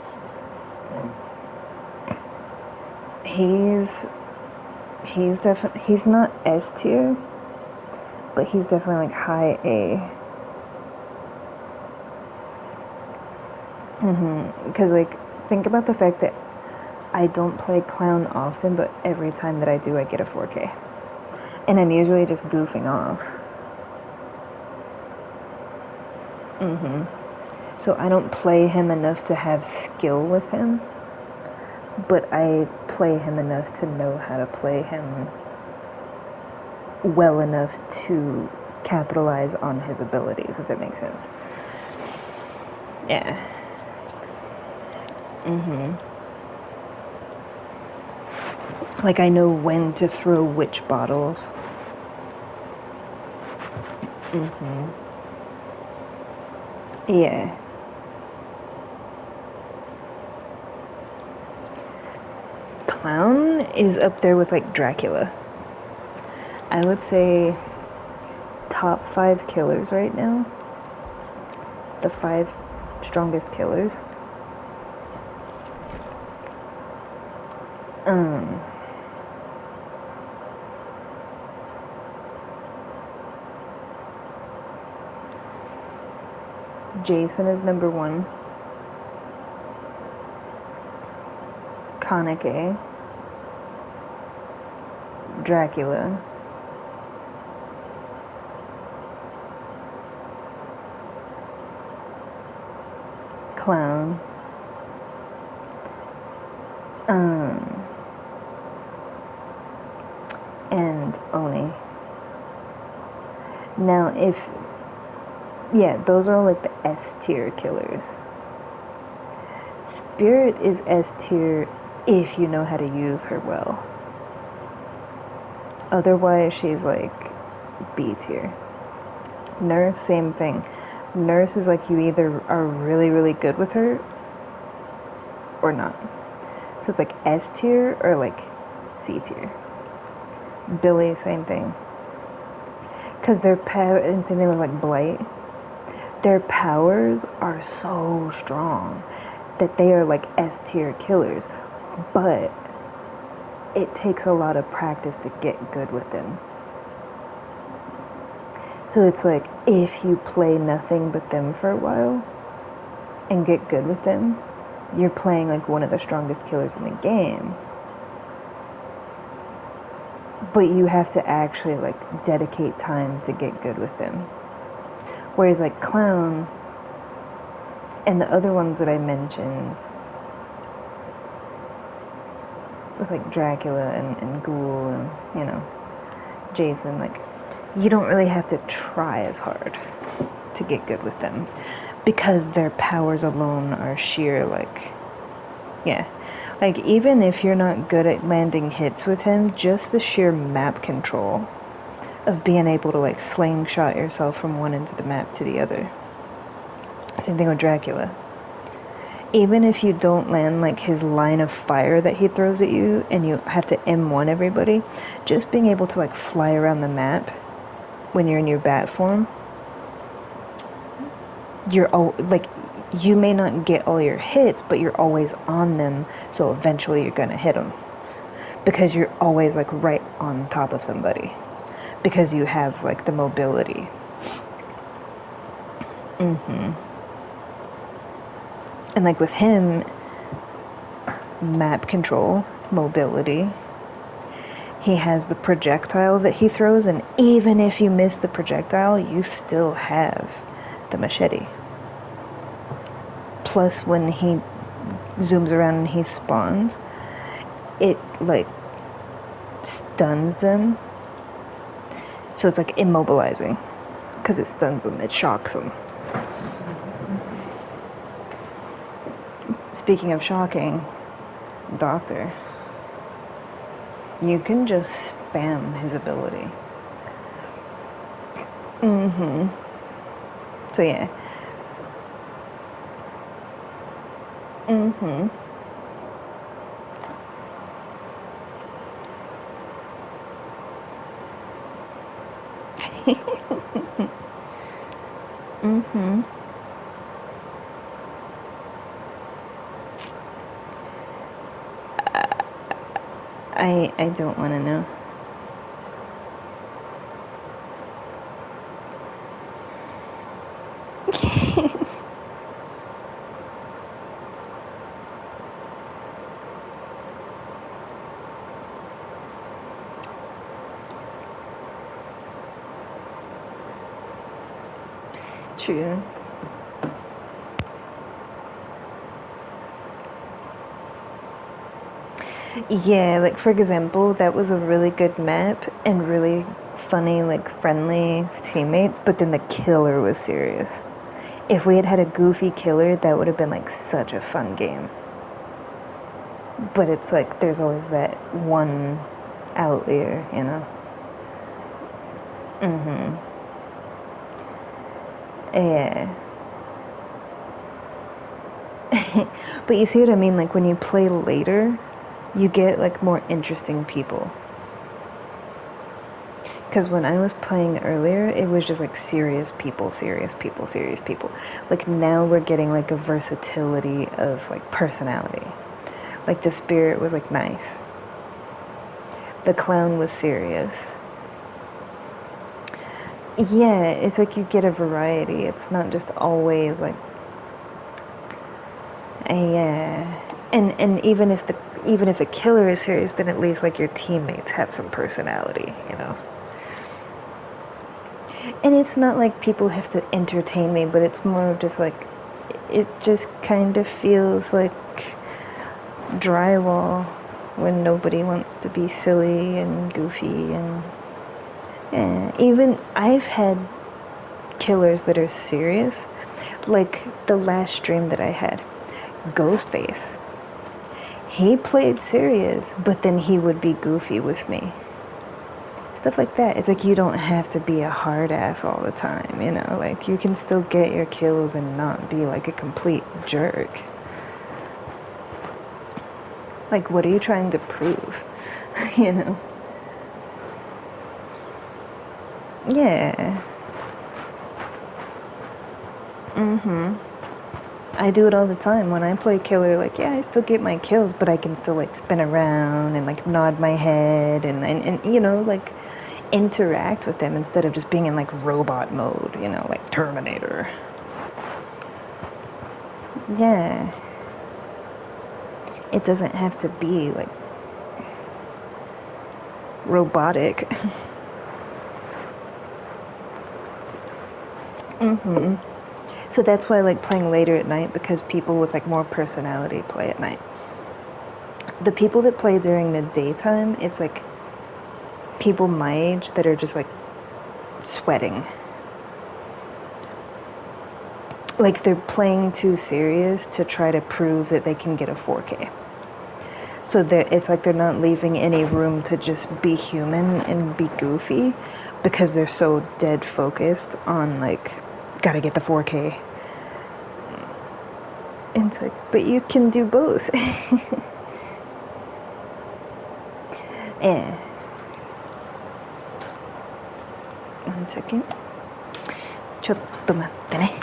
He's not S tier, but he's definitely like high A. Because like think about the fact that I don't play Clown often, but every time that I do, I get a 4K, and I'm usually just goofing off. So I don't play him enough to have skill with him, but I play him enough to know how to play him well enough to capitalize on his abilities, if that makes sense. Yeah. Like I know when to throw which bottles. Yeah. Clown is up there with like Dracula. I would say top 5 killers right now. The 5 strongest killers. Jason is number 1. Kaneki. Dracula. Clown. And Oni. Now, those are like the S tier killers. Spirit is S tier if you know how to use her well. Otherwise, she's like B tier. Nurse, same thing. Nurse is like you either are really, really good with her or not. So it's like S tier or like C tier. Billy, same thing. Because their power, and same thing with like Blight, their powers are so strong that they are like S tier killers. But it takes a lot of practice to get good with them. So it's like if you play nothing but them for a while and get good with them, you're playing like one of the strongest killers in the game. But you have to actually like dedicate time to get good with them. Whereas like Clown and the other ones that I mentioned, with like Dracula and Ghoul and, you know, Jason, like you don't really have to try as hard to get good with them. because their powers alone are sheer, like, yeah. Like, even if you're not good at landing hits with him, just the sheer map control of being able to, like, slingshot yourself from one end of the map to the other. Same thing with Dracula. Even if you don't land, like, his line of fire that he throws at you and you have to M1 everybody, just being able to, like, fly around the map when you're in your bat form, like, you may not get all your hits, but you're always on them, so eventually you're gonna hit them. Because you're always, like, right on top of somebody. Because you have, like, the mobility. And, like, with him, map control, mobility, he has the projectile that he throws, and even if you miss the projectile, you still have the machete. Plus, when he zooms around and he spawns, it, like, stuns them. So it's, like, immobilizing. Because it stuns them, it shocks them. Speaking of shocking, Doctor, you can just spam his ability. So yeah. I don't want to know. True. Yeah, like, for example, that was a really good map and really funny, like, friendly teammates, but then the killer was serious. If we had had a goofy killer, that would have been, like, such a fun game. But it's like, there's always that one outlier, you know? Yeah. But you see what I mean? Like, when you play later, you get, like, more interesting people. Because when I was playing earlier, it was just, like, serious people. Like, now we're getting, like, a versatility of, like, personality. Like, the spirit was, like, nice. The clown was serious. Yeah, it's like you get a variety. It's not just always, like, yeah. And even if the killer is serious, then at least, like, your teammates have some personality, you know. And it's not like people have to entertain me, but it's more of just like, it just kind of feels like drywall when nobody wants to be silly and goofy. And yeah, even I've had killers that are serious, like the last stream that I had, Ghostface. He played serious, but then he would be goofy with me. Stuff like that. It's like, you don't have to be a hard ass all the time, you know? Like, you can still get your kills and not be like a complete jerk. Like, what are you trying to prove? You know? Yeah. I do it all the time. When I play killer, like, yeah, I still get my kills, but I can still, like, spin around and, like, nod my head and you know, like, interact with them instead of just being in, like, robot mode, you know, like Terminator. Yeah. It doesn't have to be, like, robotic. So that's why I like playing later at night, because people with, like, more personality play at night. The people that play during the daytime, it's like people my age that are just, like, sweating. like they're playing too serious to try to prove that they can get a 4K. So it's like they're not leaving any room to just be human and be goofy because they're so dead focused on like, gotta get the 4K. And it's like, but you can do both. Eh. 1 second. ちょっと待ってね。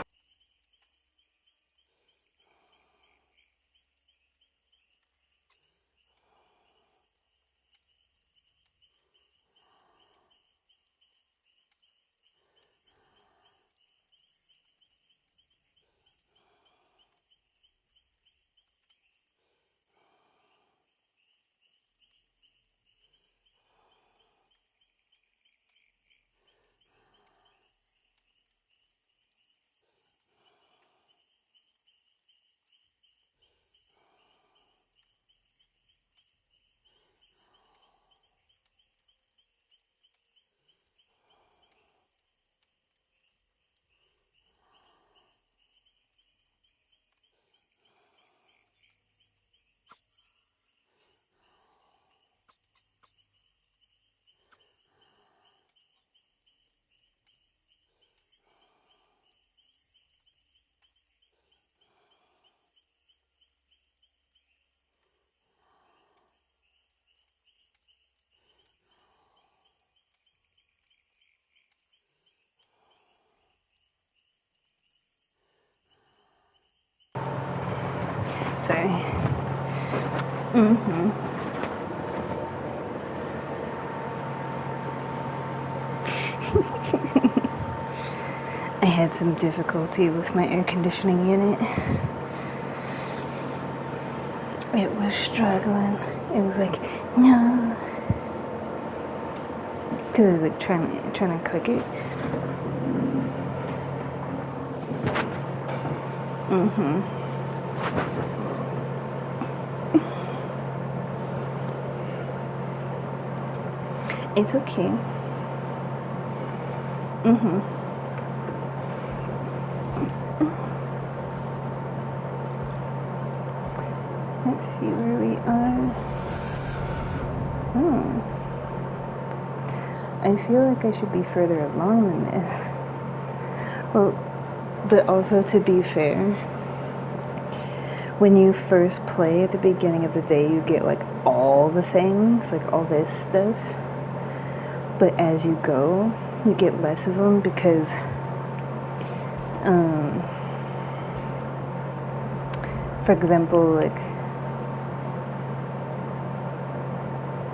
Sorry. I had some difficulty with my air conditioning unit. It was struggling. It was like, no. Because I was like trying to click it. It's okay. Let's see where we are. I feel like I should be further along than this. Well, but also to be fair, when you first play at the beginning of the day, you get like all the things, like all this stuff. But as you go, you get less of them because, for example, like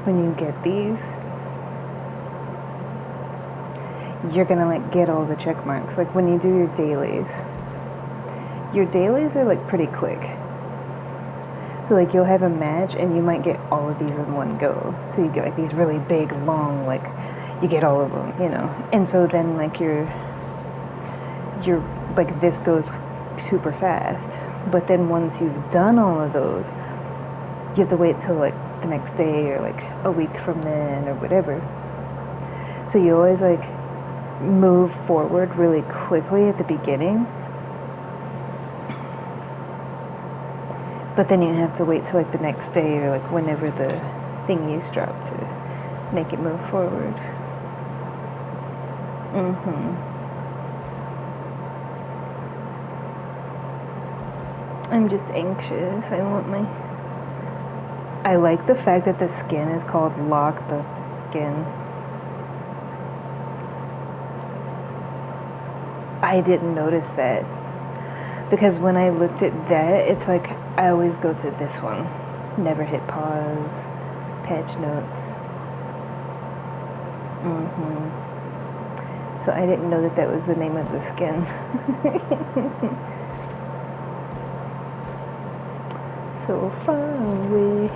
when you get these, you're gonna like get all the check marks. Like when you do your dailies are like pretty quick. So like you'll have a match and you might get all of these in one go. So you get like these really big, long, like you get all of them, you know. And so then like you're like this goes super fast. But then once you've done all of those, you have to wait till like the next day or like a week from then or whatever. So you always like move forward really quickly at the beginning, but then you have to wait till like the next day or like whenever the thingies drop to make it move forward. I'm just anxious. I like the fact that the skin is called Lock the Skin. I didn't notice that because when I looked at that, it's like I always go to this one. Never hit pause, patch notes. So I didn't know that was the name of the skin. So far away.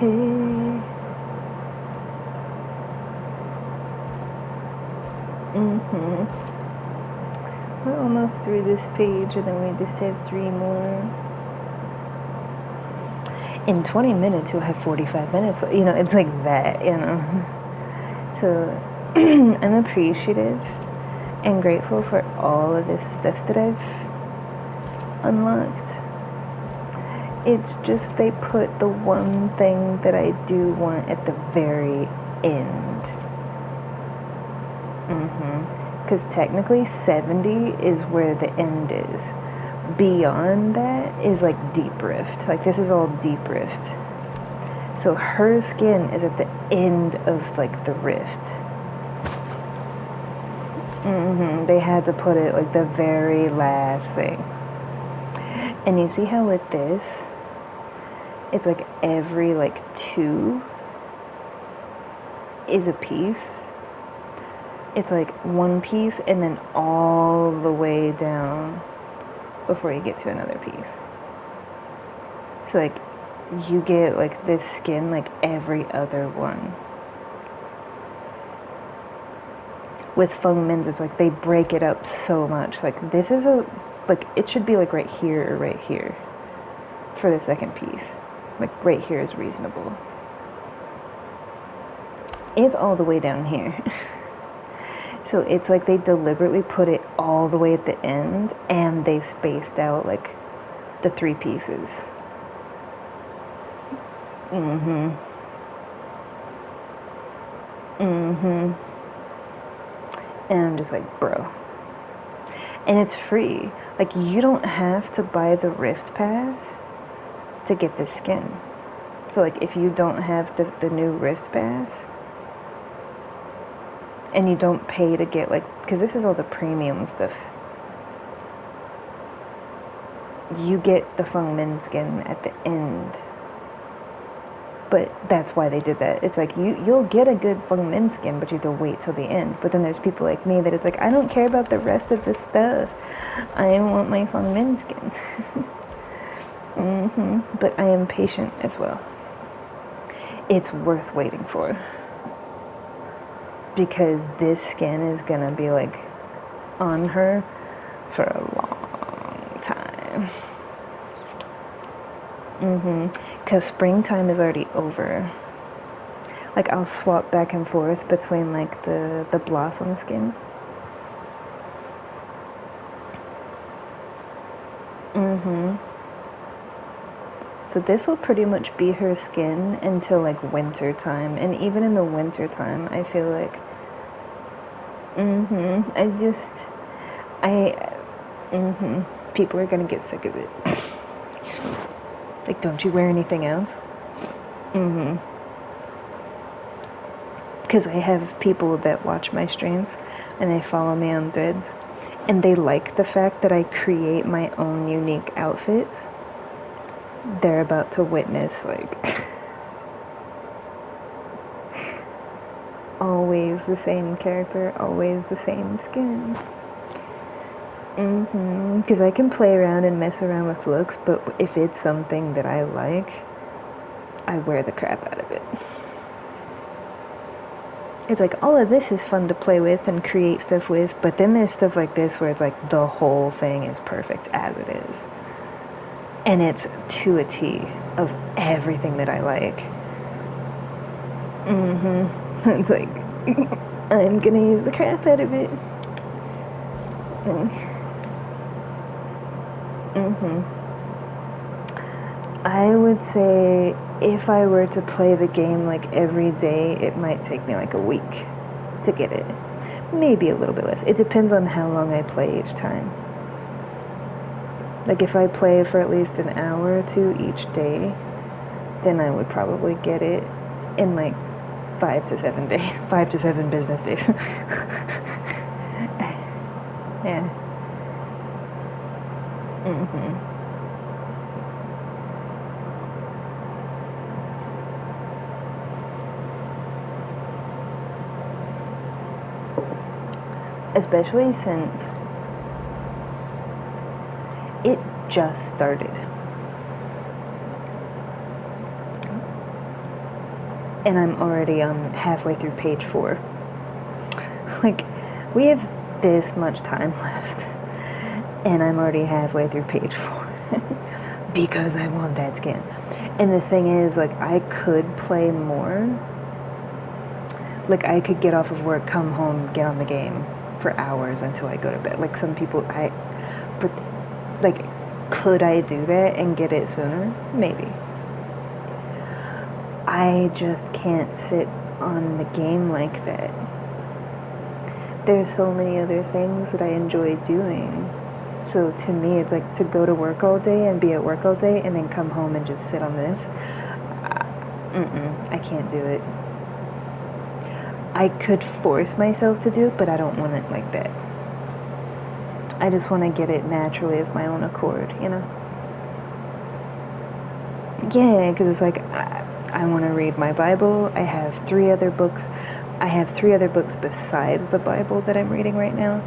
We're almost through this page and then we just have 3 more. In 20 minutes you'll have 45 minutes. You know, it's like that, you know. So I'm appreciative and grateful for all of this stuff that I've unlocked. It's just they put the one thing that I do want at the very end. Because technically 70 is where the end is. Beyond that is like Deep Rift. Like this is all Deep Rift. So her skin is at the end of like the rift. They had to put it like the very last thing. And you see how with this, it's like every like 2 is a piece. It's like 1 piece and then all the way down before you get to another piece. So like you get like this skin like every other one. With Feng Min's, it's like they break it up so much. Like this is like it should be like right here or right here for the second piece. Like right here is reasonable. It's all the way down here. So it's like they deliberately put it all the way at the end and they spaced out like the 3 pieces. And I'm just like, bro. And it's free. Like you don't have to buy the Rift Pass to get this skin. So like if you don't have the new Rift Pass and you don't pay to get like, because this is all the premium stuff, you get the Feng Min skin at the end. But that's why they did that. It's like you'll get a good Feng Min skin, but you have to wait till the end. But then there's people like me that it's like, I don't care about the rest of this stuff. I want my Feng Min skin. But I am patient as well. It's worth waiting for. Because this skin is gonna be like on her for a long time. Because springtime is already over. Like I'll swap back and forth between like the blossom skin. So this will pretty much be her skin until like winter time. And even in the winter time, I feel like people are gonna get sick of it. Like, don't you wear anything else? Because I have people that watch my streams and they follow me on Threads and they like the fact that I create my own unique outfits. They're about to witness like always the same character, always the same skin. Because I can play around and mess around with looks, but if it's something that I like, I wear the crap out of it. It's like, all of this is fun to play with and create stuff with, but then there's stuff like this where it's like the whole thing is perfect as it is. And it's to a T of everything that I like. It's like, I'm gonna use the crap out of it. I would say if I were to play the game like every day, it might take me like a week to get it. Maybe a little bit less. It depends on how long I play each time. Like if I play for at least an hour or 2 each day, then I would probably get it in like 5 to 7 days. 5 to 7 business days. Yeah. Especially since it just started. And I'm already halfway through page 4. Like, we have this much time left. And I'm already halfway through page 4. Because I want that skin. And the thing is, like, I could play more. Like, I could get off of work, come home, get on the game for hours until I go to bed. Like, some people, but, like, Could I do that and get it sooner? Maybe. I just can't sit on the game like that. There's so many other things that I enjoy doing. So to me, it's like to go to work all day and be at work all day and then come home and just sit on this. I can't do it. I could force myself to do it, but I don't want it like that. I just want to get it naturally of my own accord, you know? Yeah, because it's like, I want to read my Bible. I have 3 other books. I have 3 other books besides the Bible that I'm reading right now.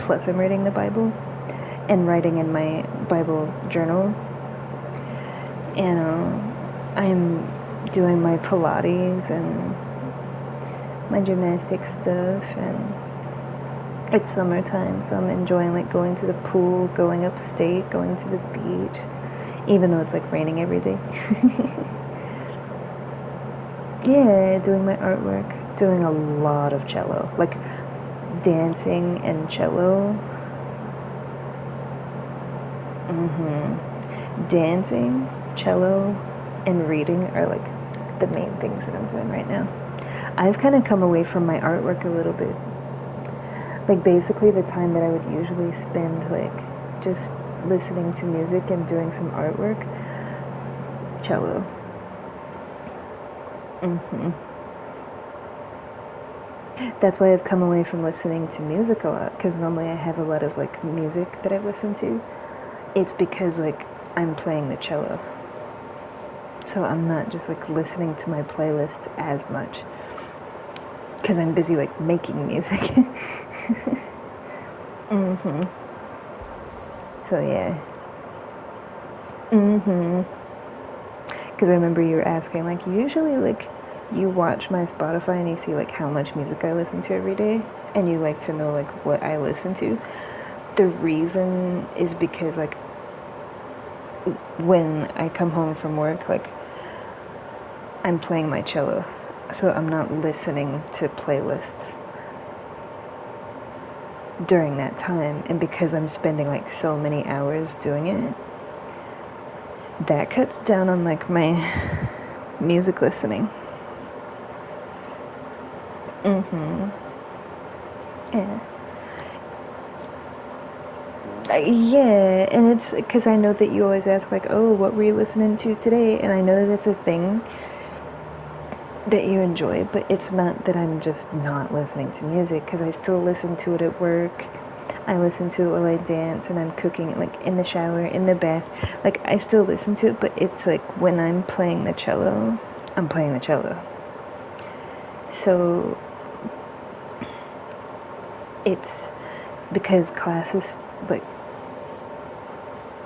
Plus I'm reading the Bible and writing in my Bible journal. You know, I'm doing my Pilates and my gymnastics stuff, and it's summertime, so I'm enjoying like going to the pool, going upstate, going to the beach, even though it's like raining every day. Yeah, doing my artwork, doing a lot of cello, like dancing and cello. Dancing, cello, and reading are like the main things that I'm doing right now. I've kind of come away from my artwork a little bit. Like basically the time that I would usually spend like just listening to music and doing some artwork, cello. That's why I've come away from listening to music a lot, because normally I have a lot of like music that I listen to. It's because like I'm playing the cello, so I'm not just like listening to my playlist as much, because I'm busy like making music. So yeah. Because I remember you were asking, like, usually, like, you watch my Spotify and you see, like, how much music I listen to every day, and you like to know, like, what I listen to. The reason is because, like, when I come home from work, like, I'm playing my cello, so I'm not listening to playlists during that time, and because I'm spending, like, so many hours doing it, that cuts down on like my music listening. Yeah. Yeah, and it's because I know that you always ask like, oh, what were you listening to today? And I know that it's a thing that you enjoy, but it's not that I'm just not listening to music, because I still listen to it at work. I listen to it while I dance, and I'm cooking, like, in the shower, in the bath. Like, I still listen to it, but it's, like, when I'm playing the cello, I'm playing the cello. So, it's because classes, like,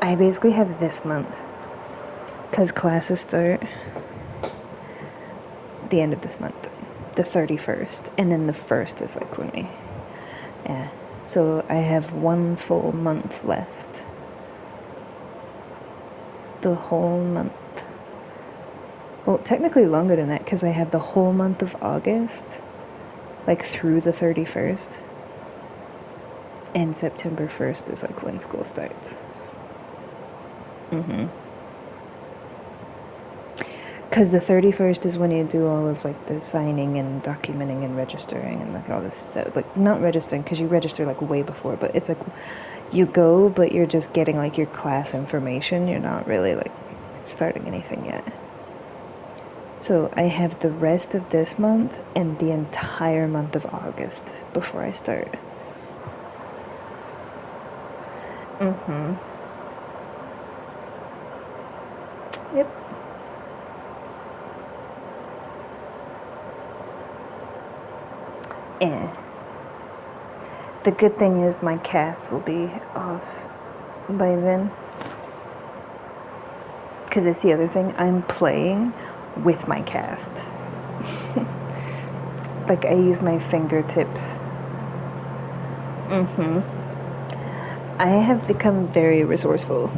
I basically have this month, because classes start the end of this month, the 31st, and then the 1st is, like, when we, yeah. So I have 1 full month left. The whole month. Well, technically longer than that, because I have the whole month of August, like through the 31st. And September 1st is like when school starts. Because the 31st is when you do all of like the signing and documenting and registering and like all this stuff. Like, not registering, because you register like way before, but it's like you go, but you're just getting like your class information. You're not really like starting anything yet. So I have the rest of this month and the entire month of August before I start. Yep. And the good thing is my cast will be off by then. Because it's the other thing, I'm playing with my cast. Like, I use my fingertips. I have become very resourceful.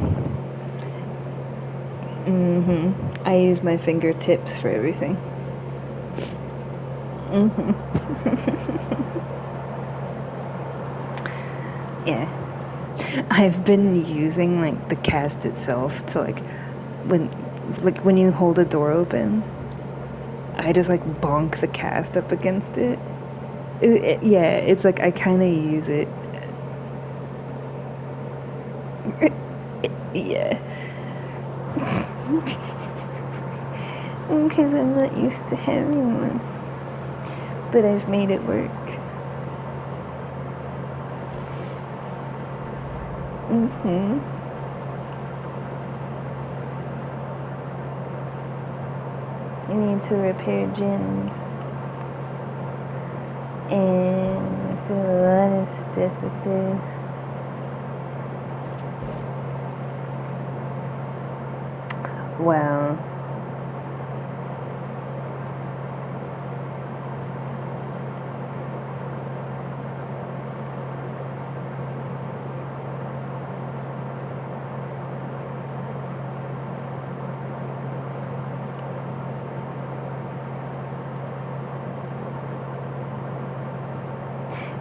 I use my fingertips for everything. Yeah. I've been using like the cast itself to when when you hold a door open, I just like bonk the cast up against it. Yeah, it's like I kind of use it. Yeah. Because I'm not used to having one. But I've made it work. I need to repair gyms. And I feel a lot of stuff with this. Wow.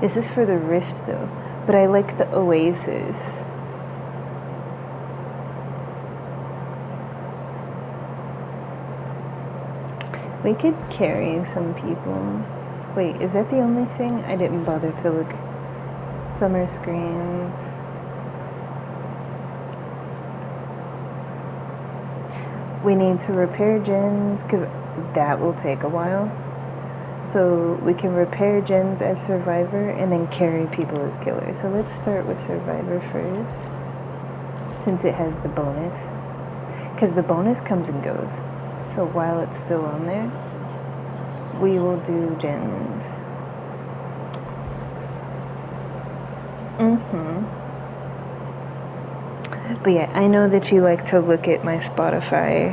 This is for the Rift though, but I like the Oasis. We could carry some people. Wait, is that the only thing? I didn't bother to look. Summer screens. We need to repair gens, because that will take a while. So we can repair gens as Survivor and then carry people as Killer. So let's start with Survivor first, since it has the bonus. Because the bonus comes and goes. So while it's still on there, we will do gens. But yeah, I know that you like to look at my Spotify,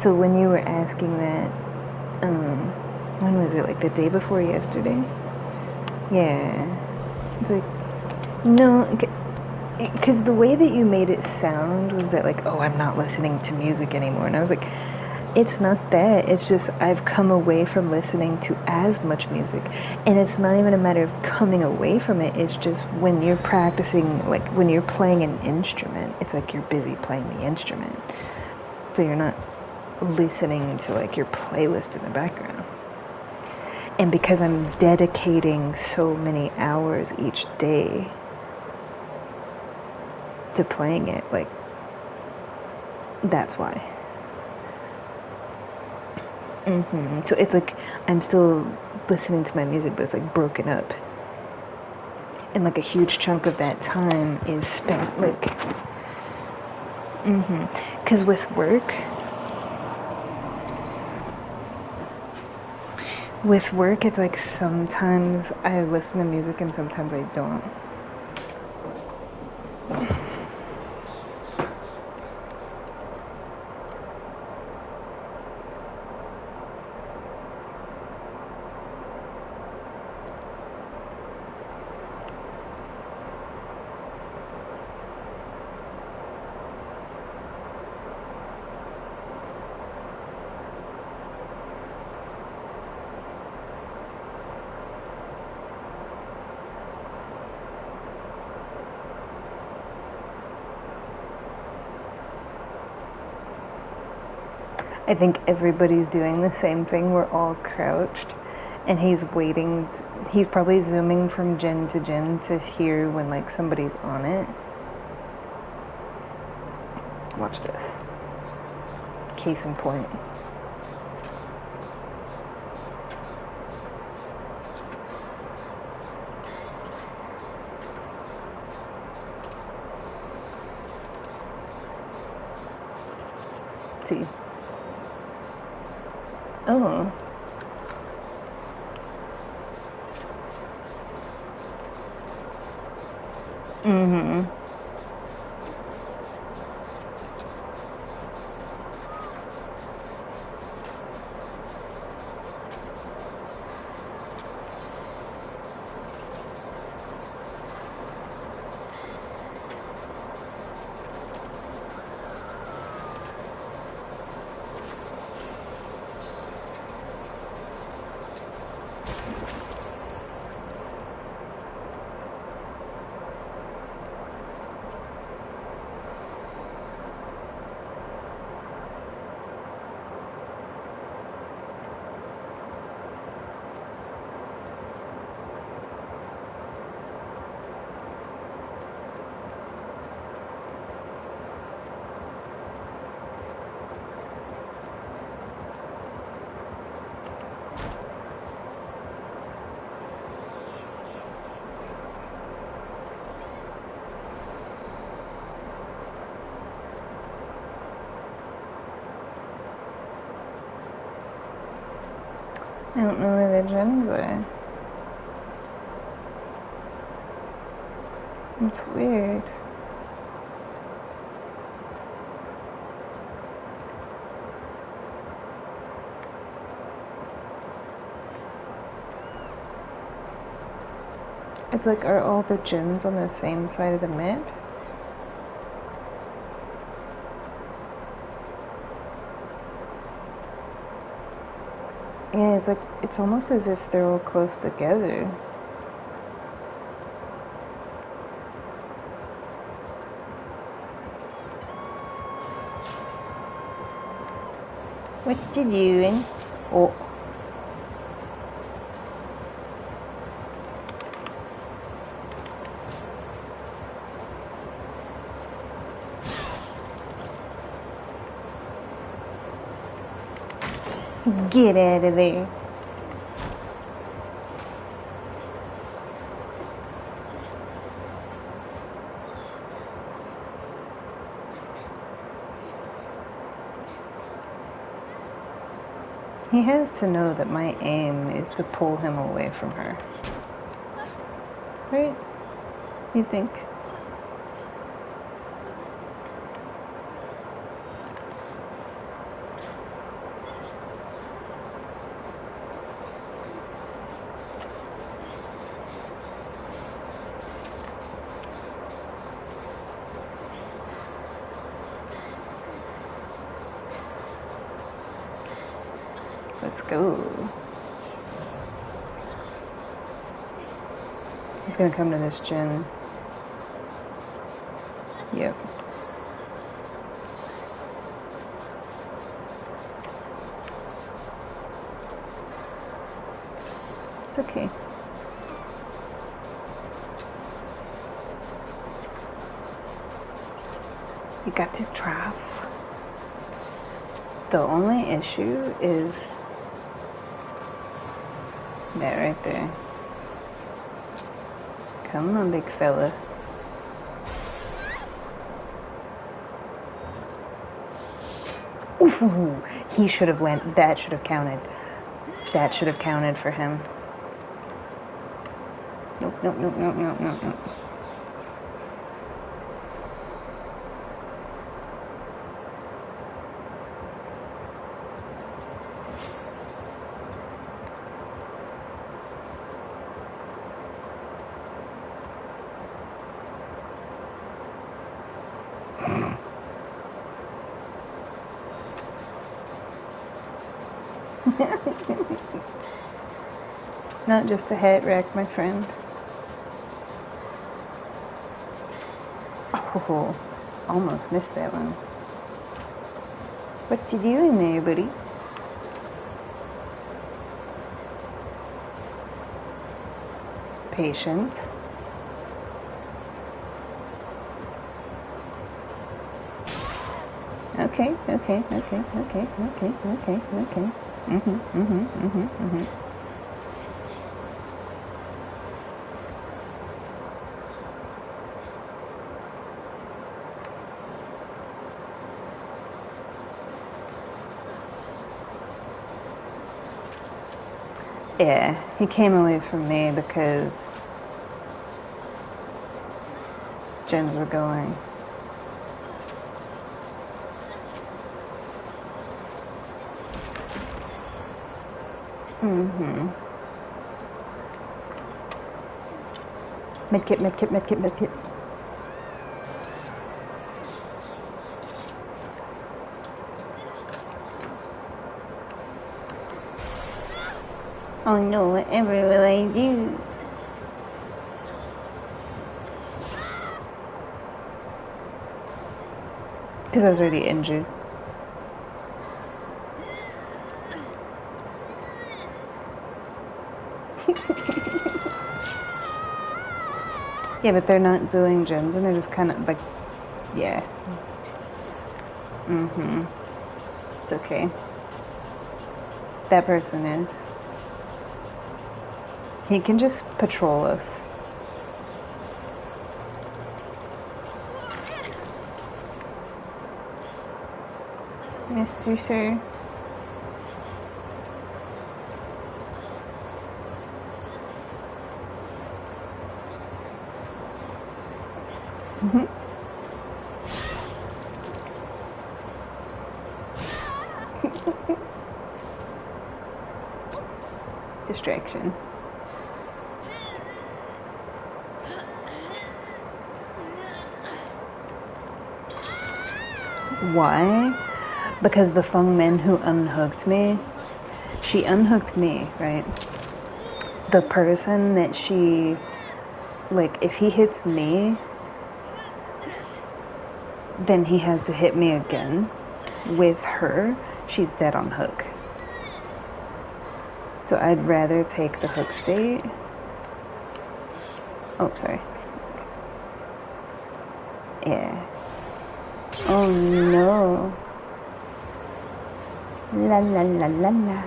So when you were asking that, when was it? Like the day before yesterday? Yeah. It's like, no, because the way that you made it sound was that like, oh, I'm not listening to music anymore. And I was like, it's not that. It's just I've come away from listening to as much music. And it's not even a matter of coming away from it. It's just when you're practicing, like when you're playing an instrument, it's like you're busy playing the instrument. So you're not listening to like your playlist in the background. And because I'm dedicating so many hours each day to playing it, like, that's why. So it's like I'm still listening to my music, but it's like broken up. And like a huge chunk of that time is spent like, because with work, it's like sometimes I listen to music and sometimes I don't. I think everybody's doing the same thing. We're all crouched, and he's waiting. He's probably zooming from gen to gen to hear when like somebody's on it. Watch this. Case in point. See. Oh. I don't know where the gems are. It's weird. It's like, are all the gems on the same side of the map? Yeah, it's like, it's almost as if they're all close together. What you doing? Oh. Get out of there. He has to know that my aim is to pull him away from her. Right? You think? Let's go. He's gonna come to this gen. Yep. It's okay. You got to drop. The only issue is that right there. Come on, big fella. Ooh, he should have went. That should have counted. That should have counted for him. Nope, nope, nope, nope, nope, nope, nope. Not just a hat rack, my friend. Oh, almost missed that one. What you doing there, buddy? Patience. Okay, okay, okay, okay, okay, okay, okay. Yeah, he came away from me because gens were going. Medkit, medkit, medkit, medkit. Oh no, whatever will I do? Because I was already injured. Yeah, but they're not doing gens, and they're just kind of like, yeah. It's okay. That person is. He can just patrol us. Mr. Sir. Mhm. Distraction. Why? Because the Feng Min who unhooked me, she unhooked me, right? The person that she, like, if he hits me, then he has to hit me again. With her, she's dead on hook. So I'd rather take the hook state. Oh, sorry. Yeah. Oh no. La la la la la.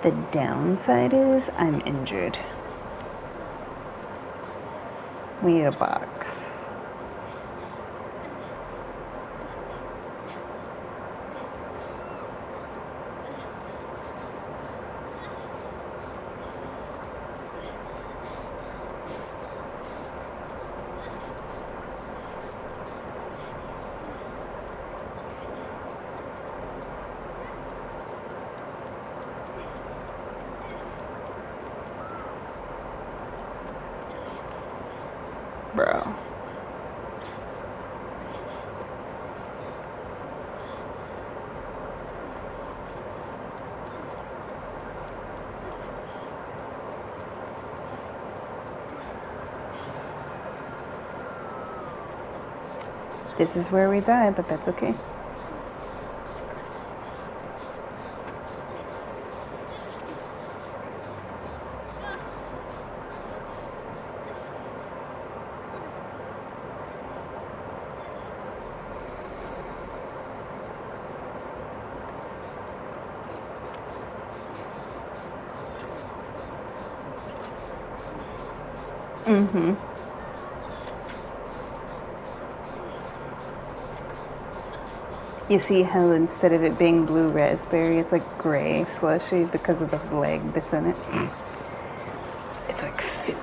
The downside is I'm injured. We need a box. Bro. This is where we die, but that's okay. You see how instead of it being blue raspberry, it's like gray slushy because of the leg that's in it? It's like filth.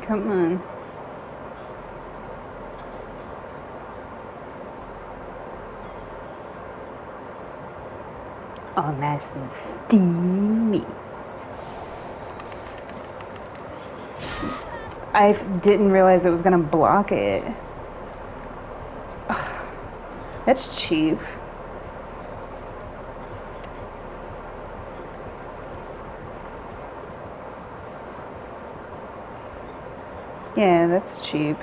Come on. Oh, nice and steamy. I didn't realize it was gonna block it. Ugh, that's cheap. Yeah, that's cheap.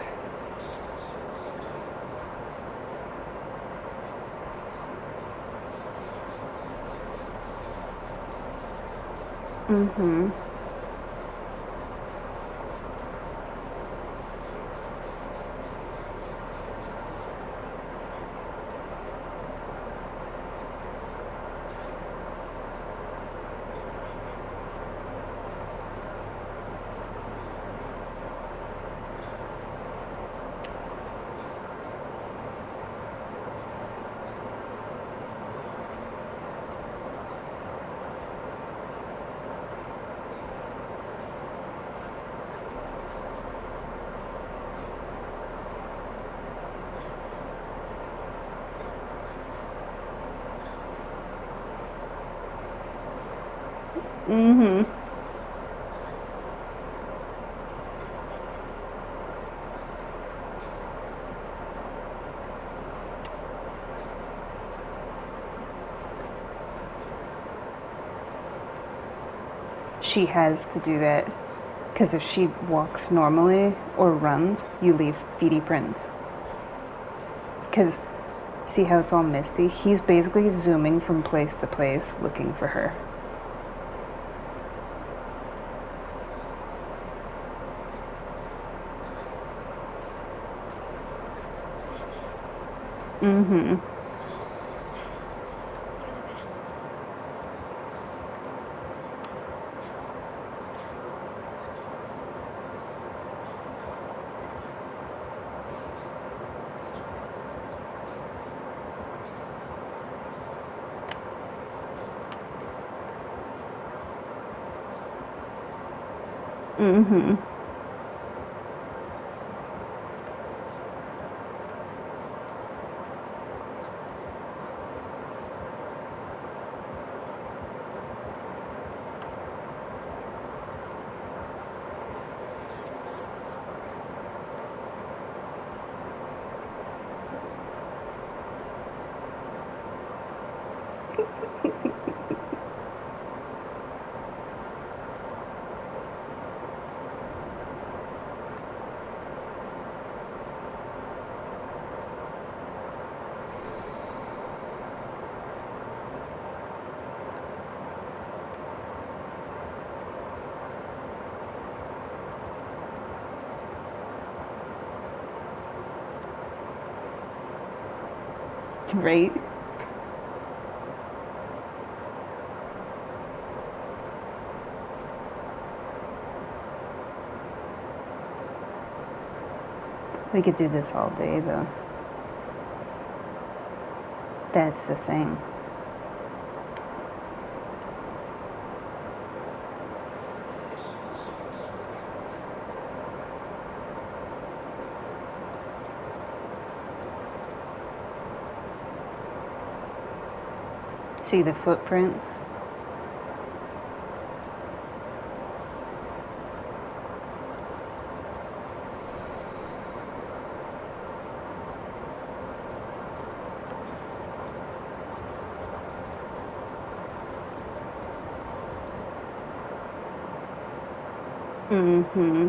Mm-hmm. She has to do that. Because if she walks normally or runs, you leave feety prints. Because see how it's all misty? He's basically zooming from place to place looking for her. Mm-hmm. You're the best. Mm-hmm. Right? We could do this all day, though. That's the thing. See the footprints? Mm-hmm.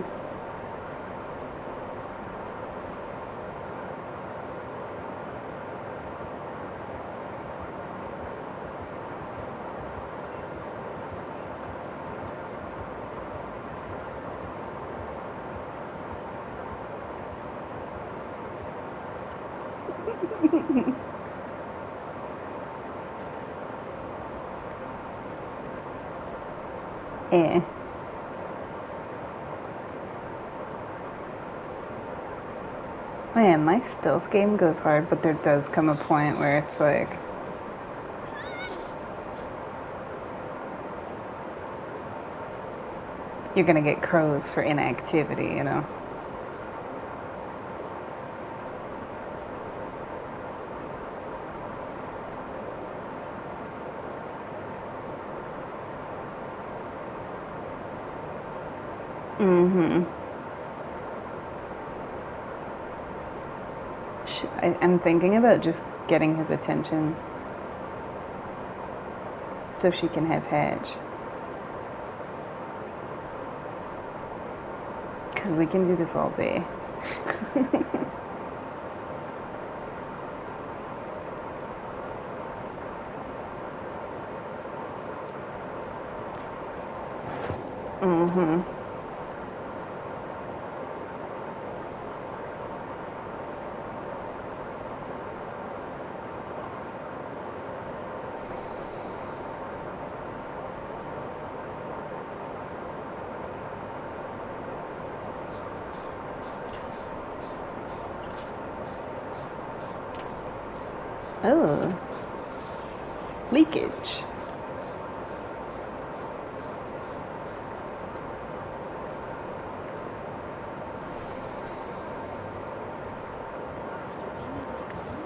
Yeah. Man, my stealth game goes hard, but there does come a point where it's like, you're gonna get crows for inactivity, you know? Mm-hmm. I'm thinking about just getting his attention so she can have Hatch. Because we can do this all day. Mm-hmm. Oh. Leakage. You do need it alone?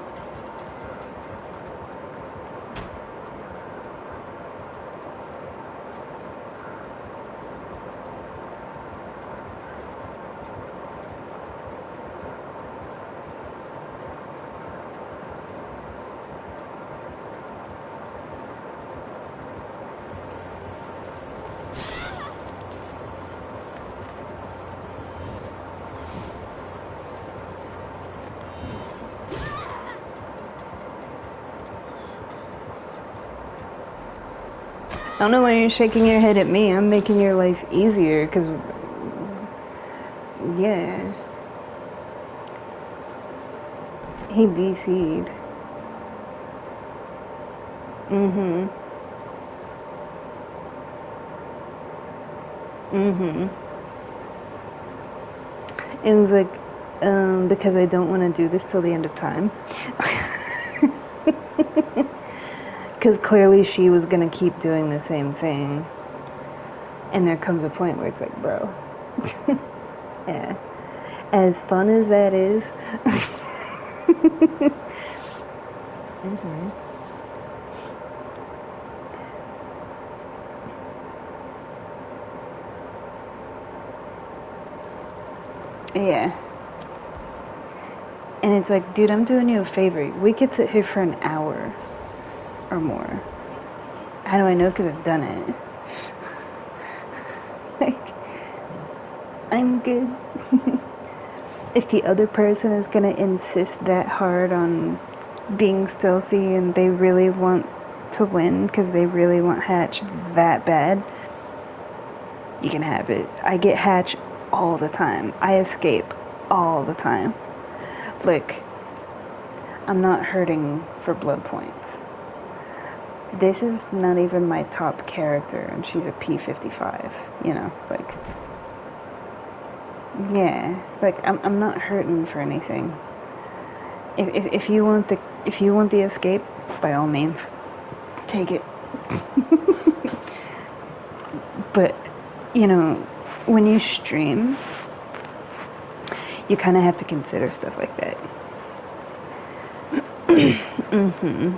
I don't know why you're shaking your head at me. I'm making your life easier, because, yeah. He DC'd. Mm-hmm. Mm-hmm. It was like, because I don't want to do this till the end of time. Because clearly she was going to keep doing the same thing. And there comes a point where it's like, bro. Yeah. As fun as that is. Mm-hmm. Yeah. And it's like, dude, I'm doing you a favor. We could sit here for an hour or more. How do I know? Because I've done it. Like, I'm good. If the other person is going to insist that hard on being stealthy and they really want to win because they really want Hatch that bad, you can have it. I get Hatch all the time. I escape all the time. Like, I'm not hurting for blood points. This is not even my top character, and she's a P55, you know, like, yeah, like, I'm not hurting for anything. If you want the escape, by all means, take it. But, you know, when you stream, you kind of have to consider stuff like that. Mm-hmm.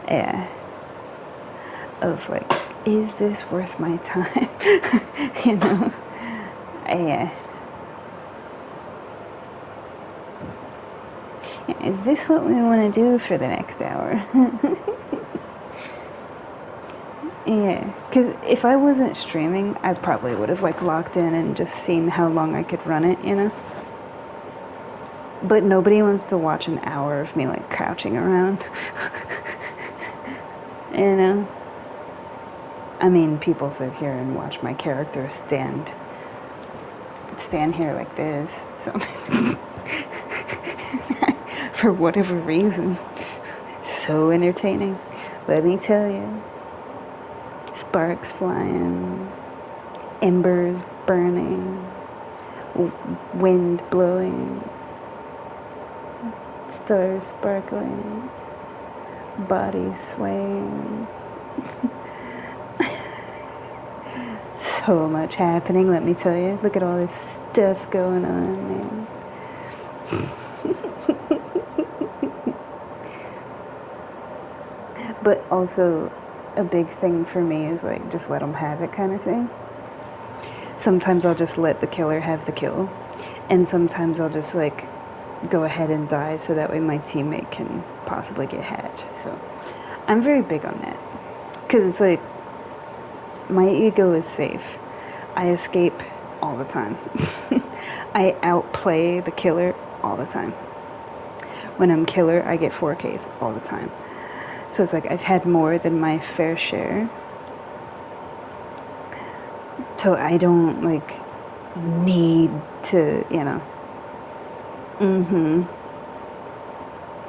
Yeah. Of like, is this worth my time? You know? Yeah. Is this what we want to do for the next hour? Yeah, because if I wasn't streaming, I probably would have like locked in and just seen how long I could run it, you know? But nobody wants to watch an hour of me like crouching around. You know? I mean, people sit here and watch my character stand here like this, so for whatever reason, so entertaining. Let me tell you, sparks flying, embers burning, wind blowing, stars sparkling, bodies swaying. So much happening, let me tell you. Look at all this stuff going on, man. But also, a big thing for me is like, just let them have it kind of thing. Sometimes I'll just let the killer have the kill. And sometimes I'll just like, go ahead and die so that way my teammate can possibly get hatched. So, I'm very big on that. Because it's like, my ego is safe. I escape all the time. I outplay the killer all the time. When I'm killer, I get 4Ks all the time. So it's like I've had more than my fair share. So I don't like need to, you know. Mm-hmm.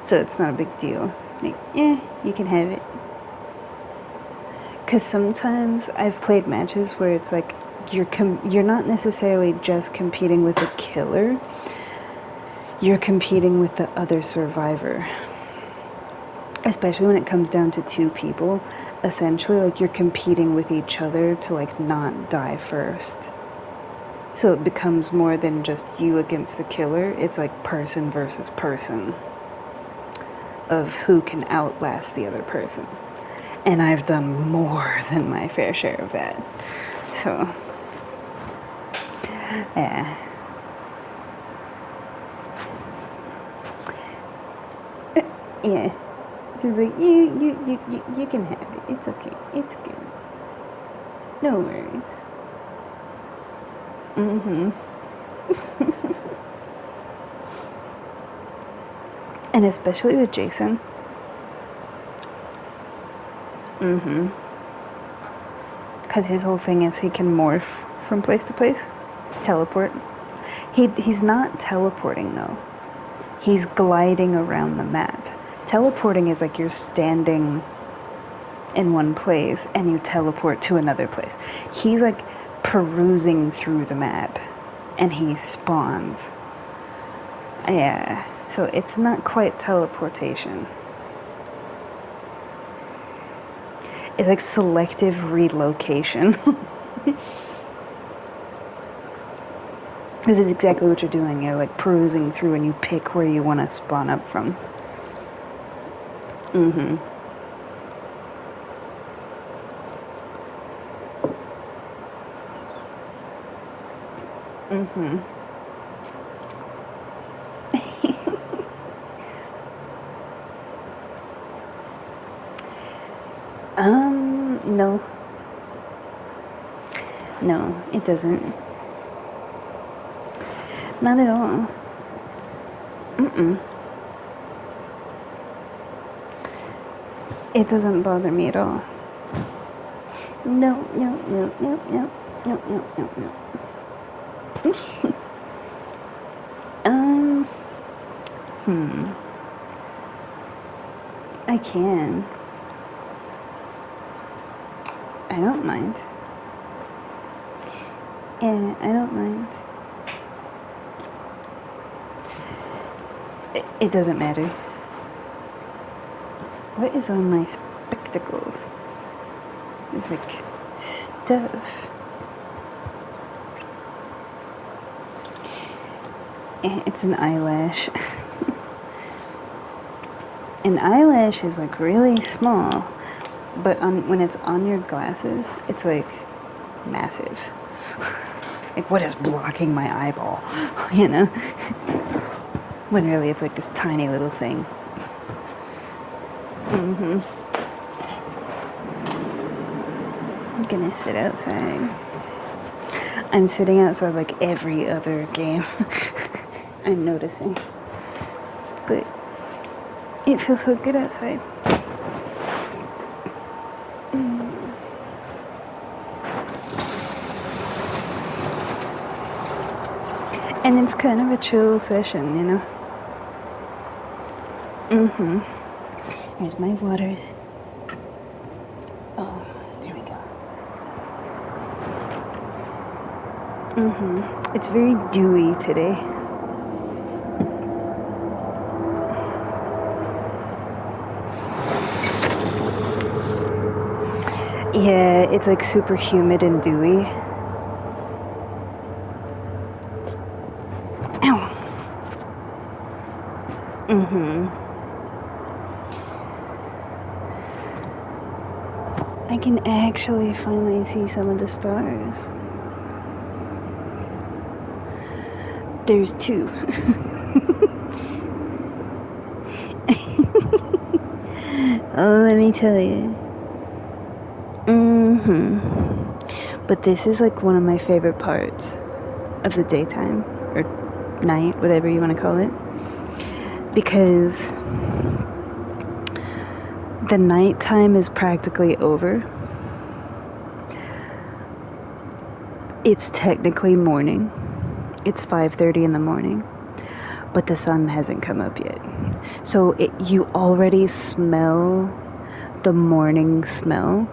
So it's not a big deal. Like, you can have it. Because sometimes I've played matches where it's like you're not necessarily just competing with the killer. You're competing with the other survivor. Especially when it comes down to two people. Essentially, like, you're competing with each other to, like, not die first. So it becomes more than just you against the killer. It's like person versus person. Of who can outlast the other person. And I've done more than my fair share of that. So, yeah. Yeah. She's like, you can have it. It's okay. It's good. No worries. Mm-hmm. And especially with Jason. Mm-hmm. Because his whole thing is he can morph from place to place. Teleport. He's not teleporting, though. He's gliding around the map. Teleporting is like you're standing in one place and you teleport to another place. He's like perusing through the map and he spawns. Yeah, so it's not quite teleportation. It's like selective relocation. This is exactly what you're doing. You're like perusing through and you pick where you want to spawn up from. Mm-hmm. Mm-hmm. No. No, it doesn't. Not at all. Mm-mm. It doesn't bother me at all. No, no, no, no, no, no, no, no, no. I can. I don't mind. Yeah, I don't mind. It doesn't matter. What is on my spectacles? There's like stuff. It's an eyelash. An eyelash is like really small, but when it's on your glasses, it's like massive. Like, what is blocking my eyeball? You know? When really it's like this tiny little thing. Mm-hmm. I'm gonna sit outside. I'm sitting outside like every other game. I'm noticing. But it feels so good outside. And it's kind of a chill session, you know? Mm-hmm. Here's my waters. Oh, there we go. Mm-hmm. It's very dewy today. Yeah, it's like super humid and dewy. Ow. Mm-hmm. I can actually finally see some of the stars. There's two. Oh, let me tell you. But this is like one of my favorite parts of the daytime, or night, whatever you want to call it. Because the nighttime is practically over. It's technically morning. It's 5:30 in the morning. But the sun hasn't come up yet. So you already smell the morning smell,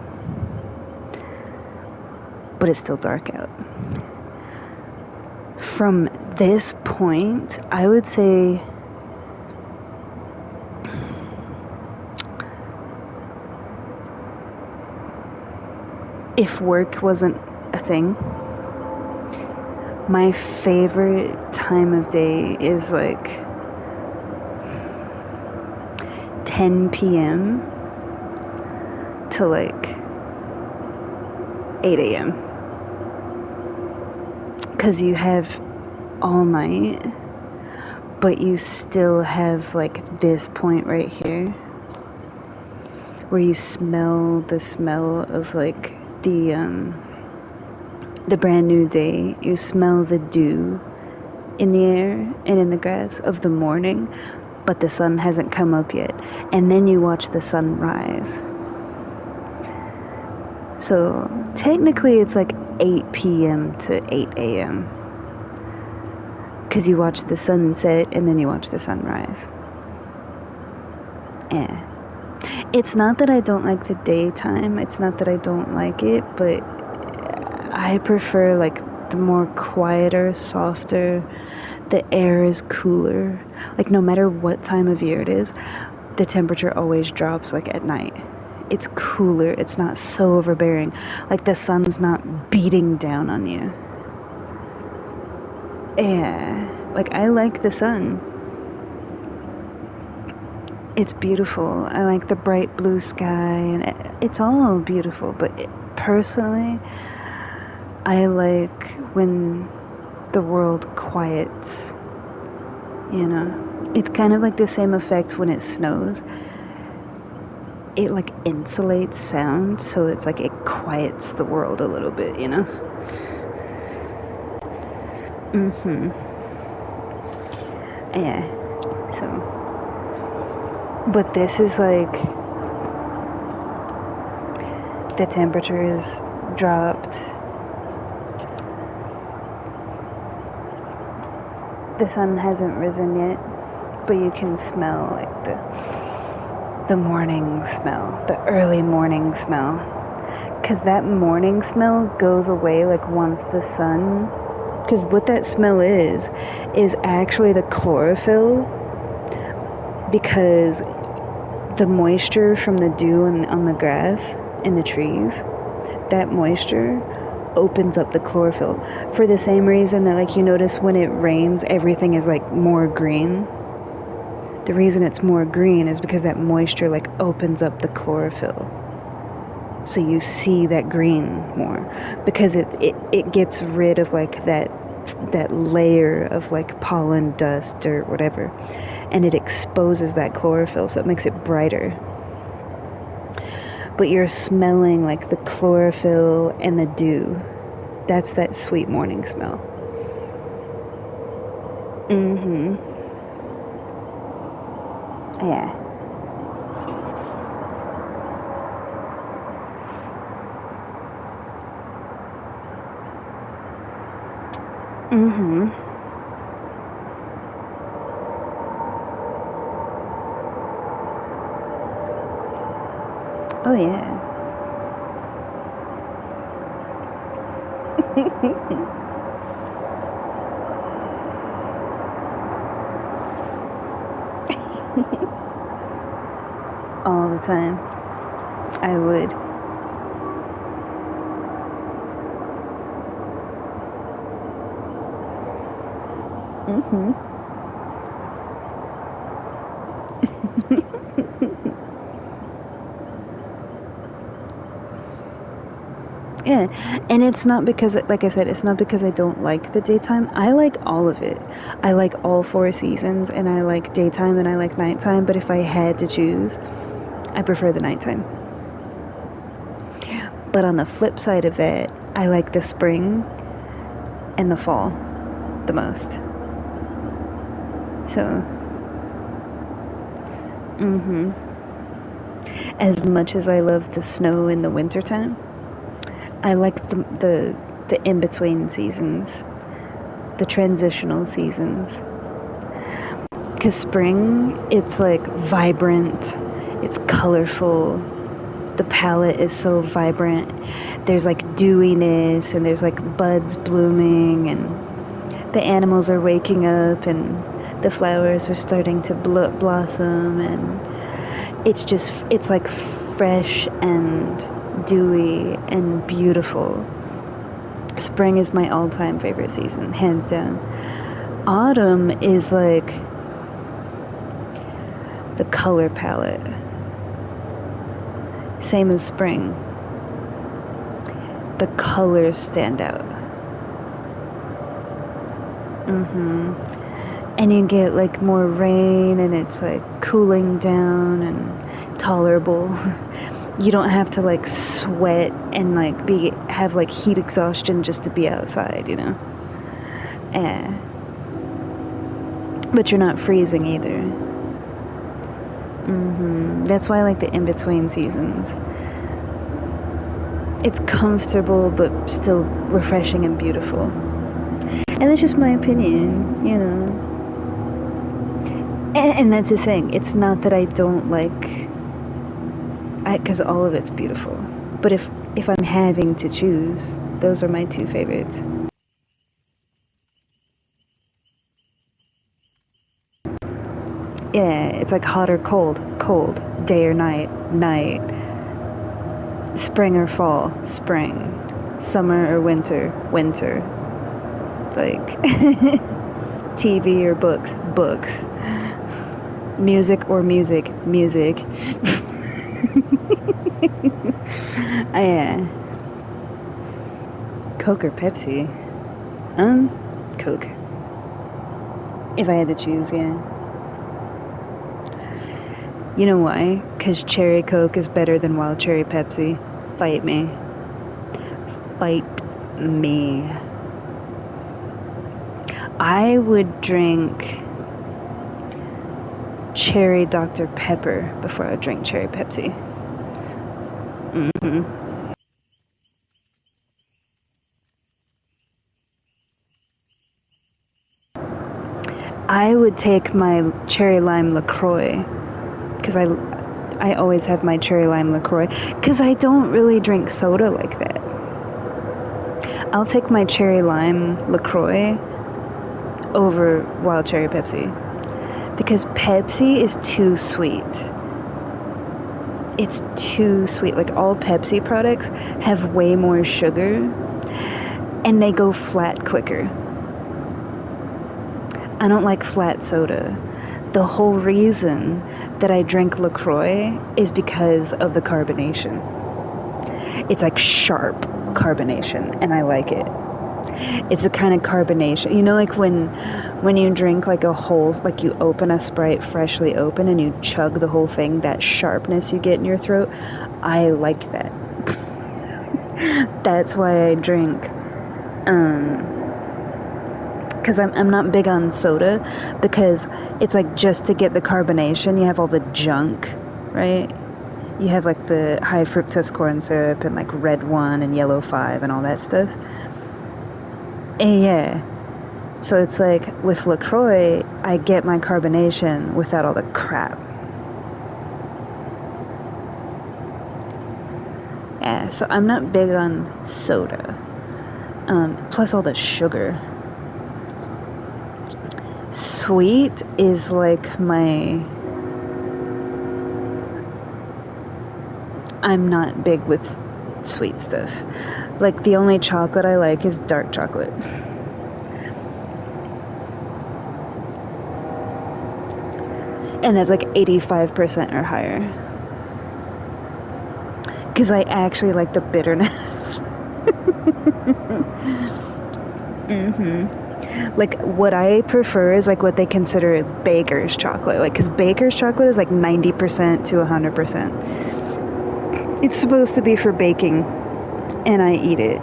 but it's still dark out. From this point, I would say if work wasn't a thing, my favorite time of day is like 10 p.m. to like 8 a.m. Because you have all night, but you still have like this point right here where you smell the smell of like the brand new day. You smell the dew in the air and in the grass of the morning, but the sun hasn't come up yet. And then you watch the sun rise. So technically it's like 8 p.m. to 8 a.m. because you watch the sunset and then you watch the sunrise. Yeah. It's not that I don't like the daytime, it's not that I don't like it, but I prefer like the more quieter, softer, the air is cooler. Like no matter what time of year it is, the temperature always drops like at night. It's cooler, it's not so overbearing. Like the sun's not beating down on you. Yeah, like I like the sun. It's beautiful. I like the bright blue sky, and it's all beautiful. But personally, I like when the world quiets. You know, it's kind of like the same effect when it snows. It like insulates sound, so it's like it quiets the world a little bit. You know. Yeah. So. But this is like the temperature is dropped. The sun hasn't risen yet, but you can smell like the morning smell, the early morning smell. Cause that morning smell goes away like once the sun. Cause what that smell is actually the chlorophyll. Because the moisture from the dew on the grass and the trees, that moisture opens up the chlorophyll. For the same reason that like you notice when it rains, everything is like more green. The reason it's more green is because that moisture like opens up the chlorophyll. So you see that green more. Because it gets rid of like that layer of like pollen, dust, dirt, whatever. And it exposes that chlorophyll, so it makes it brighter. But you're smelling like the chlorophyll and the dew. That's that sweet morning smell. Yeah. Oh yeah. All the time. I would. Yeah, and it's not because, like I said, it's not because I don't like the daytime. I like all of it. I like all 4 seasons, and I like daytime and I like nighttime, but if I had to choose, I prefer the nighttime. But on the flip side of that, I like the spring and the fall the most. So, as much as I love the snow in the wintertime, I like the in-between seasons, the transitional seasons. Because spring, it's like vibrant, it's colorful, the palette is so vibrant. There's like dewiness, and there's like buds blooming, and the animals are waking up, and the flowers are starting to blossom, and it's like fresh and dewy and beautiful. Spring is my all-time favorite season, hands down. Autumn is like the color palette. Same as spring. The colors stand out. And you get like more rain, and it's like cooling down and tolerable. You don't have to like sweat and like have like heat exhaustion just to be outside, you know. But you're not freezing either. That's why I like the in-between seasons. It's comfortable, but still refreshing and beautiful. And that's just my opinion, you know. And that's the thing. It's not that I don't like, because all of it's beautiful. But if I'm having to choose, those are my two favorites. Yeah, it's like hot or cold, cold, day or night, night, spring or fall, spring, summer or winter, winter. Like TV or books, books, music or music, music. Yeah. Coke or Pepsi? Coke. If I had to choose, yeah. You know why? Because cherry Coke is better than wild cherry Pepsi. Fight me. Fight me. I would drink cherry Dr. Pepper before I would drink cherry Pepsi. Mm-hmm. I would take my cherry lime LaCroix, because I always have my cherry lime LaCroix, because I don't really drink soda like that. I'll take my cherry lime LaCroix over wild cherry Pepsi, because Pepsi is too sweet. It's too sweet. Like, all Pepsi products have way more sugar, and they go flat quicker. I don't like flat soda. The whole reason that I drink LaCroix is because of the carbonation. It's like sharp carbonation, and I like it. It's the kind of carbonation, you know, like when you drink like a whole, like you open a Sprite freshly open and you chug the whole thing, that sharpness you get in your throat, I like that. That's why I drink, because I'm not big on soda, because it's like, just to get the carbonation, you have all the junk, right? You have like the high fructose corn syrup and like red 1 and yellow 5 and all that stuff. And yeah. So it's like, with LaCroix, I get my carbonation without all the crap. Yeah, so I'm not big on soda. Plus all the sugar. Sweet is like I'm not big with sweet stuff. Like, the only chocolate I like is dark chocolate. And that's like 85% or higher. Because I actually like the bitterness. Like, what I prefer is like what they consider baker's chocolate. Like, because baker's chocolate is like 90% to 100%. It's supposed to be for baking, and I eat it.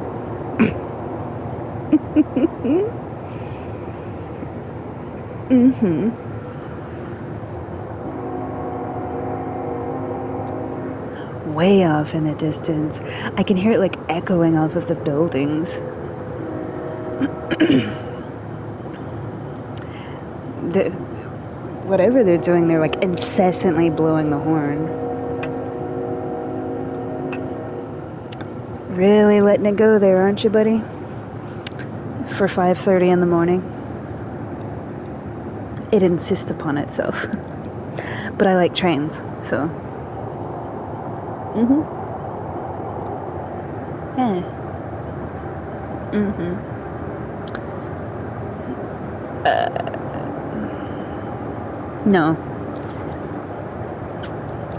Way off in the distance. I can hear it like echoing off of the buildings. Whatever they're doing, they're like incessantly blowing the horn. Really letting it go there, aren't you, buddy? For 5:30 in the morning. It insists upon itself. But I like trains, so. Yeah. No.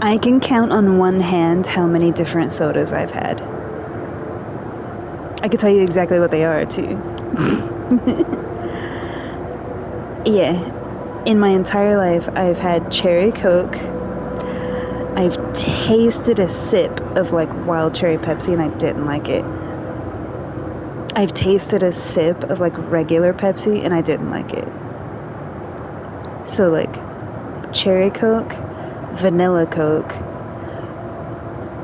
I can count on one hand how many different sodas I've had. I can tell you exactly what they are, too. Yeah. In my entire life, I've had cherry Coke. I've tasted a sip of like wild cherry Pepsi and I didn't like it. I've tasted a sip of like regular Pepsi and I didn't like it. So like cherry Coke, vanilla Coke,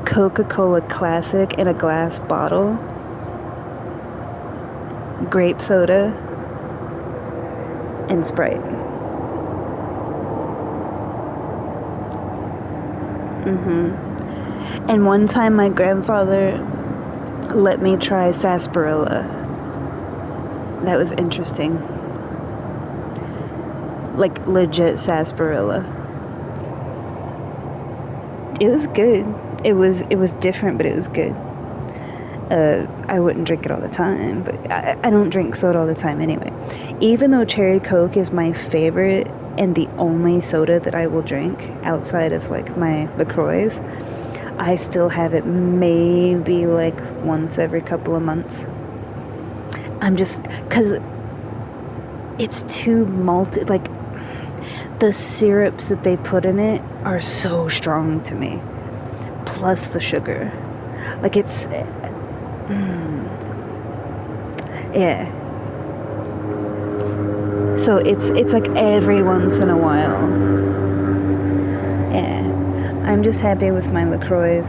Coca-Cola Classic in a glass bottle, grape soda, and Sprite. And one time my grandfather let me try sarsaparilla. That was interesting. Like legit sarsaparilla. It was good. It was different, but it was good. I wouldn't drink it all the time, but I don't drink soda all the time anyway. Even though Cherry Coke is my favorite and the only soda that I will drink outside of like my LaCroix, I still have it maybe like once every couple of months. I'm just, cause it's too malty, like the syrups that they put in it are so strong to me. Plus the sugar. Like it's, yeah. So it's like every once in a while. Yeah. I'm just happy with my LaCroix.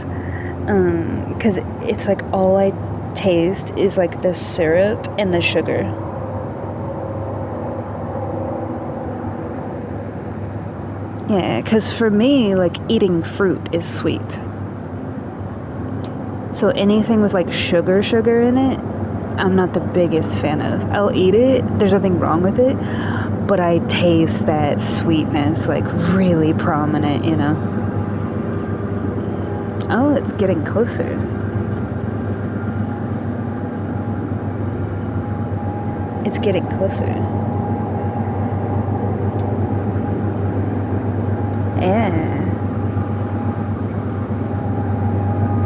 Because it's like all I taste is like the syrup and the sugar. Yeah, because for me, like eating fruit is sweet. So anything with like sugar in it, I'm not the biggest fan of. I'll eat it, there's nothing wrong with it, but I taste that sweetness like really prominent, you know. Oh, it's getting closer. It's getting closer. Yeah.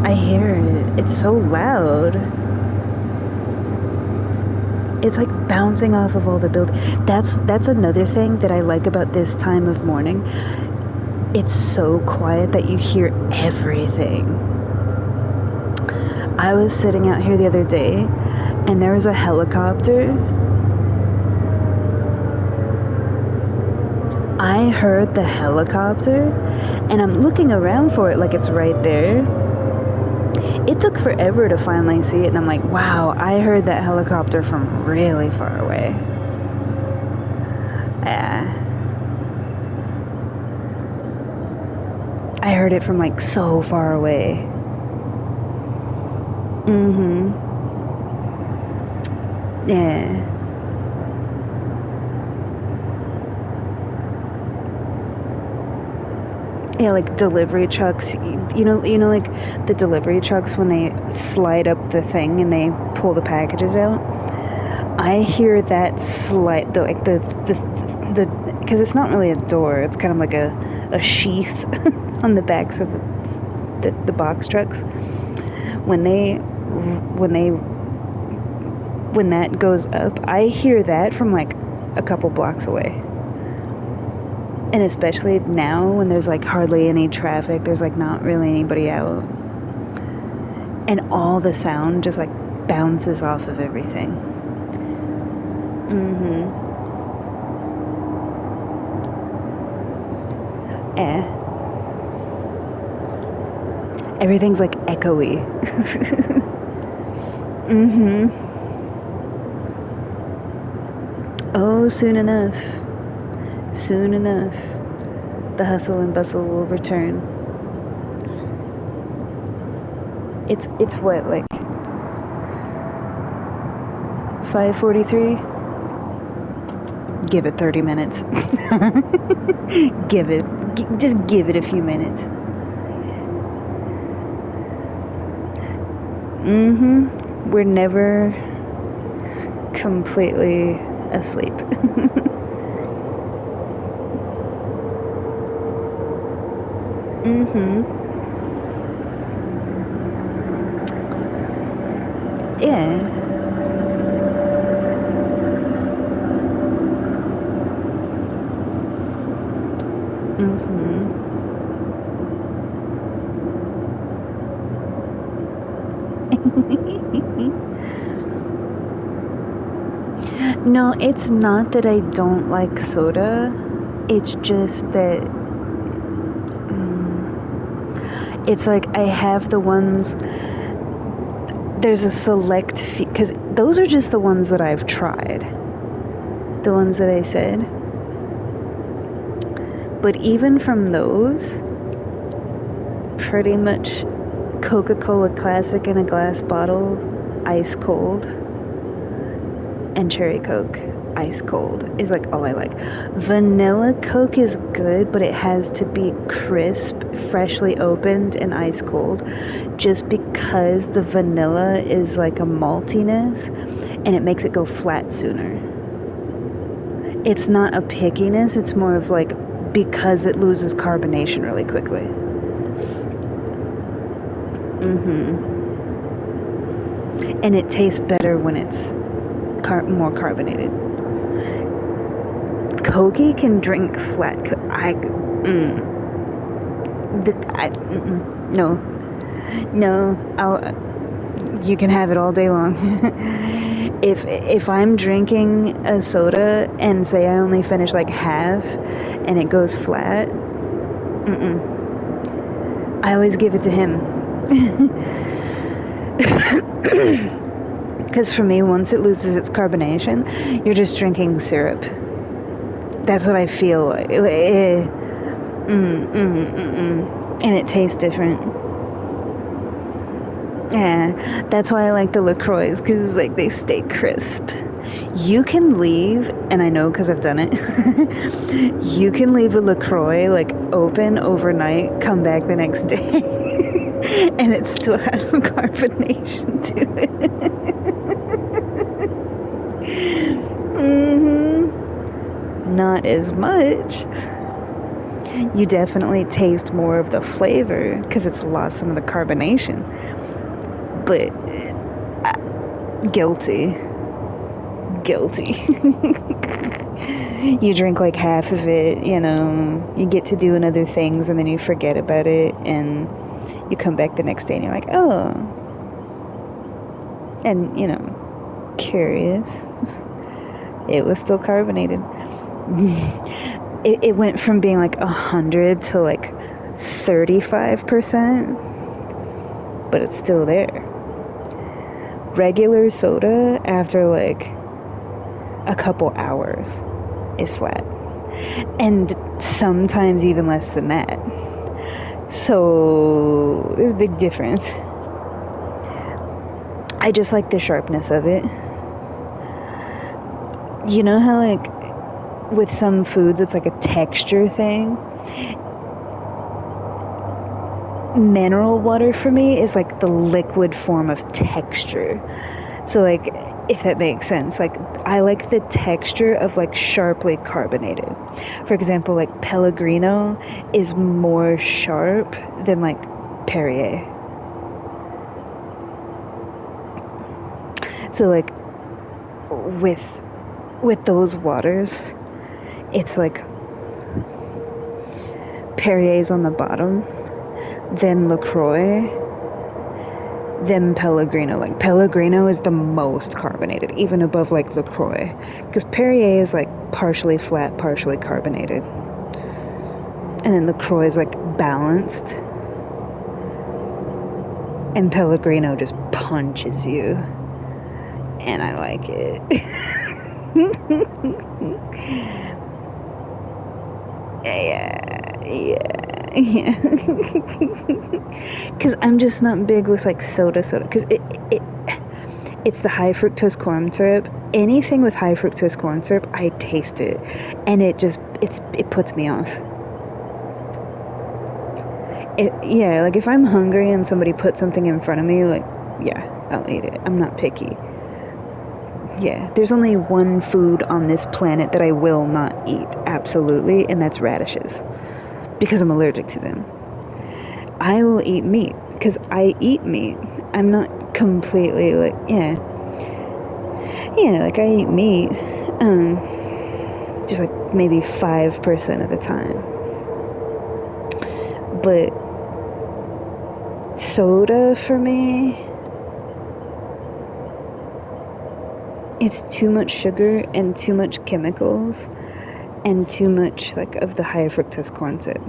I hear it. It's so loud. It's like bouncing off of all the buildings. That's another thing that I like about this time of morning. It's so quiet that you hear everything. I was sitting out here the other day, and there was a helicopter. I heard the helicopter, and I'm looking around for it like it's right there. It took forever to finally see it, and I'm like, wow, I heard that helicopter from really far away. Yeah. I heard it from like so far away. Yeah. Yeah, like delivery trucks. You know, like the delivery trucks when they slide up the thing and they pull the packages out. I hear that slide, like the because it's not really a door. It's kind of like a sheath on the backs of the box trucks. When that goes up, I hear that from like a couple blocks away. And especially now when there's like hardly any traffic, there's like not really anybody out. And all the sound just like bounces off of everything. Everything's like echoey. Oh, soon enough. Soon enough, the hustle and bustle will return. It's what, like 5:43? Give it 30 minutes. Just give it a few minutes. We're never completely asleep. Yeah. No, it's not that I don't like soda. It's just that It's like I have the ones, there's a select few, because those are just the ones that I've tried. The ones that I said. But even from those, pretty much Coca-Cola Classic in a glass bottle, ice cold, and Cherry Coke, ice cold, is like all I like. Vanilla Coke is good, but it has to be crisp, freshly opened, and ice cold, just because the vanilla is like a maltiness, and it makes it go flat sooner. It's not a pickiness, it's more of like because it loses carbonation really quickly. And it tastes better when it's more carbonated. Cokie can drink flat. No. You can have it all day long. If I'm drinking a soda and say I only finish like half and it goes flat, I always give it to him. Because for me, once it loses its carbonation, you're just drinking syrup. That's what I feel like. And it tastes different. Yeah, that's why I like the LaCroix, because like they stay crisp. You can leave, and I know because I've done it, you can leave a LaCroix like open overnight, come back the next day, and it still has some carbonation to it. Not as much. You definitely taste more of the flavor because it's lost some of the carbonation. But guilty. You drink like half of it, you know, you get to doing other things and then you forget about it and you come back the next day and you're like, oh. And, you know, curious. It was still carbonated. It went from being like 100 to like 35%, but it's still there. Regular soda after like a couple hours is flat, and sometimes even less than that. So there's a big difference. I just like the sharpness of it. You know how like with some foods it's like a texture thing? Mineral water for me is like the liquid form of texture. So like, if that makes sense, like I like the texture of like sharply carbonated. For example, like Pellegrino is more sharp than like Perrier. So like with those waters, it's like Perrier's on the bottom, then LaCroix, then Pellegrino. Like Pellegrino is the most carbonated, even above like LaCroix, because Perrier is like partially flat, partially carbonated, and then LaCroix is like balanced, and Pellegrino just punches you, and I like it. Yeah. Because I'm just not big with like soda. Because it's the high fructose corn syrup. Anything with high fructose corn syrup, I taste it, and it puts me off. Like if I'm hungry and somebody puts something in front of me, like, yeah, I'll eat it. I'm not picky. Yeah, there's only one food on this planet that I will not eat, absolutely, and that's radishes, because I'm allergic to them. I will eat meat, because I eat meat. I'm not completely like, like I eat meat, just like maybe 5% of the time. But soda for me, it's too much sugar and too much chemicals and too much like of the high fructose corn syrup.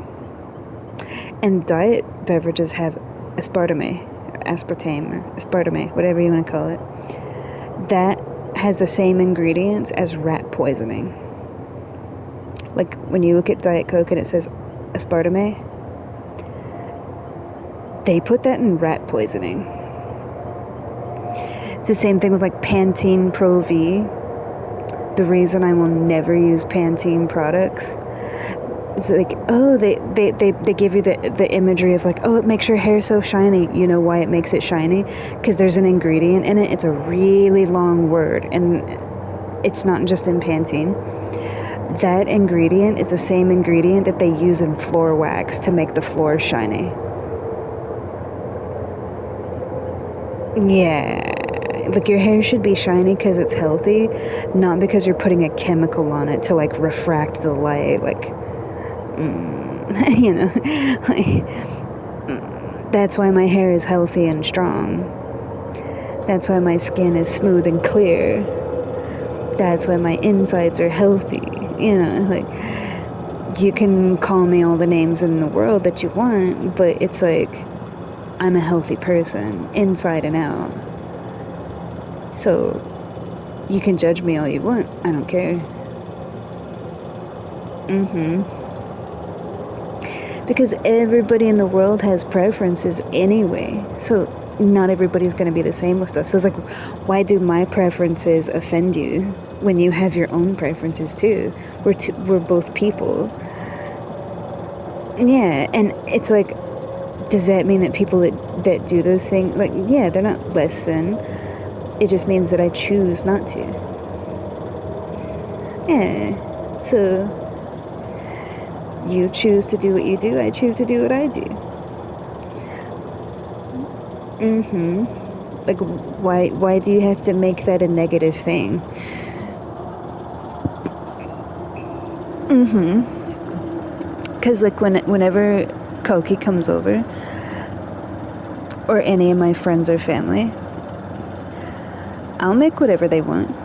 And diet beverages have aspartame, or aspartame, whatever you want to call it. That has the same ingredients as rat poisoning. Like when you look at Diet Coke and it says aspartame, they put that in rat poisoning. It's the same thing with like Pantene Pro V. The reason I will never use Pantene products is like, oh, they give you the imagery of like, oh, it makes your hair so shiny. You know why it makes it shiny? Because there's an ingredient in it. It's a really long word, and it's not just in Pantene. That ingredient is the same ingredient that they use in floor wax to make the floor shiny. Yeah. Like, your hair should be shiny because it's healthy, not because you're putting a chemical on it to, like, refract the light. Like, you know, like, that's why my hair is healthy and strong. That's why my skin is smooth and clear. That's why my insides are healthy. You know, like, you can call me all the names in the world that you want, but it's like, I'm a healthy person, inside and out. So, you can judge me all you want. I don't care. Because everybody in the world has preferences anyway. So, not everybody's going to be the same with stuff. So, it's like, why do my preferences offend you when you have your own preferences too? We're both people. Yeah, and it's like, does that mean that people that do those things, like, yeah, they're not less than. It just means that I choose not to. Yeah. So, you choose to do what you do, I choose to do what I do. Like, why do you have to make that a negative thing? Because, like, whenever Koki comes over, or any of my friends or family, I'll make whatever they want.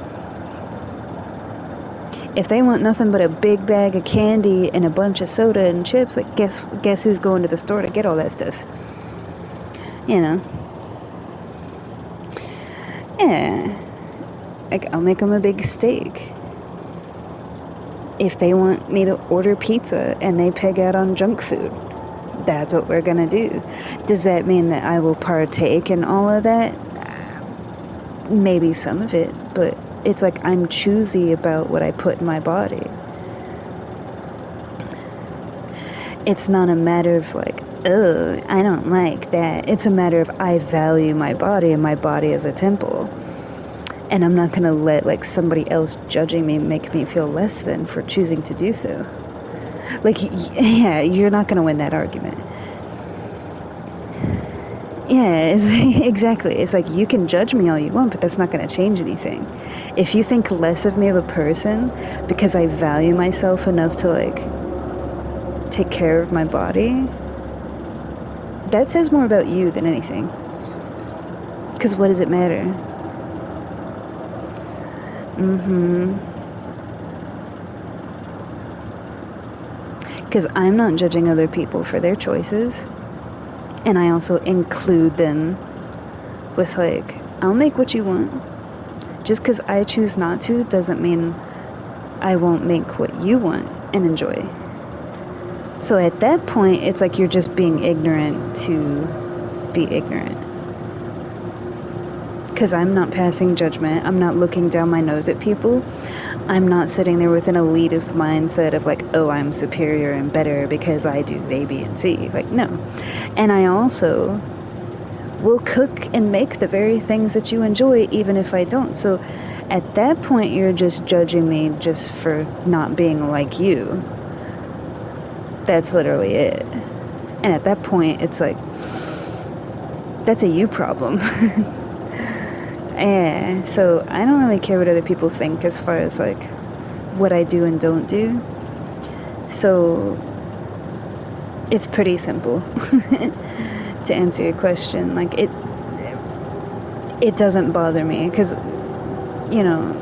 If they want nothing but a big bag of candy and a bunch of soda and chips, like, guess who's going to the store to get all that stuff? You know. Yeah. Like, I'll make them a big steak. If they want me to order pizza and they peg out on junk food, that's what we're gonna do. Does that mean that I will partake in all of that? Maybe some of it, but it's like, I'm choosy about what I put in my body. It's not a matter of like, oh, I don't like that. It's a matter of, I value my body, and my body is a temple. And I'm not gonna let, like, somebody else judging me make me feel less than for choosing to do so. Like, yeah, you're not gonna win that argument. Yeah, exactly. It's like, you can judge me all you want, but that's not going to change anything. If you think less of me as a person because I value myself enough to, like, take care of my body, that says more about you than anything. Because what does it matter? Because I'm not judging other people for their choices. And I also include them with, like, I'll make what you want. Just because I choose not to doesn't mean I won't make what you want and enjoy. So at that point, it's like you're just being ignorant to be ignorant. Because I'm not passing judgment. I'm not looking down my nose at people. I'm not sitting there with an elitist mindset of like, oh, I'm superior and better because I do A, B, and C. Like, no. And I also will cook and make the very things that you enjoy, even if I don't. So at that point, you're just judging me just for not being like you. That's literally it. And at that point, it's like, that's a you problem. Yeah, so I don't really care what other people think as far as, like, what I do and don't do. So it's pretty simple to answer your question. Like, it doesn't bother me because, you know,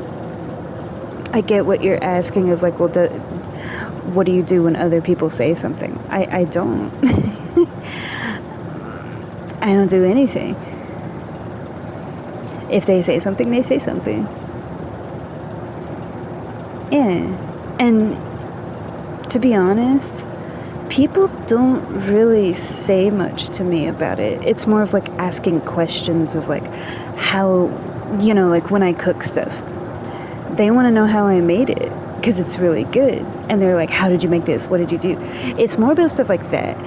I get what you're asking of like, well, what do you do when other people say something? I don't. I don't do anything. If they say something, they say something. Yeah. And to be honest, people don't really say much to me about it. It's more of like asking questions of like how, like when I cook stuff. They want to know how I made it because it's really good. And they're like, how did you make this? What did you do? It's more about stuff like that.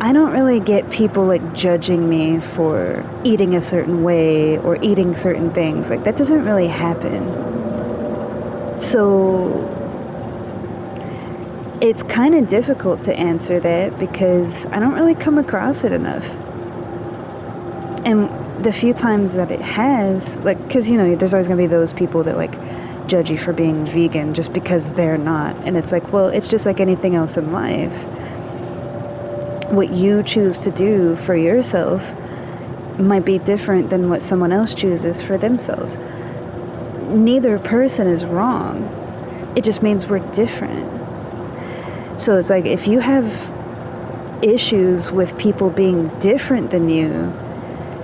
I don't really get people like judging me for eating a certain way or eating certain things. Like that doesn't really happen. So it's kind of difficult to answer that because I don't really come across it enough. And the few times that it has, like, because, there's always going to be those people that, like, judge you for being vegan just because they're not. And it's like, well, it's just like anything else in life. What you choose to do for yourself might be different than what someone else chooses for themselves. Neither person is wrong. It just means we're different. So it's like if you have issues with people being different than you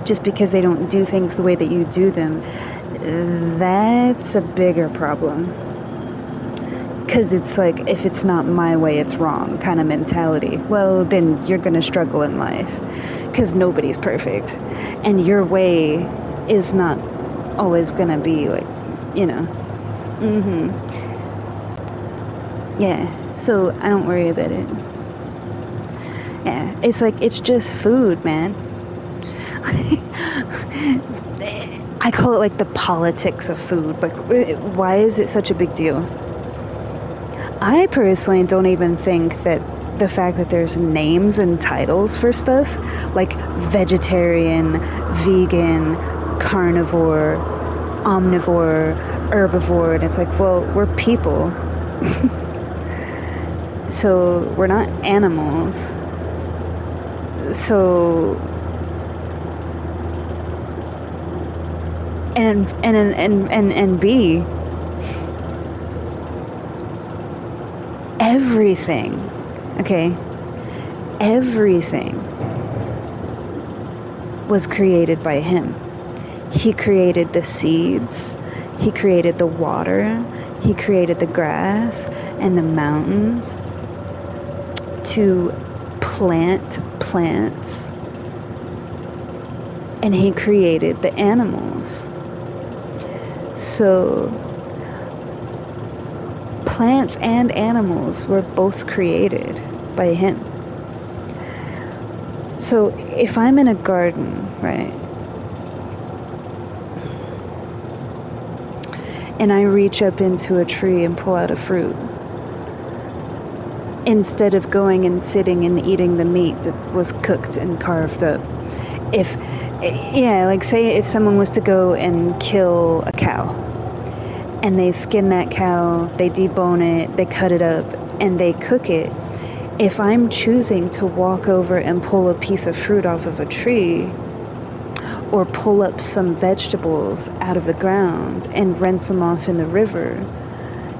just because they don't do things the way that you do them, that's a bigger problem. Because it's like, if it's not my way, it's wrong kind of mentality. Well, then you're going to struggle in life. Because nobody's perfect. And your way is not always going to be like, Yeah, so I don't worry about it. Yeah, it's like, it's just food, man. I call it like the politics of food. Like, why is it such a big deal? I personally don't even think that the fact that there's names and titles for stuff, like vegetarian, vegan, carnivore, omnivore, herbivore, and it's like, well, we're people. So we're not animals. So and B, everything, okay, everything was created by him. He created the seeds, he created the water, he created the grass and the mountains to plant plants, and he created the animals. So plants and animals were both created by him. So if I'm in a garden, right, and I reach up into a tree and pull out a fruit, instead of going and sitting and eating the meat that was cooked and carved up, like say if someone was to go and kill a cow, and they skin that cow, they debone it, they cut it up, and they cook it. If I'm choosing to walk over and pull a piece of fruit off of a tree, or pull up some vegetables out of the ground and rinse them off in the river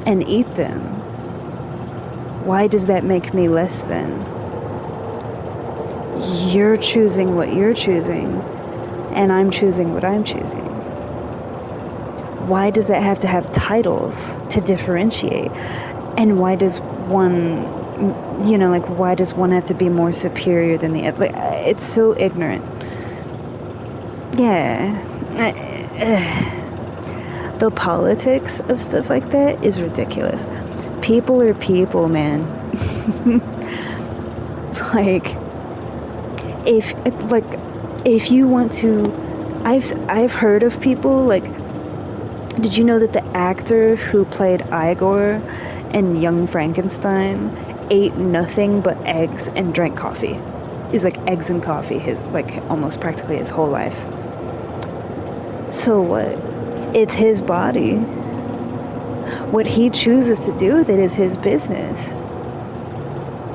and eat them, why does that make me less than? You're choosing what you're choosing, and I'm choosing what I'm choosing. Why does that have to have titles to differentiate? And why does one, why does one have to be more superior than the other? Like, it's so ignorant. Yeah. The politics of stuff like that is ridiculous. People are people, man. Like, if you want to, I've heard of people, like, did you know that the actor who played Igor in Young Frankenstein ate nothing but eggs and drank coffee? He's like eggs and coffee, almost practically his whole life. So what? It's his body. What he chooses to do with it is his business.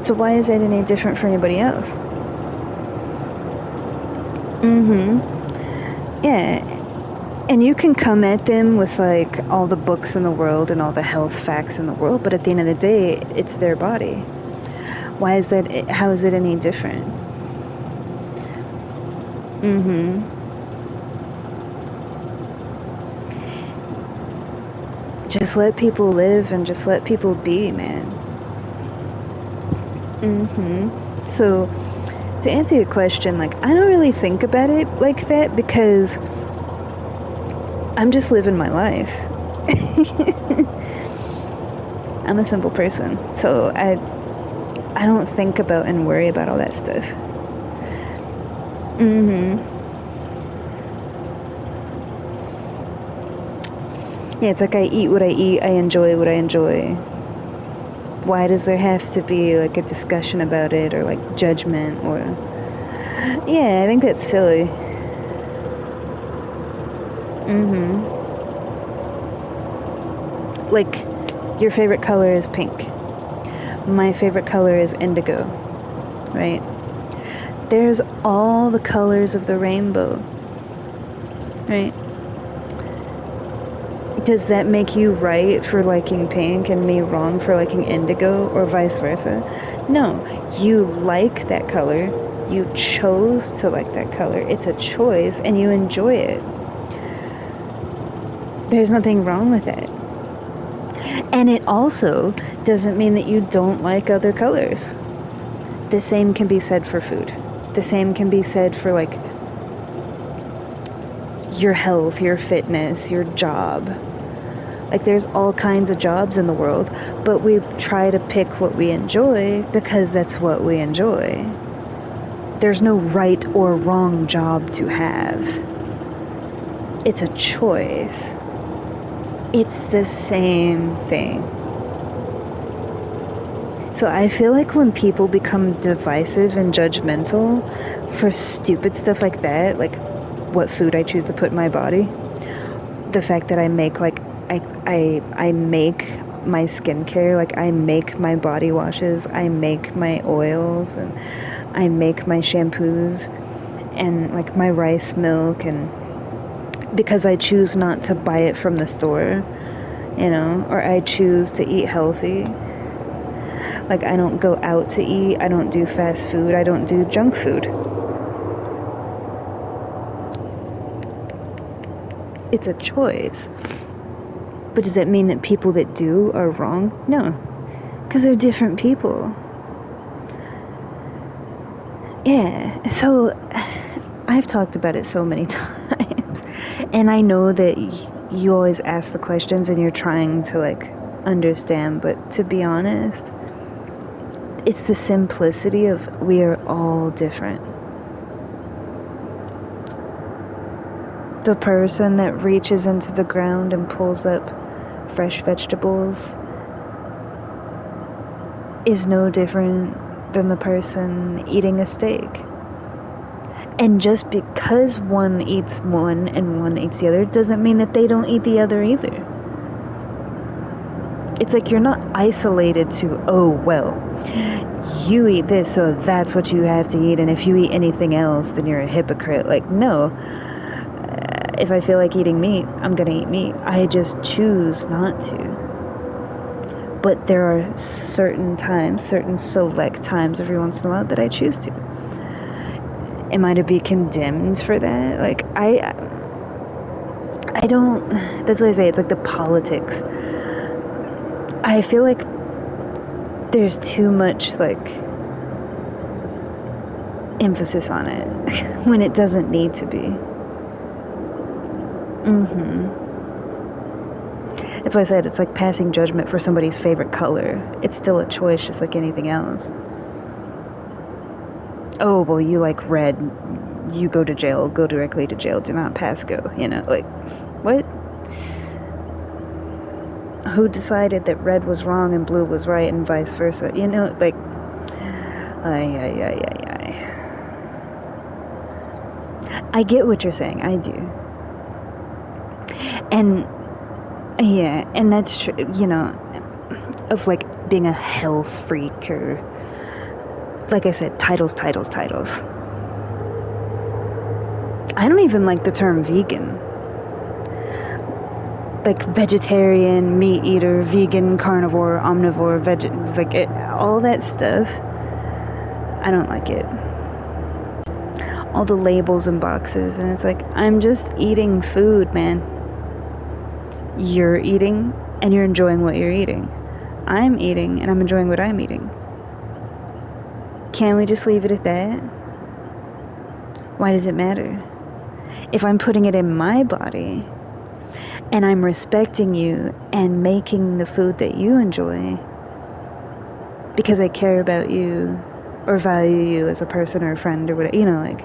So why is that any different for anybody else? Yeah. And you can come at them with like all the books in the world and all the health facts in the world, but at the end of the day, it's their body. Why is that? How is it any different? Just let people live and just let people be, man. So, to answer your question, like, I don't really think about it like that because I'm just living my life. I'm a simple person, so I don't think about and worry about all that stuff. Yeah, it's like I eat what I eat, I enjoy what I enjoy. Why does there have to be like a discussion about it or like judgment or... Yeah, I think that's silly. Like, your favorite color is pink. My favorite color is indigo, right? There's all the colors of the rainbow, right? Does that make you right for liking pink and me wrong for liking indigo, or vice versa? No, you like that color. You chose to like that color. It's a choice and you enjoy it. There's nothing wrong with that. And it also doesn't mean that you don't like other colors. The same can be said for food. The same can be said for like your health, your fitness, your job. Like, there's all kinds of jobs in the world, but we try to pick what we enjoy because that's what we enjoy. There's no right or wrong job to have. It's a choice. It's the same thing. So I feel like when people become divisive and judgmental for stupid stuff like that, like what food I choose to put in my body, the fact that I make like I make my skincare, like I make my body washes, I make my oils, and I make my shampoos, and like my rice milk, and because I choose not to buy it from the store, you know, or I choose to eat healthy. Like, I don't go out to eat, I don't do fast food, I don't do junk food. It's a choice. But does that mean that people that do are wrong? No. Because they're different people. Yeah. So, I've talked about it so many times. And I know that you always ask the questions and you're trying to, like, understand. But to be honest, it's the simplicity of we are all different. The person that reaches into the ground and pulls up fresh vegetables is no different than the person eating a steak. And just because one eats one and one eats the other doesn't mean that they don't eat the other either. It's like you're not isolated to, oh, well, you eat this, so that's what you have to eat, and if you eat anything else, then you're a hypocrite. Like, no. If I feel like eating meat, I'm gonna eat meat. I just choose not to. But there are certain times, certain select times every once in a while that I choose to. Am I to be condemned for that? Like, I don't, that's what I say, it's like the politics. I feel like there's too much, like, emphasis on it when it doesn't need to be. That's why I said it's like passing judgment for somebody's favorite color. It's still a choice, just like anything else. Oh, well, you like red. You go to jail. Go directly to jail. Do not pass go. You know, like, what? Who decided that red was wrong and blue was right and vice versa? You know, like, I get what you're saying. I do. And, yeah, and that's true, you know, of, like, being a health freak or, like I said, titles. I don't even like the term vegan. like vegetarian, meat eater, vegan, carnivore, omnivore, all that stuff. I don't like it. All the labels and boxes, and it's like, I'm just eating food, man. You're eating, and you're enjoying what you're eating. I'm eating, and I'm enjoying what I'm eating. Can't we just leave it at that? Why does it matter? If I'm putting it in my body, and I'm respecting you and making the food that you enjoy because I care about you or value you as a person or a friend or whatever, like,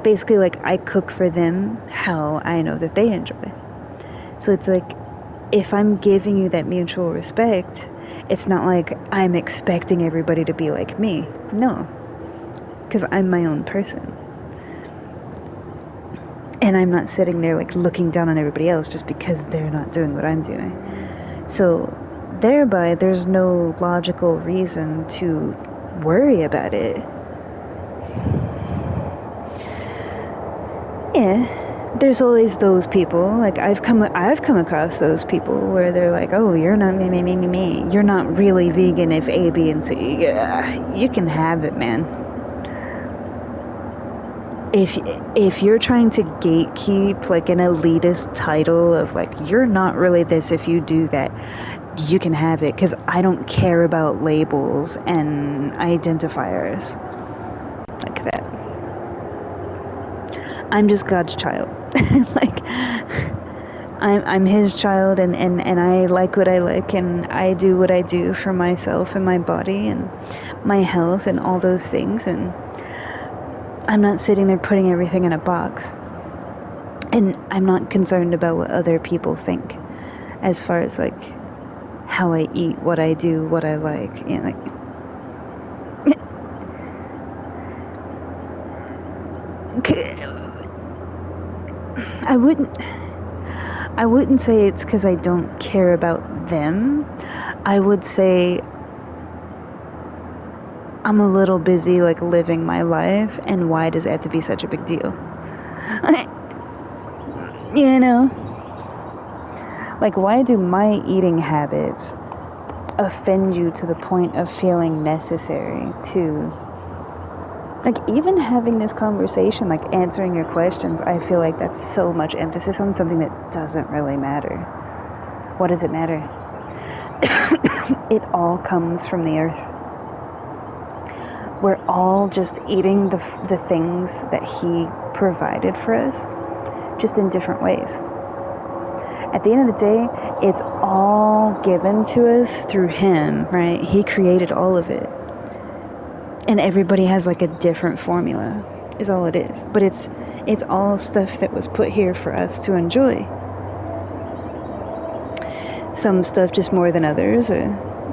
basically, like, I cook for them how I know that they enjoy. So it's like, if I'm giving you that mutual respect, it's not like I'm expecting everybody to be like me. No, because I'm my own person. And I'm not sitting there like looking down on everybody else just because they're not doing what I'm doing. So thereby, there's no logical reason to worry about it. Yeah, there's always those people. Like, I've come across those people where they're like, "Oh, you're not me. You're not really vegan if A, B, and C." Yeah, you can have it, man. If you're trying to gatekeep like an elitist title of like, you're not really this if you do that, you can have it, because I don't care about labels and identifiers like that. I'm just God's child. Like, I'm his child, and I like what I like, and I do what I do for myself and my body and my health and all those things, and I'm not sitting there putting everything in a box. And I'm not concerned about what other people think as far as like how I eat, what I do, what I like. Like, I wouldn't say it's because I don't care about them. I would say I'm a little busy like living my life, and why does it have to be such a big deal? Like, why do my eating habits offend you to the point of feeling necessary to, like, even having this conversation, like answering your questions? I feel like that's so much emphasis on something that doesn't really matter. What does it matter? It all comes from the earth. We're all just eating the things that he provided for us, just in different ways. At the end of the day, it's all given to us through him, right? He created all of it. And everybody has like a different formula, is all it is. But it's all stuff that was put here for us to enjoy. Some stuff just more than others, or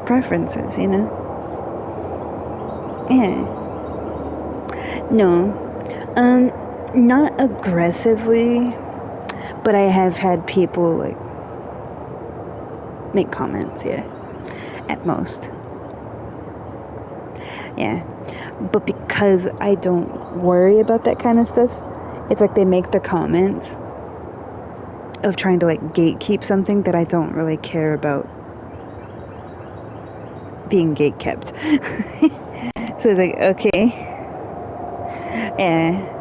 preferences, Yeah. No. Not aggressively, but I have had people like make comments, yeah. At most. Yeah. But because I don't worry about that kind of stuff, it's like they make the comments of trying to like gatekeep something that I don't really care about being gatekept. So it's like, okay. Yeah.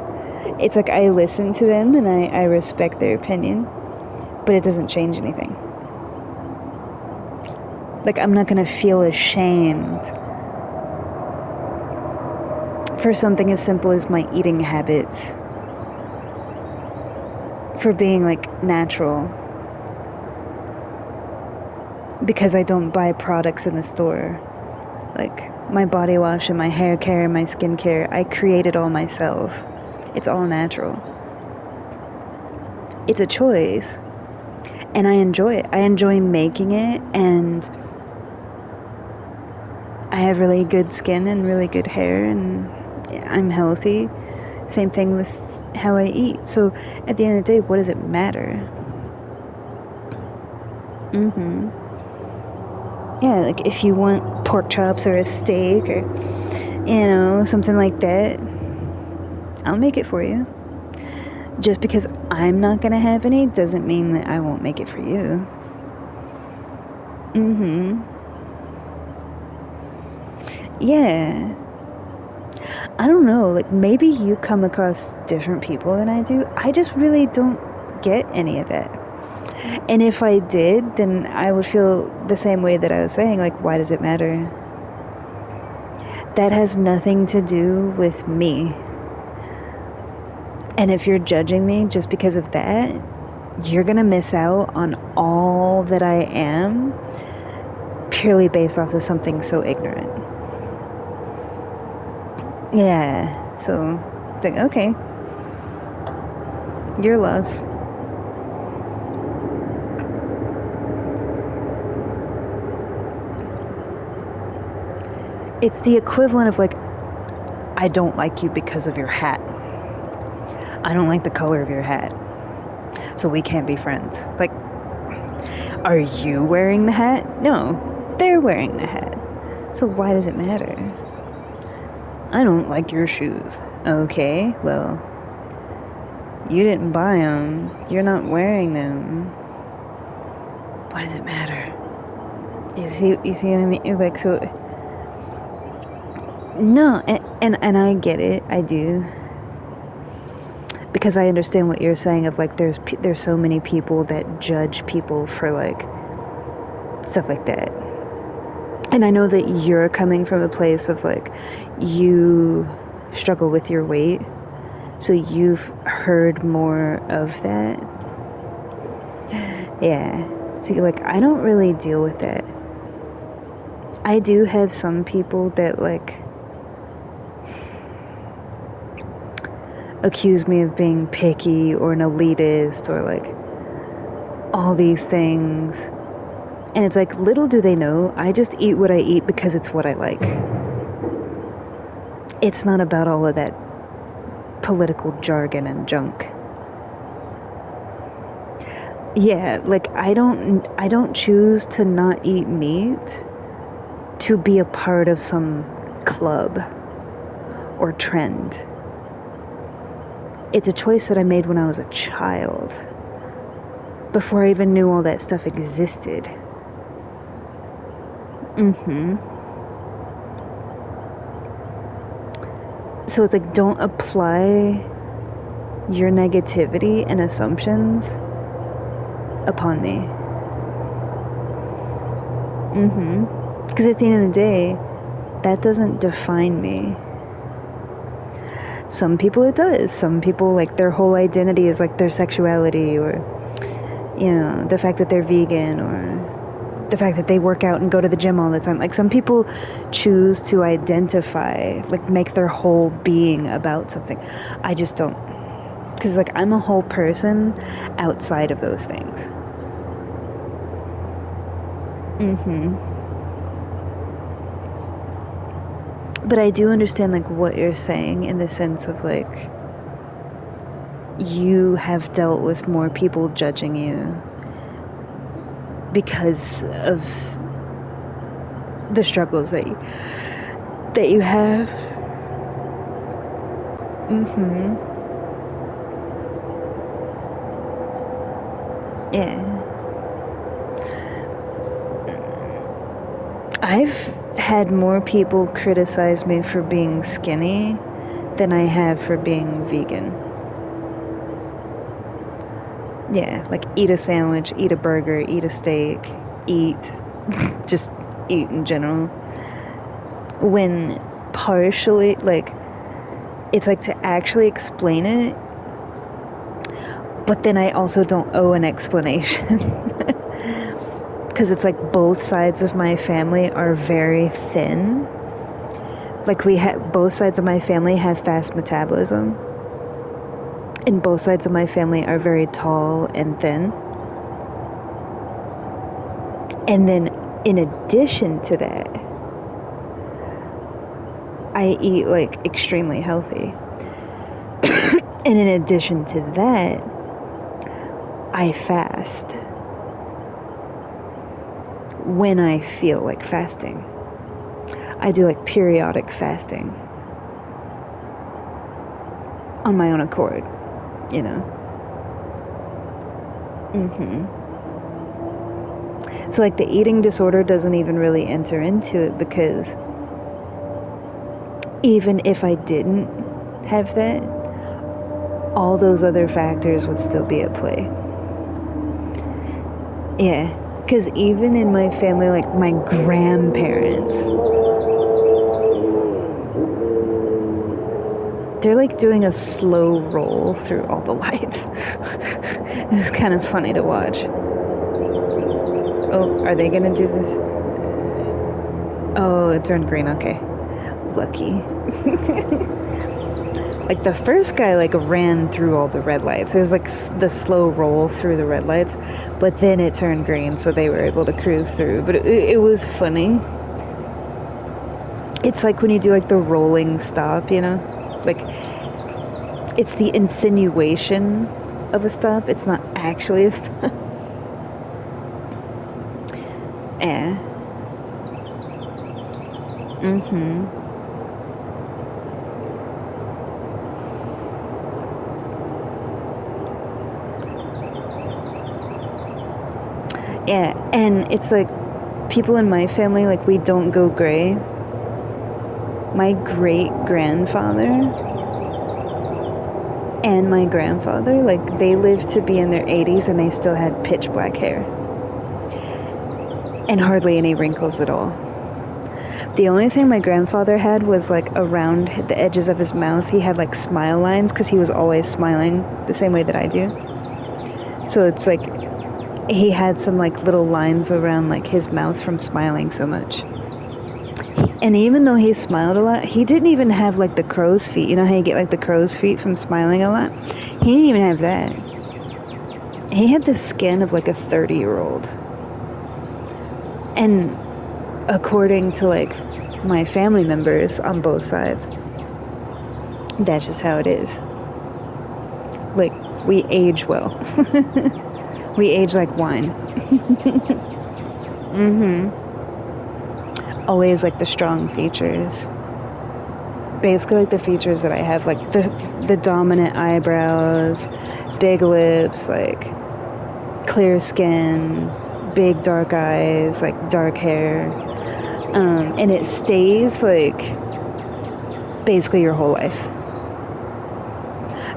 It's like I listen to them and I respect their opinion, but it doesn't change anything. Like, I'm not gonna feel ashamed for something as simple as my eating habits, for being like natural, because I don't buy products in the store. Like, my body wash and my hair care and my skin care, I create it all myself. It's all natural. It's a choice, and I enjoy it. I enjoy making it, and I have really good skin and really good hair, and I'm healthy. Same thing with how I eat. So at the end of the day, what does it matter? Yeah, like if you want pork chops or a steak or, something like that, I'll make it for you. Just because I'm not gonna have any doesn't mean that I won't make it for you. Yeah. I don't know, like maybe you come across different people than I do. I just really don't get any of that. And if I did, then I would feel the same way that I was saying, like, why does it matter? That has nothing to do with me. And if you're judging me just because of that, you're gonna miss out on all that I am purely based off of something so ignorant. Yeah, so, like, okay, your loss. It's the equivalent of, like, I don't like you because of your hat. I don't like the color of your hat. So we can't be friends. Like, are you wearing the hat? No, they're wearing the hat. So why does it matter? I don't like your shoes. Okay, well, you didn't buy them. You're not wearing them. Why does it matter? You see what I mean? Like, so, no, and I get it. I do. Because I understand what you're saying of, like, there's so many people that judge people for, like, stuff like that. And I know that you're coming from a place of, like, you struggle with your weight, so you've heard more of that. Yeah. See, like, I don't really deal with that. I do have some people that, like, accuse me of being picky or an elitist or, like, all these things. And it's like, little do they know, I just eat what I eat because it's what I like. It's not about all of that political jargon and junk. Yeah, like, I don't choose to not eat meat to be a part of some club or trend. It's a choice that I made when I was a child, before I even knew all that stuff existed. So it's like, don't apply your negativity and assumptions upon me. Because at the end of the day, that doesn't define me. Some people it does. Some people, like, their whole identity is, like, their sexuality, or, you know, the fact that they're vegan, or the fact that they work out and go to the gym all the time. Like, some people choose to identify, like, make their whole being about something. I just don't. Because, like, I'm a whole person outside of those things. But I do understand, like, what you're saying, in the sense of, like, you have dealt with more people judging you because of the struggles that you have. Yeah. I've had more people criticize me for being skinny than I have for being vegan. Yeah, like, eat a sandwich, eat a burger, eat a steak, eat, just eat in general. When partially, like, it's like to actually explain it, but then I also don't owe an explanation. Because it's like, both sides of my family are very thin. Like, both sides of my family have fast metabolism, and both sides of my family are very tall and thin. And then, in addition to that, I eat, like, extremely healthy. And in addition to that, I fast when I feel like fasting. I do, like, periodic fasting on my own accord. you know. So like the eating disorder doesn't even really enter into it, because even if I didn't have that, all those other factors would still be at play. Yeah, because even in my family, like my grandparents, they're like doing a slow roll through all the lights. It's kind of funny to watch. Oh, are they gonna do this? Oh, it turned green, okay. Lucky. Like the first guy like ran through all the red lights. It was like the slow roll through the red lights, but then it turned green, so they were able to cruise through. But it was funny. It's like when you do like the rolling stop, you know? Like it's the insinuation of a stop. It's not actually a stop. Yeah. Yeah, and it's like people in my family, like we don't go gray. My great grandfather and my grandfather, like they lived to be in their 80s and they still had pitch black hair and hardly any wrinkles at all. The only thing my grandfather had was like around the edges of his mouth, he had like smile lines because he was always smiling the same way that I do. So it's like he had some like little lines around like his mouth from smiling so much. And even though he smiled a lot, he didn't even have like the crow's feet. You know how you get like the crow's feet from smiling a lot? He didn't even have that. He had the skin of like a 30-year-old. And according to like my family members on both sides, that's just how it is. Like, we age well. We age like wine. Always like the strong features. Basically like the features that I have, like the dominant eyebrows, big lips, like clear skin, big dark eyes, like dark hair. And it stays like basically your whole life.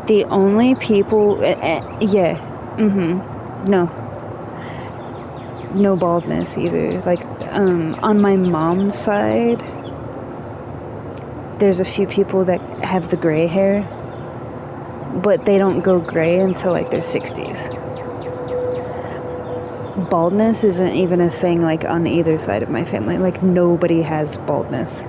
The only people, no baldness either. Like, on my mom's side, there's a few people that have the gray hair, but they don't go gray until like their 60s. Baldness isn't even a thing like on either side of my family. Like nobody has baldness.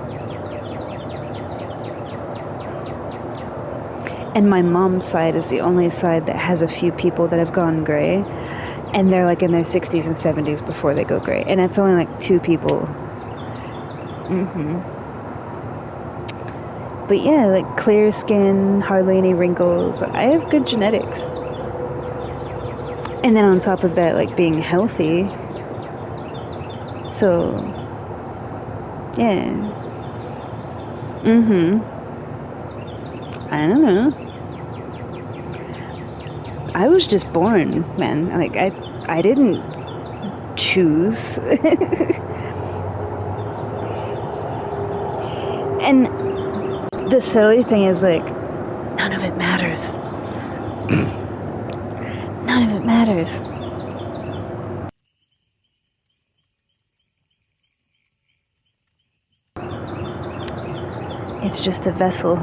And my mom's side is the only side that has a few people that have gone gray, and they're like in their 60s and 70s before they go gray, and it's only like 2 people. But yeah, like clear skin, hardly any wrinkles. I have good genetics. And then on top of that, like being healthy. So yeah. I don't know. I was just born, man. Like I didn't choose. And the silly thing is, like, none of it matters. None of it matters. It's just a vessel.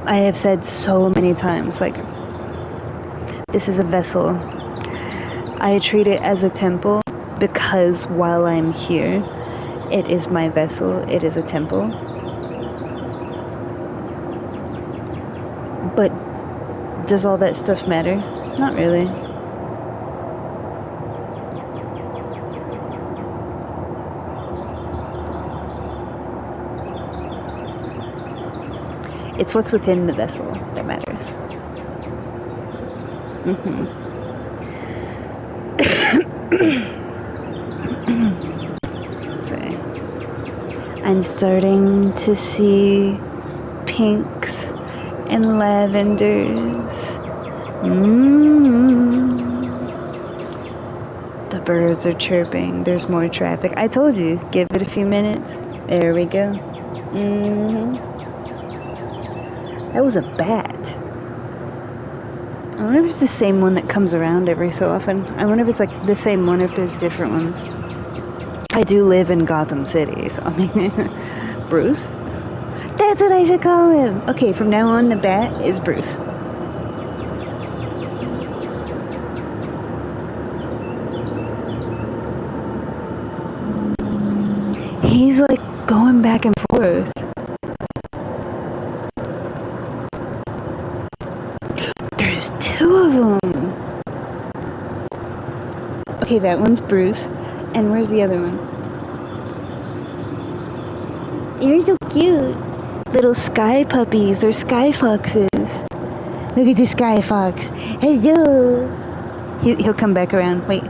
I have said so many times, like, this is a vessel. I treat it as a temple because while I'm here, it is my vessel. It is a temple. But does all that stuff matter? Not really. It's what's within the vessel that matters. Sorry. I'm starting to see pinks and lavenders. Mm. The birds are chirping. There's more traffic. I told you, give it a few minutes. There we go. That was a bat. I wonder if it's the same one that comes around every so often. I wonder if it's like the same one, if there's different ones. I do live in Gotham City, so I mean, Bruce? That's what I should call him! Okay, from now on, the bat is Bruce. He's like going back and forth. There's two of them. Okay, that one's Bruce. And where's the other one? You're so cute. Little sky puppies. They're sky foxes. Look at the sky fox. Hello. He'll come back around. Wait.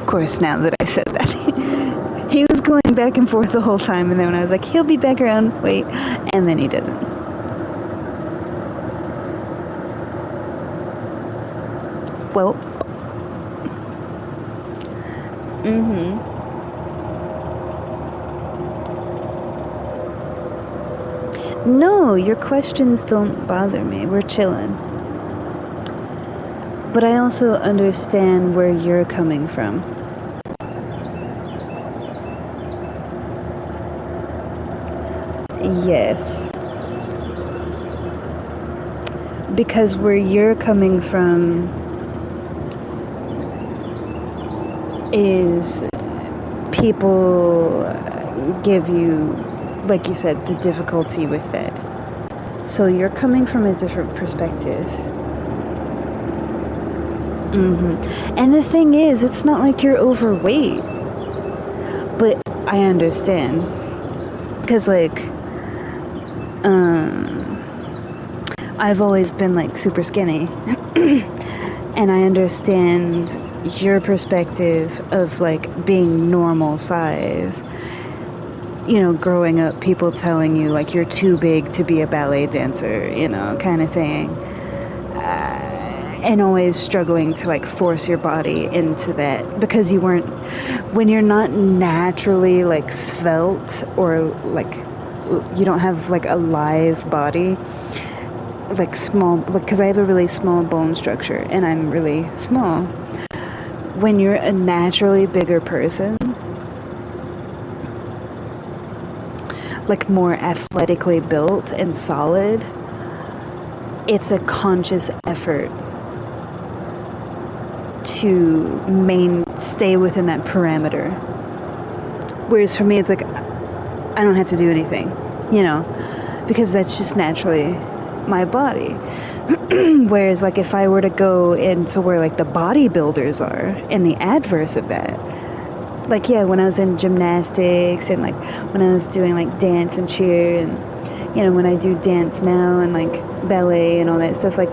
Of course, now that I said that. He was going back and forth the whole time, and then when I was like, he'll be back around, wait, and then he doesn't. Well. No, your questions don't bother me. We're chilling. But I also understand where you're coming from. Yes. Because where you're coming from is people give you, like you said, the difficulty with that. So you're coming from a different perspective. And the thing is, it's not like you're overweight. But I understand. Because, like, I've always been, like, super skinny. And I understand your perspective of, like, being normal size. You know, growing up, people telling you, like, you're too big to be a ballet dancer, you know, kind of thing. And always struggling to, like, force your body into that. Because you weren't... When you're not naturally, like, svelte or, like, you don't have, like, a live body, like, small... Because I have a really small bone structure, and I'm really small. When you're a naturally bigger person, like, more athletically built and solid, it's a conscious effort to stay within that parameter. Whereas for me, it's like, I don't have to do anything, you know, because that's just naturally my body. Whereas, like, if I were to go into where, like, the bodybuilders are, and the adverse of that, like, yeah, when I was in gymnastics, and, like, when I was doing, like, dance and cheer, and, you know, when I do dance now, and, like, ballet and all that stuff, like,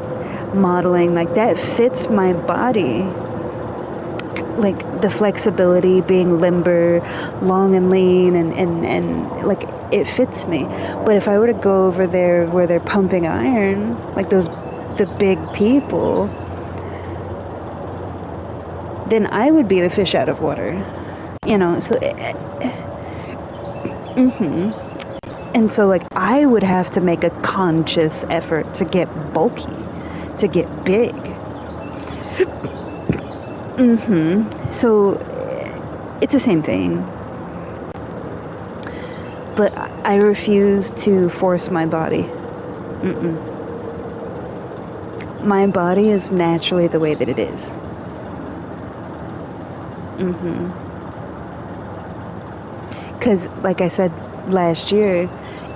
modeling, like, that fits my body. Like, the flexibility, being limber, long and lean, and like, it fits me. But if I were to go over there where they're pumping iron, like the big people, then I would be the fish out of water, you know. So and so, like, I would have to make a conscious effort to get bulky, to get big. So it's the same thing. But I refuse to force my body. My body is naturally the way that it is. Because, like I said last year,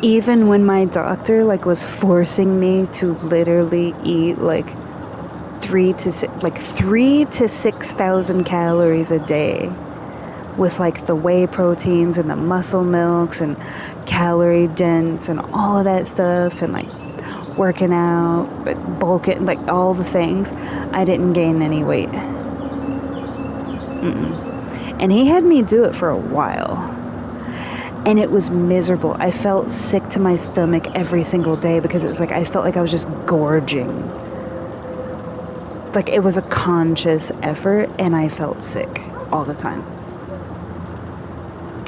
even when my doctor, like, was forcing me to literally eat, like, 3 to 6,000 calories a day, with, like, the whey proteins and the muscle milks and calorie dense and all of that stuff, and, like, working out, but bulking, like all the things, I didn't gain any weight. And he had me do it for a while. And it was miserable. I felt sick to my stomach every single day because it was like I felt like I was just gorging. Like it was a conscious effort and I felt sick all the time.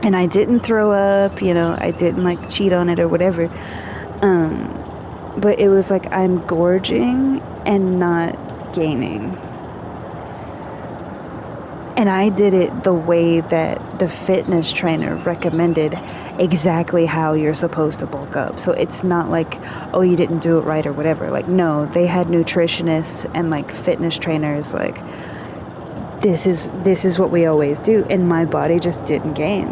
And I didn't throw up, I didn't like cheat on it or whatever. But it was like I'm gorging and not gaining. And I did it the way that the fitness trainer recommended, exactly how you're supposed to bulk up. So it's not like, oh, you didn't do it right or whatever. Like, no, they had nutritionists and like fitness trainers, like, this is what we always do. And my body just didn't gain.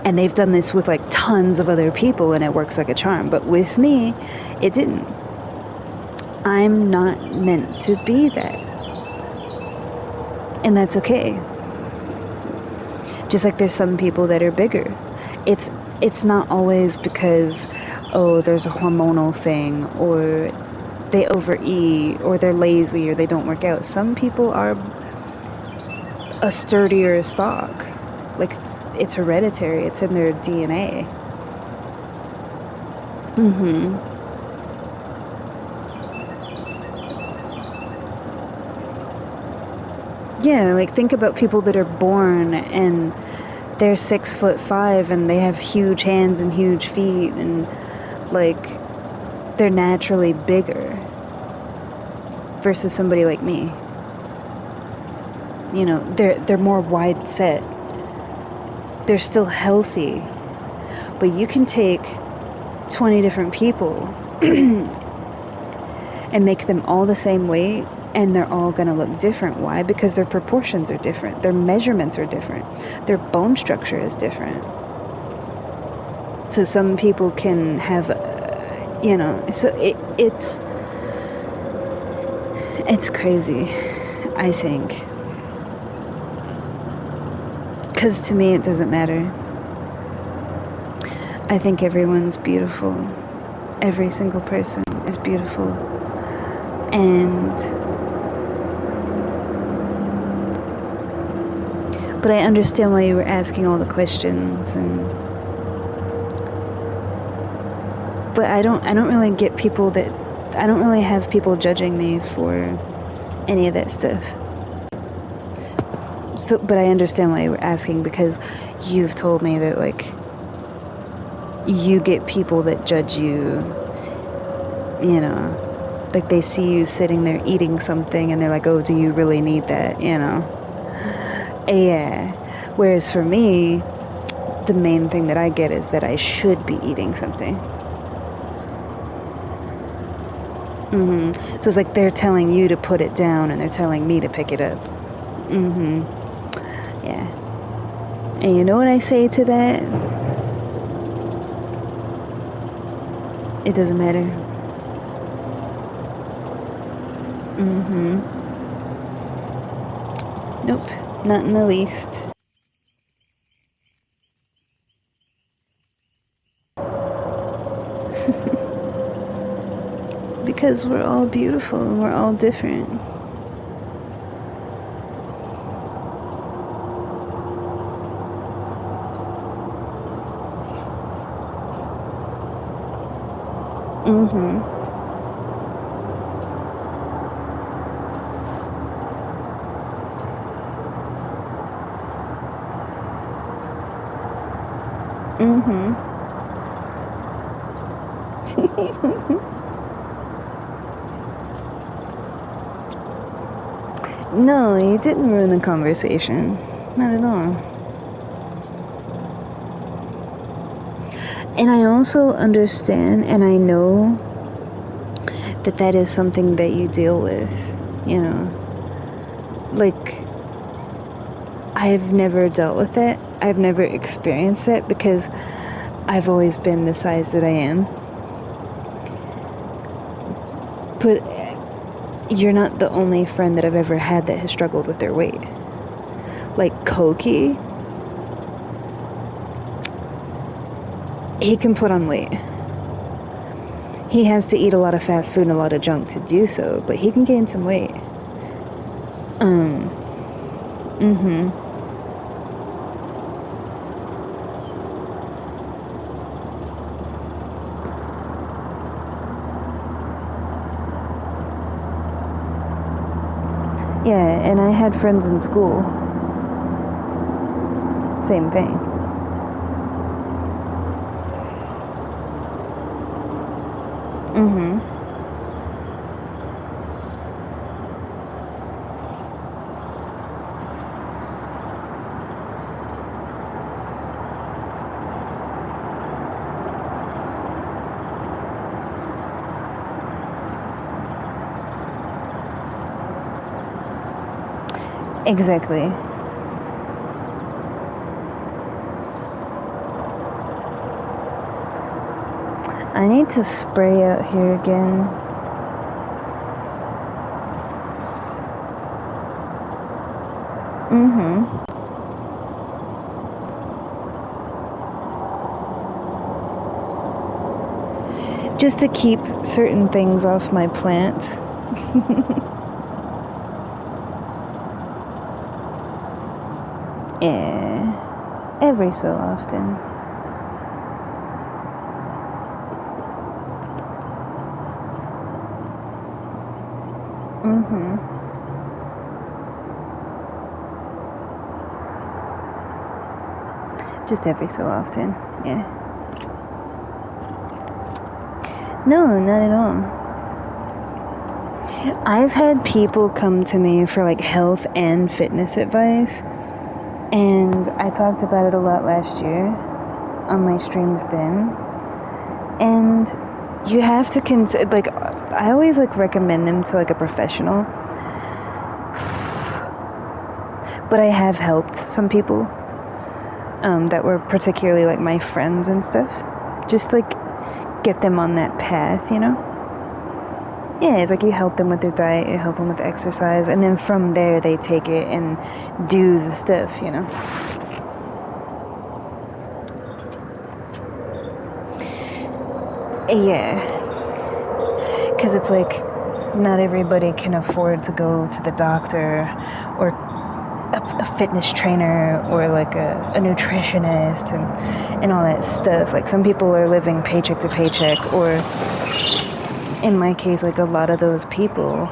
And they've done this with like tons of other people and it works like a charm. But with me, it didn't. I'm not meant to be that. And that's okay. Just like there's some people that are bigger. It's not always because, oh, there's a hormonal thing, or they overeat, or they're lazy, or they don't work out. Some people are a sturdier stock. Like, it's hereditary. It's in their DNA. Yeah, like think about people that are born and they're 6'5" and they have huge hands and huge feet and like they're naturally bigger versus somebody like me. They're more wide set. They're still healthy. But you can take 20 different people and make them all the same weight and they're all going to look different. Why? Because their proportions are different. Their measurements are different. Their bone structure is different. So some people can have, so it's crazy, I think. Because to me, it doesn't matter. I think everyone's beautiful. Every single person is beautiful. But I understand why you were asking all the questions, but I don't really get people that, I don't really have people judging me for any of that stuff. But I understand why you were asking, because you've told me that, like, you get people that judge you, like they see you sitting there eating something and they're like, oh, do you really need that, Yeah. Whereas for me, the main thing that I get is that I should be eating something. So it's like they're telling you to put it down and they're telling me to pick it up. Yeah. And you know what I say to that? It doesn't matter. Nope, not in the least. Because we're all beautiful and we're all different. No, you didn't ruin the conversation. Not at all. And I also understand and I know that that is something that you deal with, Like, I've never dealt with it. I've never experienced it because I've always been the size that I am. But you're not the only friend that I've ever had that has struggled with their weight. Like Koki, he can put on weight. he has to eat a lot of fast food and a lot of junk to do so, but he can gain some weight. Mm-hmm. Yeah, and I had friends in school. Same thing. Mm-hmm. Exactly. I need to spray out here again. Mm-hmm. Just to keep certain things off my plants. Yeah, every so often. Mm-hmm. Just every so often, yeah. No, not at all. I've had people come to me for like health and fitness advice, and I talked about it a lot last year on my streams then. And you have to consider, like, I always like recommend them to like a professional, but I have helped some people that were particularly like my friends and stuff, just like get them on that path, you know? Yeah, it's like you help them with their diet, you help them with exercise, and then from there they take it and do the stuff, you know? Yeah, because it's like not everybody can afford to go to the doctor or a fitness trainer or like a nutritionist and all that stuff. Like some people are living paycheck to paycheck, or in my case, like a lot of those people,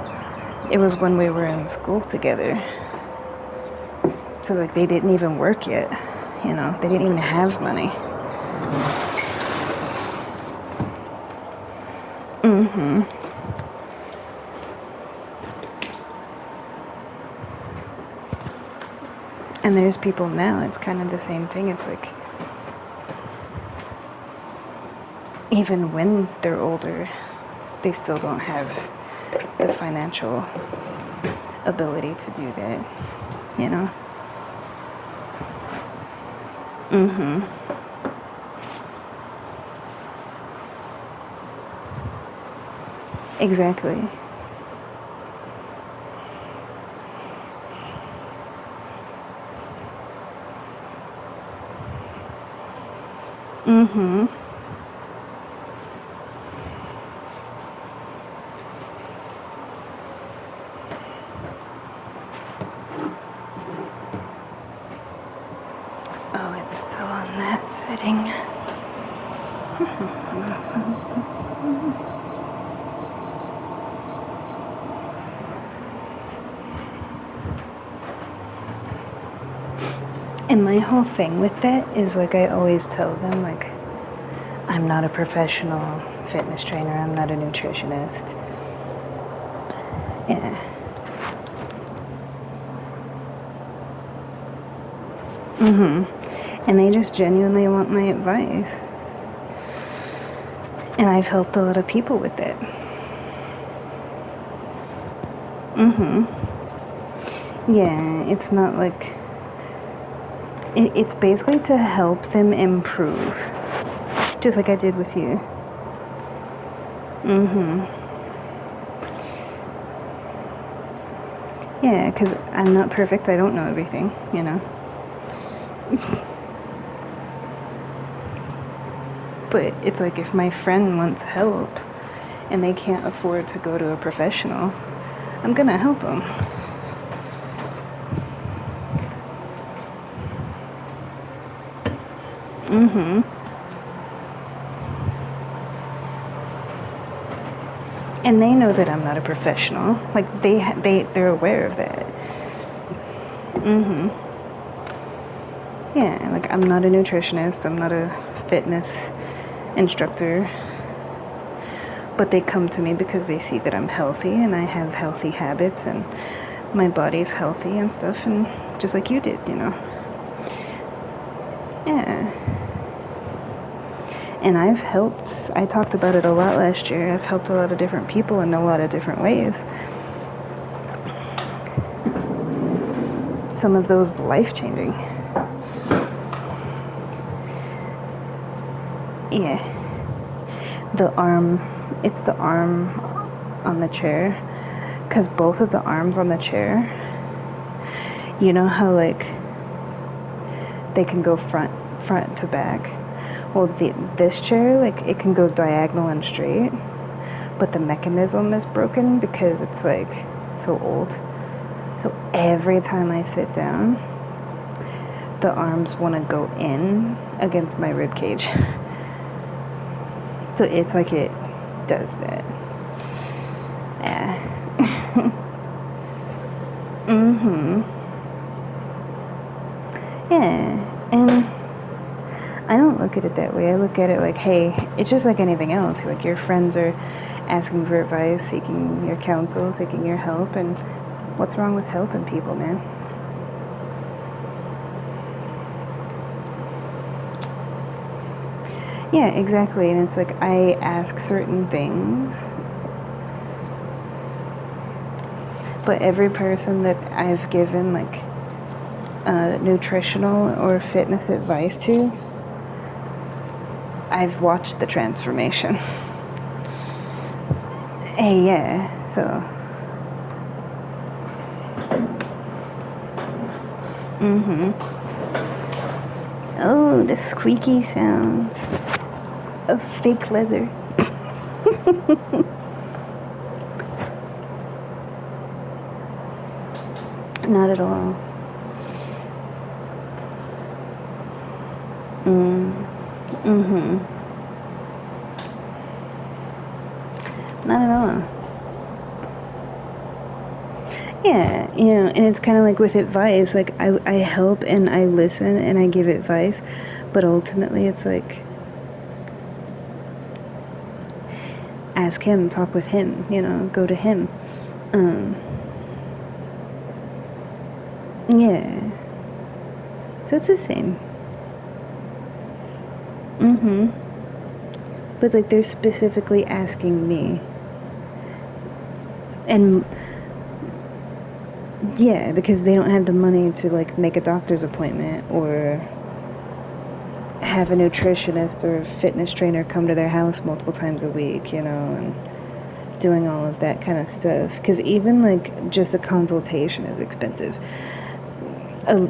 it was when we were in school together. So like they didn't even work yet, you know, they didn't even have money. Mm-hmm. And there's people now, it's kind of the same thing. It's like, even when they're older, they still don't have the financial ability to do that, you know? Mm-hmm. Exactly. Mm-hmm. Oh, it's still on that setting. And my whole thing with that is like I always tell them, like, I'm not a professional fitness trainer, I'm not a nutritionist. Yeah. Mm-hmm. And they just genuinely want my advice. And I've helped a lot of people with it. Mm-hmm. Yeah, it's not like... It's basically to help them improve. Just like I did with you. Mm-hmm. Yeah, because I'm not perfect, I don't know everything, you know? But it's like if my friend wants help, and they can't afford to go to a professional, I'm gonna help them. And they know that I'm not a professional. Like they're aware of that. Yeah, like I'm not a nutritionist. I'm not a fitness instructor. But they come to me because they see that I'm healthy and I have healthy habits and my body's healthy and stuff, and just like you did, Yeah. And I talked about it a lot last year. I've helped a lot of different people in a lot of different ways. Some of those life-changing. Yeah. It's the arm on the chair. Because both of the arms on the chair, you know how, like, they can go front to back? Well, this chair, like, it can go diagonal and straight, but the mechanism is broken because it's, like, so old. So every time I sit down, the arms want to go in against my rib cage. So it's like it does that. Yeah. Yeah, and I don't look at it that way. I look at it like, hey, it's just like anything else. Like, your friends are asking for advice, seeking your counsel, seeking your help, and what's wrong with helping people, man? Yeah, exactly. And it's like I ask certain things, but every person that I've given, like, nutritional or fitness advice to, I've watched the transformation. Hey, yeah, so. Oh, the squeaky sounds of fake leather. Not at all. Not at all. Yeah, and it's kind of like with advice, like I help and I listen and I give advice, but ultimately it's like, ask him, talk with him, go to him. Yeah. So it's the same. But it's like they're specifically asking me. And yeah, because they don't have the money to, like, make a doctor's appointment or have a nutritionist or a fitness trainer come to their house multiple times a week, and doing all of that kind of stuff. Because even, like, just a consultation is expensive.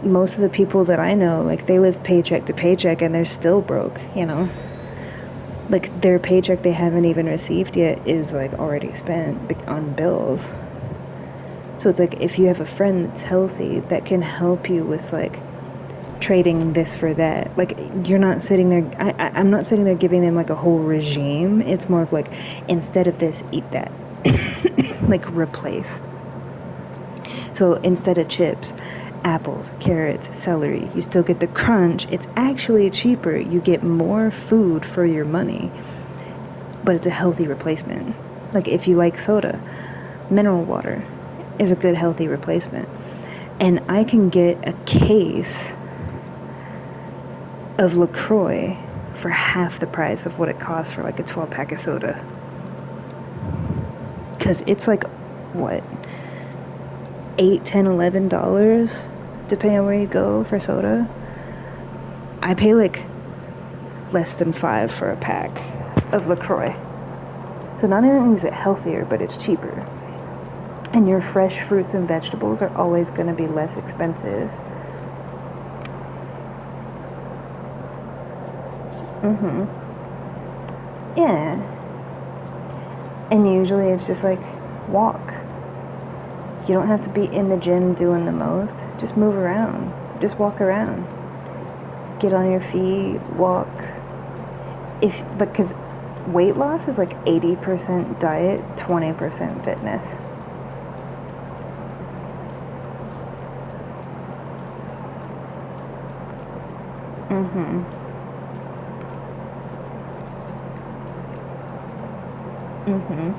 Most of the people that I know, like, they live paycheck to paycheck and they're still broke, Like, their paycheck they haven't even received yet is, like, already spent on bills. So it's like, if you have a friend that's healthy that can help you with, like, trading this for that, like, you're not sitting there, I'm not sitting there giving them, like, a whole regime. It's more of like, instead of this, eat that. Like, replace. So instead of chips, apples, carrots, celery, you still get the crunch. It's actually cheaper. You get more food for your money, but it's a healthy replacement. Like, if you like soda, mineral water is a good healthy replacement. And I can get a case of LaCroix for half the price of what it costs for, like, a 12-pack of soda. Because it's like, what, $8, $10, $11, depending on where you go, for soda. I pay, like, less than $5 for a pack of LaCroix. So not only is it healthier, but it's cheaper. And your fresh fruits and vegetables are always going to be less expensive. Yeah. And usually it's just like, walk. You don't have to be in the gym doing the most. Just move around. Just walk around. Get on your feet, walk. Because weight loss is like 80% diet, 20% fitness. Mhm. Mhm.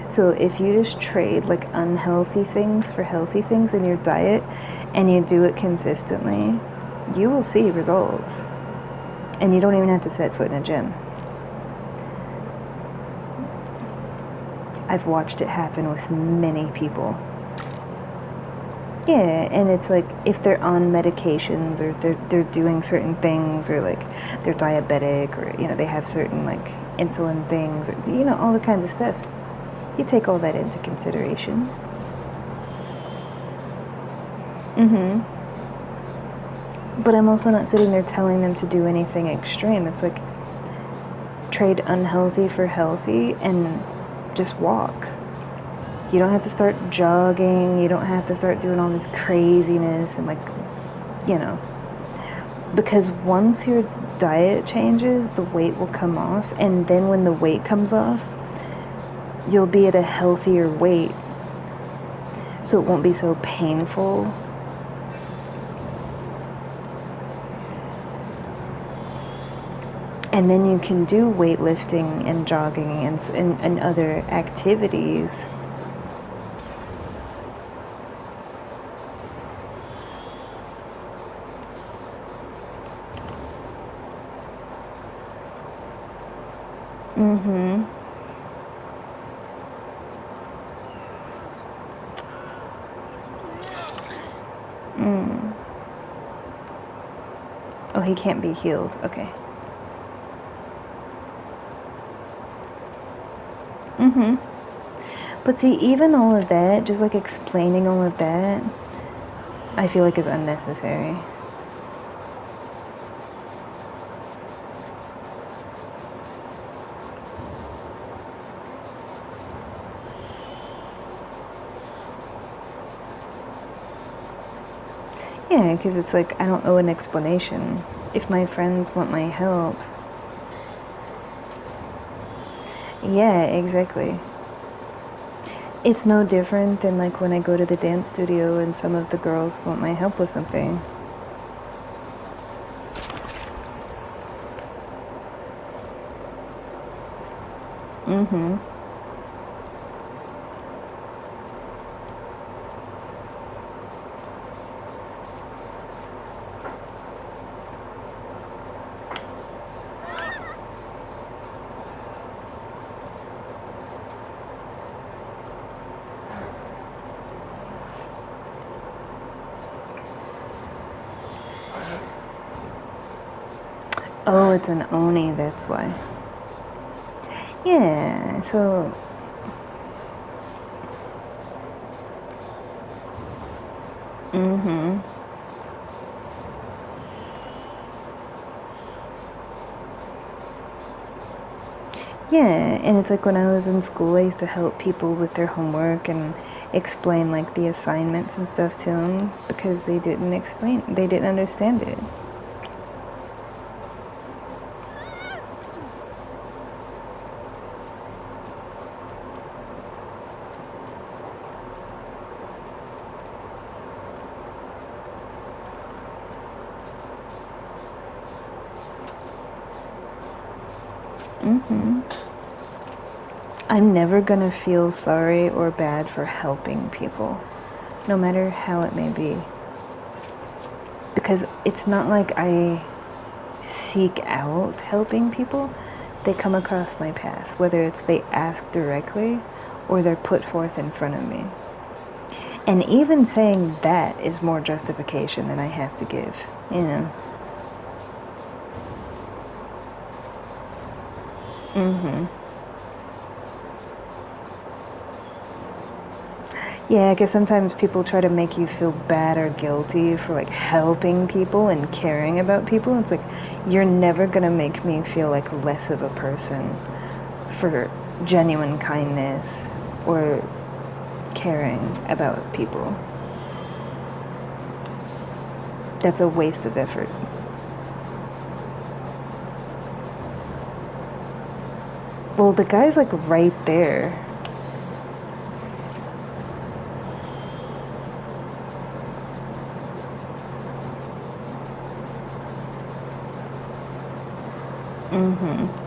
So if you just trade like unhealthy things for healthy things in your diet and you do it consistently, you will see results. And you don't even have to set foot in a gym. I've watched it happen with many people. Yeah, and it's like if they're on medications or they're doing certain things or like they're diabetic or they have certain like insulin things or all the kinds of stuff. You take all that into consideration. Mhm. But I'm also not sitting there telling them to do anything extreme. It's like trade unhealthy for healthy and just walk. You don't have to start jogging. You don't have to start doing all this craziness and because once your diet changes, the weight will come off, and then when the weight comes off, you'll be at a healthier weight, so it won't be so painful. And then you can do weightlifting and jogging and other activities. Mhm. Mm. Oh, he can't be healed. Okay. Mhm. But see, even all of that, just like explaining all of that, I feel like is unnecessary. Yeah, because it's like I don't owe an explanation. If my friends want my help. Yeah, exactly. It's no different than like when I go to the dance studio and some of the girls want my help with something. Mhm. Oh, it's an oni, that's why. Yeah, so mhm. Yeah, and it's like when I was in school, I used to help people with their homework and explain like the assignments and stuff to them because they didn't understand it. Mhm. I'm never gonna feel sorry or bad for helping people, no matter how it may be. Because it's not like I seek out helping people. They come across my path, whether it's they ask directly or they're put forth in front of me. And even saying that is more justification than I have to give, you know. Mhm. Yeah, because sometimes people try to make you feel bad or guilty for like helping people and caring about people. It's like you're never gonna make me feel like less of a person for genuine kindness or caring about people. That's a waste of effort. Well, the guy's like right there. Mm-hmm.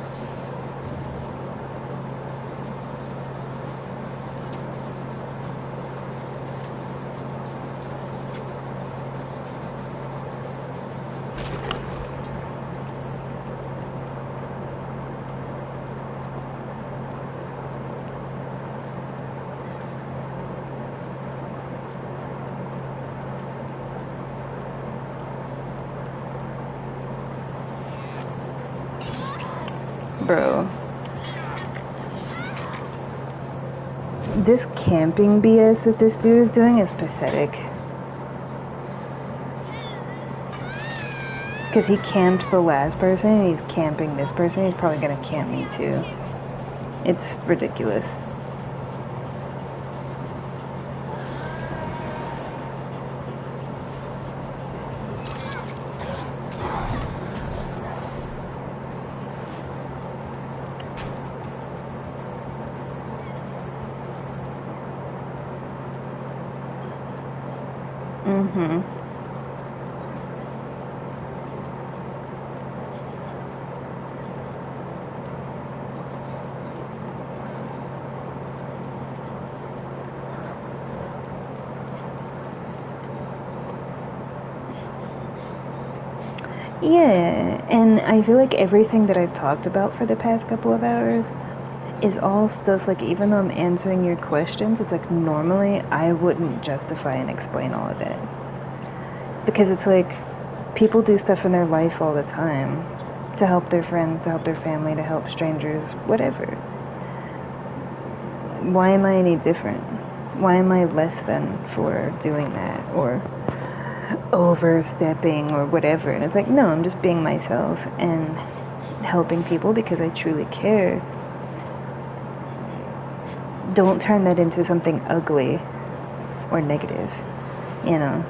Bro. This camping BS that this dude is doing is pathetic. Because he camped the last person, and he's camping this person, he's probably gonna camp me too. It's ridiculous. Mm-hmm. Yeah, and I feel like everything that I've talked about for the past couple of hours is all stuff, like, even though I'm answering your questions, it's like normally I wouldn't justify and explain all of that. Because it's like, people do stuff in their life all the time to help their friends, to help their family, to help strangers, whatever. Why am I any different? Why am I less than for doing that, or overstepping, or whatever? And it's like, no, I'm just being myself and helping people because I truly care. Don't turn that into something ugly or negative, you know?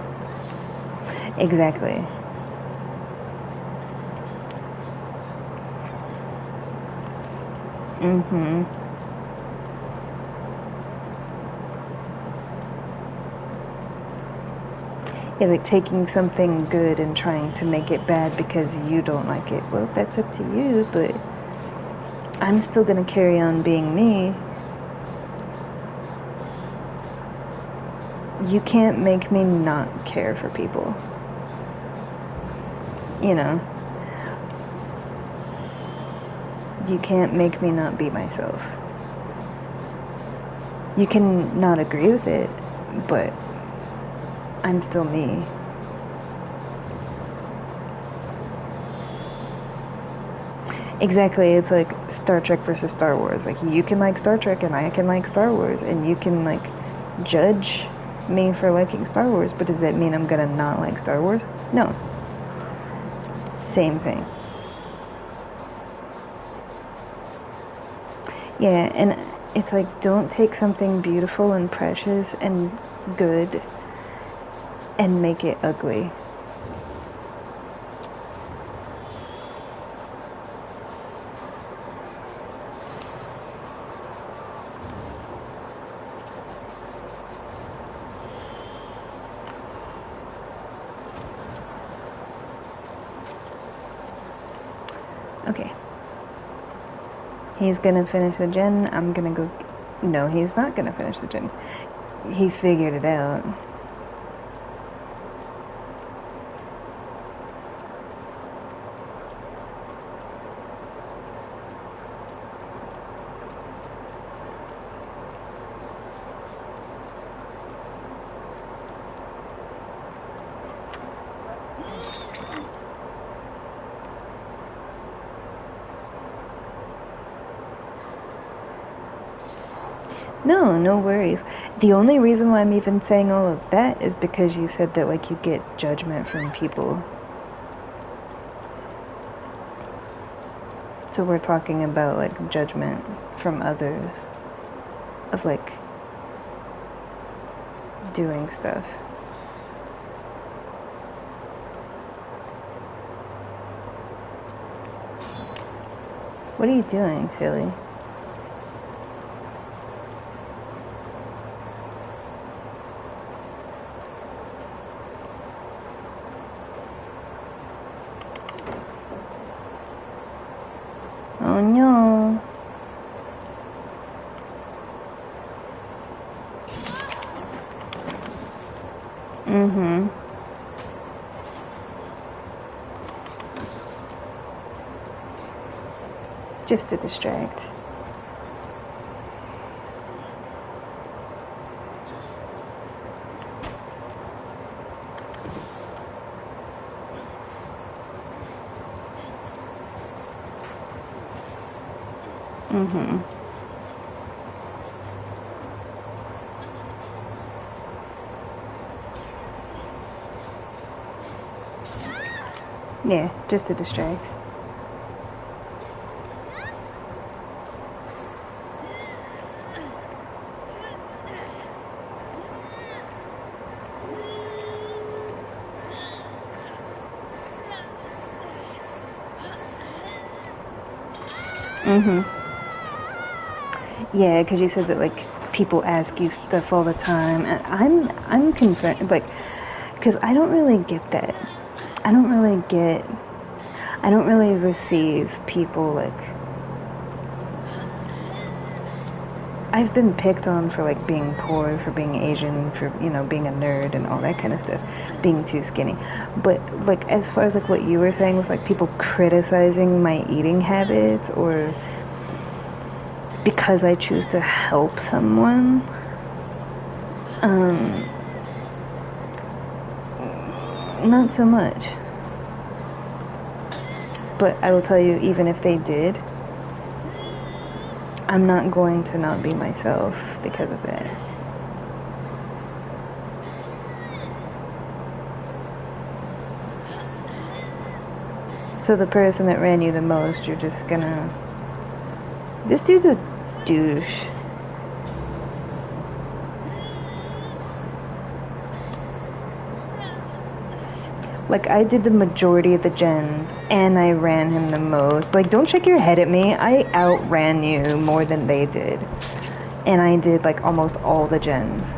Exactly. Mm-hmm. Yeah, like taking something good and trying to make it bad because you don't like it. Well, that's up to you, but I'm still gonna carry on being me. You can't make me not care for people. You know? You can't make me not be myself. You can not agree with it, but I'm still me. Exactly, it's like Star Trek versus Star Wars. Like, you can like Star Trek and I can like Star Wars, and you can like judge me for liking Star Wars, but does that mean I'm gonna not like Star Wars? No. Same thing. Yeah, and it's like, don't take something beautiful and precious and good and make it ugly. Okay. He's gonna finish the gen. I'm gonna go. No, he's not gonna finish the gen. He figured it out. No, no worries. The only reason why I'm even saying all of that is because you said that, like, you get judgment from people. So we're talking about, like, judgment. from others of like doing stuff. What are you doing, silly? Oh no. Mm-hmm. Just to distract. Mm-hmm. Yeah, just to distract. Mm-hmm. Yeah, because you said that like people ask you stuff all the time, and I'm concerned, like, because I don't really get that. I don't really receive people like. I've been picked on for like being poor, for being Asian, for being a nerd and all that kind of stuff, being too skinny. But like as far as like what you were saying with like people criticizing my eating habits or because I choose to help someone, not so much. But I will tell you, even if they did, I'm not going to not be myself because of that. So the person that ran you the most, you're just gonna... This dude's a douche. Like, I did the majority of the gens, and I ran him the most. Like, don't shake your head at me. I outran you more than they did. And I did, like, almost all the gens.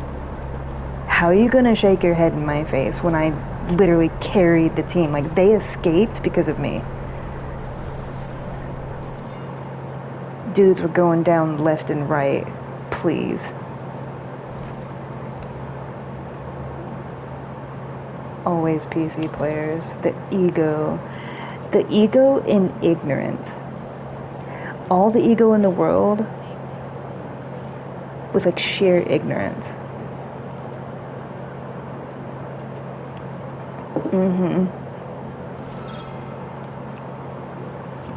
How are you gonna shake your head in my face when I literally carried the team? Like, they escaped because of me. Dudes were going down left and right. Please. Always PC players. The ego in ignorance. All the ego in the world with like sheer ignorance.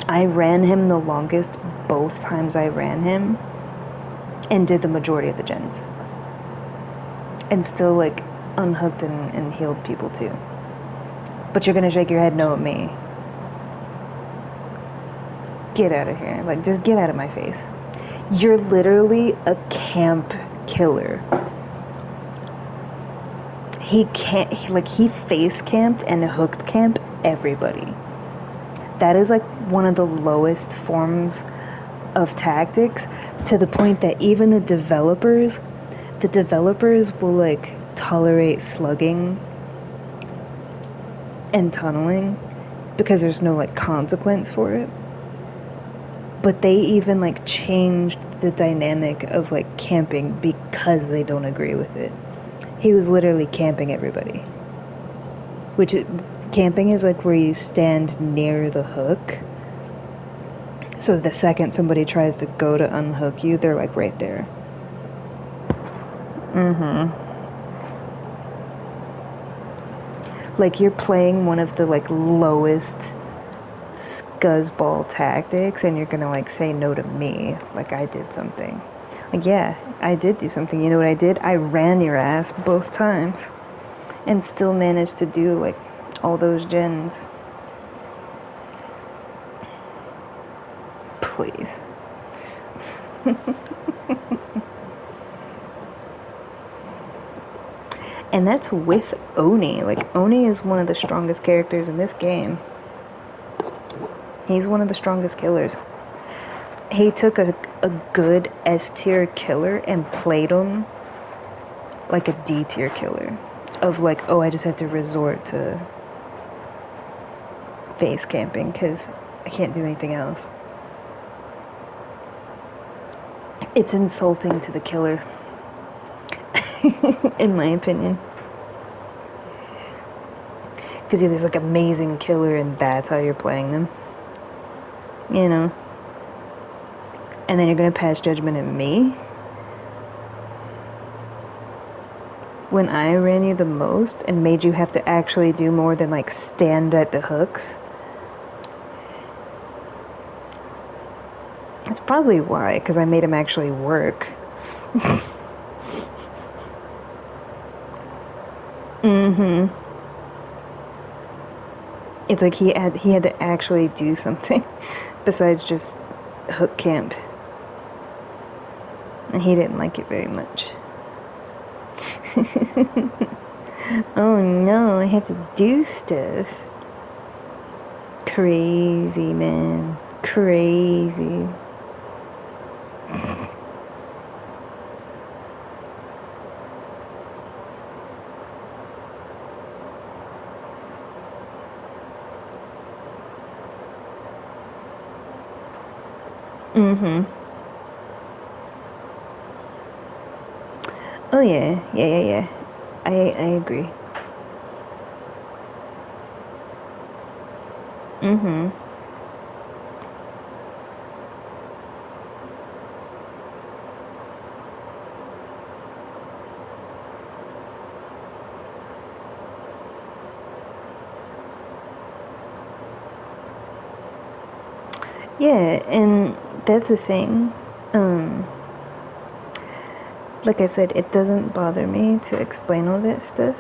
I ran him the longest both times I ran him and did the majority of the gens. And still like unhooked and healed people too. But you're gonna shake your head no at me. Get out of here. Like, just get out of my face. You're literally a camp killer. He face camped and hooked camped everybody. That is like one of the lowest forms of tactics, to the point that even the developers will like tolerate slugging and tunneling because there's no like consequence for it. But they even like changed the dynamic of like camping because they don't agree with it. He was literally camping everybody. Camping is like where you stand near the hook. So the second somebody tries to go to unhook you, they're like right there. Like you're playing one of the like lowest scuzzball tactics and you're gonna like say no to me like I did something. Like, yeah, I did do something. You know what I did? I ran your ass both times and still managed to do like all those gens. Please. And that's with Oni. Like, Oni is one of the strongest characters in this game. He's one of the strongest killers. He took a good S tier killer and played him like a D tier killer. Of like, oh, I just have to resort to face camping because I can't do anything else. It's insulting to the killer. In my opinion. Because you're this like amazing killer and that's how you're playing them. You know. And then you're gonna pass judgment at me? When I ran you the most and made you have to actually do more than like stand at the hooks? That's probably why, because I made him actually work. It's like he had to actually do something besides just hook camp. And he didn't like it very much. Oh no, I have to do stuff. Crazy, man. Crazy. Oh yeah. I agree. Yeah, and that's the thing. Like I said, it doesn't bother me to explain all that stuff.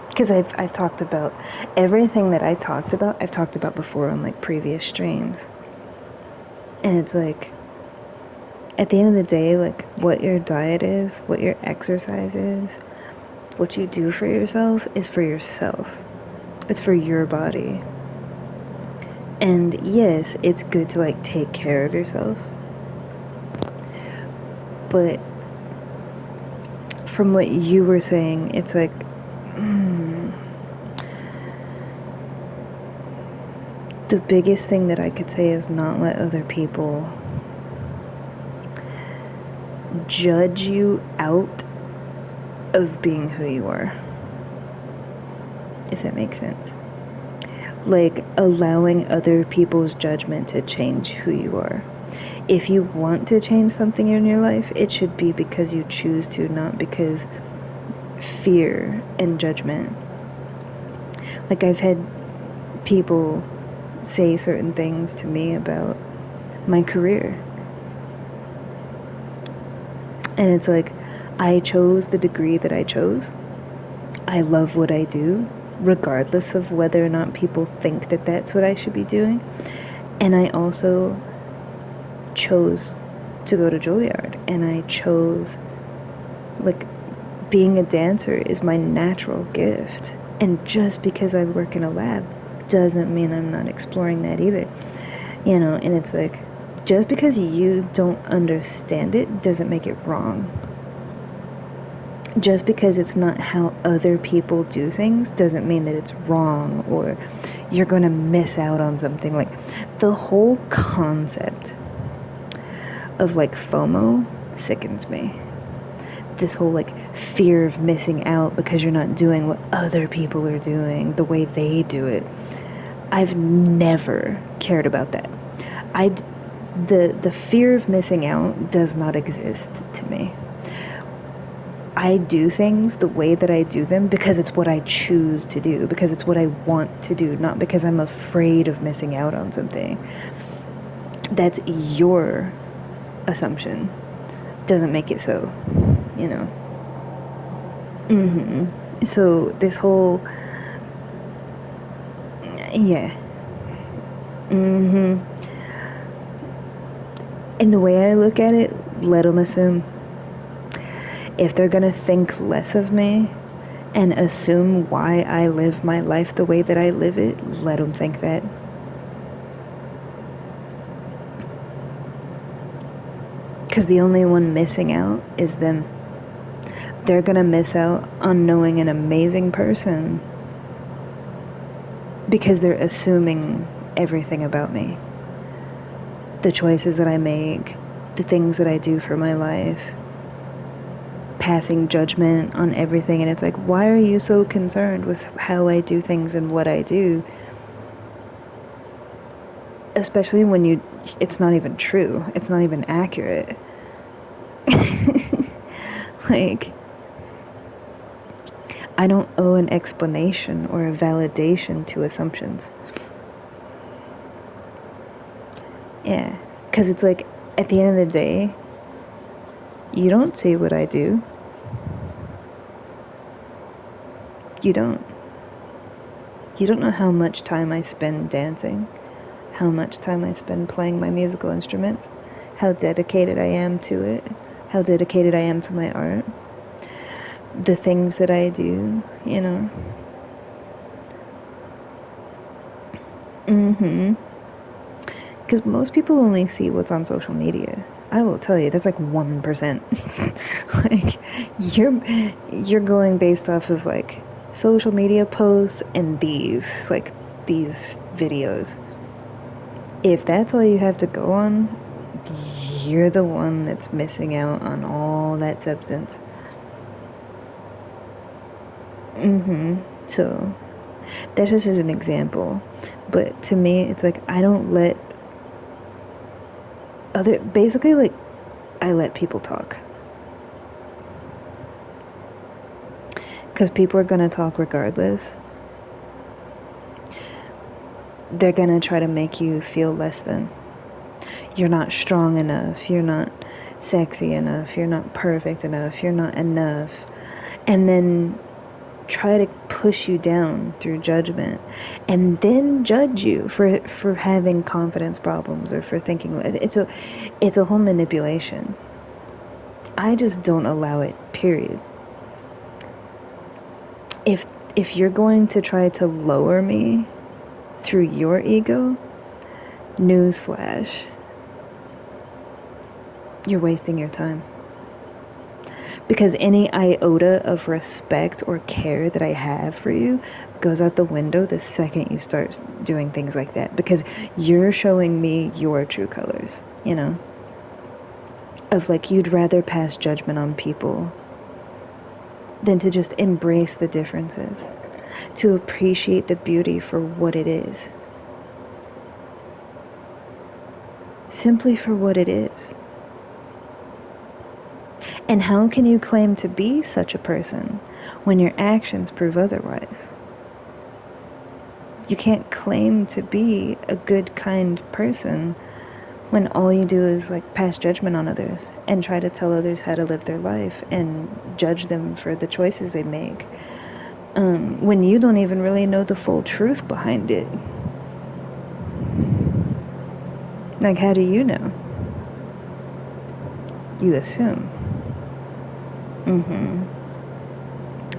Because I've talked about everything that I've talked about before on like previous streams. And it's like, at the end of the day, like what your diet is, what your exercise is, what you do for yourself is for yourself. It's for your body. And yes, it's good to like take care of yourself. But from what you were saying, it's like, the biggest thing that I could say is not let other people judge you out of being who you are. If that makes sense. Like, allowing other people's judgment to change who you are. If you want to change something in your life, it should be because you choose to, not because fear and judgment. Like, I've had people say certain things to me about my career. And it's like, I chose the degree that I chose. I love what I do, regardless of whether or not people think that that's what I should be doing. And I also chose to go to Juilliard, and I chose, like, being a dancer is my natural gift. And just because I work in a lab doesn't mean I'm not exploring that either. You know, and it's like, just because you don't understand it doesn't make it wrong. Just because it's not how other people do things doesn't mean that it's wrong or you're going to miss out on something. Like, the whole concept of like FOMO sickens me. This whole like fear of missing out because you're not doing what other people are doing the way they do it. I've never cared about that. The fear of missing out does not exist to me. I do things the way that I do them because it's what I choose to do, because it's what I want to do, not because I'm afraid of missing out on something. That's your assumption. Doesn't make it so, you know. So this whole, yeah. Mm-hmm. And the way I look at it, let them assume. If they're gonna think less of me and assume why I live my life the way that I live it, let them think that. Because the only one missing out is them. They're gonna miss out on knowing an amazing person because they're assuming everything about me. The choices that I make, the things that I do for my life, passing judgment on everything. And it's like, why are you so concerned with how I do things and what I do? Especially when it's not even true. It's not even accurate. Like, I don't owe an explanation or a validation to assumptions. Yeah, because it's like, at the end of the day, you don't see what I do. You don't. You don't know how much time I spend dancing, how much time I spend playing my musical instruments, how dedicated I am to it, how dedicated I am to my art, the things that I do, you know. Mm-hmm. Because most people only see what's on social media. I will tell you, that's like 1%. Like, you're going based off of like social media posts and these videos. If that's all you have to go on, you're the one that's missing out on all that substance. So that just is an example. But to me, it's like I don't let basically, like, I let people talk. Because people are gonna talk regardless. They're gonna try to make you feel less than. You're not strong enough. You're not sexy enough. You're not perfect enough. You're not enough. And then try to push you down through judgment, and then judge you for having confidence problems or for thinking. It's a whole manipulation. I just don't allow it, period. If you're going to try to lower me through your ego, newsflash, you're wasting your time. Because any iota of respect or care that I have for you goes out the window the second you start doing things like that. Because you're showing me your true colors, you know? Of like, you'd rather pass judgment on people than to just embrace the differences, to appreciate the beauty for what it is. Simply for what it is. And how can you claim to be such a person when your actions prove otherwise? You can't claim to be a good, kind person when all you do is like pass judgment on others and try to tell others how to live their life and judge them for the choices they make, when you don't even really know the full truth behind it. Like, how do you know? You assume.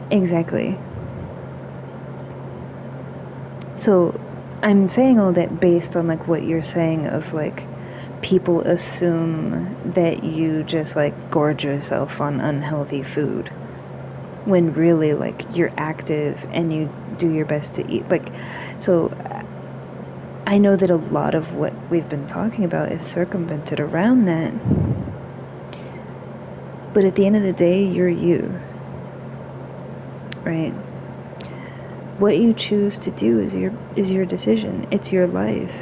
Exactly. So I'm saying all that based on like what you're saying of like people assume that you just like gorge yourself on unhealthy food when really like you're active and you do your best to eat. Like, so I know that a lot of what we've been talking about is circumvented around that. But at the end of the day, you're you. Right? What you choose to do is your decision. It's your life.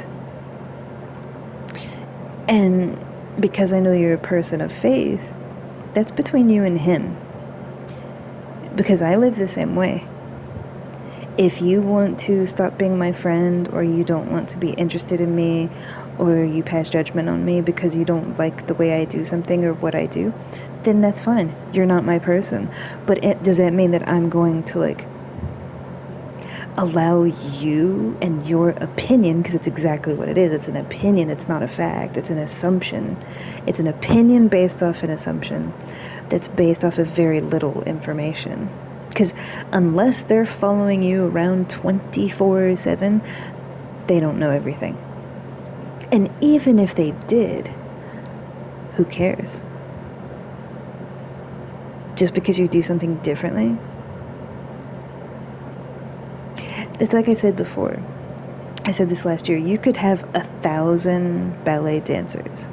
And because I know you're a person of faith, that's between you and him. Because I live the same way. If you want to stop being my friend, or you don't want to be interested in me, or you pass judgment on me because you don't like the way I do something or what I do, then that's fine. You're not my person. But does that mean that I'm going to like allow you and your opinion, because it's exactly what it is. It's an opinion, it's not a fact, it's an assumption. It's an opinion based off an assumption that's based off of very little information. Because unless they're following you around 24/7, they don't know everything. And even if they did, who cares? Just because you do something differently. It's like I said before. I said this last year. You could have 1,000 ballet dancers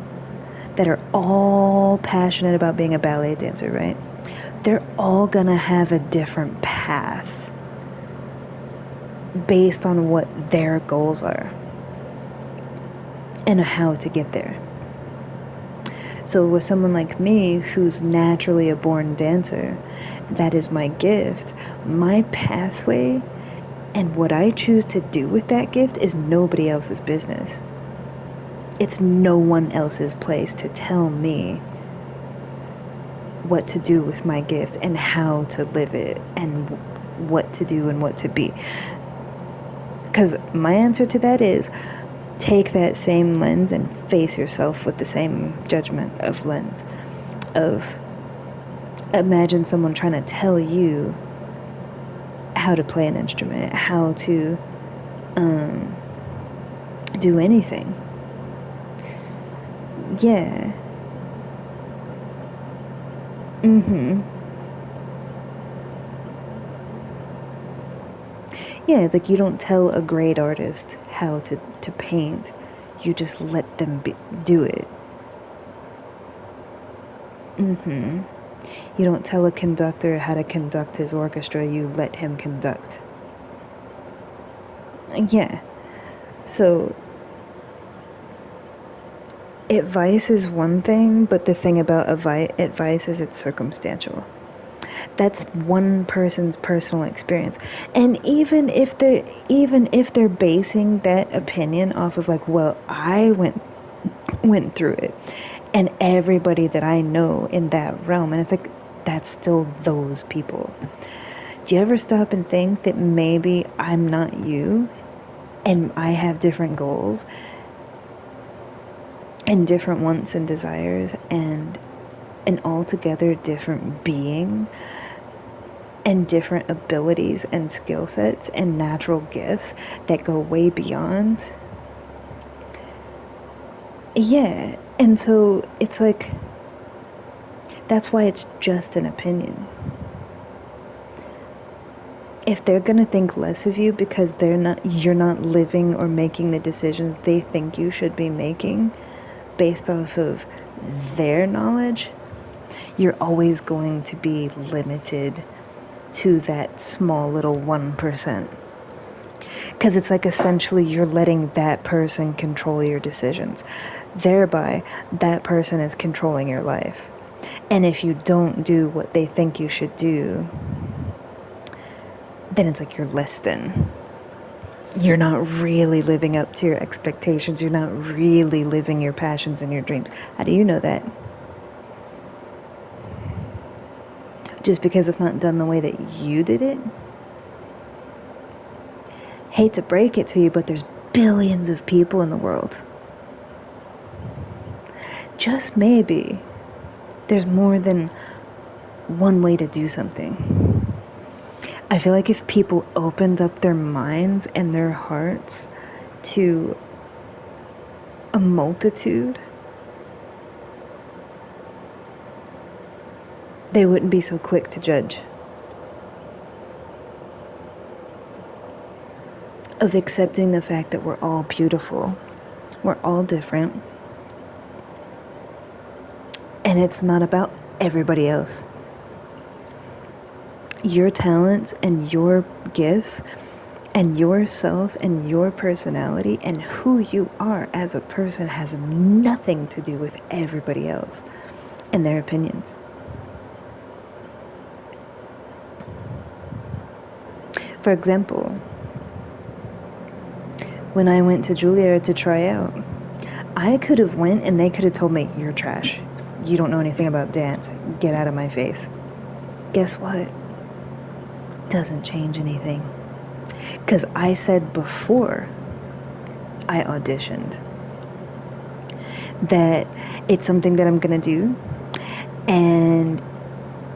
that are all passionate about being a ballet dancer, right? They're all gonna have a different path based on what their goals are and how to get there. So with someone like me, who's naturally a born dancer, that is my gift, my pathway and what I choose to do with that gift is nobody else's business. It's no one else's place to tell me what to do with my gift and how to live it and what to do and what to be. Because my answer to that is, take that same lens and face yourself with the same judgment of lens. Of imagine someone trying to tell you how to play an instrument, how to do anything. Yeah. Yeah, it's like you don't tell a great artist how to paint. You just let them do it. You don't tell a conductor how to conduct his orchestra, you let him conduct. Yeah. So, advice is one thing, but the thing about advice is it's circumstantial. That's one person's personal experience. And even if they're basing that opinion off of like, well, I went through it, and everybody that I know in that realm, and it's like, that's still those people. Do you ever stop and think that maybe I'm not you and I have different goals and different wants and desires and an altogether different being and different abilities and skill sets and natural gifts that go way beyond? Yeah, and so it's like, that's why it's just an opinion. If they're gonna think less of you because you're not living or making the decisions they think you should be making based off of their knowledge, you're always going to be limited to that small little 1%. Because it's like essentially you're letting that person control your decisions. Thereby, that person is controlling your life. And if you don't do what they think you should do, then it's like you're less than. You're not really living up to your expectations. You're not really living your passions and your dreams. How do you know that? Just because it's not done the way that you did it? Hate to break it to you, but there's billions of people in the world. Just maybe there's more than one way to do something. I feel like if people opened up their minds and their hearts to a multitude, they wouldn't be so quick to judge. Of accepting the fact that we're all beautiful, we're all different, and it's not about everybody else. Your talents and your gifts and yourself and your personality and who you are as a person has nothing to do with everybody else and their opinions. For example, when I went to Juilliard to try out, I could have went and they could have told me, you're trash. You don't know anything about dance. Get out of my face. Guess what? Doesn't change anything. Because I said before I auditioned that it's something that I'm gonna do, and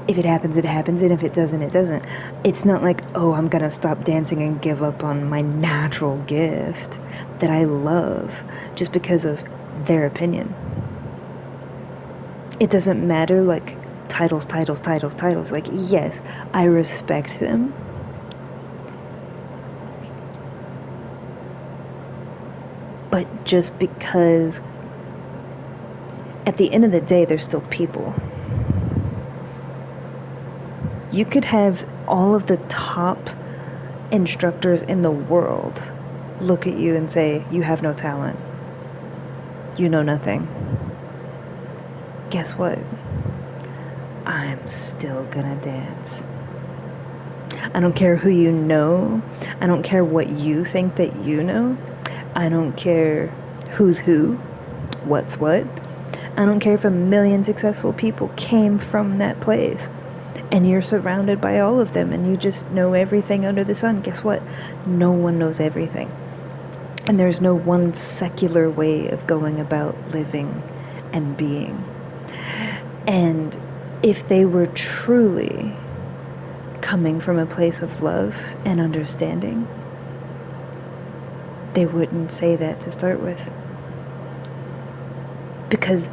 if it happens, it happens, and if it doesn't, it doesn't. It's not like, oh, I'm gonna stop dancing and give up on my natural gift that I love just because of their opinion. It doesn't matter, like, titles. Like, yes, I respect them. But just because at the end of the day, they're still people. You could have all of the top instructors in the world look at you and say, you have no talent. You know nothing. Guess what? I'm still gonna dance. I don't care who you know. I don't care what you think that you know. I don't care who's who, what's what. I don't care if 1,000,000 successful people came from that place and you're surrounded by all of them and you just know everything under the sun. Guess what? No one knows everything. And there's no one secular way of going about living and being. And if they were truly coming from a place of love and understanding, they wouldn't say that to start with. Because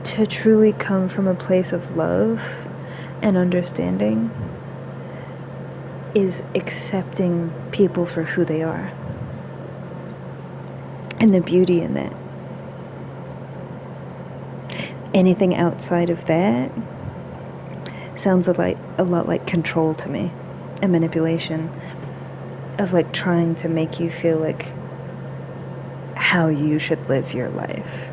to truly come from a place of love and understanding is accepting people for who they are. And the beauty in that. Anything outside of that sounds a lot like control to me, and manipulation of like trying to make you feel like how you should live your life.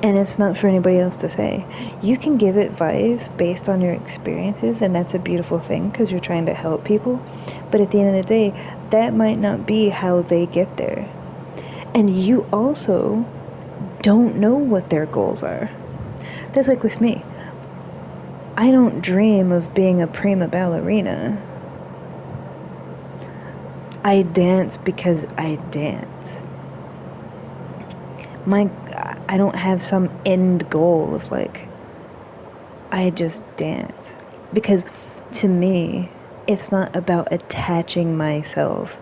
And it's not for anybody else to say. You can give advice based on your experiences, and that's a beautiful thing because you're trying to help people. But at the end of the day, that might not be how they get there. And you also don't know what their goals are. That's like with me. I don't dream of being a prima ballerina. I dance because I dance. I don't have some end goal of like, I just dance. Because to me, it's not about attaching myself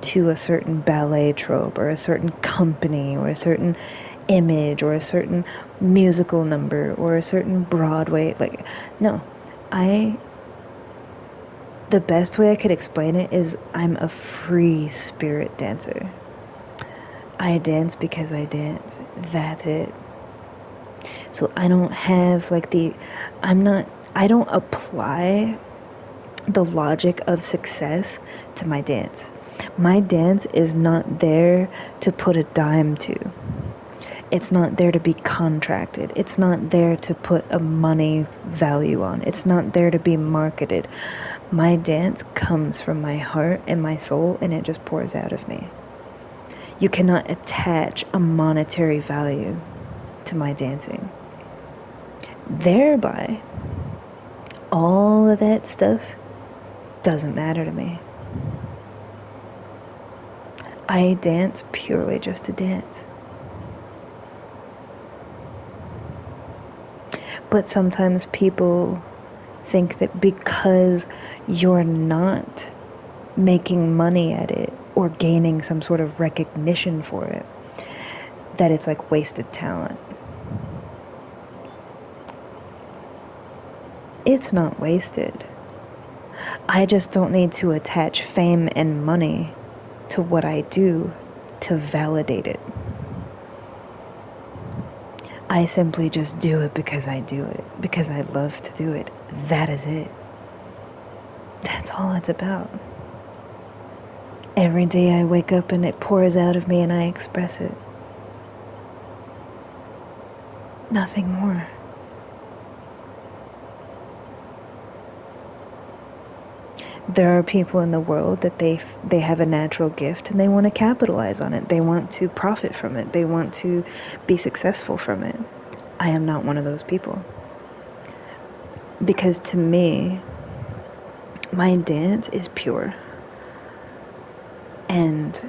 to a certain ballet troupe or a certain company or a certain image or a certain musical number or a certain Broadway. Like, no. The best way I could explain it is I'm a free spirit dancer. I dance because I dance. That's it. So I don't have like I don't apply the logic of success to my dance. My dance is not there to put a dime to. It's not there to be contracted. It's not there to put a money value on. It's not there to be marketed. My dance comes from my heart and my soul, and it just pours out of me. You cannot attach a monetary value to my dancing. Thereby, all of that stuff doesn't matter to me. I dance purely just to dance. But sometimes people think that because you're not making money at it or gaining some sort of recognition for it, that it's like wasted talent. It's not wasted. I just don't need to attach fame and money to what I do to validate it. I simply just do it because I do it, because I love to do it. That is it. That's all it's about. Every day I wake up and it pours out of me and I express it. Nothing more. There are people in the world that they have a natural gift and they want to capitalize on it. They want to profit from it. They want to be successful from it. I am not one of those people. Because to me, my dance is pure. And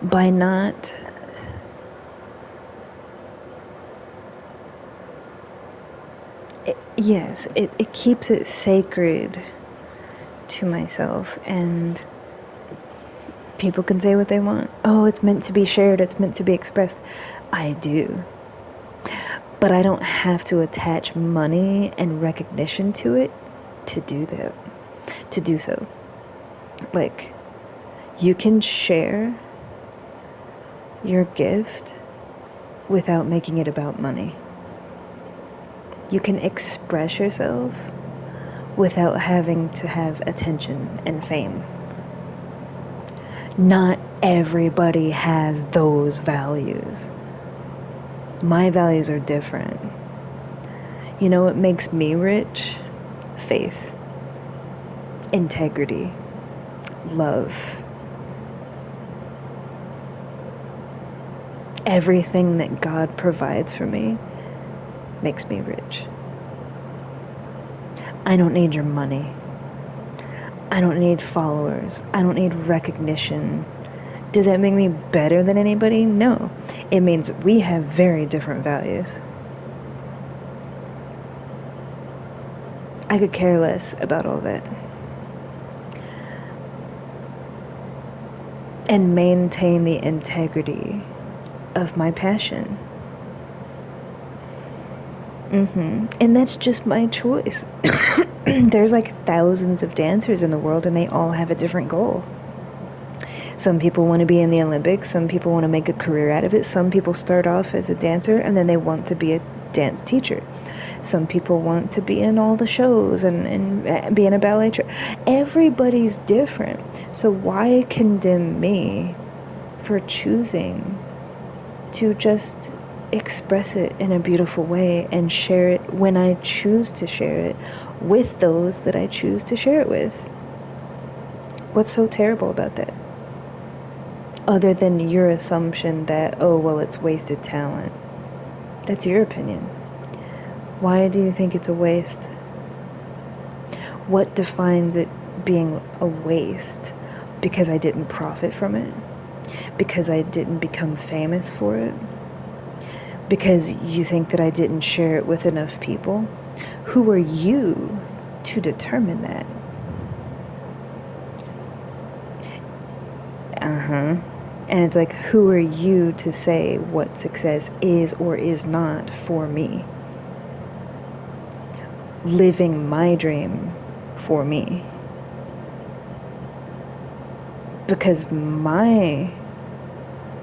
by not it keeps it sacred to myself, and people can say what they want. Oh, it's meant to be shared, it's meant to be expressed. I do. But I don't have to attach money and recognition to it to do that. To do so. Like, you can share your gift without making it about money. You can express yourself without having to have attention and fame. Not everybody has those values. My values are different. You know what makes me rich? Faith, integrity, love. Everything that God provides for me makes me rich. I don't need your money. I don't need followers. I don't need recognition. Does that make me better than anybody? No. It means we have very different values. I could care less about all that. And maintain the integrity of my passion. And that's just my choice. There's like thousands of dancers in the world, and they all have a different goal. Some people want to be in the Olympics. Some people want to make a career out of it. Some people start off as a dancer and then they want to be a dance teacher. Some people want to be in all the shows and be in a ballet troupe. Everybody's different. So why condemn me for choosing to just express it in a beautiful way and share it when I choose to share it with those that I choose to share it with? What's so terrible about that? Other than your assumption that, oh, well, it's wasted talent. That's your opinion. Why do you think it's a waste? What defines it being a waste? Because I didn't profit from it? Because I didn't become famous for it? Because you think that I didn't share it with enough people? Who are you to determine that? And it's like, who are you to say what success is or is not for me? Living my dream for me. Because my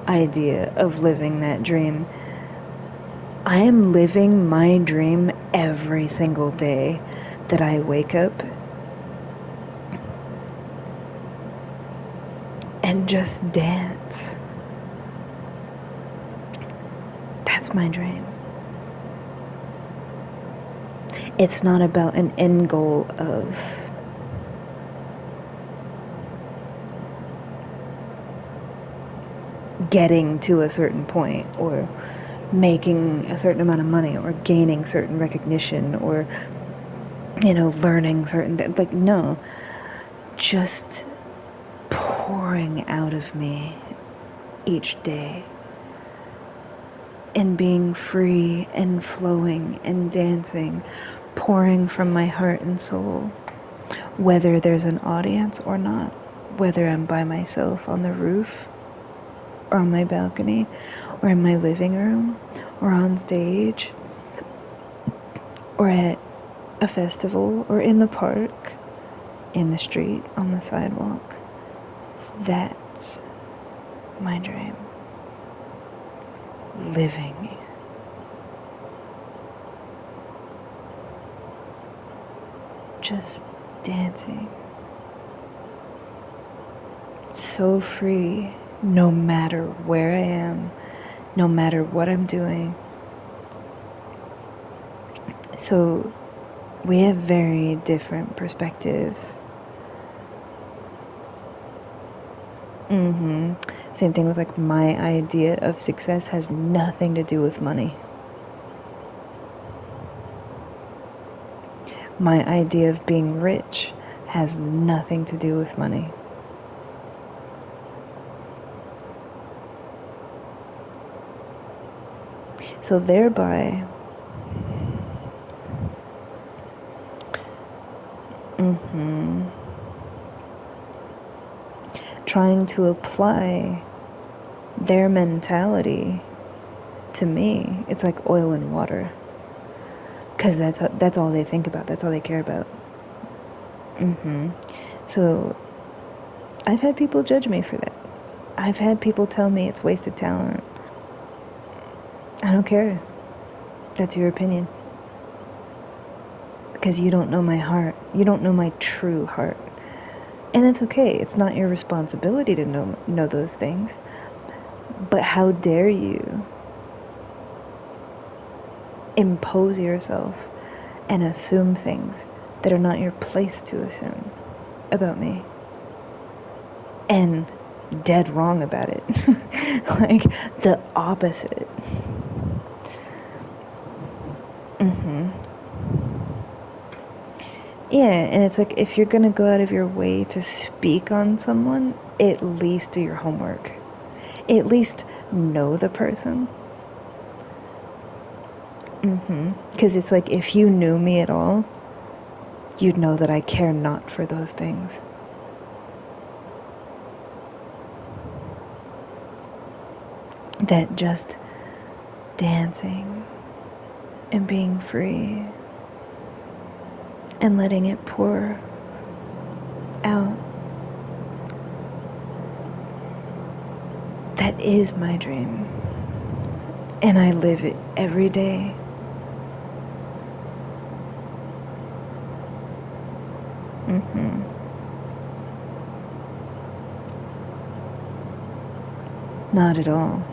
idea of living that dream, I am living my dream every single day that I wake up and just dance. That's my dream. It's not about an end goal of getting to a certain point or making a certain amount of money or gaining certain recognition or, learning certain things. Like, no. Just pouring out of me each day and being free and flowing and dancing, pouring from my heart and soul, whether there's an audience or not, whether I'm by myself on the roof or on my balcony or in my living room or on stage or at a festival or in the park, in the street, on the sidewalk. That's my dream. Living. Just dancing. So free, no matter where I am, no matter what I'm doing. So we have very different perspectives. Same thing with like my idea of success has nothing to do with money. My idea of being rich has nothing to do with money. So thereby, trying to apply their mentality to me, it's like oil and water. Because that's all they think about. That's all they care about. So I've had people judge me for that. I've had people tell me it's wasted talent. I don't care. That's your opinion. Because you don't know my heart. You don't know my true heart. And that's okay. It's not your responsibility to know those things. But how dare you impose yourself and assume things that are not your place to assume about me. And dead wrong about it. Like the opposite. Yeah, and it's like if you're gonna go out of your way to speak on someone, at least do your homework. At least know the person. Because it's like if you knew me at all, you'd know that I care not for those things. That just dancing and being free and letting it pour out, that is my dream. And I live it every day. Not at all.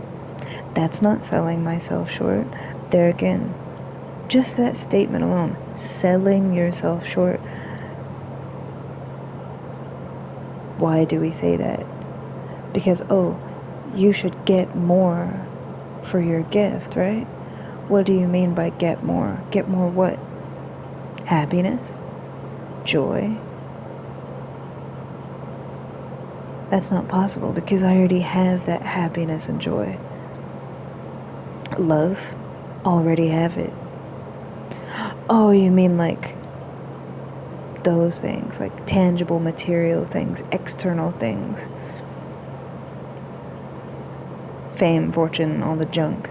That's not selling myself short. There again, just that statement alone, selling yourself short. Why do we say that? Because, you should get more for your gift, right? What do you mean by get more? Get more what? Happiness? Joy? That's not possible because I already have that happiness and joy. Love? Already have it. Oh, you mean like those things, like tangible material things, external things. Fame, fortune, all the junk.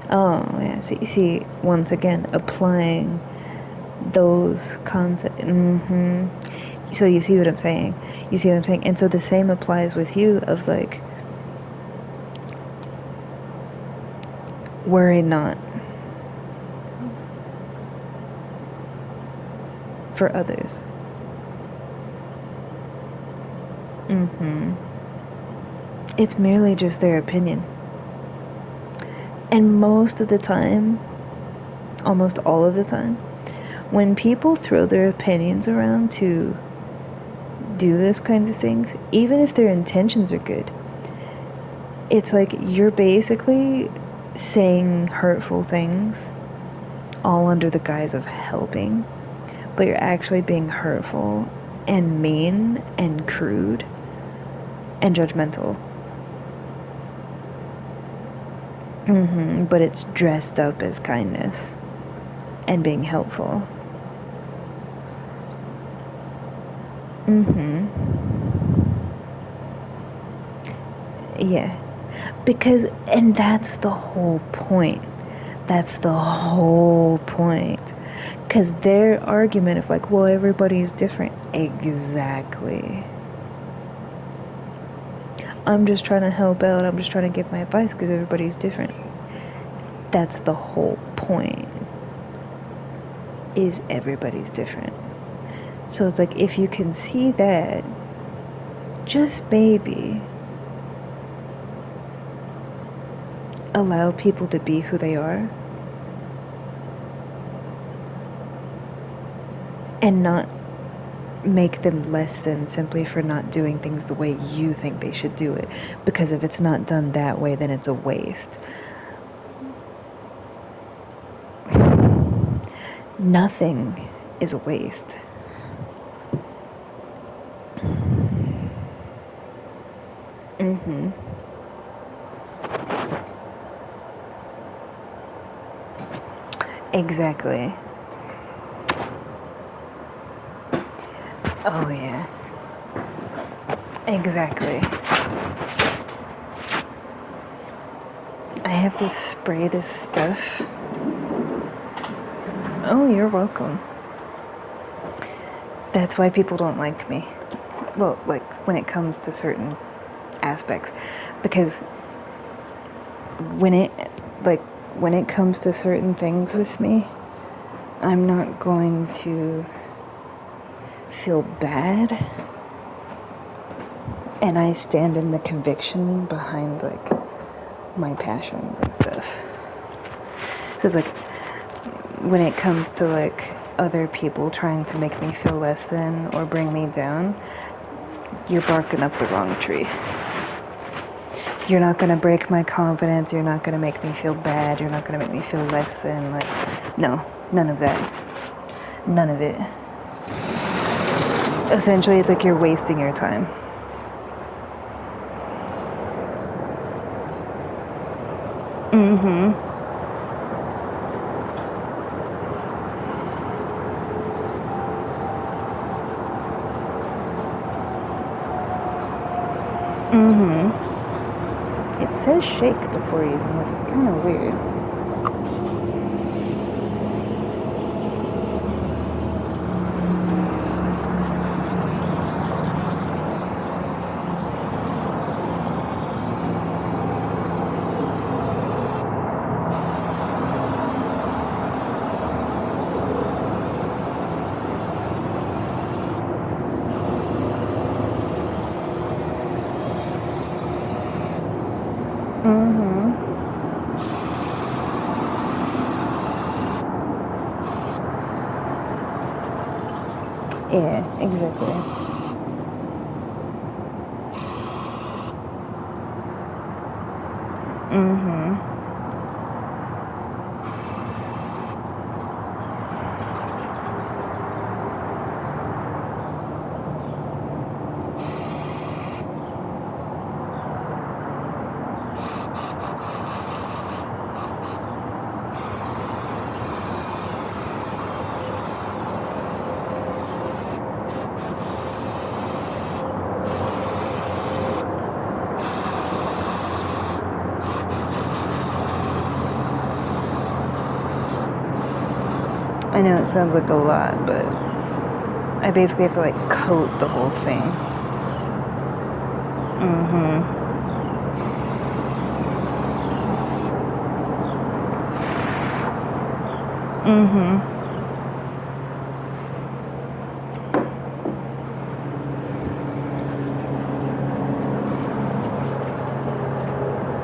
Oh, yeah, see, once again, applying those concepts. So you see what I'm saying? And so the same applies with you of like, worry not for others. It's merely just their opinion. And most of the time, almost all of the time, when people throw their opinions around to do those kinds of things, even if their intentions are good, it's like you're basically saying hurtful things all under the guise of helping, but you're actually being hurtful and mean and crude and judgmental. But it's dressed up as kindness and being helpful. Yeah. Because, and that's the whole point. That's the whole point. Because their argument of like, well, everybody's different. Exactly. I'm just trying to help out. I'm just trying to give my advice because everybody's different. That's the whole point. Is everybody's different. So it's like if you can see that, just maybe allow people to be who they are and not make them less than simply for not doing things the way you think they should do it, because if it's not done that way, then it's a waste. Nothing is a waste. Mm-hmm. Exactly. Oh, yeah. Exactly. I have to spray this stuff. Oh, you're welcome. That's why people don't like me. Well, like, when it comes to certain aspects. Because when it comes to certain things with me, I'm not going to feel bad, and I stand in the conviction behind, like, my passions and stuff. Because, like, when it comes to, like, other people trying to make me feel less than or bring me down, you're barking up the wrong tree. You're not gonna break my confidence, you're not gonna make me feel bad, you're not gonna make me feel less than, like, no, none of that. None of it. Essentially, it's like you're wasting your time. Mm-hmm. Mm-hmm. It says shake before using, which is kind of weird. Mm-hmm. Yeah, exactly. Mm-hmm. I know it sounds like a lot, but I basically have to, like, coat the whole thing. Mm-hmm. Mm-hmm.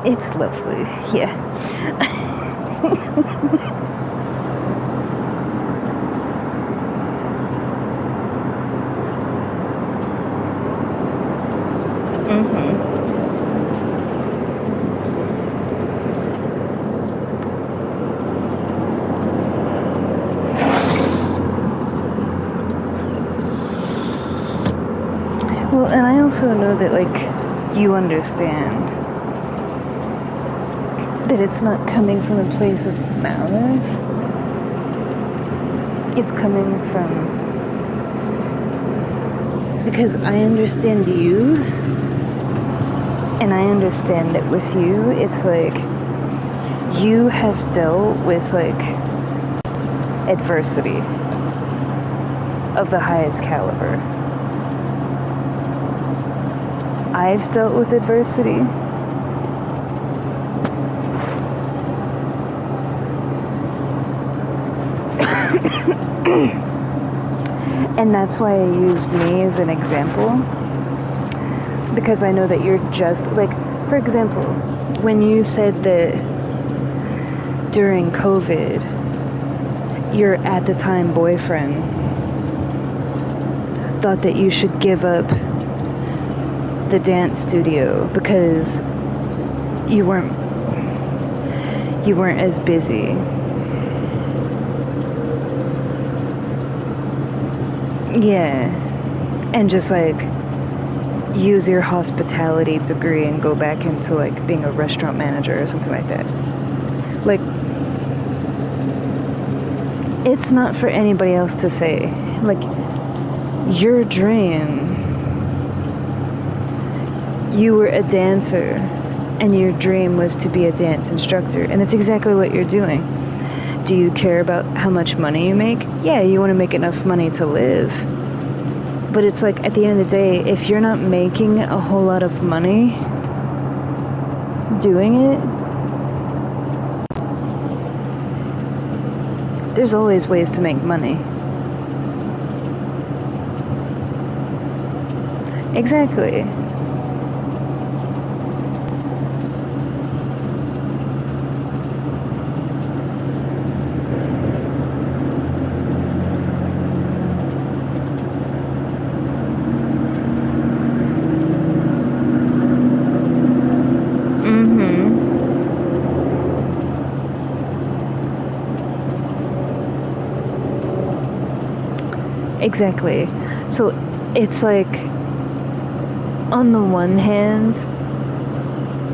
It's lovely, yeah. Mm-hmm. Well, and I also know that, like, you understand that it's not coming from a place of malice. It's coming from... Because I understand you, and I understand that with you, it's like, you have dealt with, like, adversity of the highest caliber. I've dealt with adversity. And that's why I use me as an example. Because I know that you're just, like, for example, when you said that during COVID, your at the time boyfriend thought that you should give up the dance studio because you weren't as busy. Yeah. And just like use your hospitality degree and go back into like being a restaurant manager or something like that. Like, it's not for anybody else to say. Like, your dream, you were a dancer and your dream was to be a dance instructor, and that's exactly what you're doing. Do you care about how much money you make? Yeah, you want to make enough money to live. But it's like, at the end of the day, if you're not making a whole lot of money doing it, there's always ways to make money. Exactly. Exactly. So it's like, on the one hand,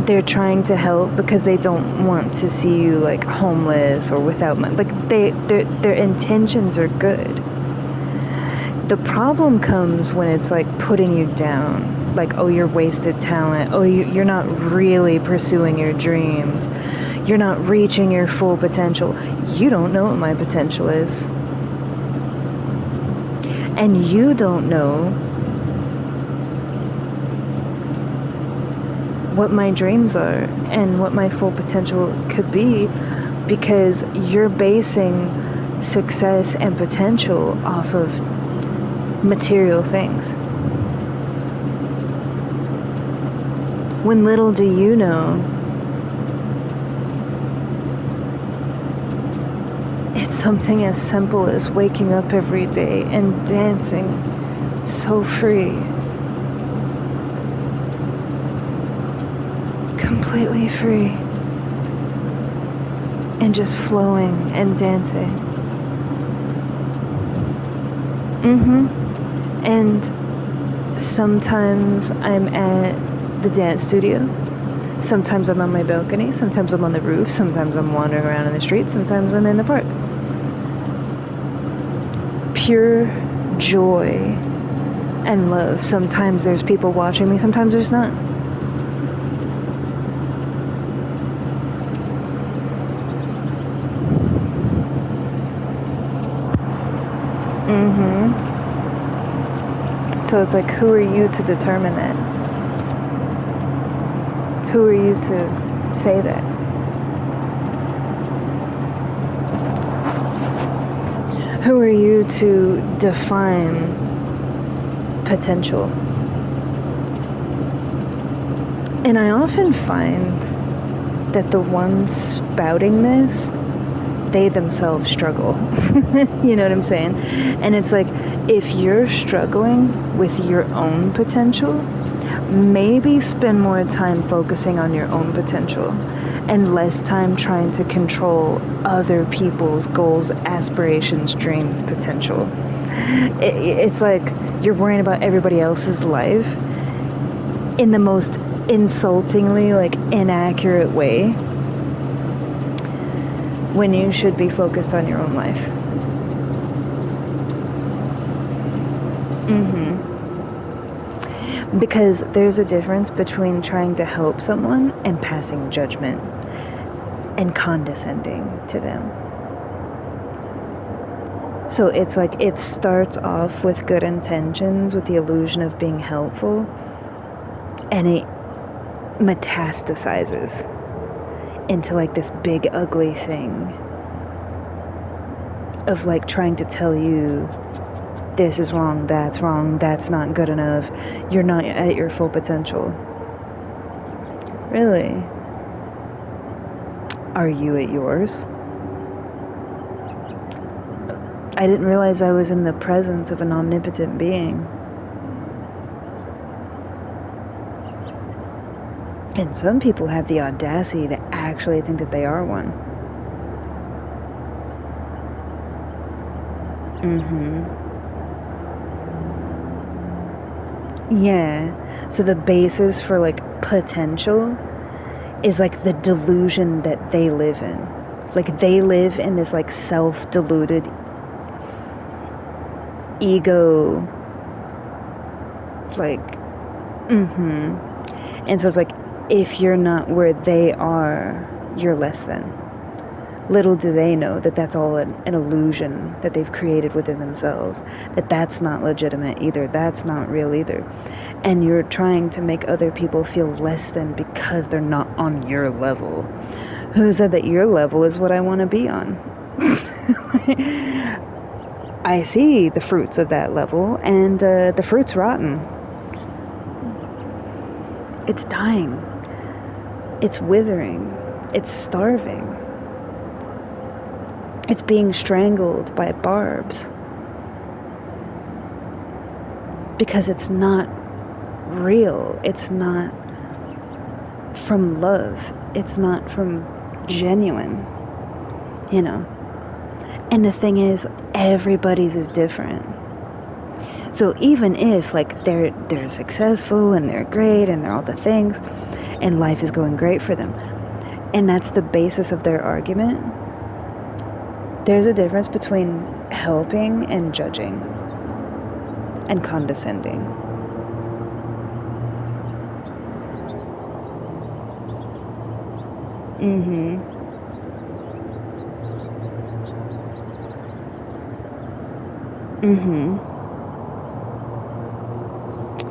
they're trying to help because they don't want to see you like homeless or without money. Like, their intentions are good. The problem comes when it's like putting you down. Like, oh, you're wasted talent. Oh, you're not really pursuing your dreams. You're not reaching your full potential. You don't know what my potential is. And you don't know what my dreams are and what my full potential could be, because you're basing success and potential off of material things. When little do you know, it's something as simple as waking up every day and dancing so free. Completely free. And just flowing and dancing. And sometimes I'm at the dance studio. Sometimes I'm on my balcony. Sometimes I'm on the roof. Sometimes I'm wandering around in the street. Sometimes I'm in the park. Pure joy and love. Sometimes there's people watching me. Sometimes there's not. So it's like, who are you to determine that? Who are you to say that? Who are you to define potential? And I often find that the ones spouting this, they themselves struggle. You know what I'm saying? And it's like, if you're struggling with your own potential, maybe spend more time focusing on your own potential and less time trying to control other people's goals, aspirations, dreams, potential. It's like you're worrying about everybody else's life in the most insultingly, like, inaccurate way, when you should be focused on your own life. Because there's a difference between trying to help someone and passing judgment and condescending to them. So it's like, it starts off with good intentions, with the illusion of being helpful, and it metastasizes into like this big ugly thing of like trying to tell you, this is wrong, that's not good enough, you're not at your full potential. Really? Are you at yours? I didn't realize I was in the presence of an omnipotent being. And some people have the audacity to actually think that they are one. Yeah. So the basis for like potential is like the delusion that they live in. Like they live in this like self-deluded ego, like, and so it's like, if you're not where they are, you're less than. Little do they know that that's all an illusion that they've created within themselves, that that's not legitimate either, that's not real either. And you're trying to make other people feel less than because they're not on your level. Who said that your level is what I want to be on? I see the fruits of that level, and the fruit's rotten. It's dying. It's withering. It's starving. It's being strangled by barbs. Because it's not real. It's not from love. It's not from genuine. You know? And the thing is, everybody's is different. So even if like they're successful and they're great and they're all the things and life is going great for them, and that's the basis of their argument, there's a difference between helping and judging and condescending.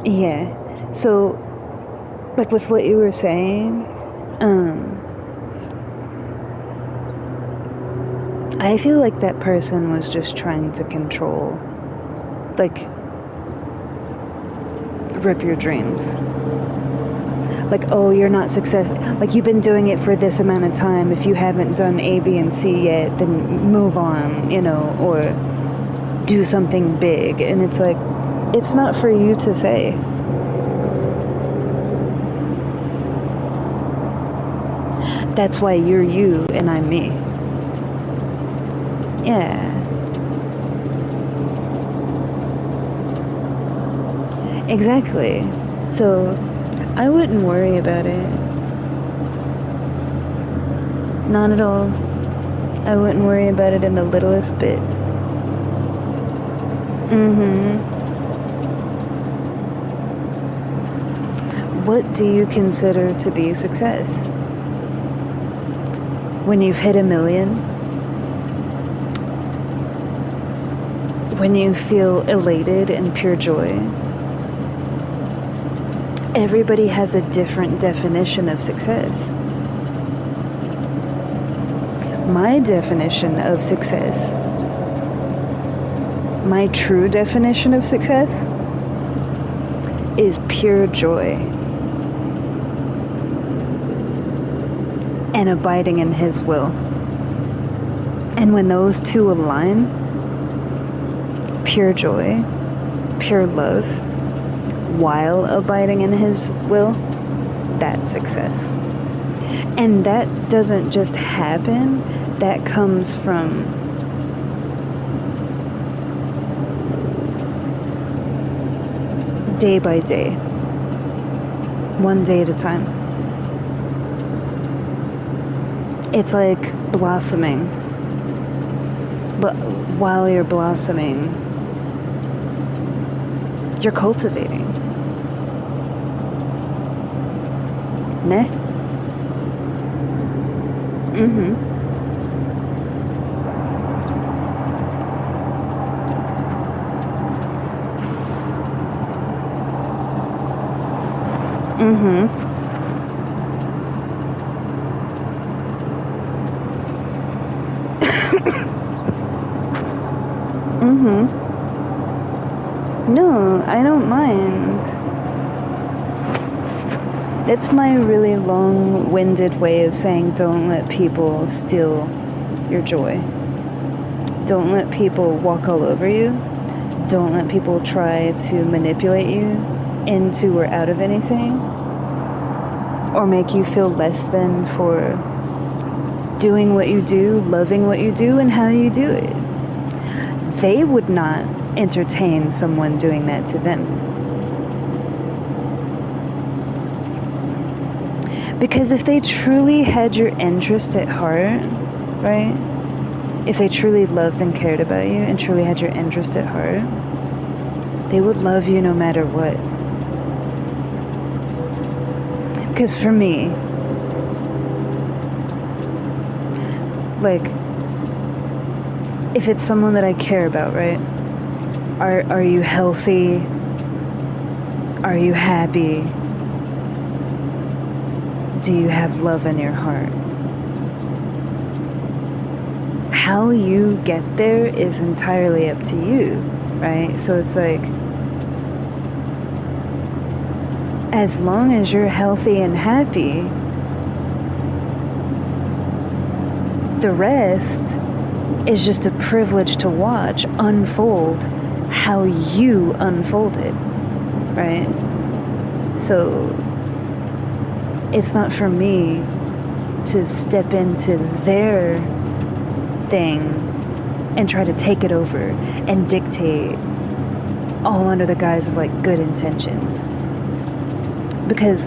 Yeah. So, like with what you were saying, I feel like that person was just trying to control, like, rip your dreams. Like, oh, you're not success. Like, you've been doing it for this amount of time. If you haven't done A, B, and C yet, then move on, you know, or do something big. And it's like, it's not for you to say. That's why you're you and I'm me. Yeah. Exactly. So, I wouldn't worry about it. Not at all. I wouldn't worry about it in the littlest bit. What do you consider to be success? When you've hit 1 million? When you feel elated and pure joy? Everybody has a different definition of success. My definition of success, my true definition of success, is pure joy and abiding in His will. And when those two align, pure joy, pure love, while abiding in His will, that's success. And that doesn't just happen, that comes from day by day, one day at a time. It's like blossoming, but while you're blossoming, you're cultivating. Ne? No, I don't mind. It's my really long-winded way of saying don't let people steal your joy. Don't let people walk all over you. Don't let people try to manipulate you into or out of anything, or make you feel less than for doing what you do, loving what you do, and how you do it. They would not entertain someone doing that to them. Because if they truly had your interest at heart, right? If they truly loved and cared about you and truly had your interest at heart, they would love you no matter what. Because for me, like, if it's someone that I care about, right? Are you healthy? Are you happy? Do you have love in your heart? How you get there is entirely up to you, right? So it's like, as long as you're healthy and happy, the rest is just a privilege to watch unfold how you unfold it, right? So it's not for me to step into their thing and try to take it over and dictate, all under the guise of like good intentions. Because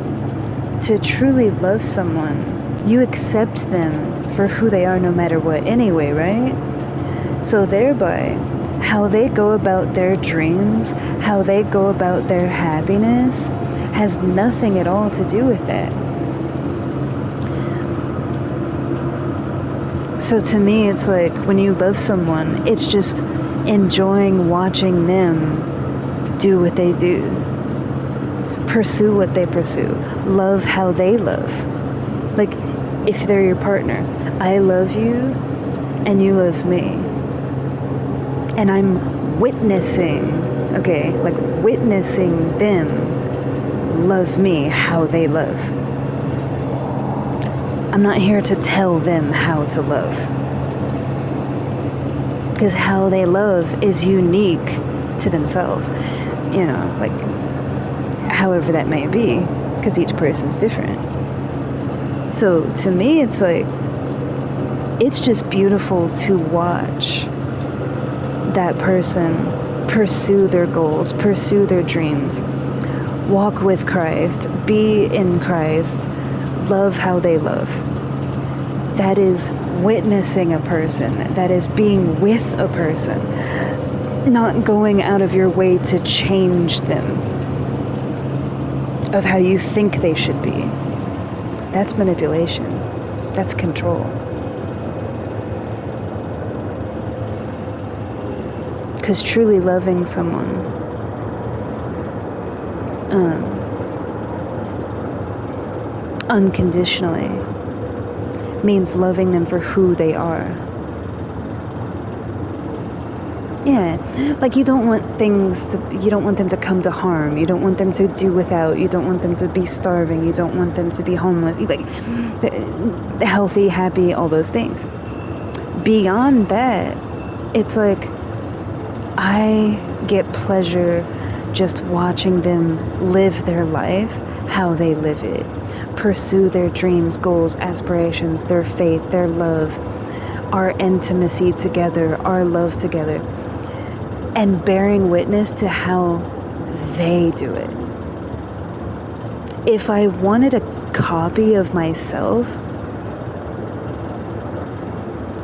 to truly love someone, you accept them for who they are no matter what anyway, right? So thereby, how they go about their dreams, how they go about their happiness, has nothing at all to do with that. So to me, it's like when you love someone, it's just enjoying watching them do what they do, pursue what they pursue, love how they love. Like, if they're your partner, I love you and you love me. And I'm witnessing, okay, like witnessing them love me how they love. I'm not here to tell them how to love. Because how they love is unique to themselves. You know, like, however that may be, because each person's different. So to me, it's like, it's just beautiful to watch that person pursue their goals, pursue their dreams, walk with Christ, be in Christ, love how they love. That is witnessing a person. That is being with a person. Not going out of your way to change them of how you think they should be. That's manipulation. That's control. Because truly loving someone unconditionally means loving them for who they are. Yeah, like you don't want them to come to harm. You don't want them to do without. You don't want them to be starving. You don't want them to be homeless. Like, healthy, happy, all those things. Beyond that, it's like, I get pleasure just watching them live their life how they live it. Pursue their dreams, goals, aspirations, their faith, their love, our intimacy together, our love together, and bearing witness to how they do it. If I wanted a copy of myself,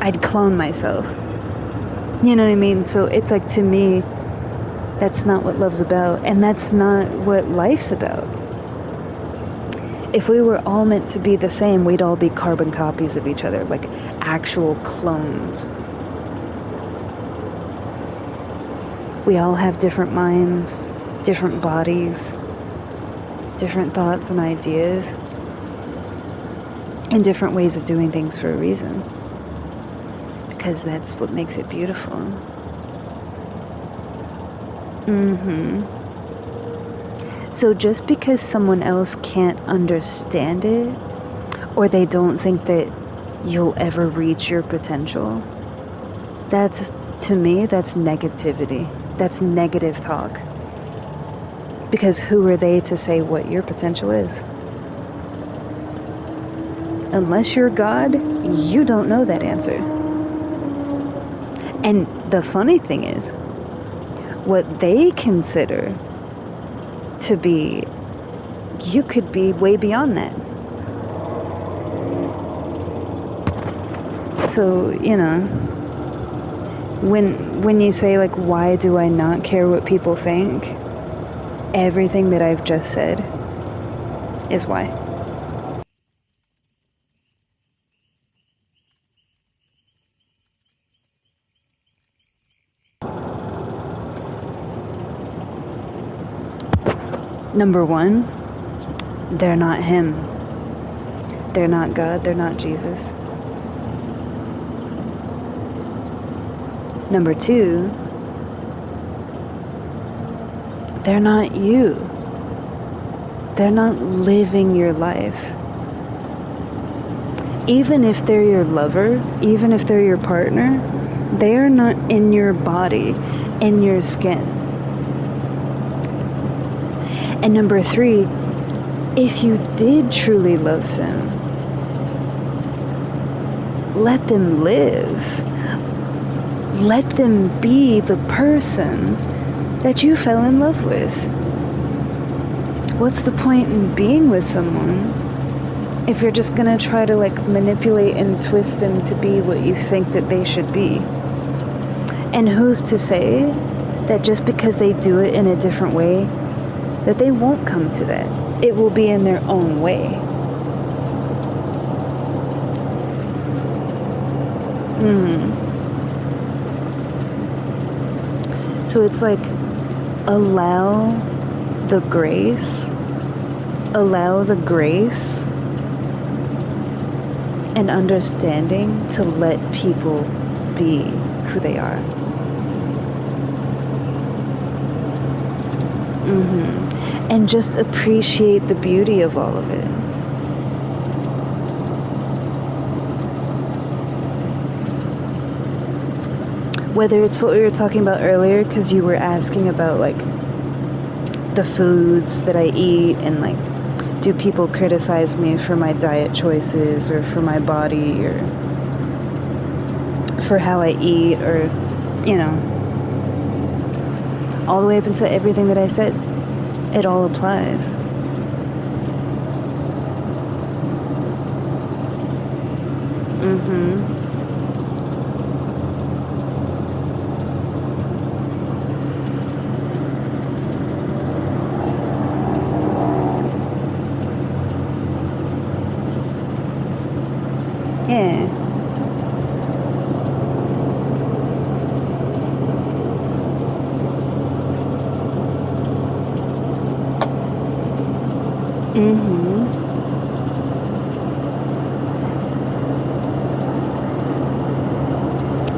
I'd clone myself. You know what I mean? So it's like, to me, that's not what love's about, and that's not what life's about. If we were all meant to be the same, we'd all be carbon copies of each other, like actual clones. We all have different minds, different bodies, different thoughts and ideas, and different ways of doing things for a reason. Because that's what makes it beautiful. So just because someone else can't understand it, or they don't think that you'll ever reach your potential, to me, that's negativity. That's negative talk. Because who are they to say what your potential is? Unless you're God, you don't know that answer. And the funny thing is, what they consider to be, you could be way beyond that. So, when you say, like, why do I not care what people think? Everything that I've just said is why. Number one, they're not him. They're not God. They're not Jesus. Number two, they're not you. They're not living your life. Even if they're your lover, even if they're your partner, they are not in your body, in your skin. And number three, if you did truly love them, let them live. Let them be the person that you fell in love with. What's the point in being with someone if you're just gonna try to like manipulate and twist them to be what you think that they should be? And who's to say that just because they do it in a different way, that they won't come to that? It will be in their own way. So it's like, allow the grace and understanding to let people be who they are. And just appreciate the beauty of all of it. Whether it's what we were talking about earlier, because you were asking about like the foods that I eat, and like, do people criticize me for my diet choices or for my body or for how I eat, or all the way up into everything that I said, it all applies. Yeah.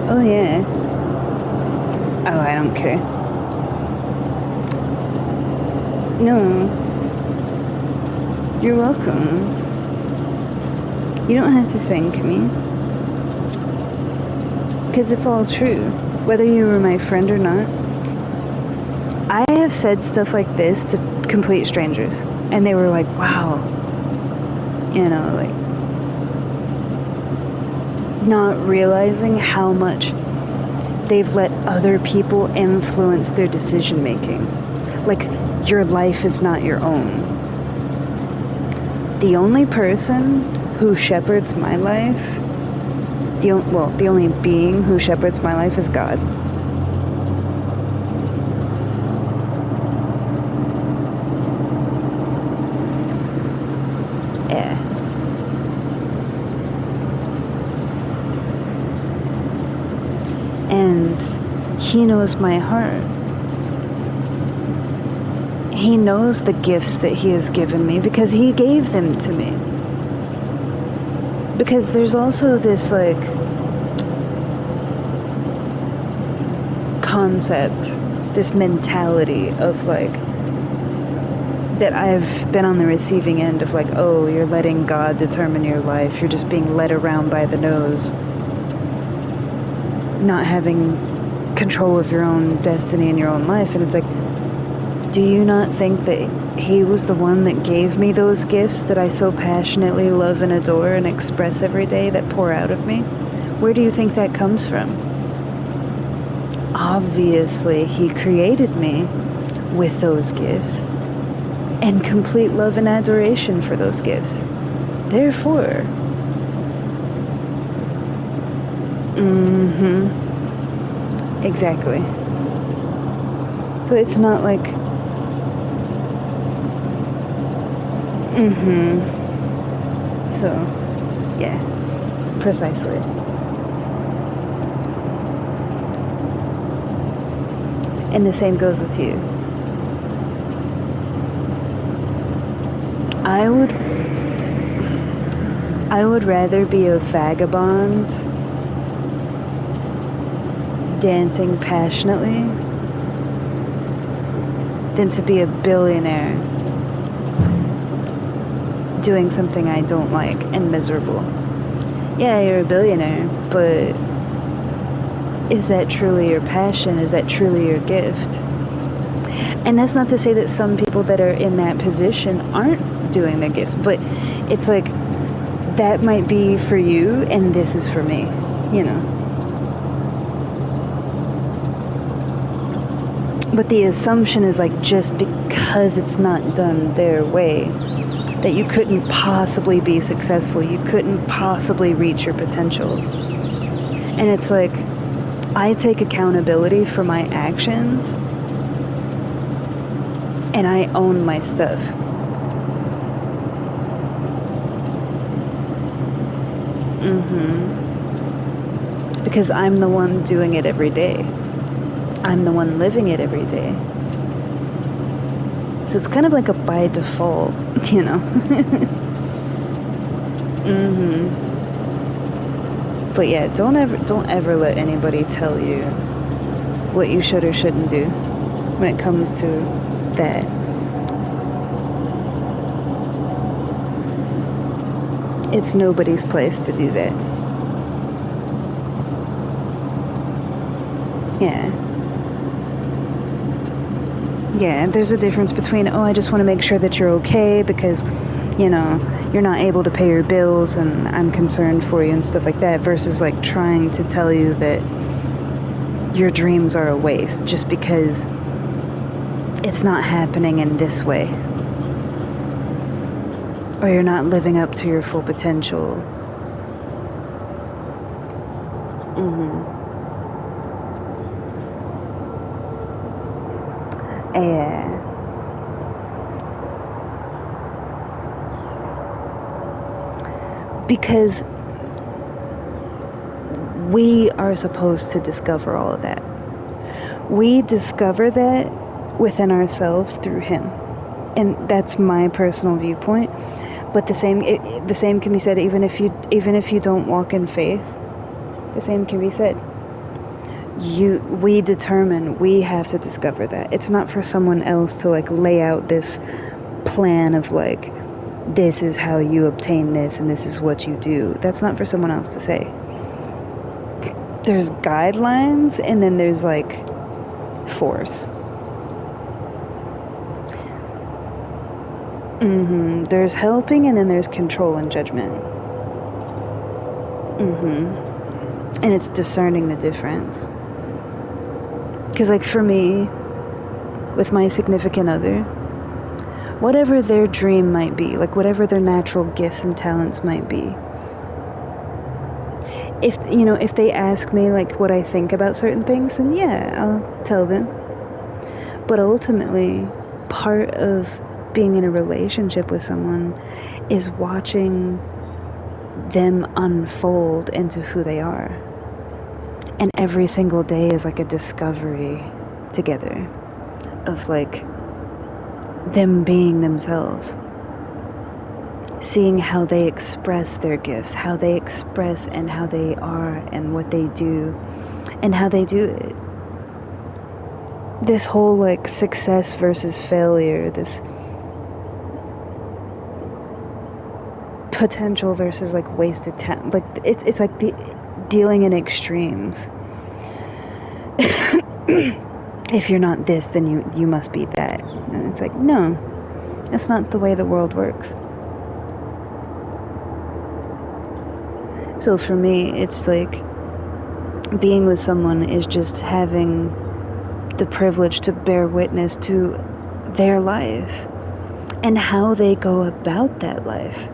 Oh yeah. Oh, I don't care. No. You're welcome. You don't have to thank me. Because it's all true. Whether you were my friend or not. I have said stuff like this to complete strangers. And they were like, wow. Like, not realizing how much they've let other people influence their decision making. Like, your life is not your own. The only person who shepherds my life, the only being who shepherds my life is God. Yeah. And He knows my heart. He knows the gifts that He has given me because He gave them to me. Because there's also this like concept, this mentality of like, that I've been on the receiving end of like, oh, you're letting God determine your life, you're just being led around by the nose, not having control of your own destiny and your own life. And it's like, do you not think that He was the one that gave me those gifts that I so passionately love and adore and express every day, that pour out of me? Where do you think that comes from? Obviously, He created me with those gifts and complete love and adoration for those gifts. Therefore, Mm-hmm. Exactly. So it's not like... Mm-hmm. So, yeah. Precisely. And the same goes with you. I would rather be a vagabond dancing passionately than to be a billionaire doing something I don't like and miserable. Yeah, you're a billionaire, but is that truly your passion? Is that truly your gift? And that's not to say that some people that are in that position aren't doing their gifts, but it's like, that might be for you and this is for me, you know. But the assumption is like, just because it's not done their way, that you couldn't possibly be successful, you couldn't possibly reach your potential. And it's like, I take accountability for my actions and I own my stuff. Because I'm the one doing it every day. I'm the one living it every day. So it's kind of like a by default, you know. But yeah, don't ever let anybody tell you what you should or shouldn't do when it comes to that. It's nobody's place to do that. Yeah, there's a difference between, oh, I just want to make sure that you're okay because, you know, you're not able to pay your bills and I'm concerned for you and stuff like that, versus like trying to tell you that your dreams are a waste just because it's not happening in this way, or you're not living up to your full potential. Yeah. Because we are supposed to discover all of that. We discover that within ourselves through Him. And that's my personal viewpoint. But the same can be said even if you don't walk in faith. The same can be said. We determine, we have to discover that. It's not for someone else to like lay out this plan of like, this is how you obtain this and this is what you do. That's not for someone else to say. There's guidelines and then there's like force. There's helping and then there's control and judgment. And it's discerning the difference. Because like for me, with my significant other, whatever their dream might be, like whatever their natural gifts and talents might be, if they ask me like what I think about certain things, then yeah, I'll tell them. But ultimately, part of being in a relationship with someone is watching them unfold into who they are. And every single day is like a discovery together of like them being themselves. Seeing how they express their gifts, how they express and how they are and what they do and how they do it. This whole like success versus failure, this potential versus like wasted time, like it's like the dealing in extremes. If you're not this, then you must be that. And it's like, no, that's not the way the world works. So for me, it's like being with someone is just having the privilege to bear witness to their life and how they go about that life.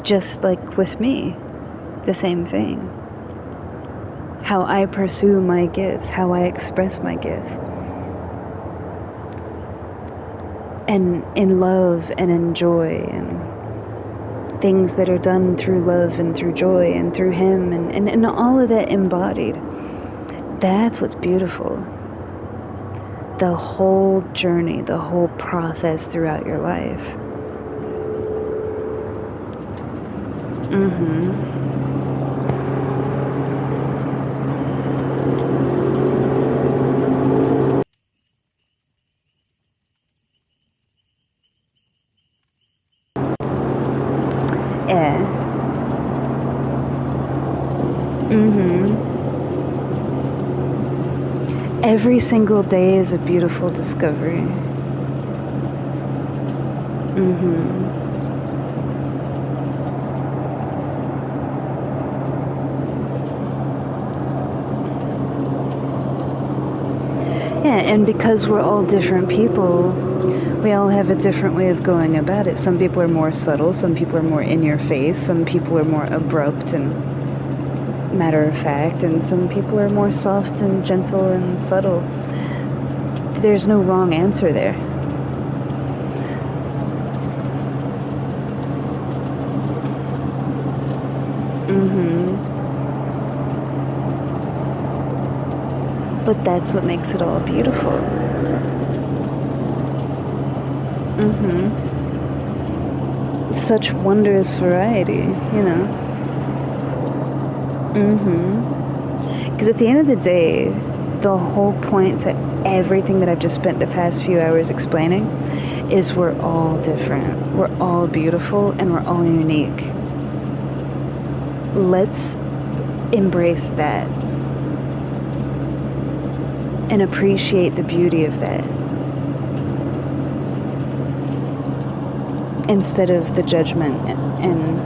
Just like with me, the same thing. how I pursue my gifts, how I express my gifts. And in love and in joy and things that are done through love and through joy and through him and all of that embodied. That's what's beautiful. The whole journey, the whole process throughout your life. Yeah. Every single day is a beautiful discovery. Yeah, and because we're all different people, we all have a different way of going about it. Some people are more subtle, some people are more in your face, some people are more abrupt and matter of fact, and some people are more soft and gentle and subtle. There's no wrong answer there. But that's what makes it all beautiful. Such wondrous variety, you know. Because at the end of the day, the whole point to everything that I've just spent the past few hours explaining is we're all different. We're all beautiful and we're all unique. Let's embrace that and appreciate the beauty of that instead of the judgment and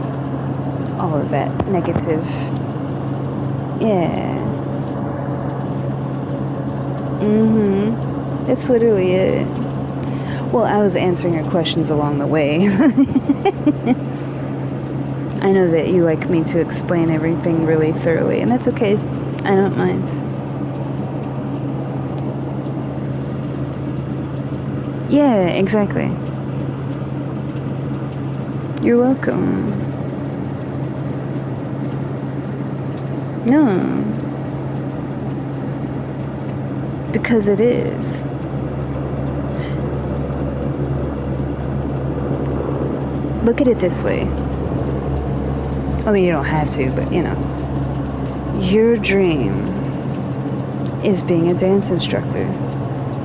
all of that negative. Yeah. It's literally it. Well, I was answering your questions along the way. I know that you like me to explain everything really thoroughly, and that's okay. I don't mind. Yeah, exactly. You're welcome. No. Because it is. Look at it this way. I mean, you don't have to, but you know. Your dream is being a dance instructor.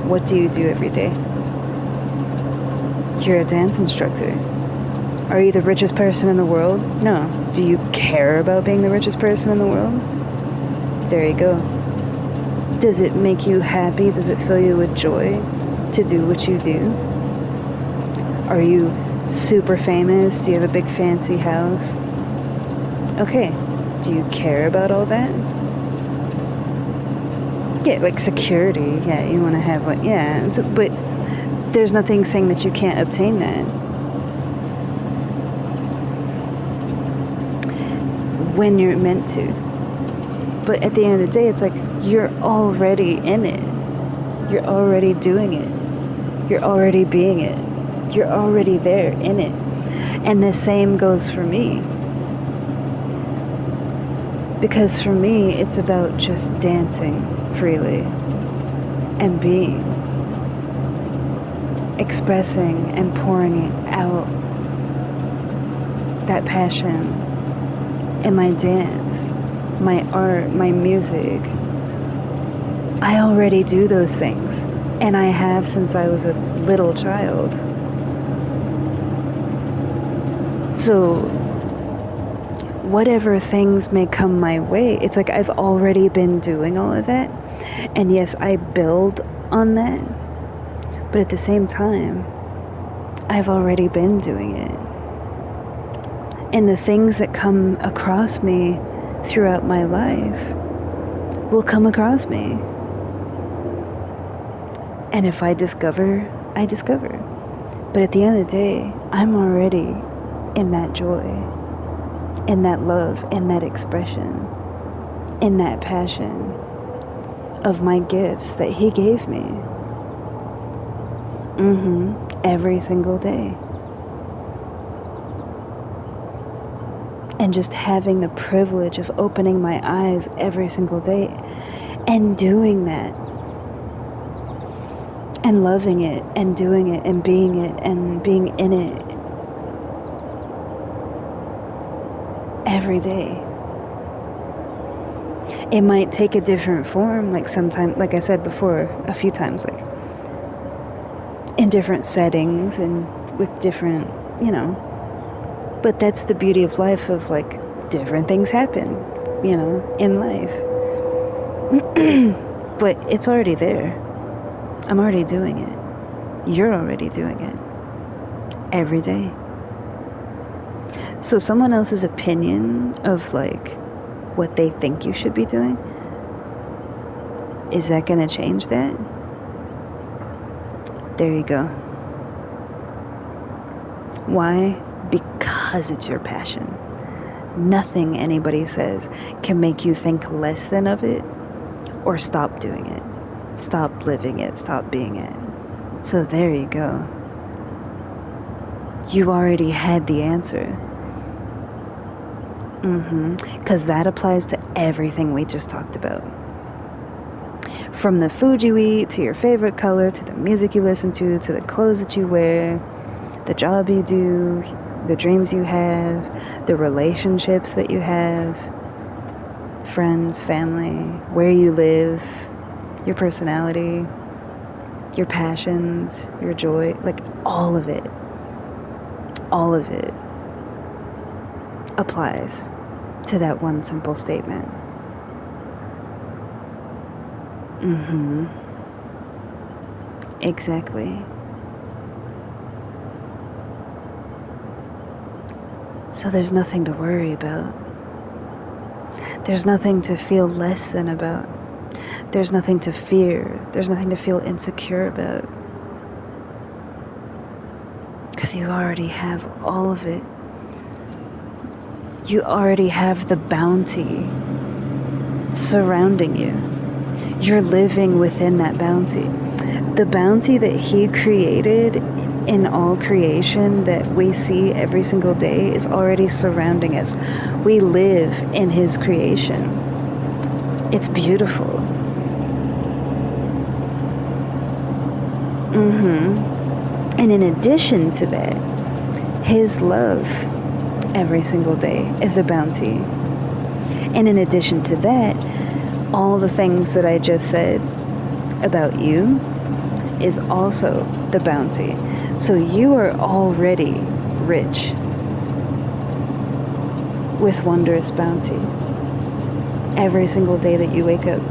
What do you do every day? You're a dance instructor. Are you the richest person in the world? No. Do you care about being the richest person in the world? There you go. Does it make you happy? Does it fill you with joy to do what you do? Are you super famous? Do you have a big fancy house? Okay. Do you care about all that? Yeah, like security. Yeah, you want to have like, yeah. But there's nothing saying that you can't obtain that. When you're meant to. But at the end of the day, it's like you're already in it. You're already doing it. You're already being it. You're already there in it. And the same goes for me. Because for me, it's about just dancing freely and being, expressing and pouring out that passion in my dance, my art, my music. I already do those things, and I have since I was a little child. So whatever things may come my way, it's like I've already been doing all of that. And yes, I build on that, but at the same time, I've already been doing it. And the things that come across me throughout my life will come across me. And if I discover, I discover. But at the end of the day, I'm already in that joy, in that love, in that expression. in that passion of my gifts that he gave me. Every single day. And just having the privilege of opening my eyes every single day and doing that. And loving it and doing it and being in it every day. It might take a different form, like sometimes, like I said before, a few times, like in different settings and with different, but that's the beauty of life, of like different things happen, in life. But it's already there. I'm already doing it. You're already doing it. Every day. So someone else's opinion of like what they think you should be doing, is that going to change that? There you go. Why? Because it's your passion. Nothing anybody says can make you think less than of it or stop doing it. Stop living it. Stop being it. So there you go. You already had the answer. Because that applies to everything we just talked about. From the food you eat, to your favorite color, to the music you listen to the clothes that you wear, the job you do, the dreams you have, the relationships that you have, friends, family, where you live, your personality, your passions, your joy, like all of it applies to that one simple statement. Exactly. So there's nothing to worry about. There's nothing to feel less than about. There's nothing to fear. There's nothing to feel insecure about. Because you already have all of it. You already have the bounty surrounding you. You're living within that bounty. The bounty that he created in all creation that we see every single day is already surrounding us. We live in his creation. It's beautiful. And in addition to that, his love every single day is a bounty. And in addition to that, all the things that I just said about you is also the bounty. So you are already rich with wondrous bounty every single day that you wake up.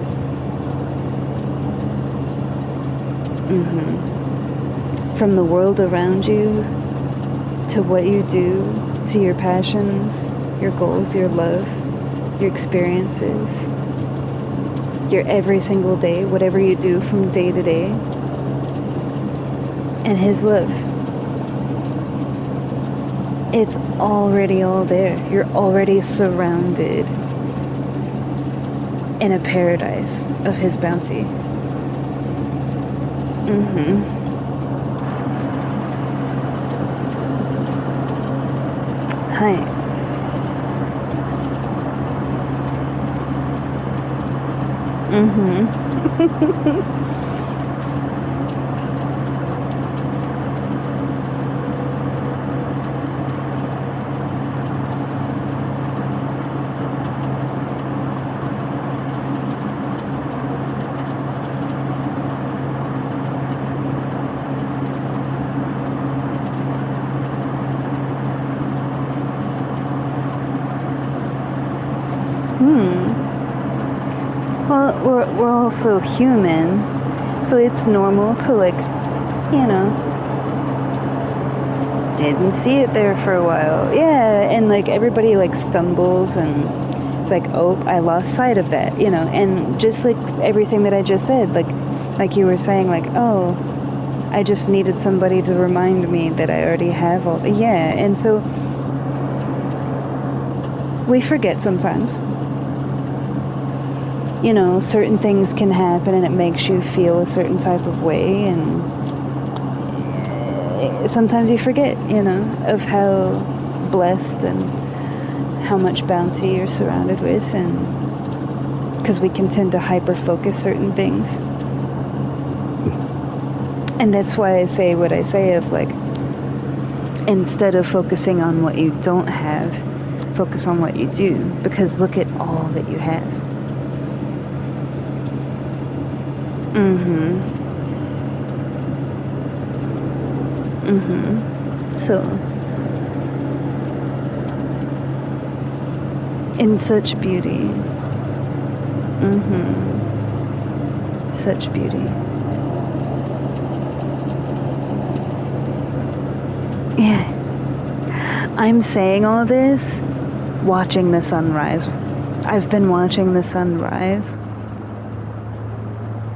From the world around you, to what you do, to your passions, your goals, your love, your experiences, your every single day, whatever you do from day to day, and his love. It's already all there. You're already surrounded in a paradise of his bounty. Hi. Well, we're also human, so it's normal to didn't see it there for a while. Yeah, and everybody stumbles and it's oh, I lost sight of that, and just everything that I just said, like you were saying, oh, I just needed somebody to remind me that I already have all the, yeah, and so we forget sometimes. you know, certain things can happen and it makes you feel a certain type of way, and sometimes you forget, you know, of how blessed and how much bounty you're surrounded with, and because we can tend to hyper focus certain things. And that's why I say what I say of like, instead of focusing on what you don't have, focus on what you do, because look at all that you have. So, in such beauty. Such beauty. Yeah. I'm saying all this watching the sunrise. I've been watching the sunrise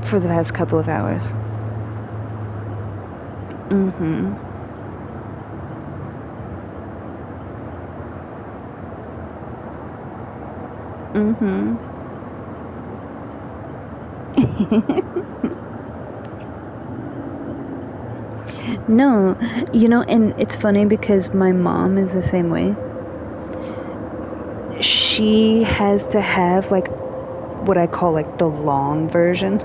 for the past couple of hours. No, you know, and it's funny because my mom is the same way. She has to have like what I call like the long version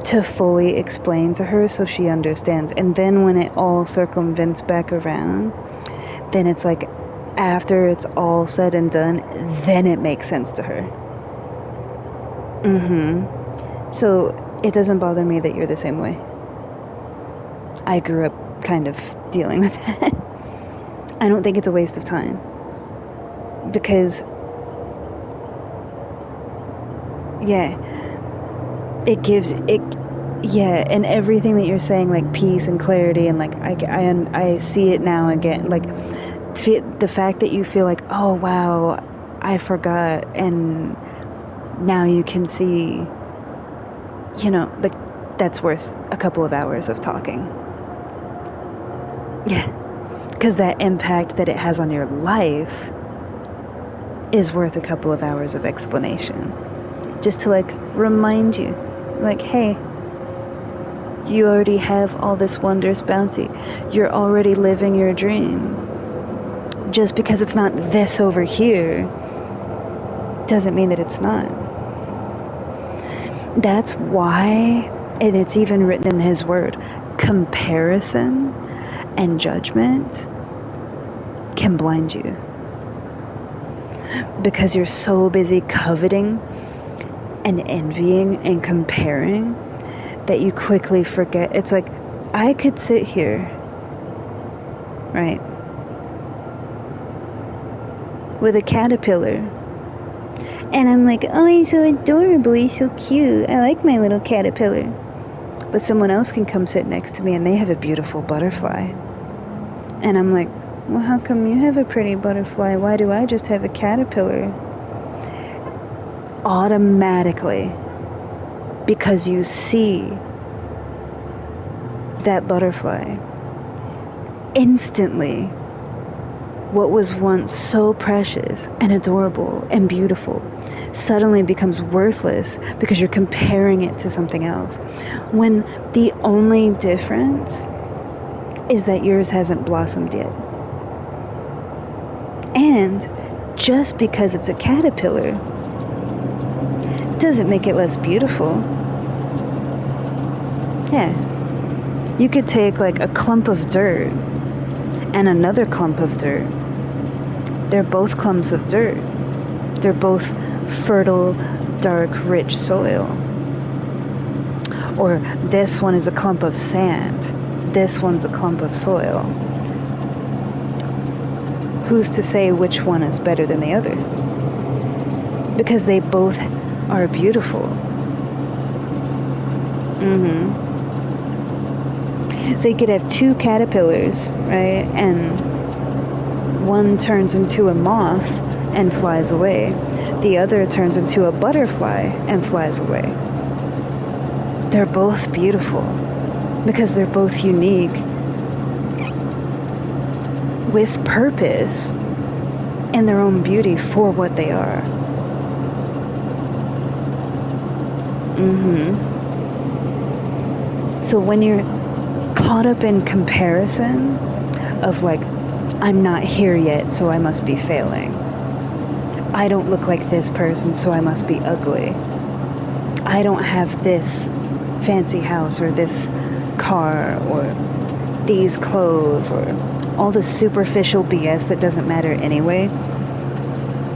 to fully explain to her so she understands. And then when it all circumvents back around, then it's like after it's all said and done, then it makes sense to her. So it doesn't bother me that you're the same way. I grew up kind of dealing with that. I don't think it's a waste of time. Because, yeah, it gives, and everything that you're saying, like peace and clarity, and like, I see it now again, like, the fact that you feel like, oh wow, I forgot, and now you can see, you know, like, that's worth a couple of hours of talking. Yeah, because that impact that it has on your life is worth a couple of hours of explanation. Just to like remind you, like, hey, you already have all this wondrous bounty. You're already living your dream. Just because it's not this over here doesn't mean that it's not. That's why, and it's even written in his word, comparison and judgment can blind you. Because you're so busy coveting and envying and comparing that you quickly forget. It's like, I could sit here, right, with a caterpillar, and I'm like, oh, he's so adorable, he's so cute, I like my little caterpillar. But someone else can come sit next to me and they have a beautiful butterfly. And I'm like, well, how come you have a pretty butterfly? Why do I just have a caterpillar? Automatically, because you see that butterfly, instantly, what was once so precious and adorable and beautiful suddenly becomes worthless because you're comparing it to something else. When the only difference is that yours hasn't blossomed yet. And just because it's a caterpillar doesn't make it less beautiful. Yeah. You could take like a clump of dirt and another clump of dirt. They're both clumps of dirt. They're both fertile, dark, rich soil. Or this one is a clump of sand. This one's a clump of soil. Who's to say which one is better than the other? Because they both are beautiful. So you could have two caterpillars, right? And one turns into a moth and flies away. The other turns into a butterfly and flies away. They're both beautiful because they're both unique, with purpose and their own beauty for what they are. So when you're caught up in comparison of like, I'm not here yet, so I must be failing. I don't look like this person, so I must be ugly. I don't have this fancy house or this car or these clothes or all the superficial BS that doesn't matter anyway.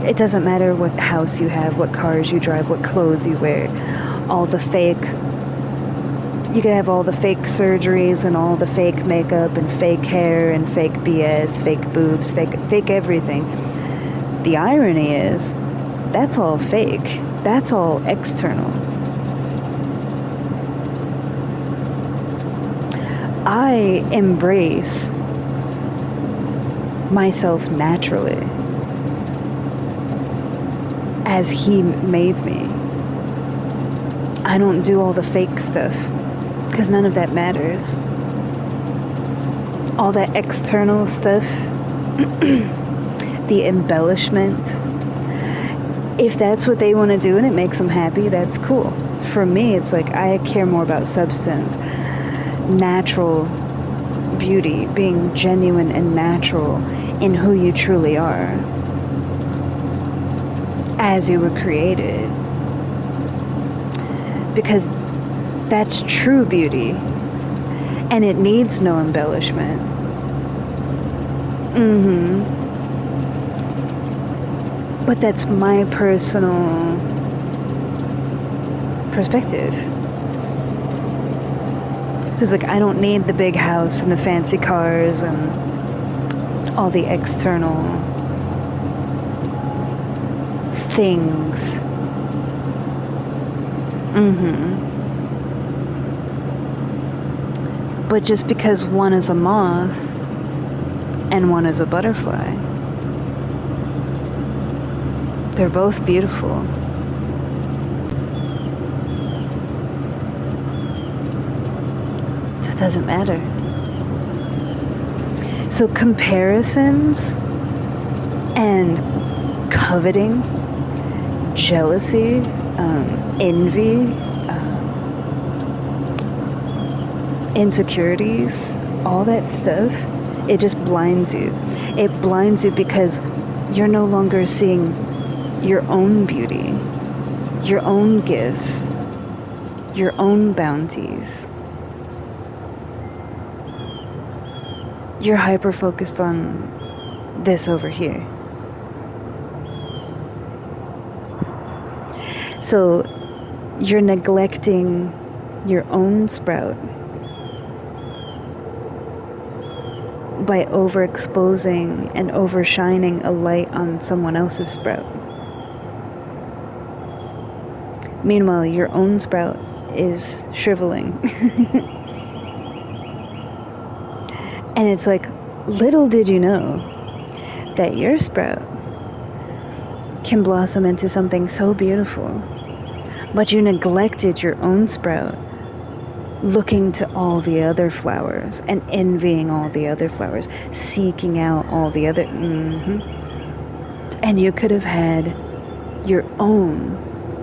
It doesn't matter what house you have, what cars you drive, what clothes you wear, all the fake. You can have all the fake surgeries and all the fake makeup and fake hair and fake BS, fake boobs, fake everything. The irony is, that's all fake. That's all external. I embrace myself naturally as he made me. I don't do all the fake stuff because none of that matters. All that external stuff, the embellishment, if that's what they want to do and it makes them happy, that's cool. For me, it's like I care more about substance, natural beauty, being genuine and natural in who you truly are as you were created, because that's true beauty and it needs no embellishment. But that's my personal perspective. So it's like I don't need the big house and the fancy cars and all the external things. But just because one is a moth and one is a butterfly, they're both beautiful. So it doesn't matter. So comparisons and coveting, jealousy, envy, insecurities, all that stuff, it just blinds you. It blinds you because you're no longer seeing your own beauty, your own gifts, your own bounties. You're hyper focused on this over here. So you're neglecting your own sprout by overexposing and overshining a light on someone else's sprout. Meanwhile, your own sprout is shriveling. And it's like, little did you know that your sprout can blossom into something so beautiful, but you neglected your own sprout, looking to all the other flowers and envying all the other flowers, seeking out all the other. And you could have had your own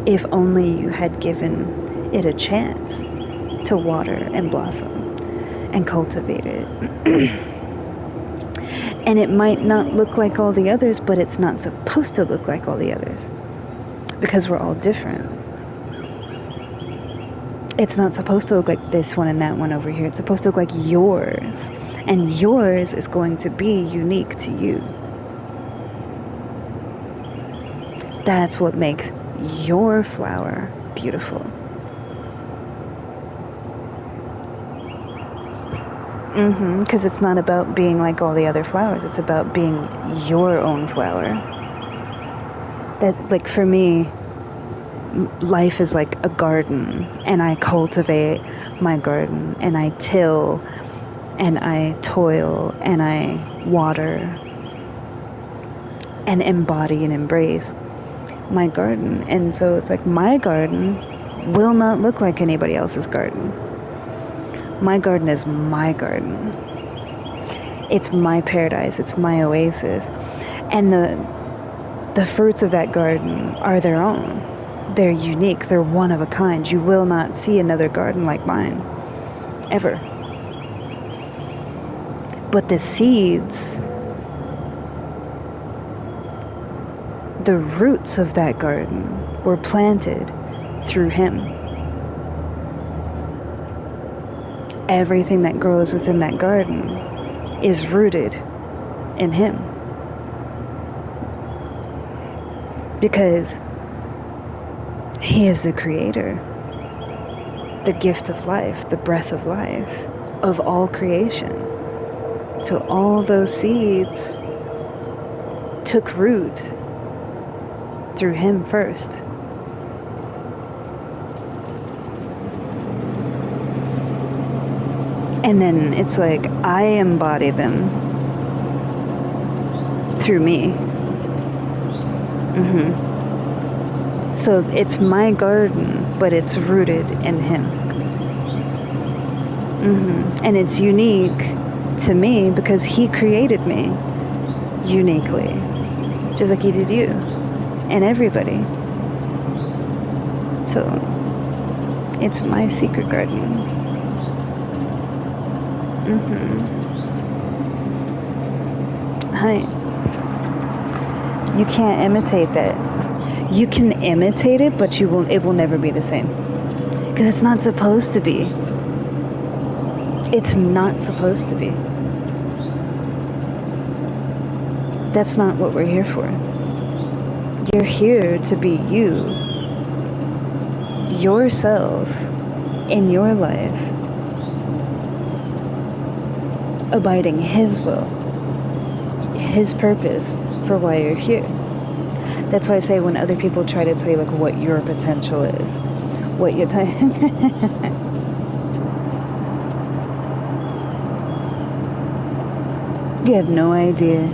if only you had given it a chance to water and blossom and cultivate it. And it might not look like all the others, but it's not supposed to look like all the others because we're all different. It's not supposed to look like this one and that one over here. It's supposed to look like yours. And yours is going to be unique to you. That's what makes your flower beautiful. Because it's not about being like all the other flowers. It's about being your own flower. That, like, for me, life is like a garden, and I cultivate my garden, and I till, and I toil, and I water, and embody and embrace my garden. And so it's like my garden will not look like anybody else's garden. My garden is my garden. It's my paradise. It's my oasis. And the fruits of that garden are their own. they're unique. They're one of a kind. You will not see another garden like mine. Ever. But the seeds, the roots of that garden were planted through him. Everything that grows within that garden is rooted in him. Because he is the creator, the gift of life, the breath of life, of all creation. So all those seeds took root through him first. And then it's like I embody them through me. So it's my garden, but it's rooted in him. And it's unique to me because he created me uniquely, just like he did you and everybody. So it's my secret garden. Honey, you can't imitate that. You can imitate it, but it will never be the same. Because it's not supposed to be. It's not supposed to be. That's not what we're here for. You're here to be you. Yourself in your life. Abiding his will. His purpose for why you're here. That's why I say when other people try to tell you like what your potential is, what your time. You have no idea. You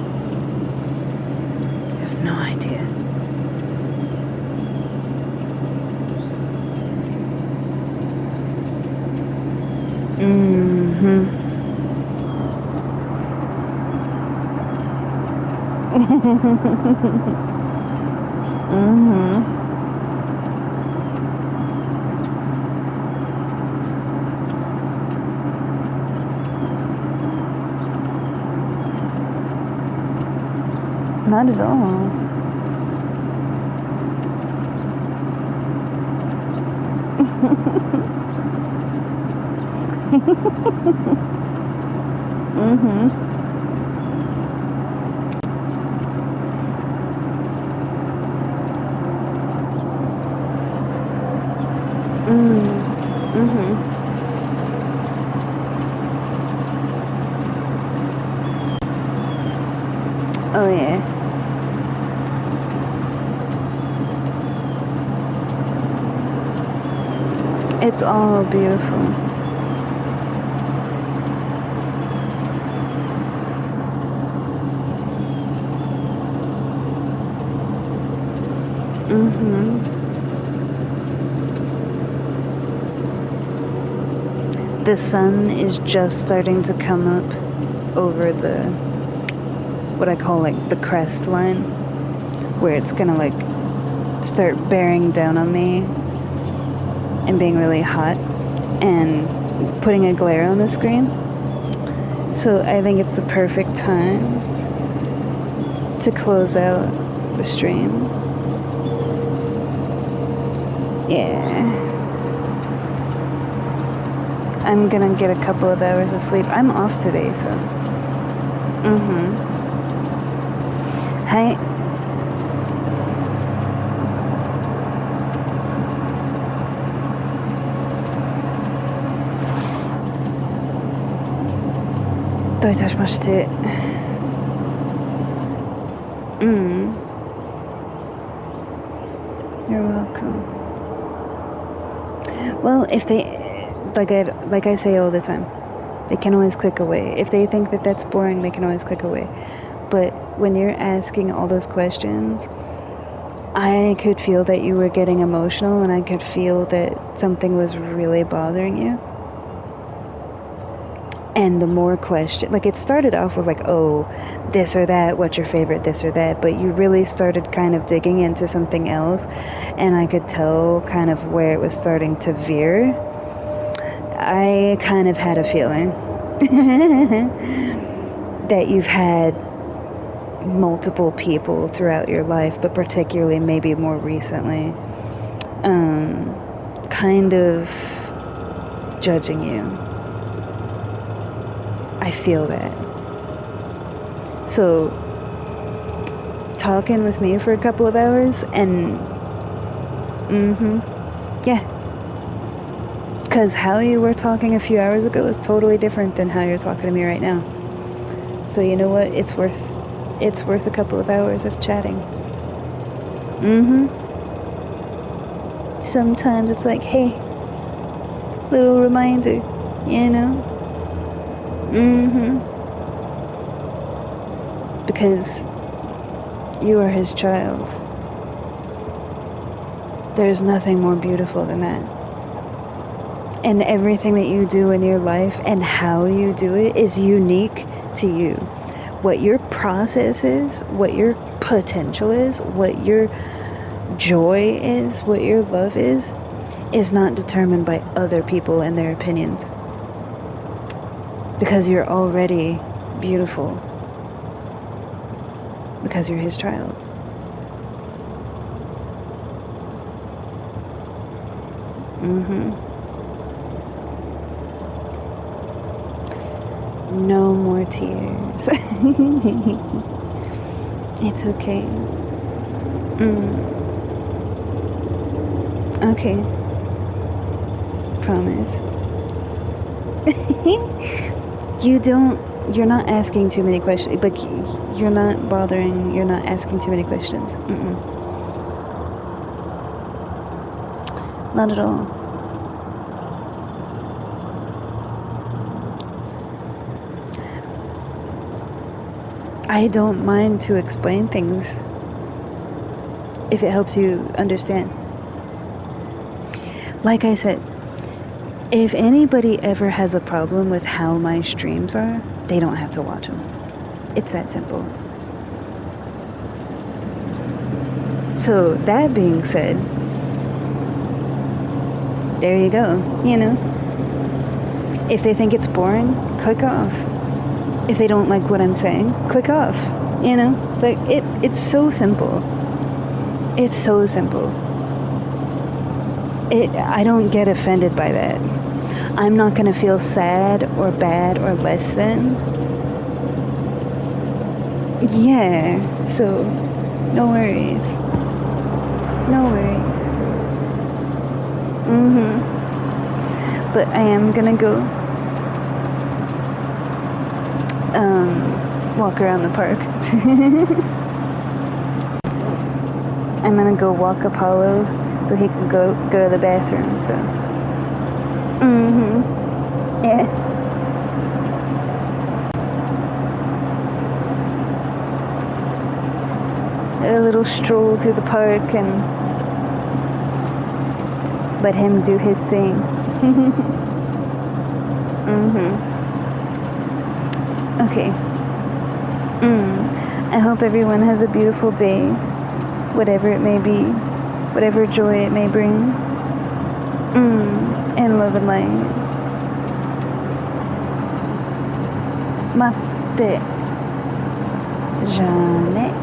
have no idea. Not at all. Oh yeah. It's all beautiful. The sun is just starting to come up over the, what I call like the crest line, where it's gonna like start bearing down on me and being really hot and putting a glare on the screen. So I think it's the perfect time to close out the stream. Yeah. I'm gonna get a couple of hours of sleep. I'm off today, so. Hi. Doitashimashite. You're welcome. Well, if they, like I say all the time, they can always click away. If they think that that's boring, they can always click away. But when you're asking all those questions, I could feel that you were getting emotional, and I could feel that something was really bothering you. And the more question, like it started off with like, oh, this or that, what's your favorite this or that, but you really started kind of digging into something else, and I could tell kind of where it was starting to veer. I kind of had a feeling that you've had multiple people throughout your life, but particularly maybe more recently, kind of judging you. I feel that. So, talking with me for a couple of hours and, yeah. Because how you were talking a few hours ago is totally different than how you're talking to me right now. So you know what? It's worth a couple of hours of chatting. Sometimes it's like, hey, little reminder, you know? Because you are his child. There's nothing more beautiful than that. And everything that you do in your life and how you do it is unique to you. What your process is, what your potential is, what your joy is, what your love is not determined by other people and their opinions. Because you're already beautiful. Because you're his child. No more tears. It's okay. Okay. Promise. You're not asking too many questions. Like, you're not bothering, you're not asking too many questions. Not at all. I don't mind to explain things if it helps you understand. Like I said, if anybody ever has a problem with how my streams are, they don't have to watch them. It's that simple. So, that being said, there you go, you know. If they think it's boring, click off. If they don't like what I'm saying, click off. You know, like it's so simple. It's so simple. I don't get offended by that. I'm not gonna feel sad or bad or less than. Yeah, so no worries. No worries. But I am gonna go walk around the park. I'm gonna go walk Apollo so he can go to the bathroom, so. Yeah. A little stroll through the park and let him do his thing. Okay. I hope everyone has a beautiful day, whatever it may be, whatever joy it may bring, and love and light. Mate. Janet.